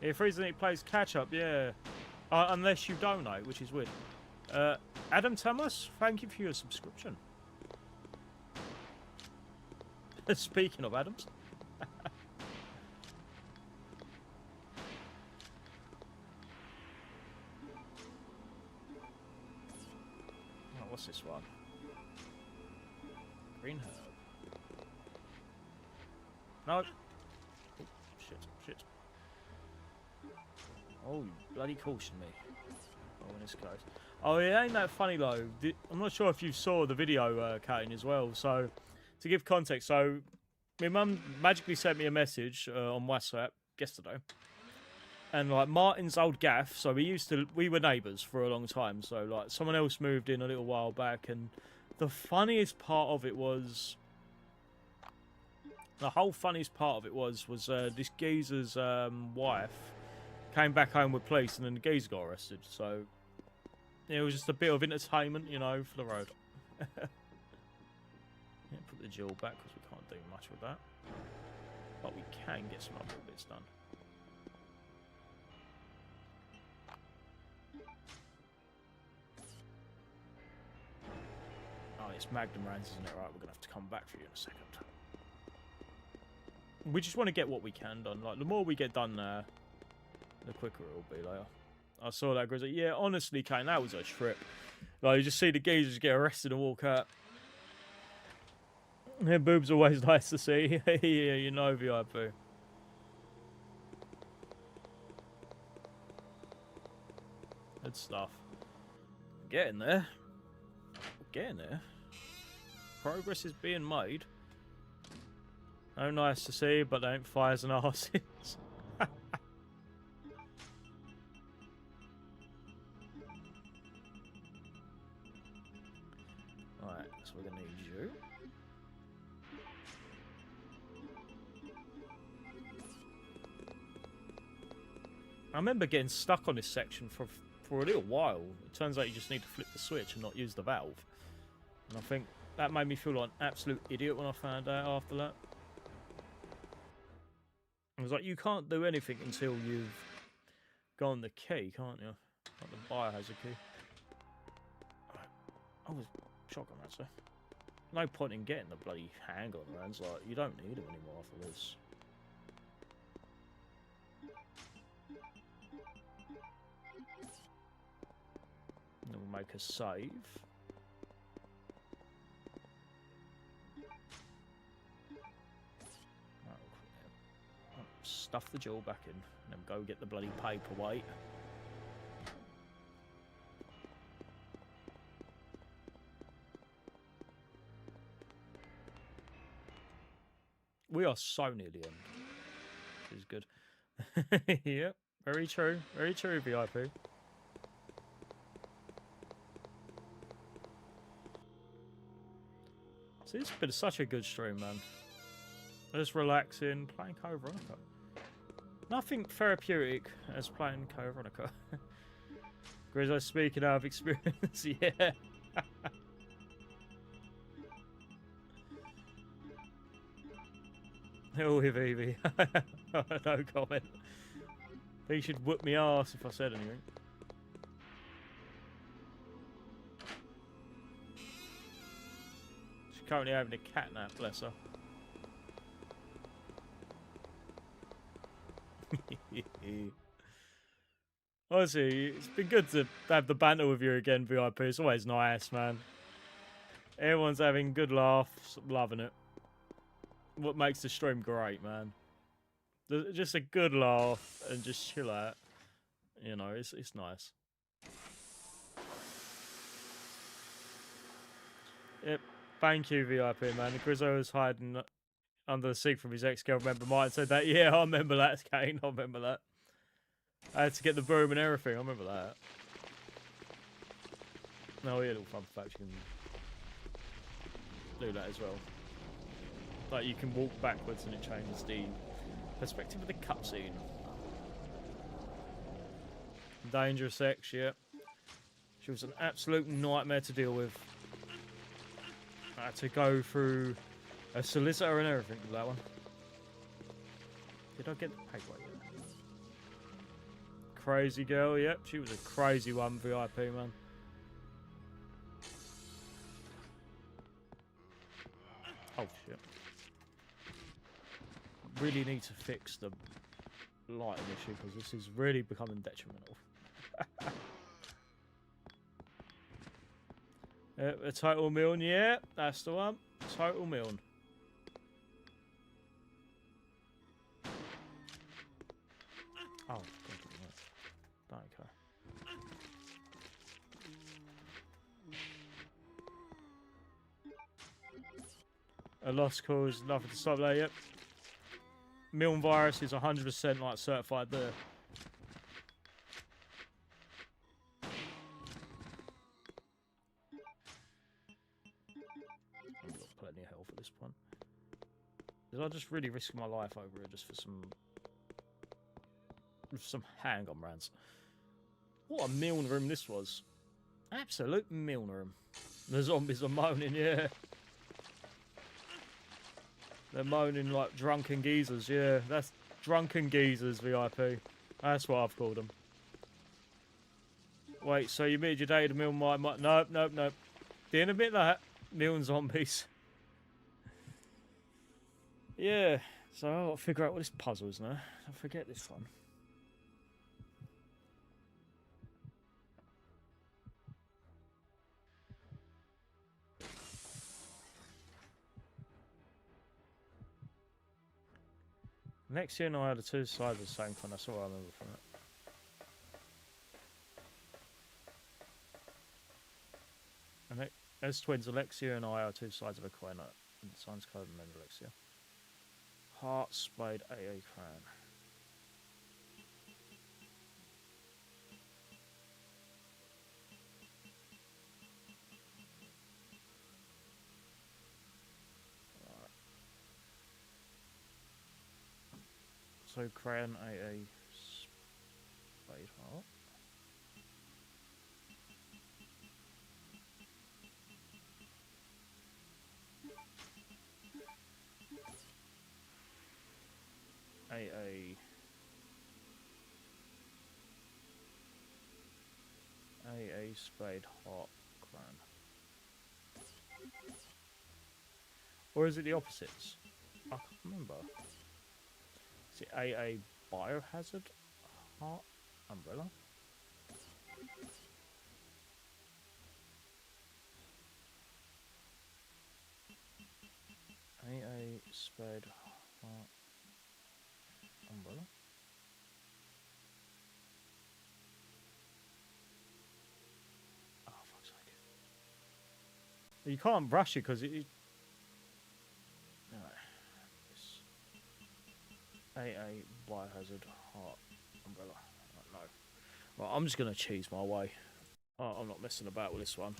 If reason it plays catch up, yeah. Unless you donate, which is weird. Adam Thomas, thank you for your subscription. Speaking of Adams. Oh, what's this one? Green herb. No. Oh, shit, shit. Oh, you bloody caution me. Oh, when this goes. Oh, it ain't that funny though. I'm not sure if you saw the video, Kane, as well. So, to give context, so my mum magically sent me a message on WhatsApp yesterday, and like Martin's old gaff. So we were neighbours for a long time. So like someone else moved in a little while back, and the funniest part of it was. The whole funniest part of it was this geezer's wife came back home with police, and then the geezer got arrested. So it was just a bit of entertainment, you know, for the road. Yeah, put the jewel back because we can't do much with that, but we can get some other bits done. it's Magnum Rans, isn't it? Right, we're gonna have to come back for you in a second. We just want to get what we can done. Like, the more we get done there, the quicker it'll be later. I saw that Grizzly. Yeah, honestly, Kane, that was a trip. Like, you just see the geezers get arrested and walk out. Yeah, boobs always nice to see. Yeah, you know, VIP. Good stuff. Getting there. Getting there. Progress is being made. Oh, nice to see, but they ain't fires and arses. Alright, so we're gonna need you. I remember getting stuck on this section for a little while. It turns out you just need to flip the switch and not use the valve. And I think that made me feel like an absolute idiot when I found out after that. It was like, you can't do anything until you've gone the key, can't you? Like the biohazard key. I was shocked on that, so. No point in getting the bloody hang on rounds. Like, you don't need them anymore after this. And then we'll make a save. Stuff the jewel back in, and then go get the bloody paperweight. We are so near the end. Which is good. Yep, very true. Very true, VIP. See, it's been such a good stream, man. Just relaxing, playing Code Veronica. Nothing therapeutic as playing Code Veronica. Grizzo, speaking out of experience, yeah. Oh, Evie. No comment. He should whoop me ass if I said anything. She's currently having a cat nap, bless her. Honestly, it's been good to have the banter with you again, VIP. It's always nice, man. Everyone's having good laughs, loving it. What makes the stream great, man. Just a good laugh and just chill out. You know, it's nice. Yep, thank you, VIP, man. Grizzo was hiding under the seat from his ex-girlfriend. Remember, Martin said that. Yeah, I remember that, Kane. I remember that. I had to get the broom and everything. I remember that. No, yeah, little fun fact. You can do that as well. Like, you can walk backwards and it changes the perspective of the cutscene. Dangerous ex, yeah. She was an absolute nightmare to deal with. I had to go through a solicitor and everything with that one. Did I get the paperwork? Crazy girl, yep. She was a crazy one, VIP, man. Oh, shit. Really need to fix the lighting issue because this is really becoming detrimental. A total million, yeah, that's the one. Total million. Oh, God, okay. A lost cause, nothing to stop there, yep. Milne virus is 100% like certified there. I've got plenty of health at this point. Did I just really risk my life over it just for some hang-on rants? What a Milne room this was. Absolute Milne room. The zombies are moaning, yeah. They're moaning like drunken geezers, yeah. That's drunken geezers, VIP. That's what I've called them. Wait, so you admitted your date to Milne? Nope. Didn't admit that. Million zombies. Yeah, so I've got to figure out what this puzzle is now. I forget this one. Next year, and I had the two sides of the same coin. That's all I remember from it. And as twins, Alexia and I are two sides of a coin. Signs code and then Alexia. Heart, spade, AA crown. Right. So crown, AA, spade, heart. AA. AA, spade, heart, crown. Or is it the opposites? I can't remember. Is it AA, biohazard, heart, umbrella? AA, spade, heart, umbrella? Oh, fuck's sake. You can't brush it because it... Alright. AA, biohazard, heart, umbrella. No. Right, I'm just going to cheese my way. Oh, I'm not messing about with this one.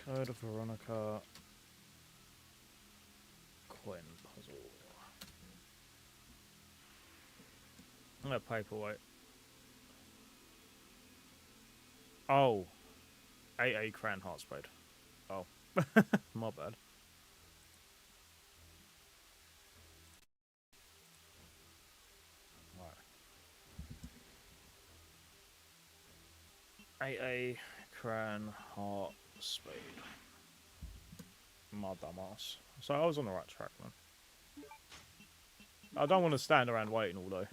Code of Veronica. Coin puzzle. No paperweight. Oh. AA crown heart spade. Oh. My bad. Right. AA crown heart spade. My dumbass. So I was on the right track, man. I don't want to stand around waiting all day.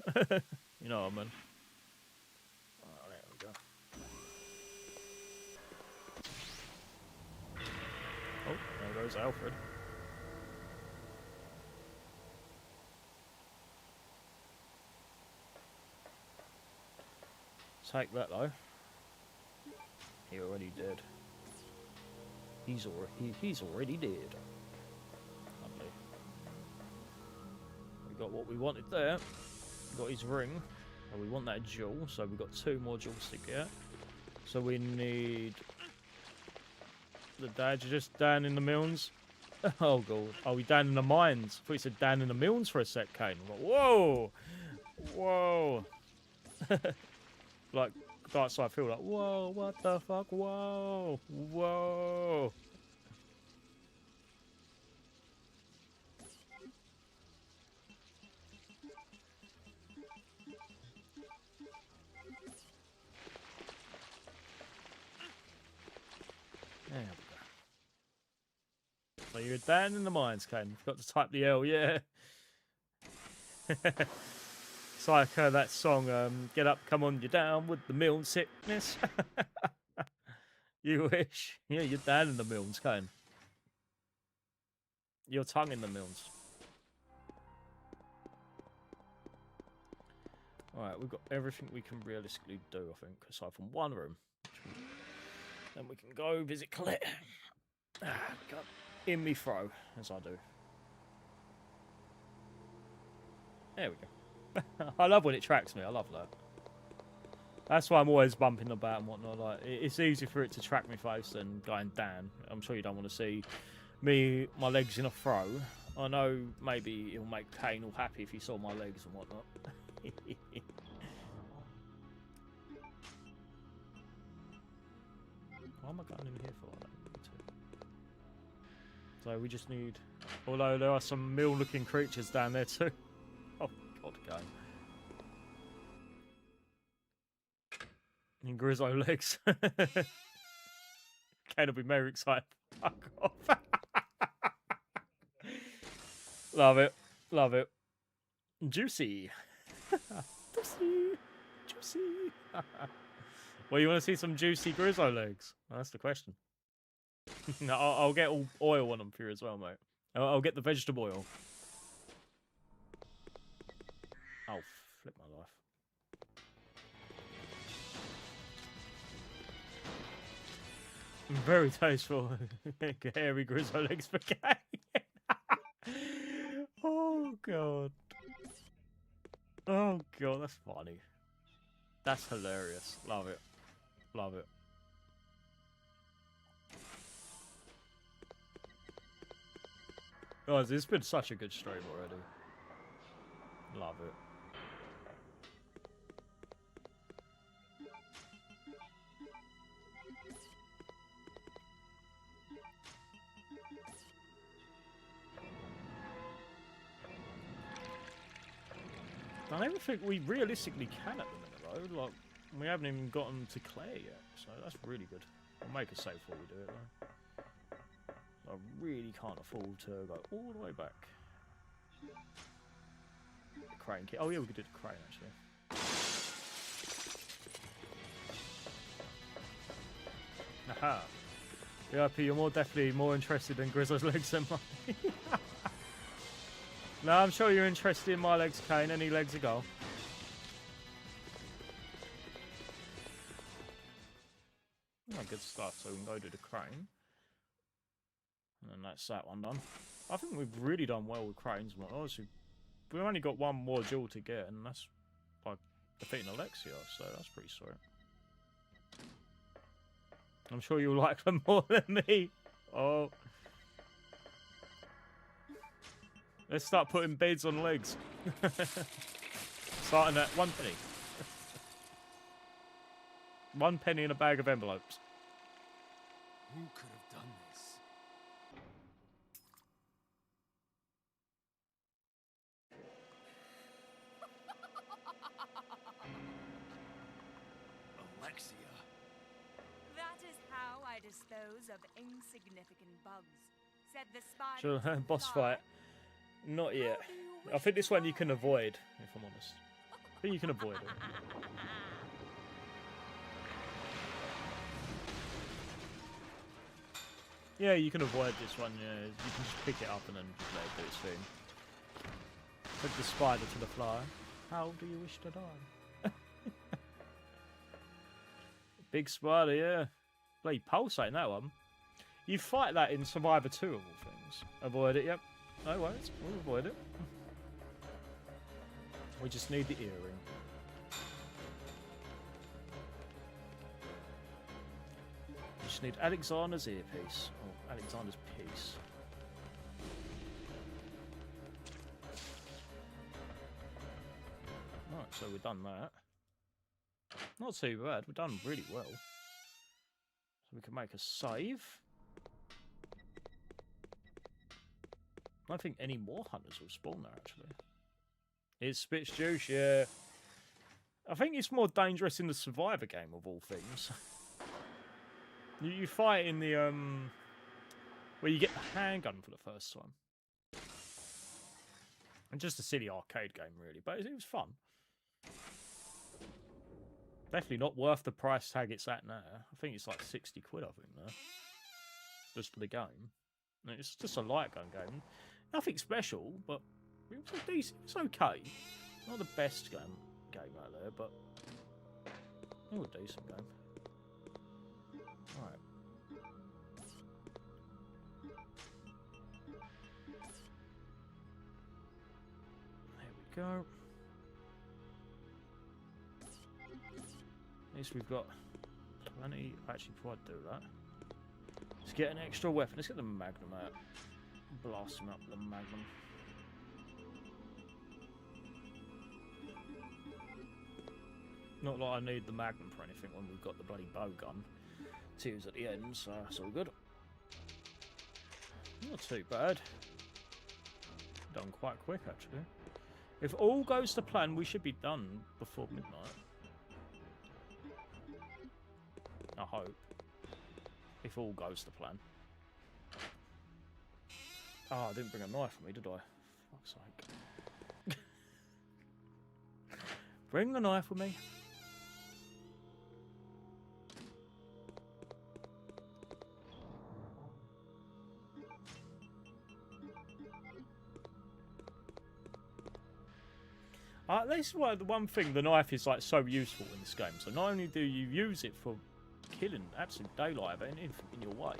You know what I mean? Oh, there we go. Oh, there goes Alfred. Take that though. He already did. He's already dead. Lovely. We got what we wanted there. We got his ring. Well, we want that jewel, so we've got 2 more jewels to get. So we need the dad. You're just down in the mills. Oh god. Oh, we down in the mines. I thought you said down in the mills for a sec, Kane. I'm like, whoa, whoa. Like Dark Side feel like, whoa, what the fuck, whoa, whoa. There we go. So you're down in the mines, Kane. You forgot to type the L, yeah. It's like that song, Get Up, Come On, You're Down with the Milne Sickness. You wish. Yeah, you're down in the mills, Kane. Your tongue in the mills. Alright, we've got everything we can realistically do, I think, aside from one room. Then we can go visit Colette. Go in me throw, as I do. There we go. I love when it tracks me, I love that. That's why I'm always bumping about and whatnot. Like, it's easy for it to track me face than going down. I'm sure you don't want to see me, my legs in a throw. I know maybe it'll make Kane all happy if he saw my legs and whatnot. Why am I going in here for? I don't need to. So we just need... Although there are some mill-looking creatures down there too. Oh, God, Kane. And Grizzo legs. Kane will be very excited. Fuck off. Love it. Love it. Juicy. Juicy. Juicy. Well, you want to see some juicy Grizzle legs? Well, that's the question. No, I'll get all oil on them for you as well, mate. I'll get the vegetable oil. Oh, flip my life. Very tasteful. Hairy Grizzle legs for Kane. Oh, God. Oh, God, that's funny. That's hilarious. Love it. Love it. Guys, it's been such a good stream already. Love it. I don't even think we realistically can at the minute, though. Like, we haven't even gotten to Claire yet, so that's really good. I'll make a save before we do it, though. I really can't afford to go all the way back. The crane kit. Oh yeah, we could do the crane actually. Aha. VIP, you're definitely more interested in Grizzle's legs than mine. No, I'm sure you're interested in my legs, Kane. Any legs a go? Oh, good stuff. So we can go do the crane. And then that's that one done. I think we've really done well with cranes. Obviously, we've only got one more jewel to get, and that's by defeating Alexia, so that's pretty sweet. I'm sure you'll like them more than me. Oh. Let's start putting bids on legs. Starting at 1 penny. 1 penny in a bag of envelopes. Who could have done this? Alexia. That is how I dispose of insignificant bugs, said the spider. Sure, boss fight. Not yet. I think this one you can avoid, if I'm honest. I think you can avoid it. Yeah, you can avoid this one, yeah. You can just pick it up and then just let it do its thing. Put the spider to the fly. How do you wish to die? Big spider, yeah. Bloody pulsating that one. You fight that in Survivor 2 of all things. Avoid it, yep. No worries, we'll avoid it. We just need the earring. We just need Alexander's earpiece. Or Alexander's piece. Right, so we've done that. Not too bad, we've done really well. So we can make a save. I don't think any more hunters will spawn there, actually. It spits juice, yeah. I think it's more dangerous in the Survivor game, of all things. You fight in the, where you get the handgun for the first time. And just a silly arcade game, really, but it was fun. Definitely not worth the price tag it's at now. I think it's like 60 quid, I think, now. Just for the game. It's just a light gun game. Nothing special, but it was decent. It's okay. Not the best game out there, but it was a decent game. Alright. There we go. At least we've got plenty. Actually, before I do that, let's get an extra weapon. Let's get the Magnum out. Blast him up with the Magnum. Not like I need the Magnum for anything when we've got the bloody bow gun to use at the end, so that's all good. Not too bad. Done quite quick, actually. If all goes to plan, we should be done before midnight. I hope. If if all goes to plan. Oh, I didn't bring a knife with me, did I? Fuck's sake. Bring the knife with me. This is why the one thing, the knife is like so useful in this game. So not only do you use it for killing absolute daylight in your way,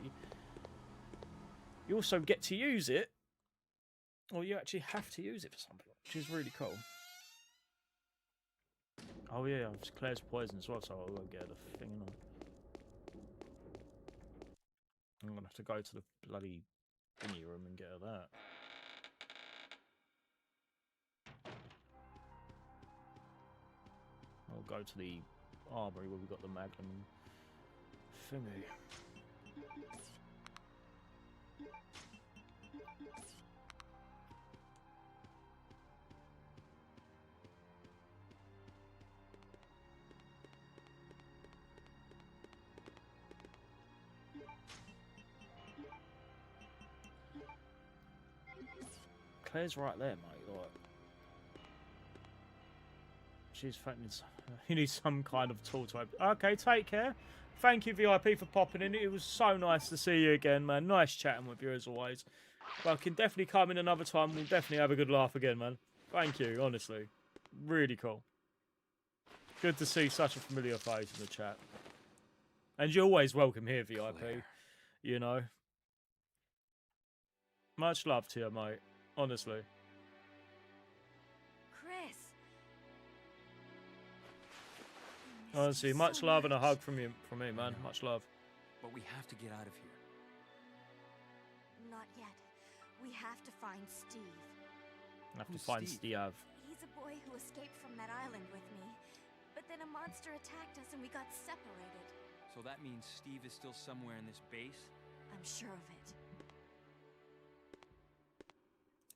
you also get to use it, or you actually have to use it for something, which is really cool. Oh yeah, Claire's poison as well, so I won't get the thing on. I'm gonna have to go to the bloody thingy room and get her that. I'll go to the armory where we've got the magnum thingy. Claire's right there, mate. Like, she's threatening. You need some kind of tool to open. Okay, take care. Thank you, VIP, for popping in. It was so nice to see you again, man. Nice chatting with you as always. Well, I can definitely come in another time. We'll definitely have a good laugh again, man. Thank you, honestly. Really cool. Good to see such a familiar face in the chat. And you're always welcome here, VIP. Claire. You know. Much love to you, mate. Honestly. Chris. Honestly, much love and a hug from you, from me, man. Much love. But we have to get out of here. Not yet. We have to find Steve. I have to Who's find Steve? Steve. He's a boy who escaped from that island with me. But then a monster attacked us and we got separated. So that means Steve is still somewhere in this base? I'm sure of it.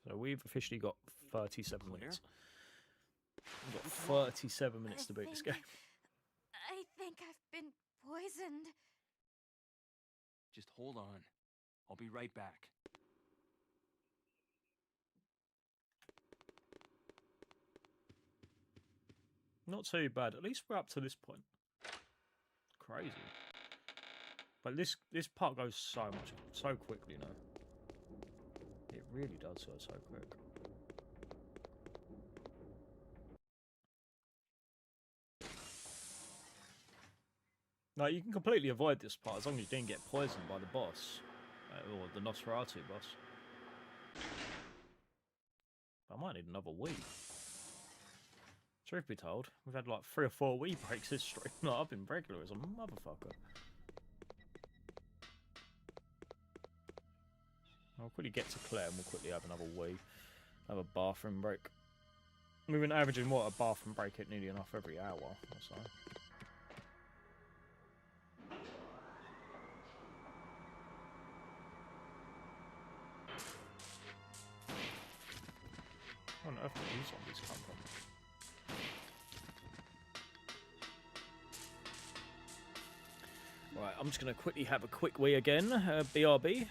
So we've officially got 37 Claire? minutes. We've got 37 minutes to beat this game. I think I've been poisoned. Just hold on. I'll be right back. Not too bad. At least we're up to this point. Crazy. But this part goes so quickly, you know. It really does go so quick. Like, you can completely avoid this part as long as you didn't get poisoned by the boss. Or the Nosferatu boss. I might need another Wii. Truth be told, we've had like 3 or 4 Wii breaks this stream. Like, I've been regular as a motherfucker. I'll quickly get to Claire and we'll quickly have another Wii. Have a bathroom break. We've been averaging, what, a bathroom break at nearly enough every hour or so. Where on earth did these zombies come from? Right, I'm just going to quickly have a quick wee again. BRB.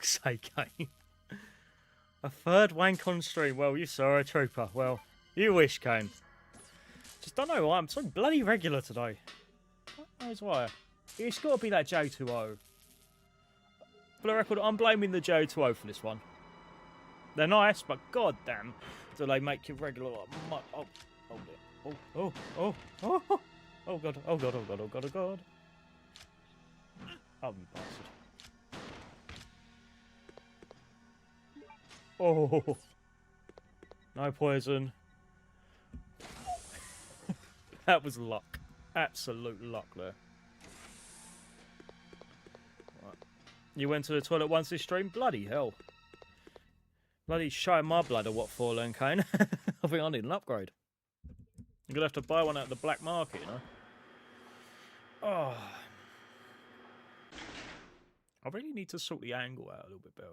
fuck's sake, Kane. A third wank on stream. Well, you saw a trooper. Well, you wish, Kane. Just don't know why I'm so bloody regular today. God knows why. It's got to be that J2O. For the record, I'm blaming the J2O for this one. They're nice, but goddamn, do they make you regular? Oh, oh, oh, oh, oh, oh, oh, oh god, oh god, oh god, oh god, oh god. Oh, you bastard. Oh, no poison. That was luck. Absolute luck there. Right. You went to the toilet once this stream? Bloody hell. Bloody showing my blood at what for then, Kane. I think I need an upgrade. I'm going to have to buy one out of the black market, you know? Oh. I really need to sort the angle out a little bit better.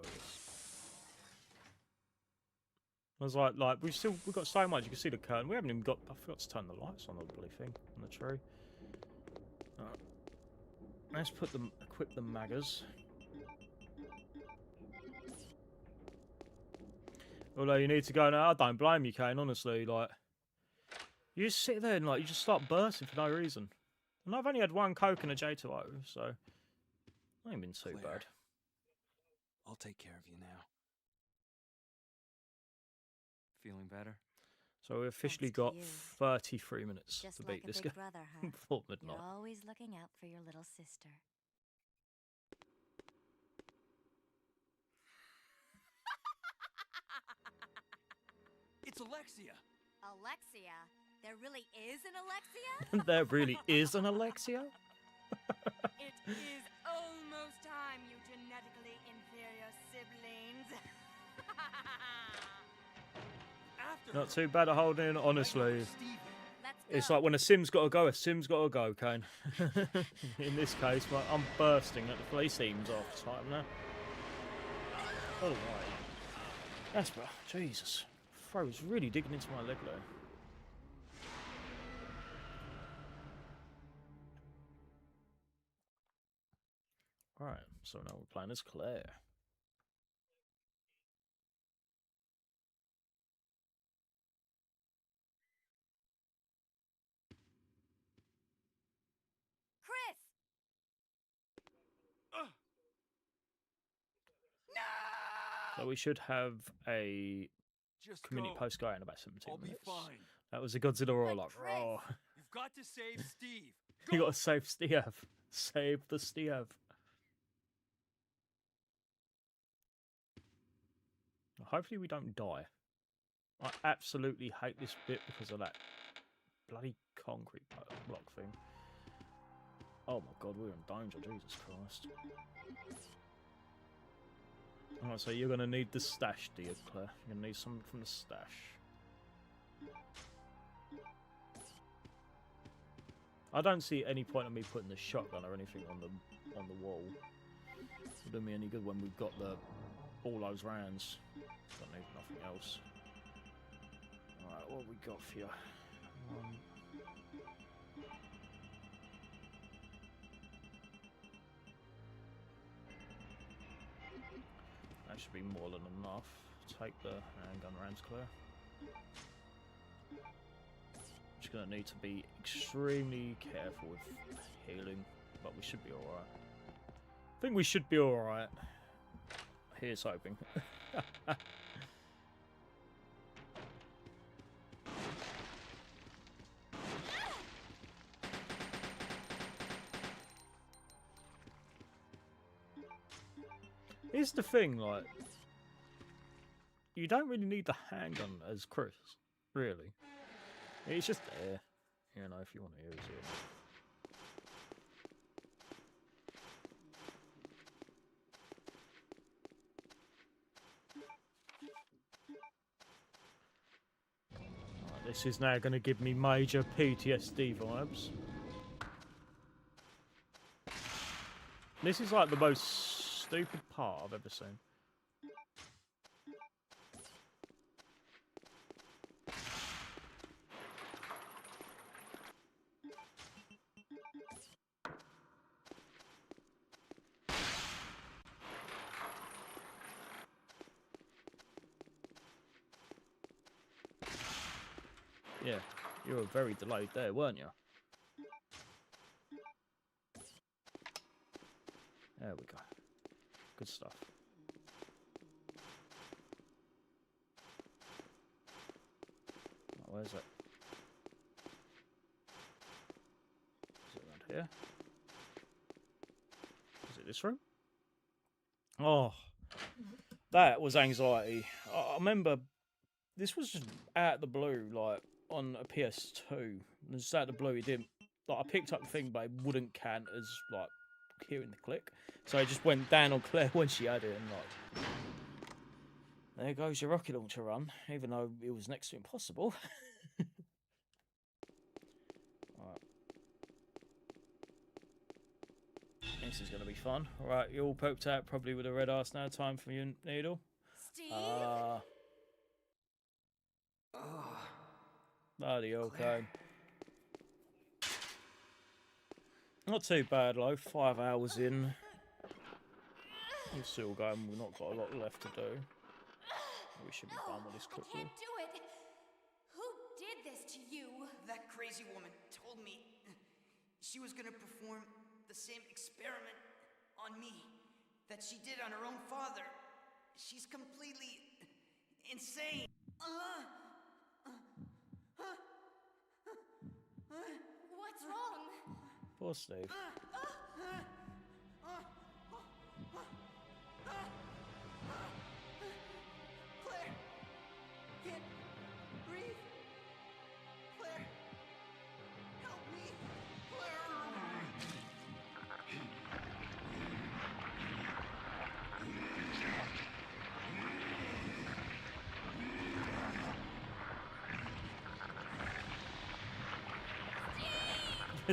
I was like we've got so much. You can see the curtain. We haven't even got. I forgot to turn the lights on the bloody thing on the tree. Right. Let's equip the maggers. Although you need to go now, I don't blame you, Kane. Honestly, like you just sit there and like you just start bursting for no reason. And I've only had one Coke and a J2O, so I ain't been too Claire, bad. I'll take care of you now. Feeling better? So we officially Thanks to got you. 33 minutes Just to like beat a this big guy brother, huh? before midnight. You're always looking out for your little sister. It's Alexia! Alexia? There really is an Alexia? There really is an Alexia? It is almost time, you genetically inferior siblings. Not too bad at holding in, honestly. Let's It's go. like when a Sim's got to go, a Sim's got to go, Kane. In this case, like, I'm bursting at the police team's off time now. Oh, right. That's bad. Jesus. Throw was really digging into my leg there. Alright, so now we're playing as Claire. Chris! So we should have a Just community go. post going in about 17 I'll be minutes. fine. That was a Godzilla roar, But like, Chris- oh. You've got to save Steve. You gotta save Steve. Save the Steve. Hopefully we don't die. I absolutely hate this bit because of that bloody concrete block thing. Oh my god, we're in danger, Jesus Christ. Alright, so you're gonna need the stash, dear Claire. You're gonna need something from the stash. I don't see any point in me putting the shotgun or anything on the wall. It'll do me any good when we've got all those rounds. Don't need nothing else. Alright, what have we got for you? That should be more than enough. Take the handgun rounds, Claire. Just gonna need to be extremely careful with healing, but we should be alright. I think we should be alright. Here's hoping. Here's the thing, like, you don't really need the handgun as Chris, really. It's just there, you know, if you want to use it. Right, this is now going to give me major PTSD vibes. This is like the most stupid part I've ever seen. Yeah, you were very delayed there, weren't you? There we go. Good stuff. Oh, where's it? Is it around here? Is it this room? Oh, that was anxiety. I remember this was just out of the blue, like on a PS2. Just out of the blue, it didn't. Like I picked up the thing, but it wouldn't count as like hearing the click. So it just went down on Claire when she had it, and like, there goes your rocket launcher run, even though it was next to impossible. Alright. This is going to be fun. Alright, you're all poked out, probably with a red arse now. Time for your needle. Steve? Bloody okay. Not too bad, though. 5 hours in. We're still going. We've not got a lot left to do. We should be done with this quickly. I can't do it. Who did this to you? That crazy woman told me she was gonna perform the same experiment on me that she did on her own father. She's completely insane. What's wrong? Poor Steve. Claire! Can't breathe! Claire! Help me!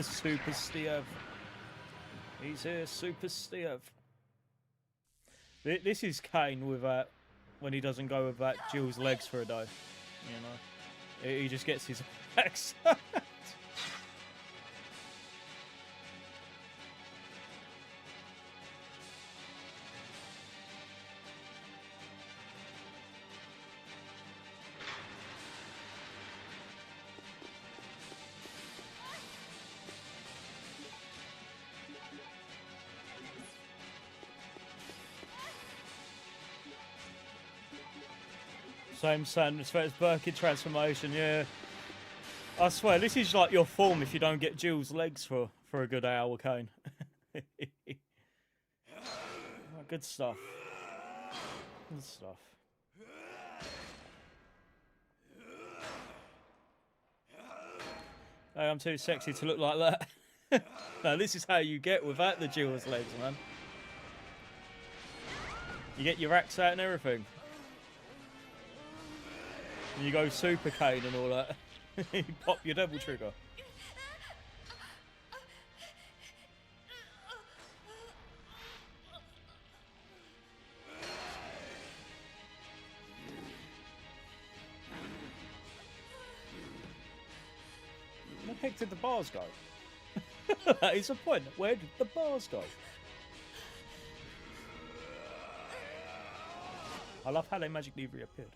Super Steve. He's here, Super Steve. This is Kane with that when he doesn't go with that Jill's legs for a day. You know, he just gets his axe. Same sound as Birkin transformation, yeah. I swear, this is like your form if you don't get Jill's legs for a good hour, Kane. Oh, good stuff. Good stuff. Hey, I'm too sexy to look like that. No, this is how you get without the Jill's legs, man. You get your axe out and everything. And you go Super Kane and all that. You pop your double trigger. Where the heck did the bars go? That is the point. Where did the bars go? I love how they magically reappeared.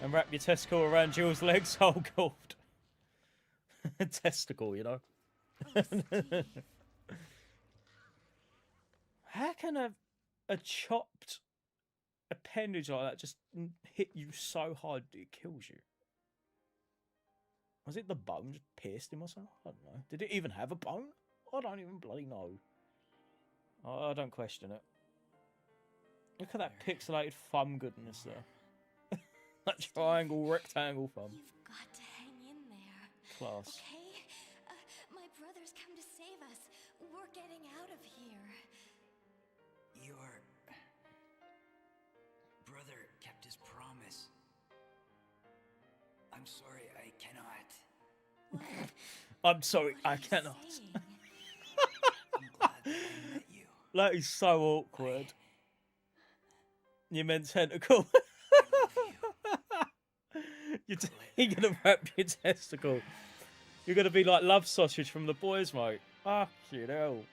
And wrap your testicle around Jill's legs. Oh, God. Testicle, you know. How can a chopped appendage like that just hit you so hard that it kills you? Was it the bone just pierced him or something? I don't know. Did it even have a bone? I don't even bloody know. I don't question it. Look at that pixelated thumb goodness there. That triangle, rectangle thumb. You've got to hang in there. Class. Okay? My brother's come to save us. We're getting out of here. Your brother kept his promise. I'm sorry, I cannot. What? I'm sorry, What are I you cannot. saying? I'm glad that I met you. That is so awkward. You meant tentacle. You're gonna wrap your testicle. You're gonna be like Love Sausage from The Boys, mate. Fuck you hell.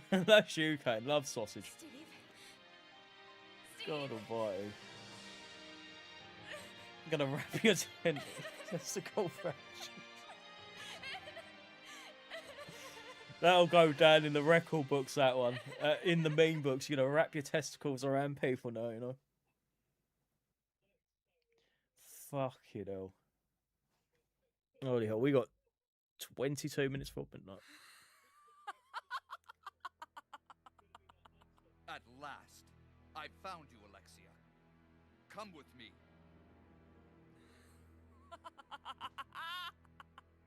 Steve? That's you, Kane. Love Sausage. Steve? God almighty. I'm gonna wrap your tent. That's the cool fraction. That'll go down in the record books, that one. In the meme books, you're gonna wrap your testicles around people now, you know. Fuck you hell. Holy hell, we got 22 minutes for midnight. At last, I found you, Alexia. Come with me.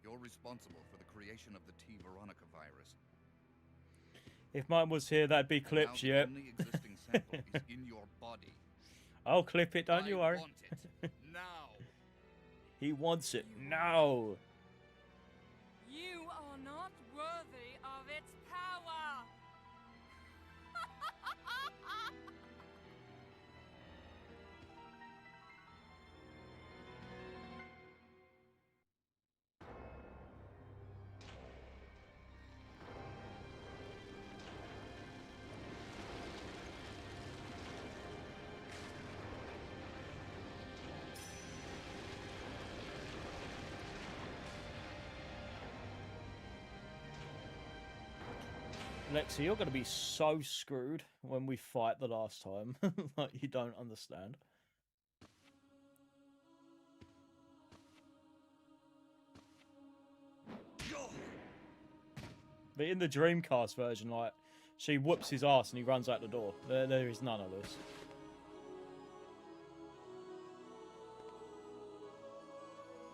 You're responsible for the creation of the T. Veronica virus. If mine was here, that'd be clipped, Now yeah. the only existing sample is in your body. I'll clip it, don't you I worry. want it now. He wants it now. You are not worthy of its power. Lexi, you're going to be so screwed when we fight the last time. Like, you don't understand. But in the Dreamcast version, like, she whoops his ass and he runs out the door. There is none of this.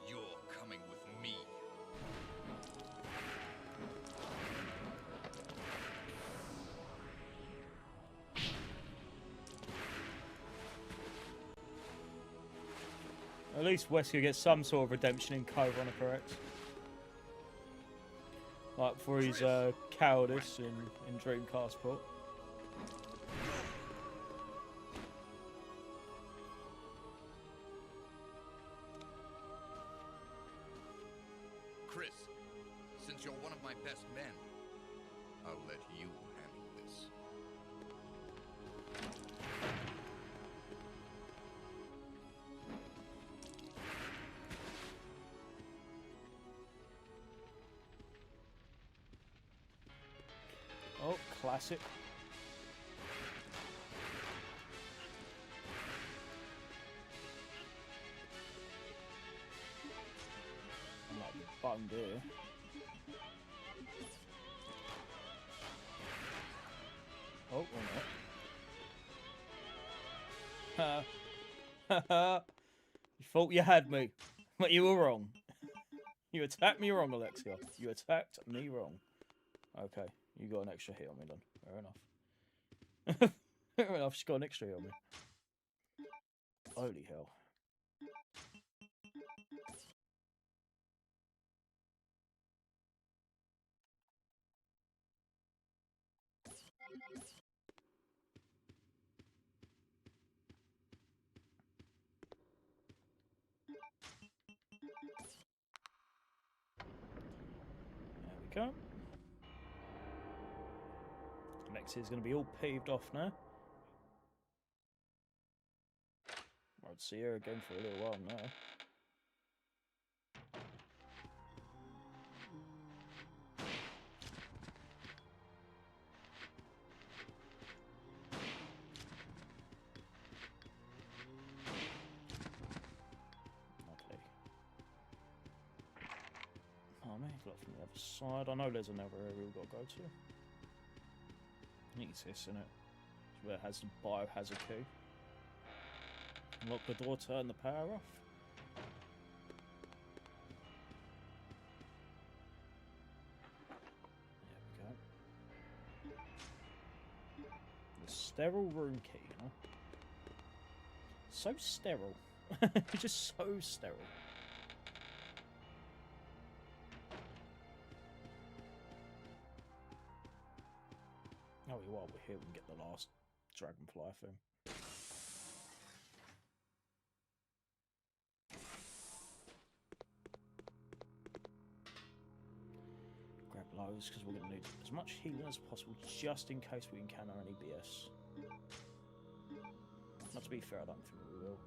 You're coming with me. At least Wesker gets some sort of redemption in Code Veronica X. Like for his cowardice in Dreamcast port. Chris, since you're one of my best men, I'll let you handle this. Oh, classic. I might be bummed here. Oh, or not. You thought you had me, but you were wrong. You attacked me wrong, Alexia. You attacked me wrong. Okay, you got an extra hit on me then. Fair enough. Fair enough, she's got an extra hit on me. Holy hell. There we go. Lexi's going to be all peeved off now. Won't see her again for a little while now. Okay. Oh man, got from the other side. I know there's another area we've got to go to. I think it's this, isn't it? It's where it has the biohazard key. Unlock the door, turn the power off. There we go. The sterile room key, huh? So sterile. Just so sterile. Oh, while we're here, we can get the last dragonfly thing. arrows because we're going to need as much healing as possible just in case we encounter any BS. Not to be fair, I don't think we will.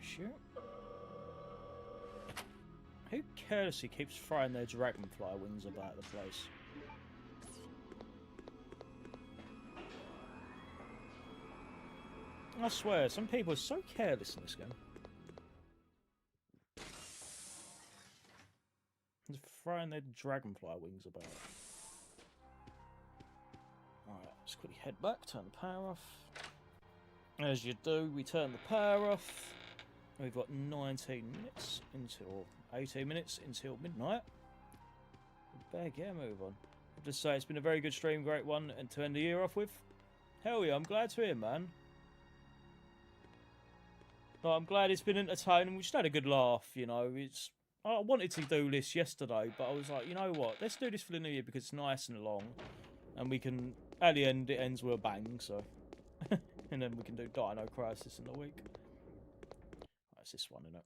Shoot. Who carelessly keeps throwing their dragonfly wings about the place? I swear, some people are so careless in this game. Just throwing their dragonfly wings about. Alright, let's quickly head back, turn the power off. As you do, we turn the power off. We've got 19 minutes until 18 minutes until midnight. We better get a move on. I'll just say it's been a very good stream, great one, and to end the year off with. Hell yeah, I'm glad to hear, man. No, I'm glad it's been entertaining. We just had a good laugh, you know. I wanted to do this yesterday, but I was like, you know what? Let's do this for the new year because it's nice and long, and we can. At the end, it ends with a bang. So, and then we can do Dino Crisis in the week. It's this one, isn't it?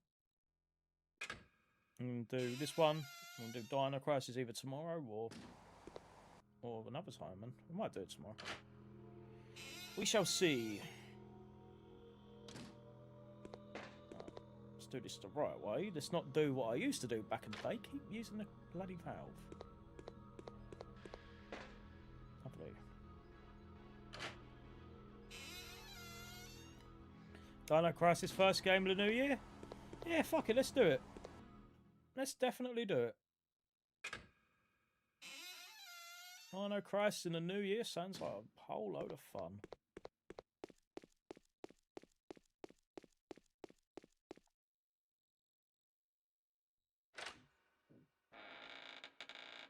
I'm gonna do this one. I'm gonna do Dino Crisis either tomorrow or another time, man. We might do it tomorrow. We shall see. Let's do this the right way. Let's not do what I used to do back in the day. Keep using the bloody valve. Lovely. Dino Crisis first game of the new year? Yeah, fuck it, let's do it. Let's definitely do it. Dino Crisis in the new year sounds like a whole load of fun.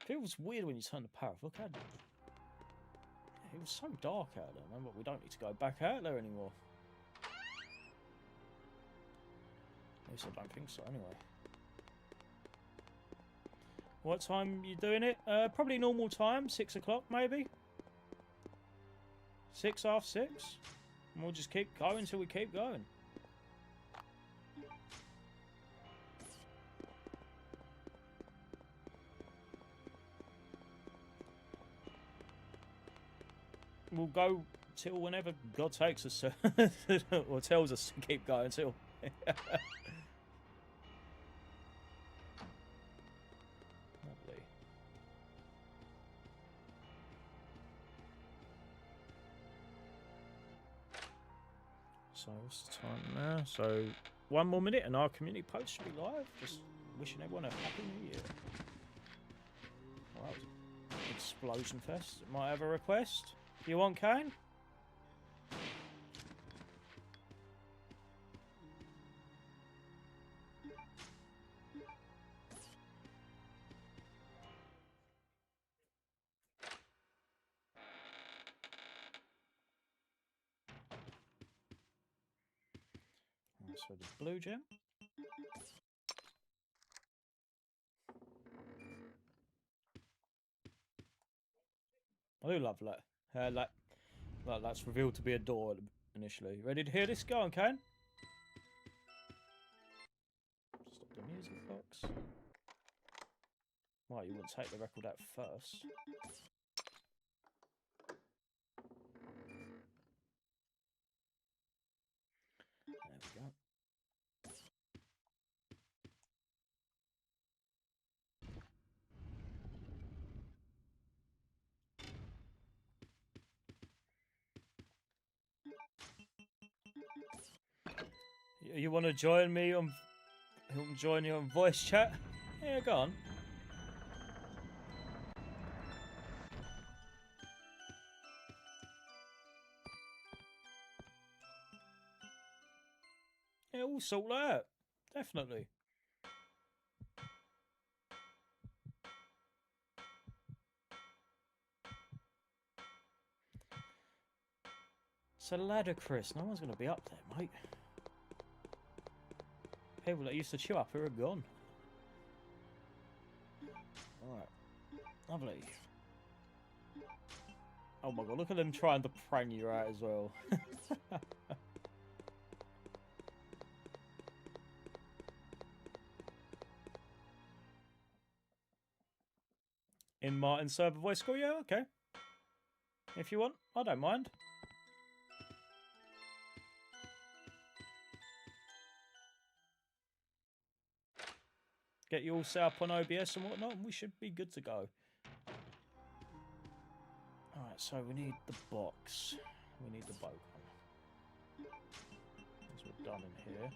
Feels weird when you turn the power off. Look at it. It was so dark out there, man, but we don't need to go back out there anymore. At least I don't think so, anyway. What time are you doing it? Probably normal time, 6 o'clock maybe? 6 after 6? And we'll just keep going until we keep going. We'll go till whenever God takes us or tells us to keep going till. Lovely. So what's the time now? So 1 more minute and our community post should be live. Just wishing everyone a happy new year. Well, that was an explosion fest. Might have a request. You want Kane? So the blue gem. I do love that. That's revealed to be a door initially. Ready to hear this? Go on, Kane. Stop the music box. Why, you wouldn't take the record out first? There we go. You want to join me on? Join you on voice chat? Yeah, go on. Yeah, we'll sort that out. Definitely. It's a ladder, Chris. No one's going to be up there, mate. People that used to chill up here are gone. Alright. Lovely. Oh my god, look at them trying to prank you out as well. In Martin's server voice call, yeah, okay. If you want, I don't mind. Get you all set up on OBS and whatnot, and we should be good to go. Alright, so we need the box. We need the boat. As we're done in here.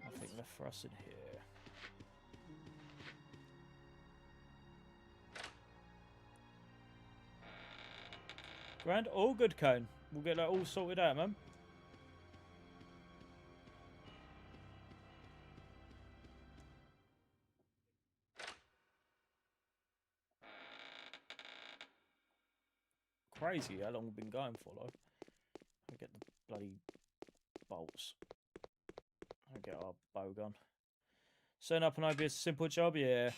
Nothing left for us in here. Grand, all good, Cone. We'll get that all sorted out, man. Crazy how long we've been going for, though. I get the bloody bolts. I get our bow gun. Setting up an OBS is a simple job, yeah.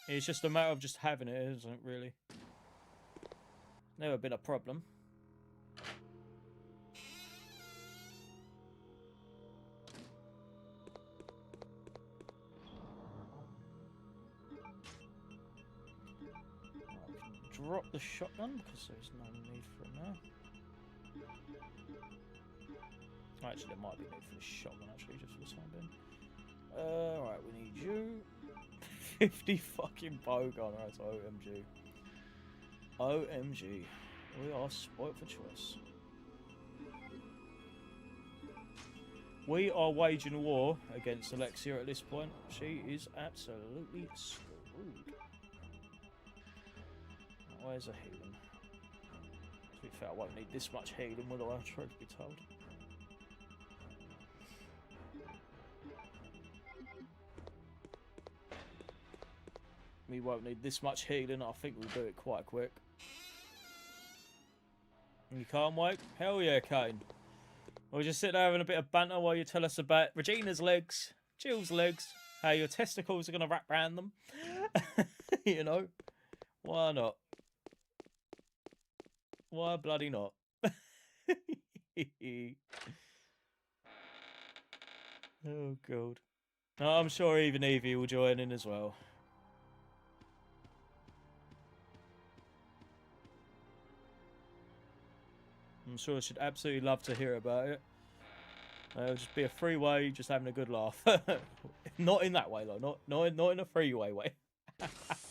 It's just a matter of just having it, isn't it, really? Never been a problem. Drop the shotgun because there's no need for it now. Actually, there might be need for the shotgun actually, just for the time being. Right, we need you. 50 fucking bowgun, right? OMG. OMG. We are spoilt for choice. We are waging war against Alexia at this point. She is absolutely screwed. Where's a healing? To be fair, I won't need this much healing, will I? Truth be told. We won't need this much healing. I think we'll do it quite quick. You can't wait? Hell yeah, Kane. We'll just sit there having a bit of banter while you tell us about Regina's legs, Jill's legs, how your testicles are going to wrap around them. You know? Why not? Why bloody not? Oh, God. I'm sure even Evie will join in as well. I'm sure she'd absolutely love to hear about it. It'll just be a freeway, just having a good laugh. Not in that way, though. Not in a freeway way. It'll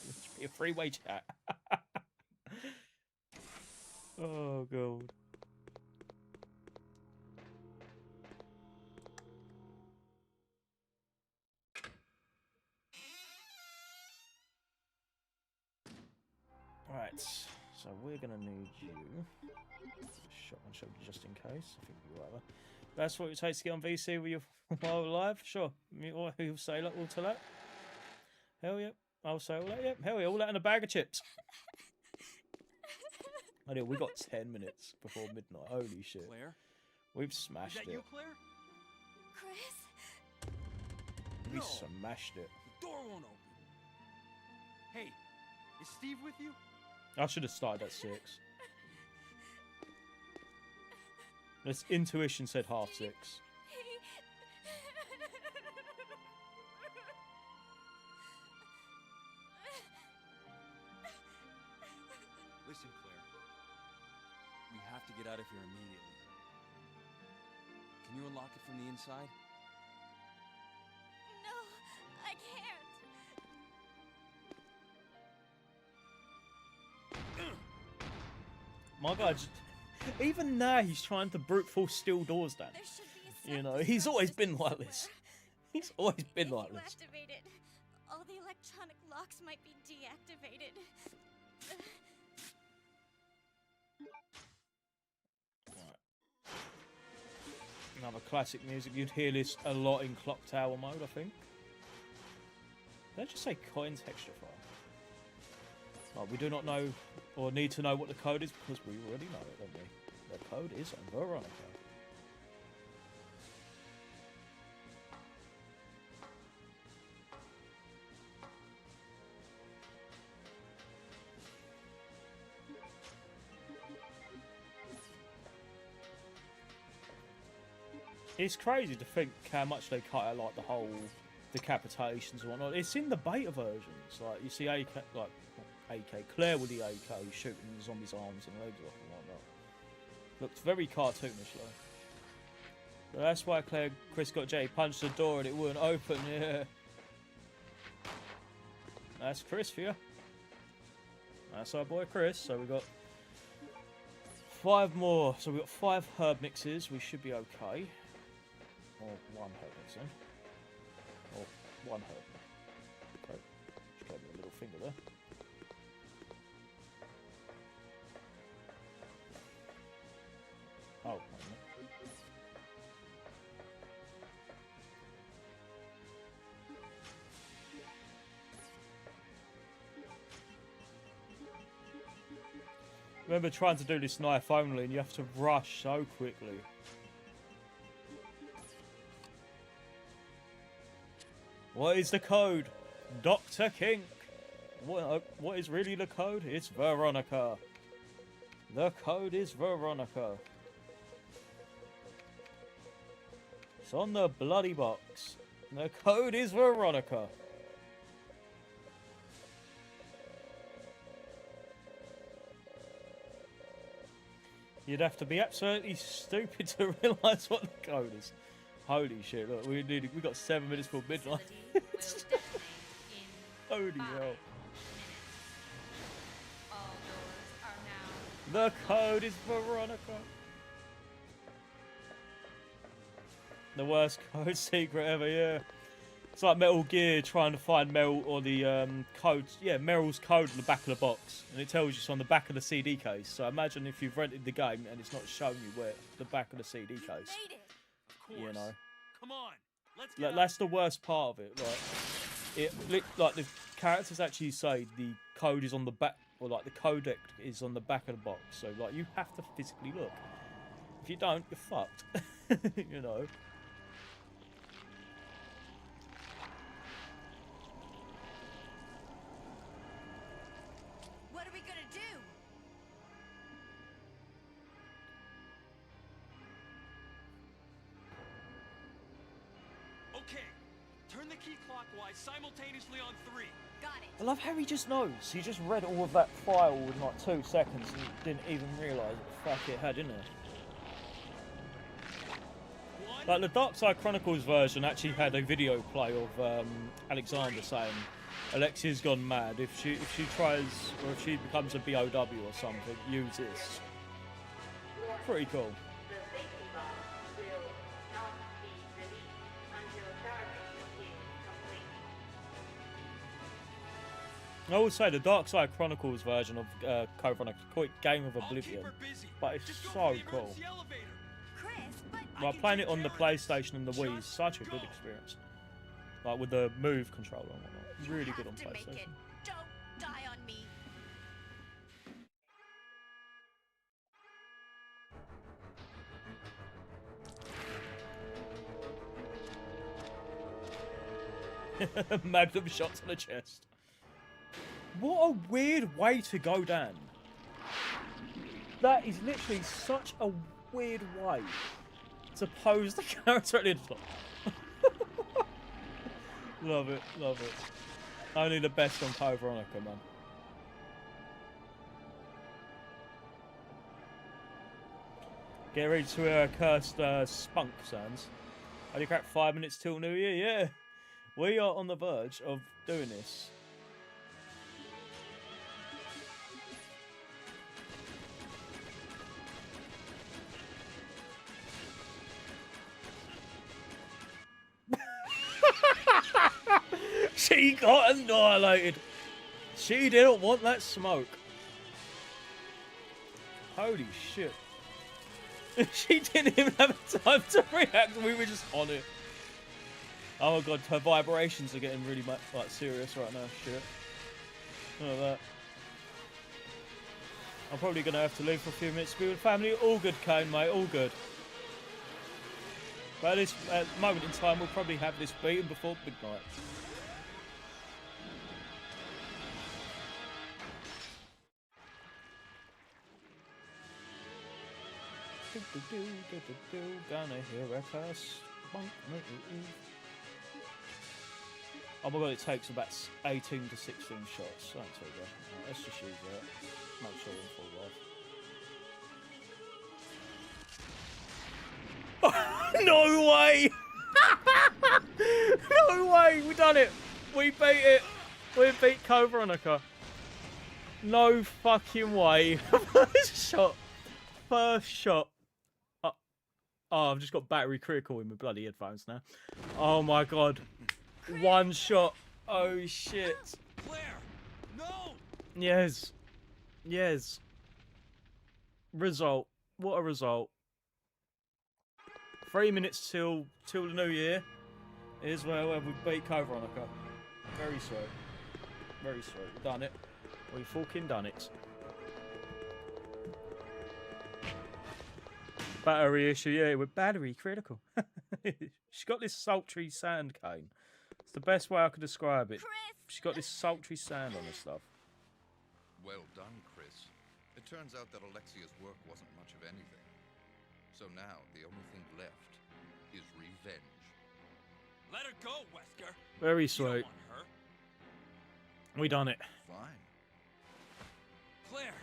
just be a freeway chat. Oh, God. Right, so we're going to need you. Shotgun shoulder just in case. I think you'd rather. That's what it takes to get on VC with you while live? Sure. You'll say all to that? Hell yeah. I'll say all that, yeah. Hell yeah, all that in a bag of chips. I know, we got 10 minutes before midnight. Holy shit. Claire? We've smashed Is that it. you, Claire? Chris? We No. smashed it. The door won't open. Hey, is Steve with you? I should have started at 6. This intuition said 6:30. Listen, Claire. We have to get out of here immediately. Can you unlock it from the inside? No, I can't. My God, even now he's trying to brute force steel doors down. There should be a You know, safety he's always been system like this. somewhere. He's always been If like you this. activate it, all the electronic locks might be deactivated. Another classic music. You'd hear this a lot in Clock Tower mode, I think. Did I just say coin texture file? Oh, we do not know or need to know what the code is because we already know it, don't we? The code is Veronica. It's crazy to think how much they cut out like the whole decapitations and whatnot. It's in the beta versions. Like you see AK, like AK Claire with the AK shooting the zombies' arms and legs off and whatnot. Looked very cartoonish though. But that's why Chris got Jay punched the door and it wouldn't open. Yeah. That's Chris for you. That's our boy Chris. So we got 5 more. So we got 5 herb mixes. We should be okay. Or 1 herb mix then. Or 1 herb. Okay. Just gave me a little finger there. Oh, wait a minute. Remember trying to do this knife only and you have to rush so quickly. What is the code? Dr. Kink. What is really the code? It's Veronica. The code is Veronica. It's on the bloody box. The code is Veronica. You'd have to be absolutely stupid to realise what the code is. Holy shit, look, we got 7 minutes till midnight. Holy hell. All doors are now. The code is Veronica. The worst code secret ever, yeah. It's like Metal Gear trying to find Meryl or the code. Yeah, Meryl's code on the back of the box, and it tells you it's on the back of the CD case. So imagine if you've rented the game and it's not showing you where the back of the CD case. Made it. Of course. You know, Come on. Let's like, that's the worst part of it. Like the characters actually say the code is on the back, or like the codec is on the back of the box. So like you have to physically look. If you don't, you're fucked. You know. What are we gonna do? Okay. Turn the key clockwise simultaneously on 3. Got it. I love how he just knows. He just read all of that file in like 2 seconds and didn't even realise what the fuck it had in there. Like the Dark Side Chronicles version actually had a video play of Alexander saying Alexia's gone mad. If she tries, or if she becomes a BOW or something, use this. Pretty cool. The safety valve will not be released until therapy is complete. I would say the Dark Side Chronicles version of Code Veronica, call it Game of Oblivion, but it's so cool. Chris, but Like playing it on the PlayStation and the Wii is such a good experience. Like with the Move controller and whatnot. Really good on to make it. PlayStation. Don't die on me. Magnum shots on the chest. What a weird way to go down. That is literally such a weird way to pose the character at the top. Love it, love it. Only the best on Code Veronica, man. Get ready to hear cursed spunk sounds. Only cracked 5 minutes till New Year, yeah. We are on the verge of doing this. She got annihilated. She didn't want that smoke. Holy shit. She didn't even have time to react. We were just on it. Oh my god, her vibrations are getting really like serious right now. Shit. Look at that. I'm probably going to have to leave for a few minutes to be with family. All good, Kane, mate. All good. But at this moment in time, we'll probably have this beaten before midnight. Gonna hear a curse. Oh my god, it takes about 18 to 16 shots. Don't too bad. Right, let's just use that. Make sure we're full life. No way! No way! We done it! We beat it! We beat Code Veronica. No fucking way. First shot. First shot. Oh, I've just got battery critical in my bloody headphones now. Oh my god. One shot. Oh shit. Claire! No! Yes. Yes. Result. What a result. 3 minutes till the new year. As well, and we beat Code Veronica. Very sweet. Very sweet. We've done it. We fucking done it. Battery issue, yeah, we're battery critical. She's got this sultry sand cane. It's the best way I could describe it. She's got this sultry sand on her stuff. Well done, Chris. It turns out that Alexia's work wasn't much of anything. So now, the only thing left is revenge. Let her go, Wesker. Very You don't sweet. want her. We done it. Fine. Claire!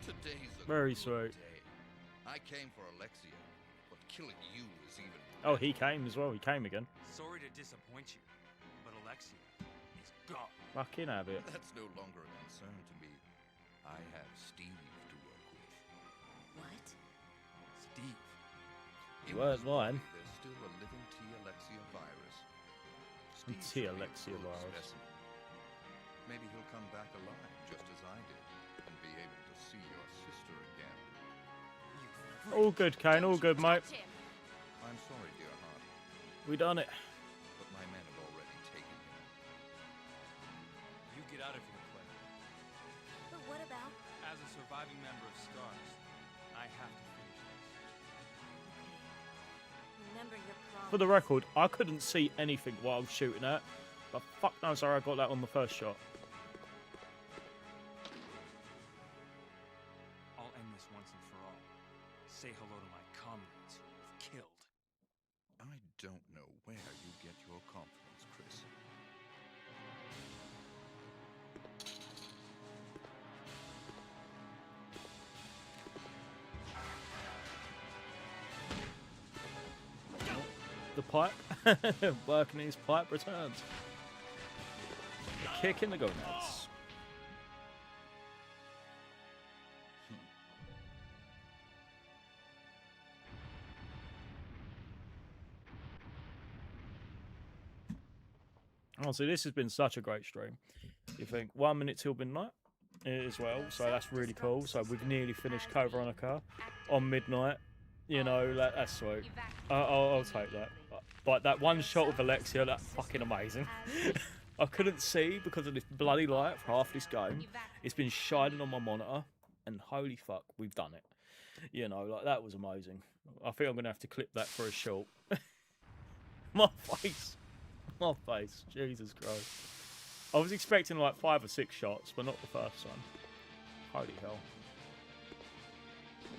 Today's a Very good sweet. day. I came for Alexia, but killing you is even Oh, he came as well. He came again. Sorry to disappoint you, but Alexia is gone. Fucking have it. That's no longer a concern to me. I have Steve to work with. What? Steve. You weren't lying. There's still a living T. Alexia virus. T. should be a Alexia good virus. specimen. Maybe he'll come back alive just as I did and be able to see your sister again. All good, Kane. All good, mate. Touch him. I'm sorry, dear heart, We done it. but my men have already taken him. You get out of here, Claire. But what about? As a surviving member of STARS, I have to finish this. Remember your promise. For the record, I couldn't see anything while I was shooting at. But fuck knows how I got that on the first shot. I'll end this once and for all. Say hello to my comrades who you've killed. I don't know where you get your confidence, Chris. The pipe. Working his pipe returns. The kick in the gonads. Honestly, this has been such a great stream. You think 1 minute till midnight as well, so that's really cool. So we've nearly finished Code Veronica on midnight. You know, that's sweet. I'll take that. But that one shot with Alexia, that's fucking amazing. I couldn't see because of this bloody light for half this game. It's been shining on my monitor, and holy fuck, we've done it. You know, like that was amazing. I think I'm gonna have to clip that for a short. My face. My face. Jesus Christ. I was expecting like 5 or 6 shots, but not the first one. Holy hell.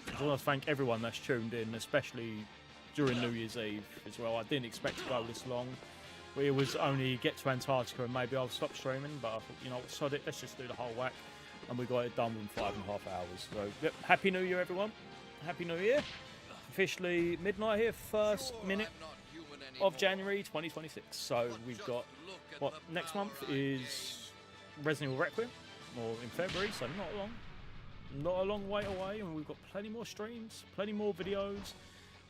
I just want to thank everyone that's tuned in, especially during New Year's Eve as well. I didn't expect to go this long. We was only get to Antarctica and maybe I'll stop streaming, but I thought, you know, sod it, let's just do the whole whack. And we got it done within 5.5 hours. So, yep, Happy New Year, everyone. Happy New Year. Officially midnight here, first minute of January 2026. So we've got, what, next month is Resident Evil Requiem, or in February, so not a long way away, and we've got plenty more streams, plenty more videos.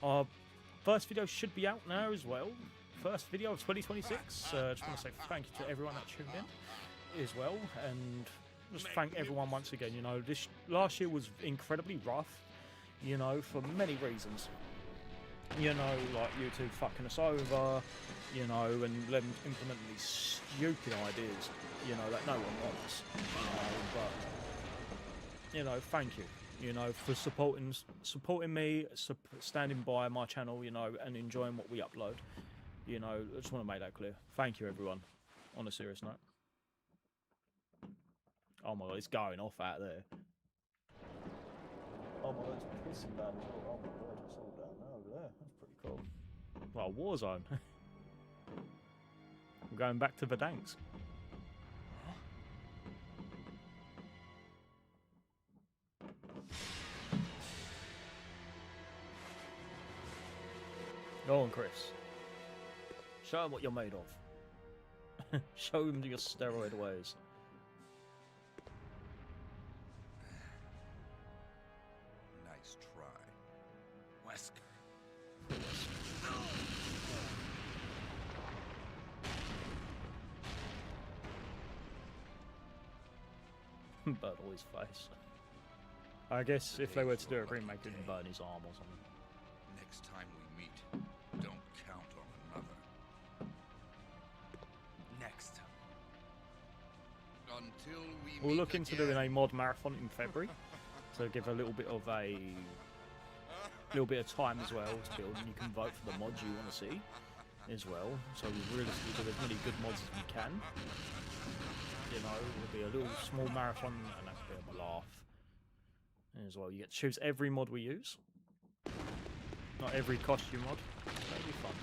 Our first video should be out now as well. First video of 2026. Just want to say thank you to everyone that tuned in as well, and just thank everyone once again. You know, this last year was incredibly rough, you know, for many reasons. You know, like YouTube fucking us over, you know, and them implementing these stupid ideas, you know, that no one wants, you know, but, you know, thank you, you know, for supporting me, standing by my channel, you know, and enjoying what we upload. You know, I just want to make that clear. Thank you, everyone, on a serious note. Oh my god, it's going off out there. Oh my god, it's pissing down as well. Oh my god, it's all down there over there. That's pretty cool. Well, war zone. We're going back to Verdansk. Go on, Chris. Show him what you're made of. Show him your steroid ways. Nice try. Wesker. Burn all his face. I guess if they were to do a remake, they'd burn his arm or something. Next time we meet, don't count on another. Next time. Until we We'll meet look into again. doing a mod marathon in February to give a little bit of time as well to build, and you can vote for the mods you want to see as well. So we realistically do as many good mods as we can. You know, it'll be a little small marathon and that's a bit of a laugh as well. You get to choose every mod we use, not every costume mod. That'll be fun.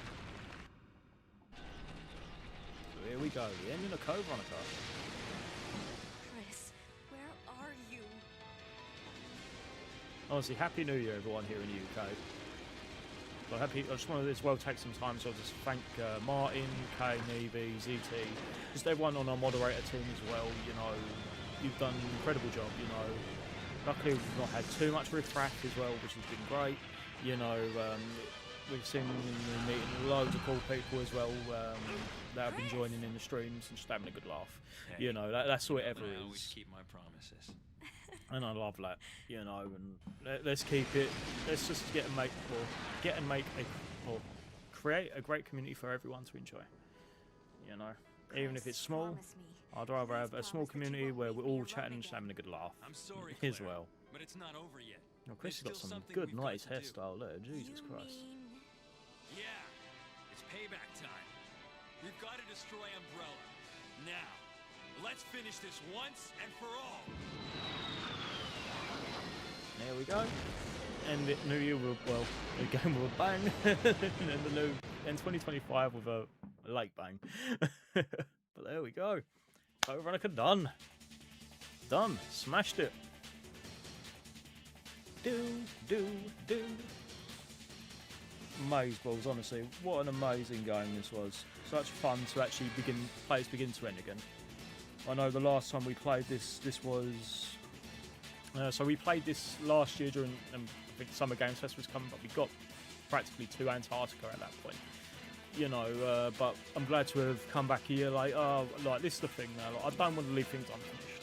So here we go, the ending of Code Veronica. Chris, where are you? Honestly, Happy New Year, everyone here in the UK. Well, I just want to as well take some time, so I'll just thank Martin, Kay, Nevi, ZT, just everyone on our moderator team as well. You know, you've done an incredible job. You know, luckily we've not had too much riffraff as well, which has been great. You know, we've seen meeting loads of cool people as well that have been joining in the streams and just having a good laugh. Hey, You know, that's all it ever I always is. keep my promises. And I love that, you know, and let's keep it, let's just create a great community for everyone to enjoy, you know, even if it's small. Promise me. I'd rather have a Please small promise that you community won't where leave we're me all alone chatting and just again. having a good laugh I'm sorry, as Claire, well. but it's not over yet. Now, Chris has got There's some still something good, we've got nice to do. hairstyle there, Jesus You Christ. mean- Yeah, it's payback time. We've got to destroy Umbrella. Now, let's finish this once and for all. There we go. And the new year with, well, again with a bang. And then the new, and 2025 with a late bang. But there we go. Code Veronica done. Done. Smashed it. Do. Amazeballs, honestly. What an amazing game this was. Such fun to actually play it begin to end again. I know the last time we played this was... so we played this last year during I think Summer Games Fest was coming, but we got practically to Antarctica at that point. You know, but I'm glad to have come back a year later. Like, this is the thing now. Like, I don't want to leave things unfinished.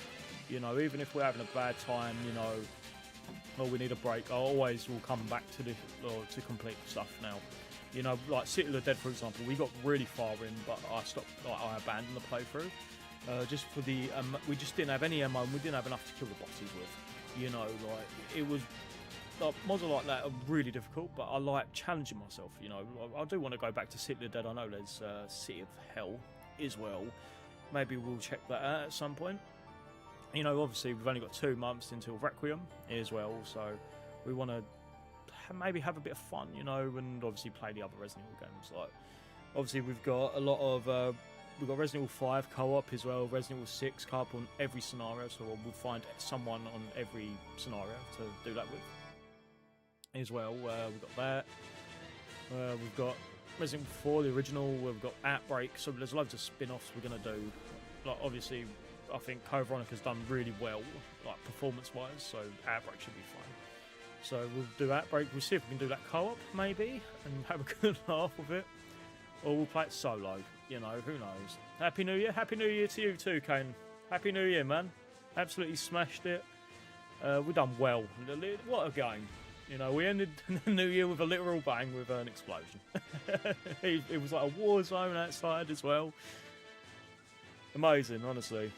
You know, even if we're having a bad time, you know, or we need a break, I always will come back to this or to complete stuff now. You know, like City of the Dead, for example, we got really far in, but I stopped. Like, I abandoned the playthrough just for the. We just didn't have any ammo, and we didn't have enough to kill the bosses with. You know, like it was. Like, mods like that are really difficult, but I like challenging myself. You know, I do want to go back to City of the Dead. I know there's City of Hell as well. Maybe we'll check that out at some point. You know, obviously we've only got 2 months until Requiem as well, so we want to maybe have a bit of fun, you know, and obviously play the other Resident Evil games. Like, obviously we've got a lot of we've got Resident Evil 5 co-op as well, Resident Evil 6 co-op on every scenario, so we'll find someone on every scenario to do that with as well. We've got that. We've got Resident Evil 4, the original. We've got Outbreak, so there's loads of spin-offs we're going to do. Like, obviously, I think Code Veronica's done really well, like performance-wise, so Outbreak should be fine. So we'll do Outbreak. We'll see if we can do that co-op, maybe, and have a good laugh with it. Or we'll play it solo, you know, who knows. Happy New Year. Happy New Year to you too, Kane. Happy New Year, man. Absolutely smashed it. We've done well. What a game. You know, we ended the new year with a literal bang with an explosion. It was like a war zone outside as well. Amazing, honestly.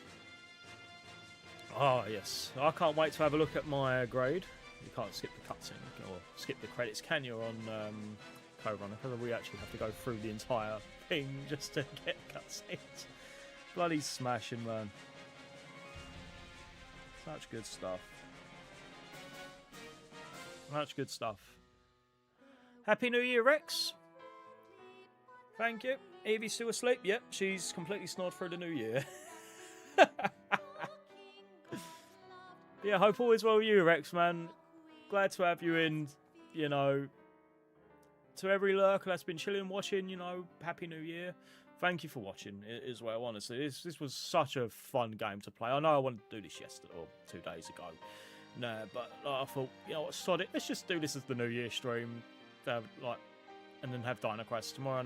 Oh, yes. I can't wait to have a look at my grade. You can't skip the cutscene or skip the credits, can you, on Code Veronica? We actually have to go through the entire thing just to get cutscenes. Bloody smashing, man. Such good stuff. Much good stuff. Happy New Year, Rex. Thank you. Evie's still asleep. Yep, she's completely snored through the new year. Yeah, hope all is well with you, Rex, man. Glad to have you in, you know. To every lurker that's been chilling, watching, you know, Happy New Year. Thank you for watching as well, honestly. This was such a fun game to play. I know I wanted to do this yesterday, or 2 days ago. Nah, but like, I thought, you know what, sod it. Let's just do this as the New Year stream. And then have Dino Crisis tomorrow.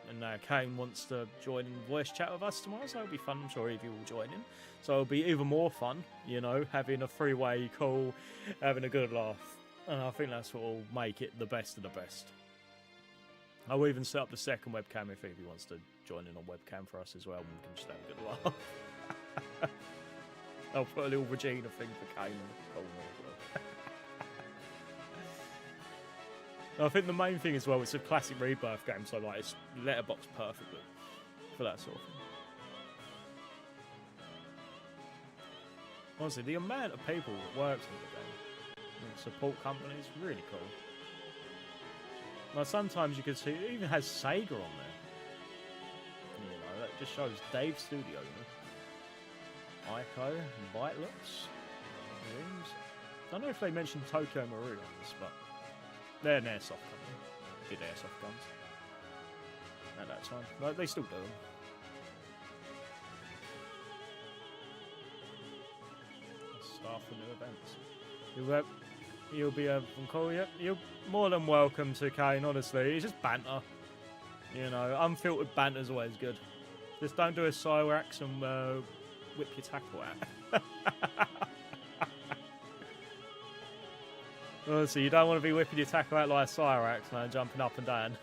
And Kane wants to join in voice chat with us tomorrow, so it'll be fun. I'm sure Evie will join in. So it'll be even more fun, you know, having a three-way call, having a good laugh. And I think that's what will make it the best of the best. I'll even set up the second webcam if Evie wants to join in on webcam for us as well, and we can just have a good laugh. I'll put a little Regina thing for Kane on the corner as well. I think the main thing as well, it's a classic Rebirth game, so like it's letterboxed perfectly for that sort of thing. Honestly, the amount of people that works on the game, and support companies, really cool. Now sometimes you can see it even has Sega on there. You know, that just shows Dave's studio, you know. Ico, Bytelux, Rooms. I don't know if they mentioned Tokyo Maru on this, but they're an airsoft company. Did airsoft guns at that time. No, they still do them. Staff for new events. You'll be able to call you. You're more than welcome to Kane, honestly. It's just banter. You know, unfiltered banter is always good. Just don't do a Cyrax and whip your tackle out. Honestly, you don't want to be whipping your tackle out like a Cyrax, man, jumping up and down.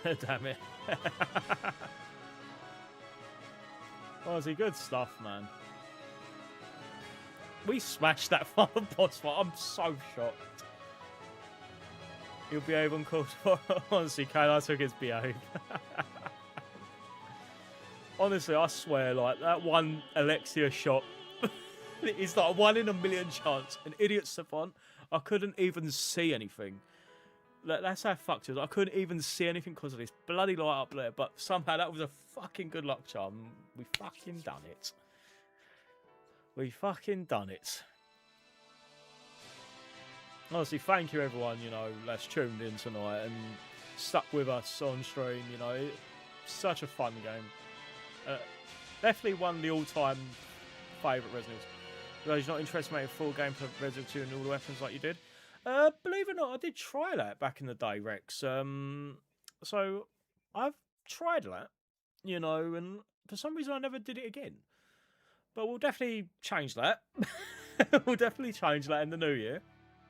Damn it. Honestly, good stuff, man. We smashed that final boss fight. I'm so shocked. You'll be able to call for. Honestly, Kane, I took his behave. Honestly, I swear, like, that one Alexia shot is like a 1 in a million chance. An idiot savant. I couldn't even see anything. That's how fucked it was. I couldn't even see anything because of this bloody light up there. But somehow that was a fucking good luck charm. We fucking done it. We fucking done it. Honestly, thank you everyone, you know, that's tuned in tonight and stuck with us on stream, you know. Such a fun game. Definitely one of the all-time favourite Resident Evil. You're not interested in making a full game for Resident Evil 2 and all the weapons like you did? Believe it or not, I did try that back in the day, Rex. So, I've tried that, you know, and for some reason I never did it again. But we'll definitely change that. We'll definitely change that in the new year.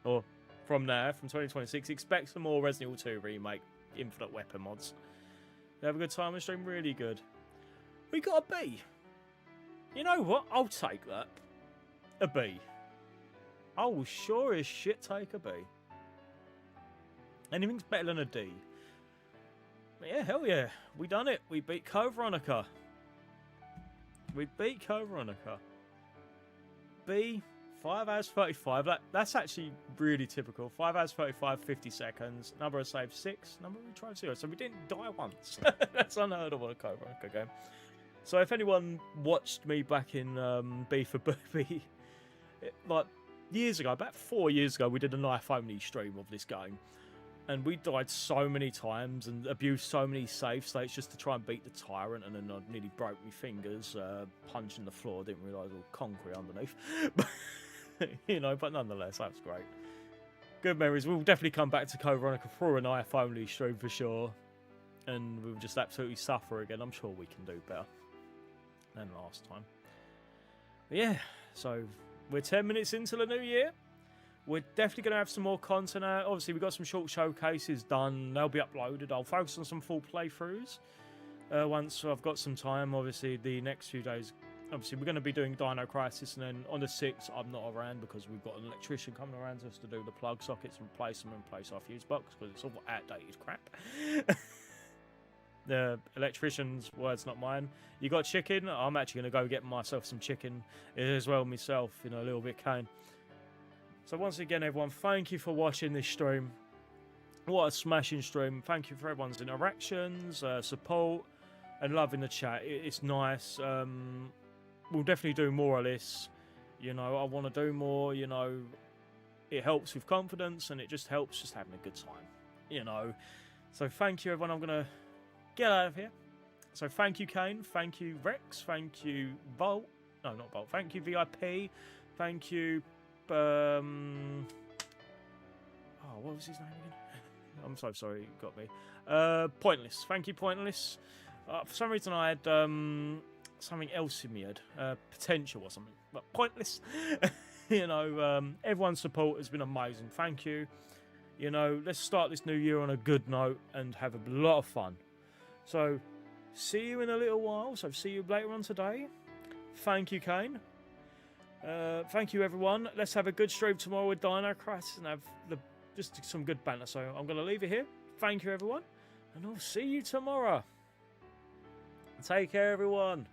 Or from there, from 2026. Expect some more Resident Evil 2 Remake Infinite Weapon mods. You have a good time on the stream? Really good. We got a B. You know what? I'll take that. A B. I will sure as shit take a B. Anything's better than a D. But yeah, hell yeah. We done it. We beat Veronica. We beat Veronica. B, 5 hours 35. That's actually really typical. 5 hours 35, 50 seconds. Number of saves 6. Number of retries 0. So we didn't die once. That's unheard of on a Veronica game. So if anyone watched me back in B for Booby, like years ago, about 4 years ago, we did a knife-only stream of this game. And we died so many times and abused so many save states just to try and beat the tyrant, and then I nearly broke my fingers punching the floor. Didn't realise all concrete underneath. You know, but nonetheless, that was great. Good memories. We'll definitely come back to Veronica for a knife-only stream for sure. And we'll just absolutely suffer again. I'm sure we can do better than last time. But yeah, so we're 10 minutes into the new year. We're definitely going to have some more content out. Obviously, we've got some short showcases done. They'll be uploaded. I'll focus on some full playthroughs once I've got some time. Obviously, the next few days, obviously, we're going to be doing Dino Crisis. And then on the 6th, I'm not around because we've got an electrician coming around just to do the plug sockets and replace them and replace our fuse box because it's all outdated crap. The electrician's words, not mine. You got chicken? I'm actually going to go get myself some chicken as well myself, you know, a little bit Kane. So once again, everyone, thank you for watching this stream. What a smashing stream. Thank you for everyone's interactions, support, and love in the chat. It's nice. We'll definitely do more of this. You know, I want to do more, you know. It helps with confidence, and it just helps just having a good time, you know. So thank you, everyone. I'm going to get out of here. So thank you, Kane. Thank you, Rex. Thank you, Volt. No, not Volt. Thank you, VIP. Thank you, oh, what was his name again? I'm so sorry, you got me. Pointless. Thank you, Pointless. For some reason, I had something else in my head. Potential or something. But Pointless. You know, everyone's support has been amazing. Thank you. You know, let's start this new year on a good note and have a lot of fun. So, see you in a little while. So, see you later on today. Thank you, Kane. Thank you, everyone. Let's have a good stream tomorrow with Dino Crisis and have just some good banter. So, I'm going to leave it here. Thank you, everyone. And I'll see you tomorrow. Take care, everyone.